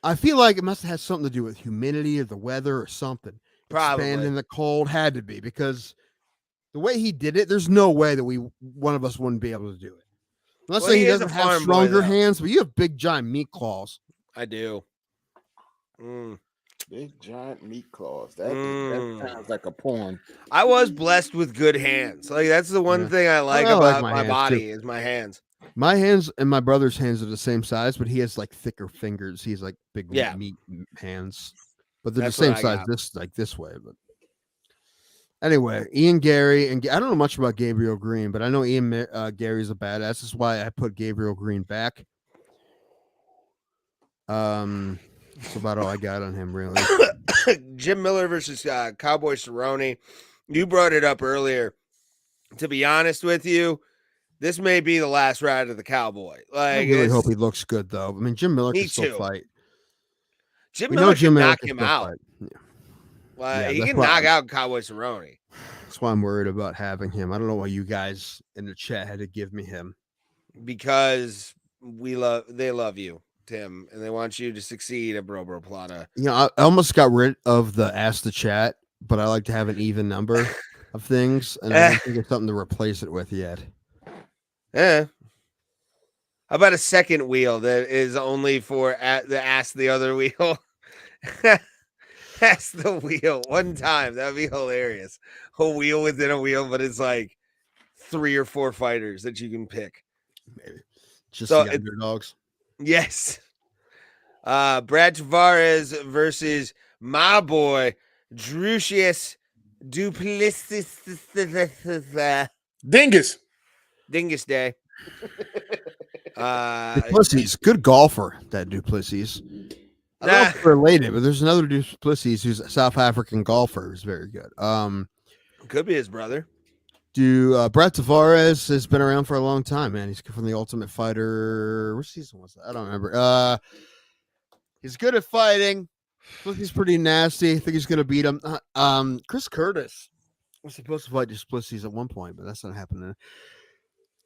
I feel like it must have had something to do with humidity or the weather or something. Probably. Expand in the cold had to be, because the way he did it, there's no way that one of us wouldn't be able to do it. Let's say he doesn't have stronger hands, but you have big giant meat claws. I do. Big giant meat claws. That sounds like a porn. I was blessed with good hands. Like that's the one thing I like about my body is my hands. My hands and my brother's hands are the same size, but he has like thicker fingers. He's like big meat hands, but they're the same size. This way, but anyway, Ian Gary, and I don't know much about Gabriel Green, but I know Ian Gary's a badass. This is why I put Gabriel Green back. That's about all I got on him, really. Jim Miller versus Cowboy Cerrone. You brought it up earlier. To be honest with you, this may be the last ride of the Cowboy. Like, I really hope he looks good, though. I mean, Jim Miller can still fight. Jim Miller can knock him out. Yeah. He can knock out Cowboy Cerrone. That's why I'm worried about having him. I don't know why you guys in the chat had to give me him. Because they love you, Tim, and they want you to succeed at Bro Plata. I almost got rid of the Ask the Chat, but I like to have an even number of things, and I don't think there's something to replace it with yet. Yeah. How about a second wheel that is only for the Ask the Other wheel? Ask the wheel one time. That'd be hilarious. A wheel within a wheel, but it's like 3 or 4 fighters that you can pick. Maybe. Just the underdogs. Yes. Brad Tavares versus my boy Drusius Duplessis. Dingus Day. Duplessis, good golfer, that Duplessis. I don't know if they're related, but there's another Duplessis who's a South African golfer who's very good. Could be his brother. Brad Tavares has been around for a long time, man. He's from the Ultimate Fighter. Which season was that? I don't remember. He's good at fighting. He's pretty nasty. I think he's gonna beat him. Chris Curtis was supposed to fight Duplessis at one point, but that's not happening.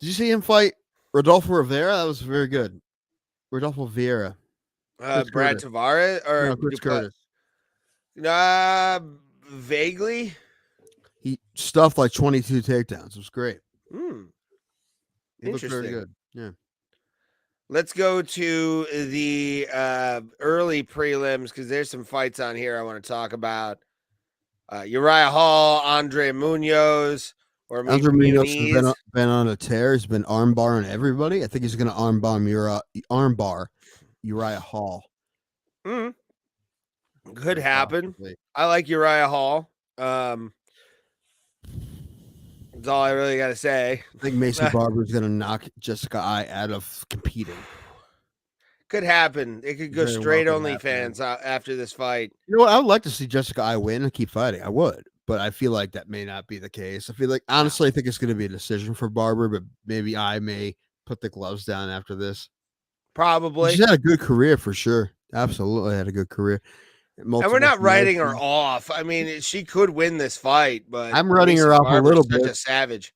Did you see him fight Rodolfo Rivera? That was very good. Rodolfo Vieira. Brad Tavares or Chris Curtis? Vaguely. He stuffed like 22 takedowns. It was great. He looked Interesting. very good. Yeah. Let's go to the early prelims because there's some fights on here I want to talk about. Uriah Hall, Andre Munoz, or Andre Munoz has been on a tear. He's been armbarring everybody. I think he's going to armbar Uriah Hall. Could Very happen. possibly. I like Uriah Hall. That's all I really got to say. I think Macy Barber is going to knock Jessica I out of competing. Could happen. It could go Very straight well could happen. OnlyFans after this fight. You know what? I would like to see Jessica I win and keep fighting. I would, but I feel like that may not be the case. I feel like honestly, I think it's going to be a decision for Barber, but maybe I may put the gloves down after this. Probably. She's had a good career for sure. Absolutely had a good career. And we're not writing her off. I mean, she could win this fight, but I'm writing her off a little bit. Such a savage.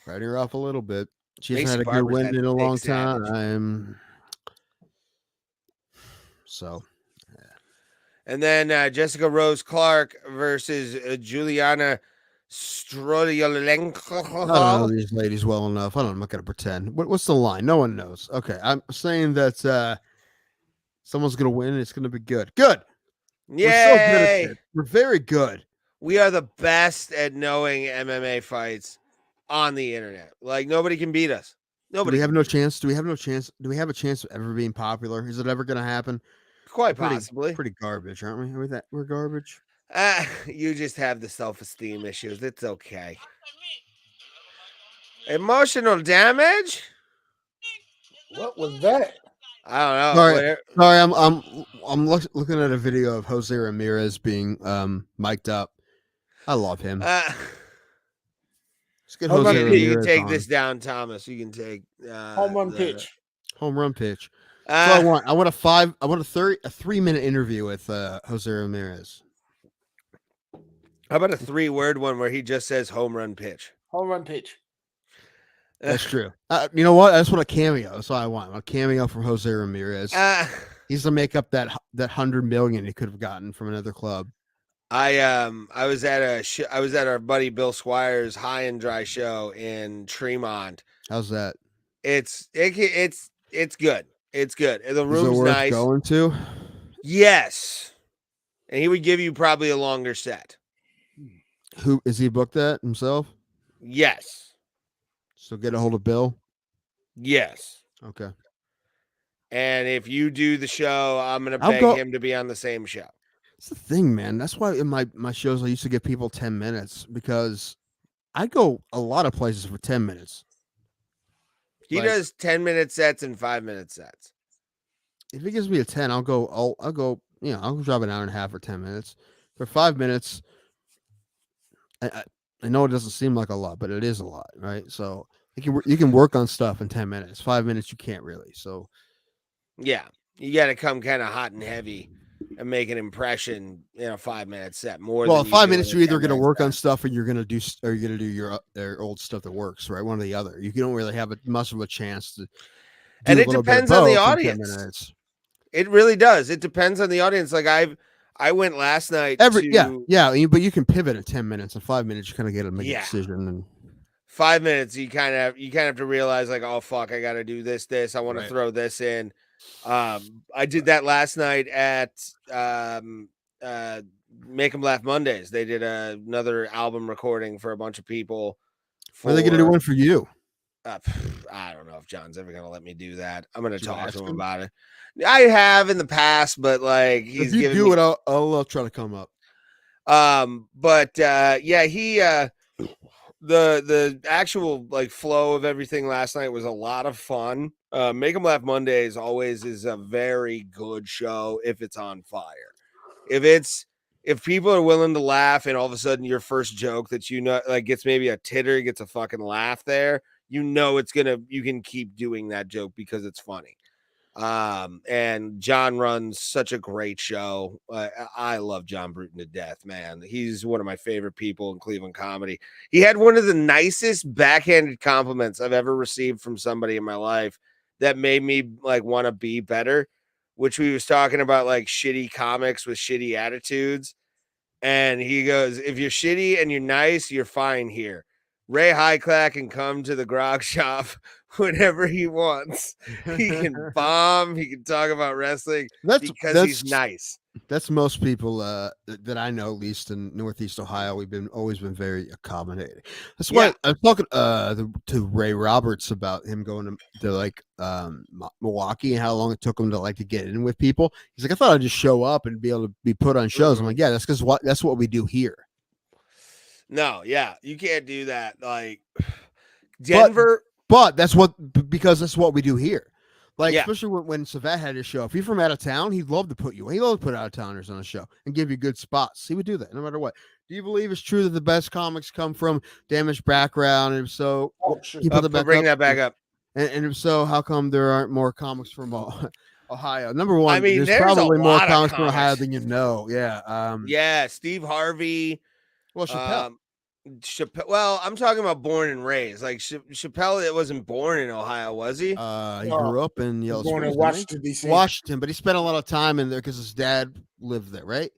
Writing her off a little bit. She hasn't Macy had a Barber's good win that in a big long savage. time. So, and then Jessica Rose Clark versus Juliana Strodiolenko. I don't know these ladies well enough. I'm not going to pretend. What's the line? No one knows. Okay, I'm saying that someone's going to win. And it's going to be good. Good. Yay! We're so good at it. We're very good. We are the best at knowing MMA fights on the internet. Like nobody can beat us. Nobody. Do we have no chance? Do we have no chance? Do we have a chance of ever being popular? Is it ever going to happen? Quite possibly. Pretty garbage, aren't we? We're garbage. You just have the self-esteem issues. It's okay. Emotional damage? What was that? I don't know. Sorry, I'm looking at a video of Jose Ramirez being mic'd up. I love him. Let's get Jose Ramirez you can take on. this down, Thomas. You can take home run pitch. Home run pitch. So I want a 3-minute interview with Jose Ramirez. How about a 3-word one where he just says home run pitch? Home run pitch. That's true. You know what? That's what a cameo. That's what I want. A cameo from Jose Ramirez. He's to make up that $100 million he could have gotten from another club. I was at I was at our buddy Bill Squire's High and Dry show in Tremont. How's that? It's good. It's good. The room's Is it worth nice. Going to? Yes. And he would give you probably a longer set. Who is he booked that himself? Yes. So get a hold of Bill. Yes. Okay. And if you do the show, I'm gonna beg him to be on the same show. That's the thing, man. That's why in my shows I used to give people 10 minutes because I go a lot of places for 10 minutes. He does 10-minute sets and 5-minute sets. If he gives me a 10, I'll go, I'll drop an hour and a half or 10 minutes. For 5 minutes, I know it doesn't seem like a lot, but it is a lot, right? So you can work on stuff in 10 minutes. 5 minutes, you can't really. So yeah, you got to come kind of hot and heavy and make an impression in a 5-minute set. Well, 5 minutes, you're either going to work on stuff or you're going to do your old stuff that works, right? One or the other. You don't really have much of a chance to. And it depends on the audience. It really does. It depends on the audience. Like I went last night. But you can pivot in 10 minutes. In 5 minutes, you kind of get to make a decision. And 5 minutes, you kind of have to realize like, oh fuck, I got to do this. I want to throw this in. I did that last night at Make 'Em Laugh Mondays. They did another album recording for a bunch of people. Are they going to do one for you? I don't know if John's ever going to let me do that. I'm going to talk to him about it. I have in the past, but like if you do it, I'll try to come up. He the actual like flow of everything last night was a lot of fun. Make 'Em Laugh Mondays always is a very good show if it's on fire. If people are willing to laugh and all of a sudden your first joke that like gets maybe a titter, gets a fucking laugh there, you can keep doing that joke because it's funny. And John runs such a great show. I love John Bruton to death, man. He's one of my favorite people in Cleveland comedy. He had one of the nicest backhanded compliments I've ever received from somebody in my life that made me like want to be better, which we was talking about like shitty comics with shitty attitudes. And he goes, if you're shitty and you're nice, you're fine here. Ray Highclack can come to the grog shop whenever he wants. He can bomb. He can talk about wrestling because he's nice. That's most people that I know, at least in Northeast Ohio. We've always been very accommodating. That's why Yeah. I was talking to Ray Roberts about him going to like Milwaukee and how long it took him to like to get in with people. He's like, I thought I'd just show up and be able to be put on shows. I'm like, yeah, that's because that's what we do here. No, yeah, you can't do that. Like Denver, but that's because that's what we do here. Like, Yeah. especially when Savat had his show. If you're from out of town, he'd love to put you. He'd love to put out of towners on a show and give you good spots. He would do that no matter what. Do you believe it's true that the best comics come from damaged background? And if so, can you put bring that back up. And if so, how come there aren't more comics from Ohio? Number one, I mean, there's there's a probably more lot of comics from Ohio comics. than you know. Yeah. Yeah, Steve Harvey. Well, Chappelle. Chappelle. Well, I'm talking about born and raised. Like Chappelle, it wasn't born in Ohio, was he? He grew up in Yellow born Springs, in Washington, D.C. Washington, but he spent a lot of time in there because his dad lived there, right?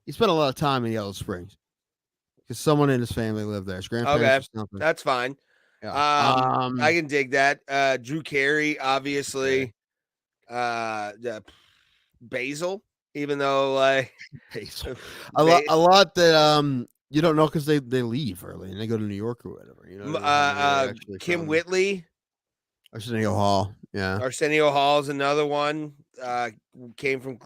He spent a lot of time in Yellow Springs because someone in his family lived there. His grandparents or something. That's fine. Yeah. I can dig that. Drew Carey, obviously. Basil, even though like Basil. a lot that you don't know because they leave early and they go to New York or whatever. You know. Kim Whitley, Arsenio Hall. Yeah. Arsenio Hall is another one. Came from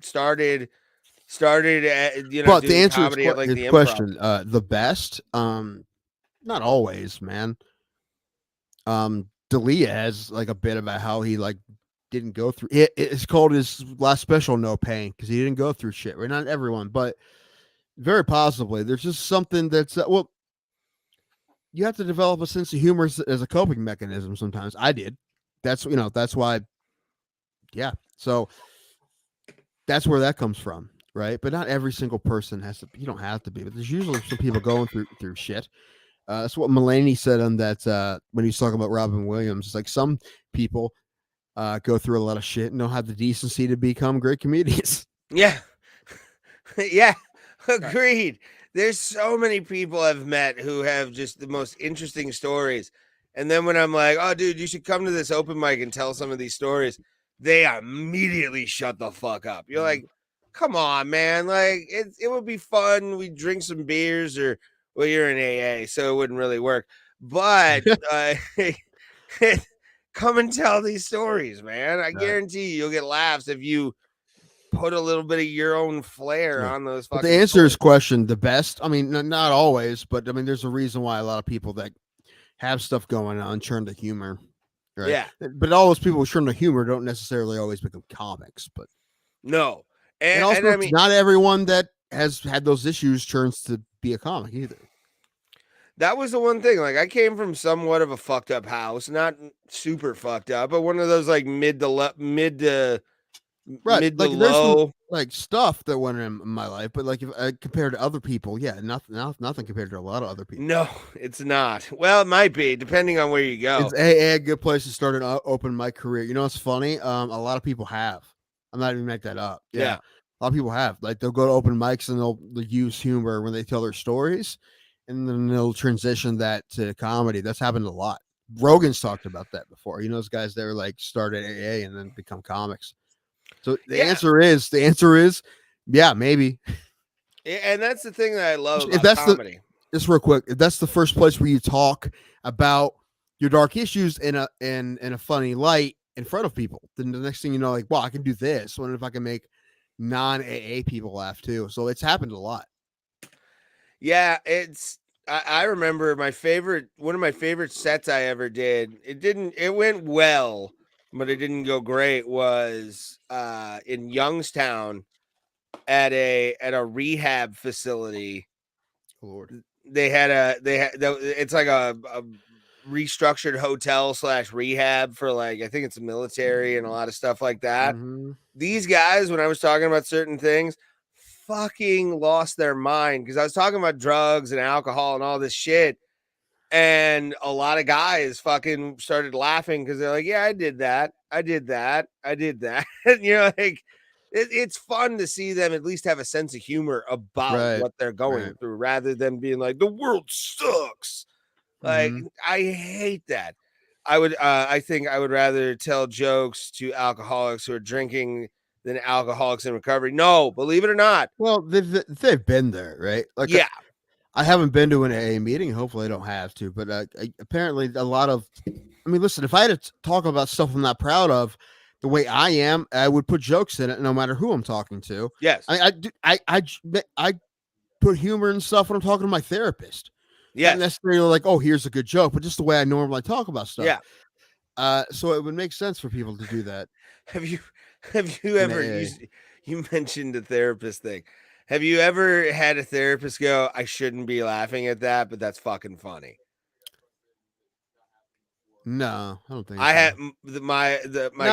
started at, But to answer comedy at, like, his the question, the best, not always, man. D'Elia has like a bit about how he like didn't go through it. It's called his last special, No Pain, because he didn't go through shit. Right, not everyone, but very possibly there's just something that's well, you have to develop a sense of humor as a coping mechanism. Sometimes I did. That's that's why. Yeah, so that's where that comes from, right? But not every single person has to. You don't have to be, but there's usually some people going through shit. That's what Mulaney said on that when he's talking about Robin Williams. It's like some people go through a lot of shit and don't have the decency to become great comedians. Yeah. Yeah. Agreed. There's so many people I've met who have just the most interesting stories. And then when I'm like, oh, dude, you should come to this open mic and tell some of these stories, they immediately shut the fuck up. You're like, come on, man. Like, it would be fun. We drink some beers or, well, you're in AA, so it wouldn't really work. But come and tell these stories, man. I guarantee you'll get laughs if you put a little bit of your own flair on those fucking But to answer stories. his question, the best, I mean, not always, but I mean, there's a reason why a lot of people that have stuff going on turn to humor. Right? Yeah. But all those people who turn to humor don't necessarily always become comics. But no. And also, I mean, not everyone that has had those issues turns to be a comic either. that was the one thing. Like, I came from somewhat of a fucked up house, not super fucked up, but one of those like mid to right. mid to Like low. there's some, like stuff that went in my life, but like if compared to other people, yeah, nothing compared to a lot of other people. No, it's not. Well, it might be depending on where you go. It's a good place to start an open mic career. You know, it's funny. A lot of people have. I'm not even make that up. Yeah. A lot of people have. Like they'll go to open mics and they'll use humor when they tell their stories, and then they'll transition that to comedy. That's happened a lot. Rogan's talked about that before. You know, those guys that are like started AA and then become comics. So the answer is, yeah, maybe. And that's the thing that I love about comedy. Just real quick, if that's the first place where you talk about your dark issues in a funny light in front of people, then the next thing you know, like, well, I can do this. What if I can make non-AA people laugh too? So it's happened a lot. Yeah, I remember one of my favorite sets I ever did. It went well, but it didn't go great, was in Youngstown at a rehab facility. Lord. It's like a restructured hotel / rehab for, like, I think it's military and a lot of stuff like that. Mm-hmm. These guys, when I was talking about certain things, fucking lost their mind because I was talking about drugs and alcohol and all this shit. And a lot of guys fucking started laughing because they're like, yeah, I did that. And you're like, it's fun to see them at least have a sense of humor about what they're going through rather than being like, the world sucks. Like, I hate that. I think I would rather tell jokes to alcoholics who are drinking than Alcoholics in Recovery. No, believe it or not. Well, they've been there, right? Like, Yeah. I haven't been to an AA meeting. Hopefully, I don't have to. But apparently, a lot of. I mean, listen. If I had to talk about stuff I'm not proud of, the way I am, I would put jokes in it, no matter who I'm talking to. Yes. I put humor and stuff when I'm talking to my therapist. Yes. Not necessarily like, oh, here's a good joke, but just the way I normally talk about stuff. Yeah. So it would make sense for people to do that. Have you ever you mentioned the therapist thing? Have you ever had a therapist go, I shouldn't be laughing at that, but that's fucking funny? No, I don't think I so. had my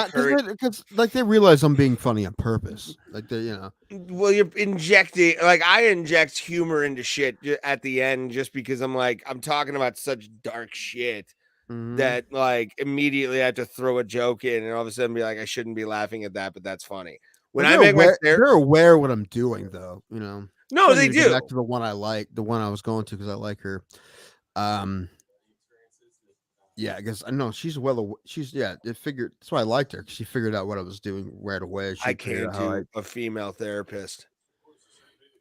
current because like they realize I'm being funny on purpose. Like they, well, you're injecting, like I inject humor into shit at the end just because I'm like, I'm talking about such dark shit that like immediately I have to throw a joke in and all of a sudden be like, I shouldn't be laughing at that, but that's funny. When well, I make my they're aware of what I'm doing though, No, they do. Back to the one I like, the one I was going to because I like her. Yeah, I guess I know she's it figured that's why I liked her because she figured out what I was doing right away. I can't do a female therapist.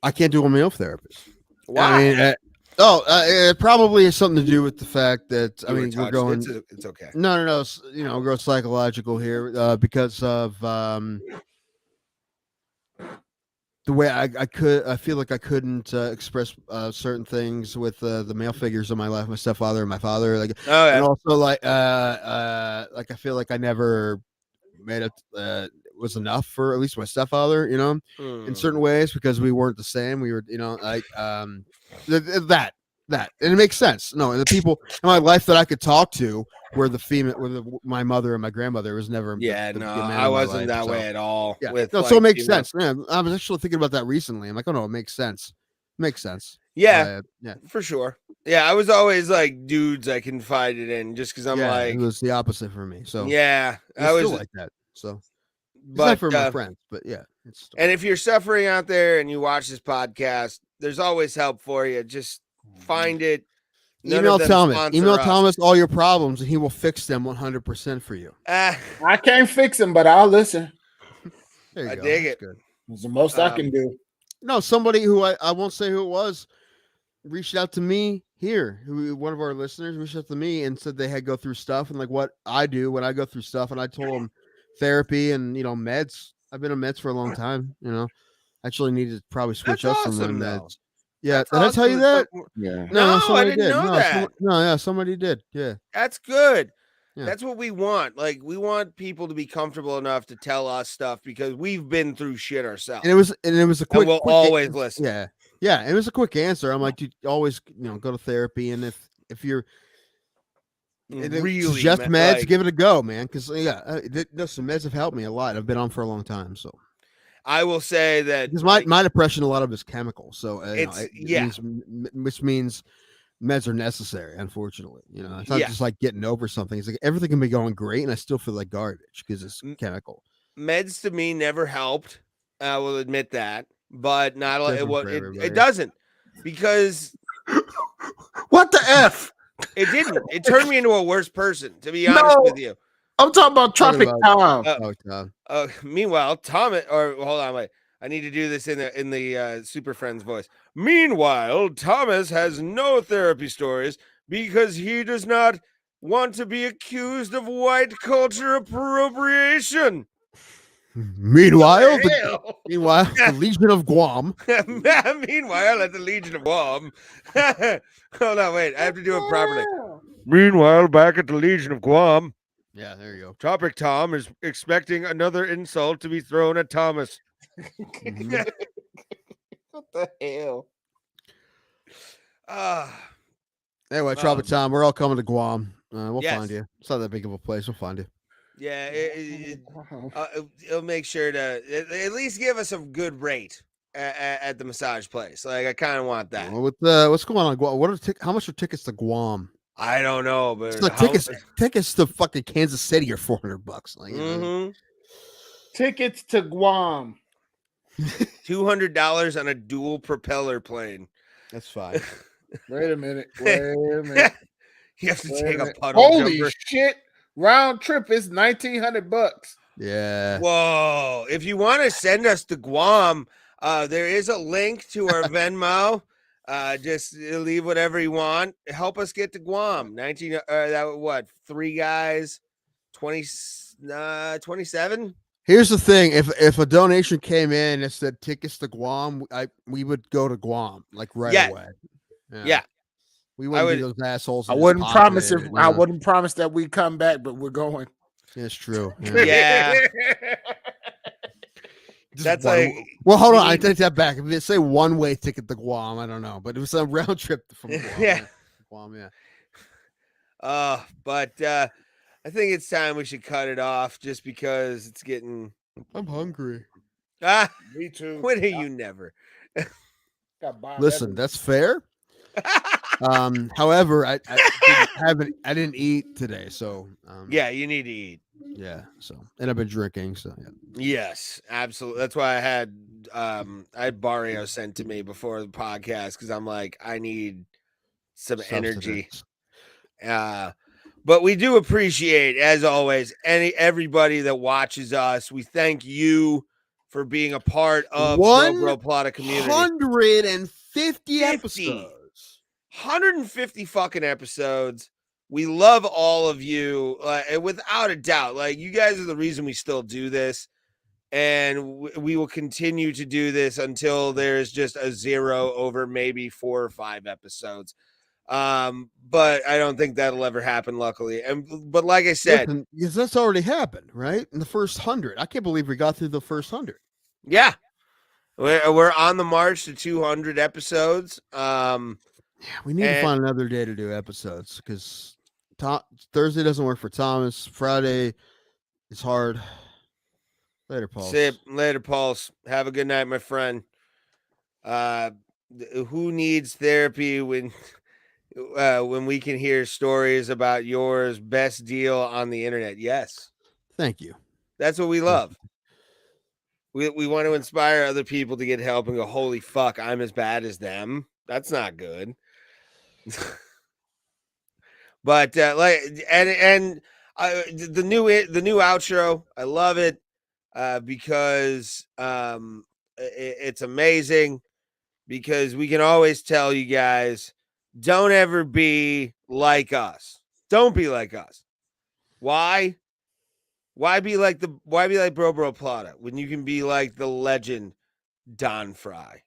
I can't do a male therapist. Why? I mean, it probably has something to do with the fact that we're going. It's okay. No, go psychological here because of the way I feel like I couldn't express certain things with the male figures in my life, my stepfather and my father, like, and also like I feel like I never made it was enough for at least my stepfather, in certain ways because we weren't the same. We were, like that, and it makes sense. No, and the people in my life that I could talk to were the female, my mother and my grandmother. Was never. I wasn't that way at all. Yeah, with so it makes sense. Man, I was actually thinking about that recently. I'm like, oh no, it makes sense. Makes sense. Yeah, for sure. Yeah, I was always like dudes I confided in just because I'm like, it was the opposite for me. So yeah, I was like that. So, but not for my friends, but yeah. And if you're suffering out there and you watch this podcast, there's always help for you. Just find it. Email Thomas all your problems, and he will fix them 100% for you. I can't fix them, but I'll listen. There you go. Dig it. Good. It's the most I can do. No, somebody who I won't say who it was reached out to me here. One of our listeners reached out to me and said they had go through stuff and like what I do when I go through stuff, and I told them therapy and meds. I've been on meds for a long time. Actually need to probably switch up some meds. Yeah, did I tell you that? Yeah. No, I didn't know that. Somebody did. Yeah. That's good. Yeah. That's what we want. Like, we want people to be comfortable enough to tell us stuff because we've been through shit ourselves. And it was a quick. And we'll always listen. Yeah. Yeah. It was a quick answer. I'm like, you always, go to therapy. And if you're really suggest meds, give it a go, man. Because, some meds have helped me a lot. I've been on for a long time. So I will say that because my depression, a lot of it is chemical. So which means meds are necessary, unfortunately. It's not just like getting over something. It's like everything can be going great and I still feel like garbage because it's chemical. Meds to me never helped. I will admit that, but not it doesn't, because what the F? It didn't. It turned me into a worse person, to be honest with you. I'm talking about Tropic Tom. Meanwhile, Thomas, hold on, wait. I need to do this in the Super Friends voice. Meanwhile, Thomas has no therapy stories because he does not want to be accused of white culture appropriation. Meanwhile, the Legion of Guam. Meanwhile, at the Legion of Guam. Hold on, wait. I have to do it properly. Meanwhile, back at the Legion of Guam. Yeah, there you go. Tropic Tom is expecting another insult to be thrown at Thomas. Mm-hmm. What the hell? Anyway, Tropic Tom, we're all coming to Guam. We'll find you. It's not that big of a place. We'll find you. Yeah, it'll make sure to at least give us a good rate at the massage place. Like, I kind of want that. Well, what's going on Guam? How much are tickets to Guam? I don't know, but tickets to fucking Kansas City are $400. Like, tickets to Guam, $200 on a dual propeller plane. That's fine. Wait a minute. You have to take a puddle. Holy jumper. shit! Round trip is $1,900. Yeah. Whoa! If you want to send us to Guam, there is a link to our Venmo. Just leave whatever you want. Help us get to Guam. 19. That what? 3 guys. 27. Here's the thing: if a donation came in and said tickets to Guam, we would go to Guam like right Yeah. away. Yeah. We wouldn't be would- those assholes. I that just wouldn't pop promise in, if you I know? wouldn't promise that we come back, but we're going. It's true. Yeah. Just That's one- like. Well, hold you on. I need- take that back. If they say one-way ticket to Guam, I don't know, but it was a round trip from Guam. Yeah. Guam, yeah. But I think it's time we should cut it off just because it's getting. I'm hungry. Ah, Me too. when are you never? Got Bob Listen, Evans. that's fair. However, I didn't eat today, so Yeah, you need to eat. yeah. So, and I've been drinking, so yeah. Yes, absolutely. That's why I had Barrio sent to me before the podcast because I'm like, I need some energy. Substance. But we do appreciate, as always, everybody that watches us. We thank you for being a part of Bro Plata community. 150 episodes. 150 fucking episodes. We love all of you, without a doubt. Like, you guys are the reason we still do this, and we will continue to do this until there's just a 0 over maybe 4 or 5 episodes. But I don't think that'll ever happen, luckily. But like I said, Listen, because that's already happened, right? In the first 100. I can't believe we got through the first 100. yeah, we're on the march to 200 episodes. We need to find another day to do episodes because Thursday doesn't work for Thomas. Friday is hard. Later, Paul. Later, Pulse. Have a good night, my friend. Who needs therapy when we can hear stories about yours best deal on the internet? Yes. Thank you. That's what we love. We want to inspire other people to get help and go, holy fuck, I'm as bad as them. That's not good. But the new outro, I love it because it's amazing because we can always tell you guys, don't ever be like us. Don't be like us. Why? Why be like Bro Plata when you can be like the legend Don Fry?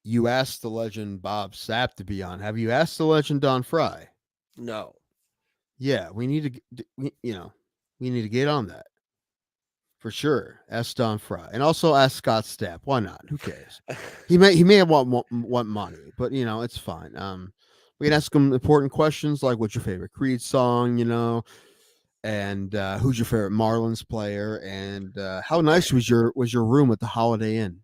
You asked the legend Bob Sapp to be on. Have you asked the legend Don Fry? No. Yeah, we need to, we need to get on that for sure. Ask Don Fry and also ask Scott Stapp. Why not? Who cares? He may want money, but it's fine. We can ask him important questions like, what's your favorite Creed song? And who's your favorite Marlins player? And how nice was your room at the Holiday Inn?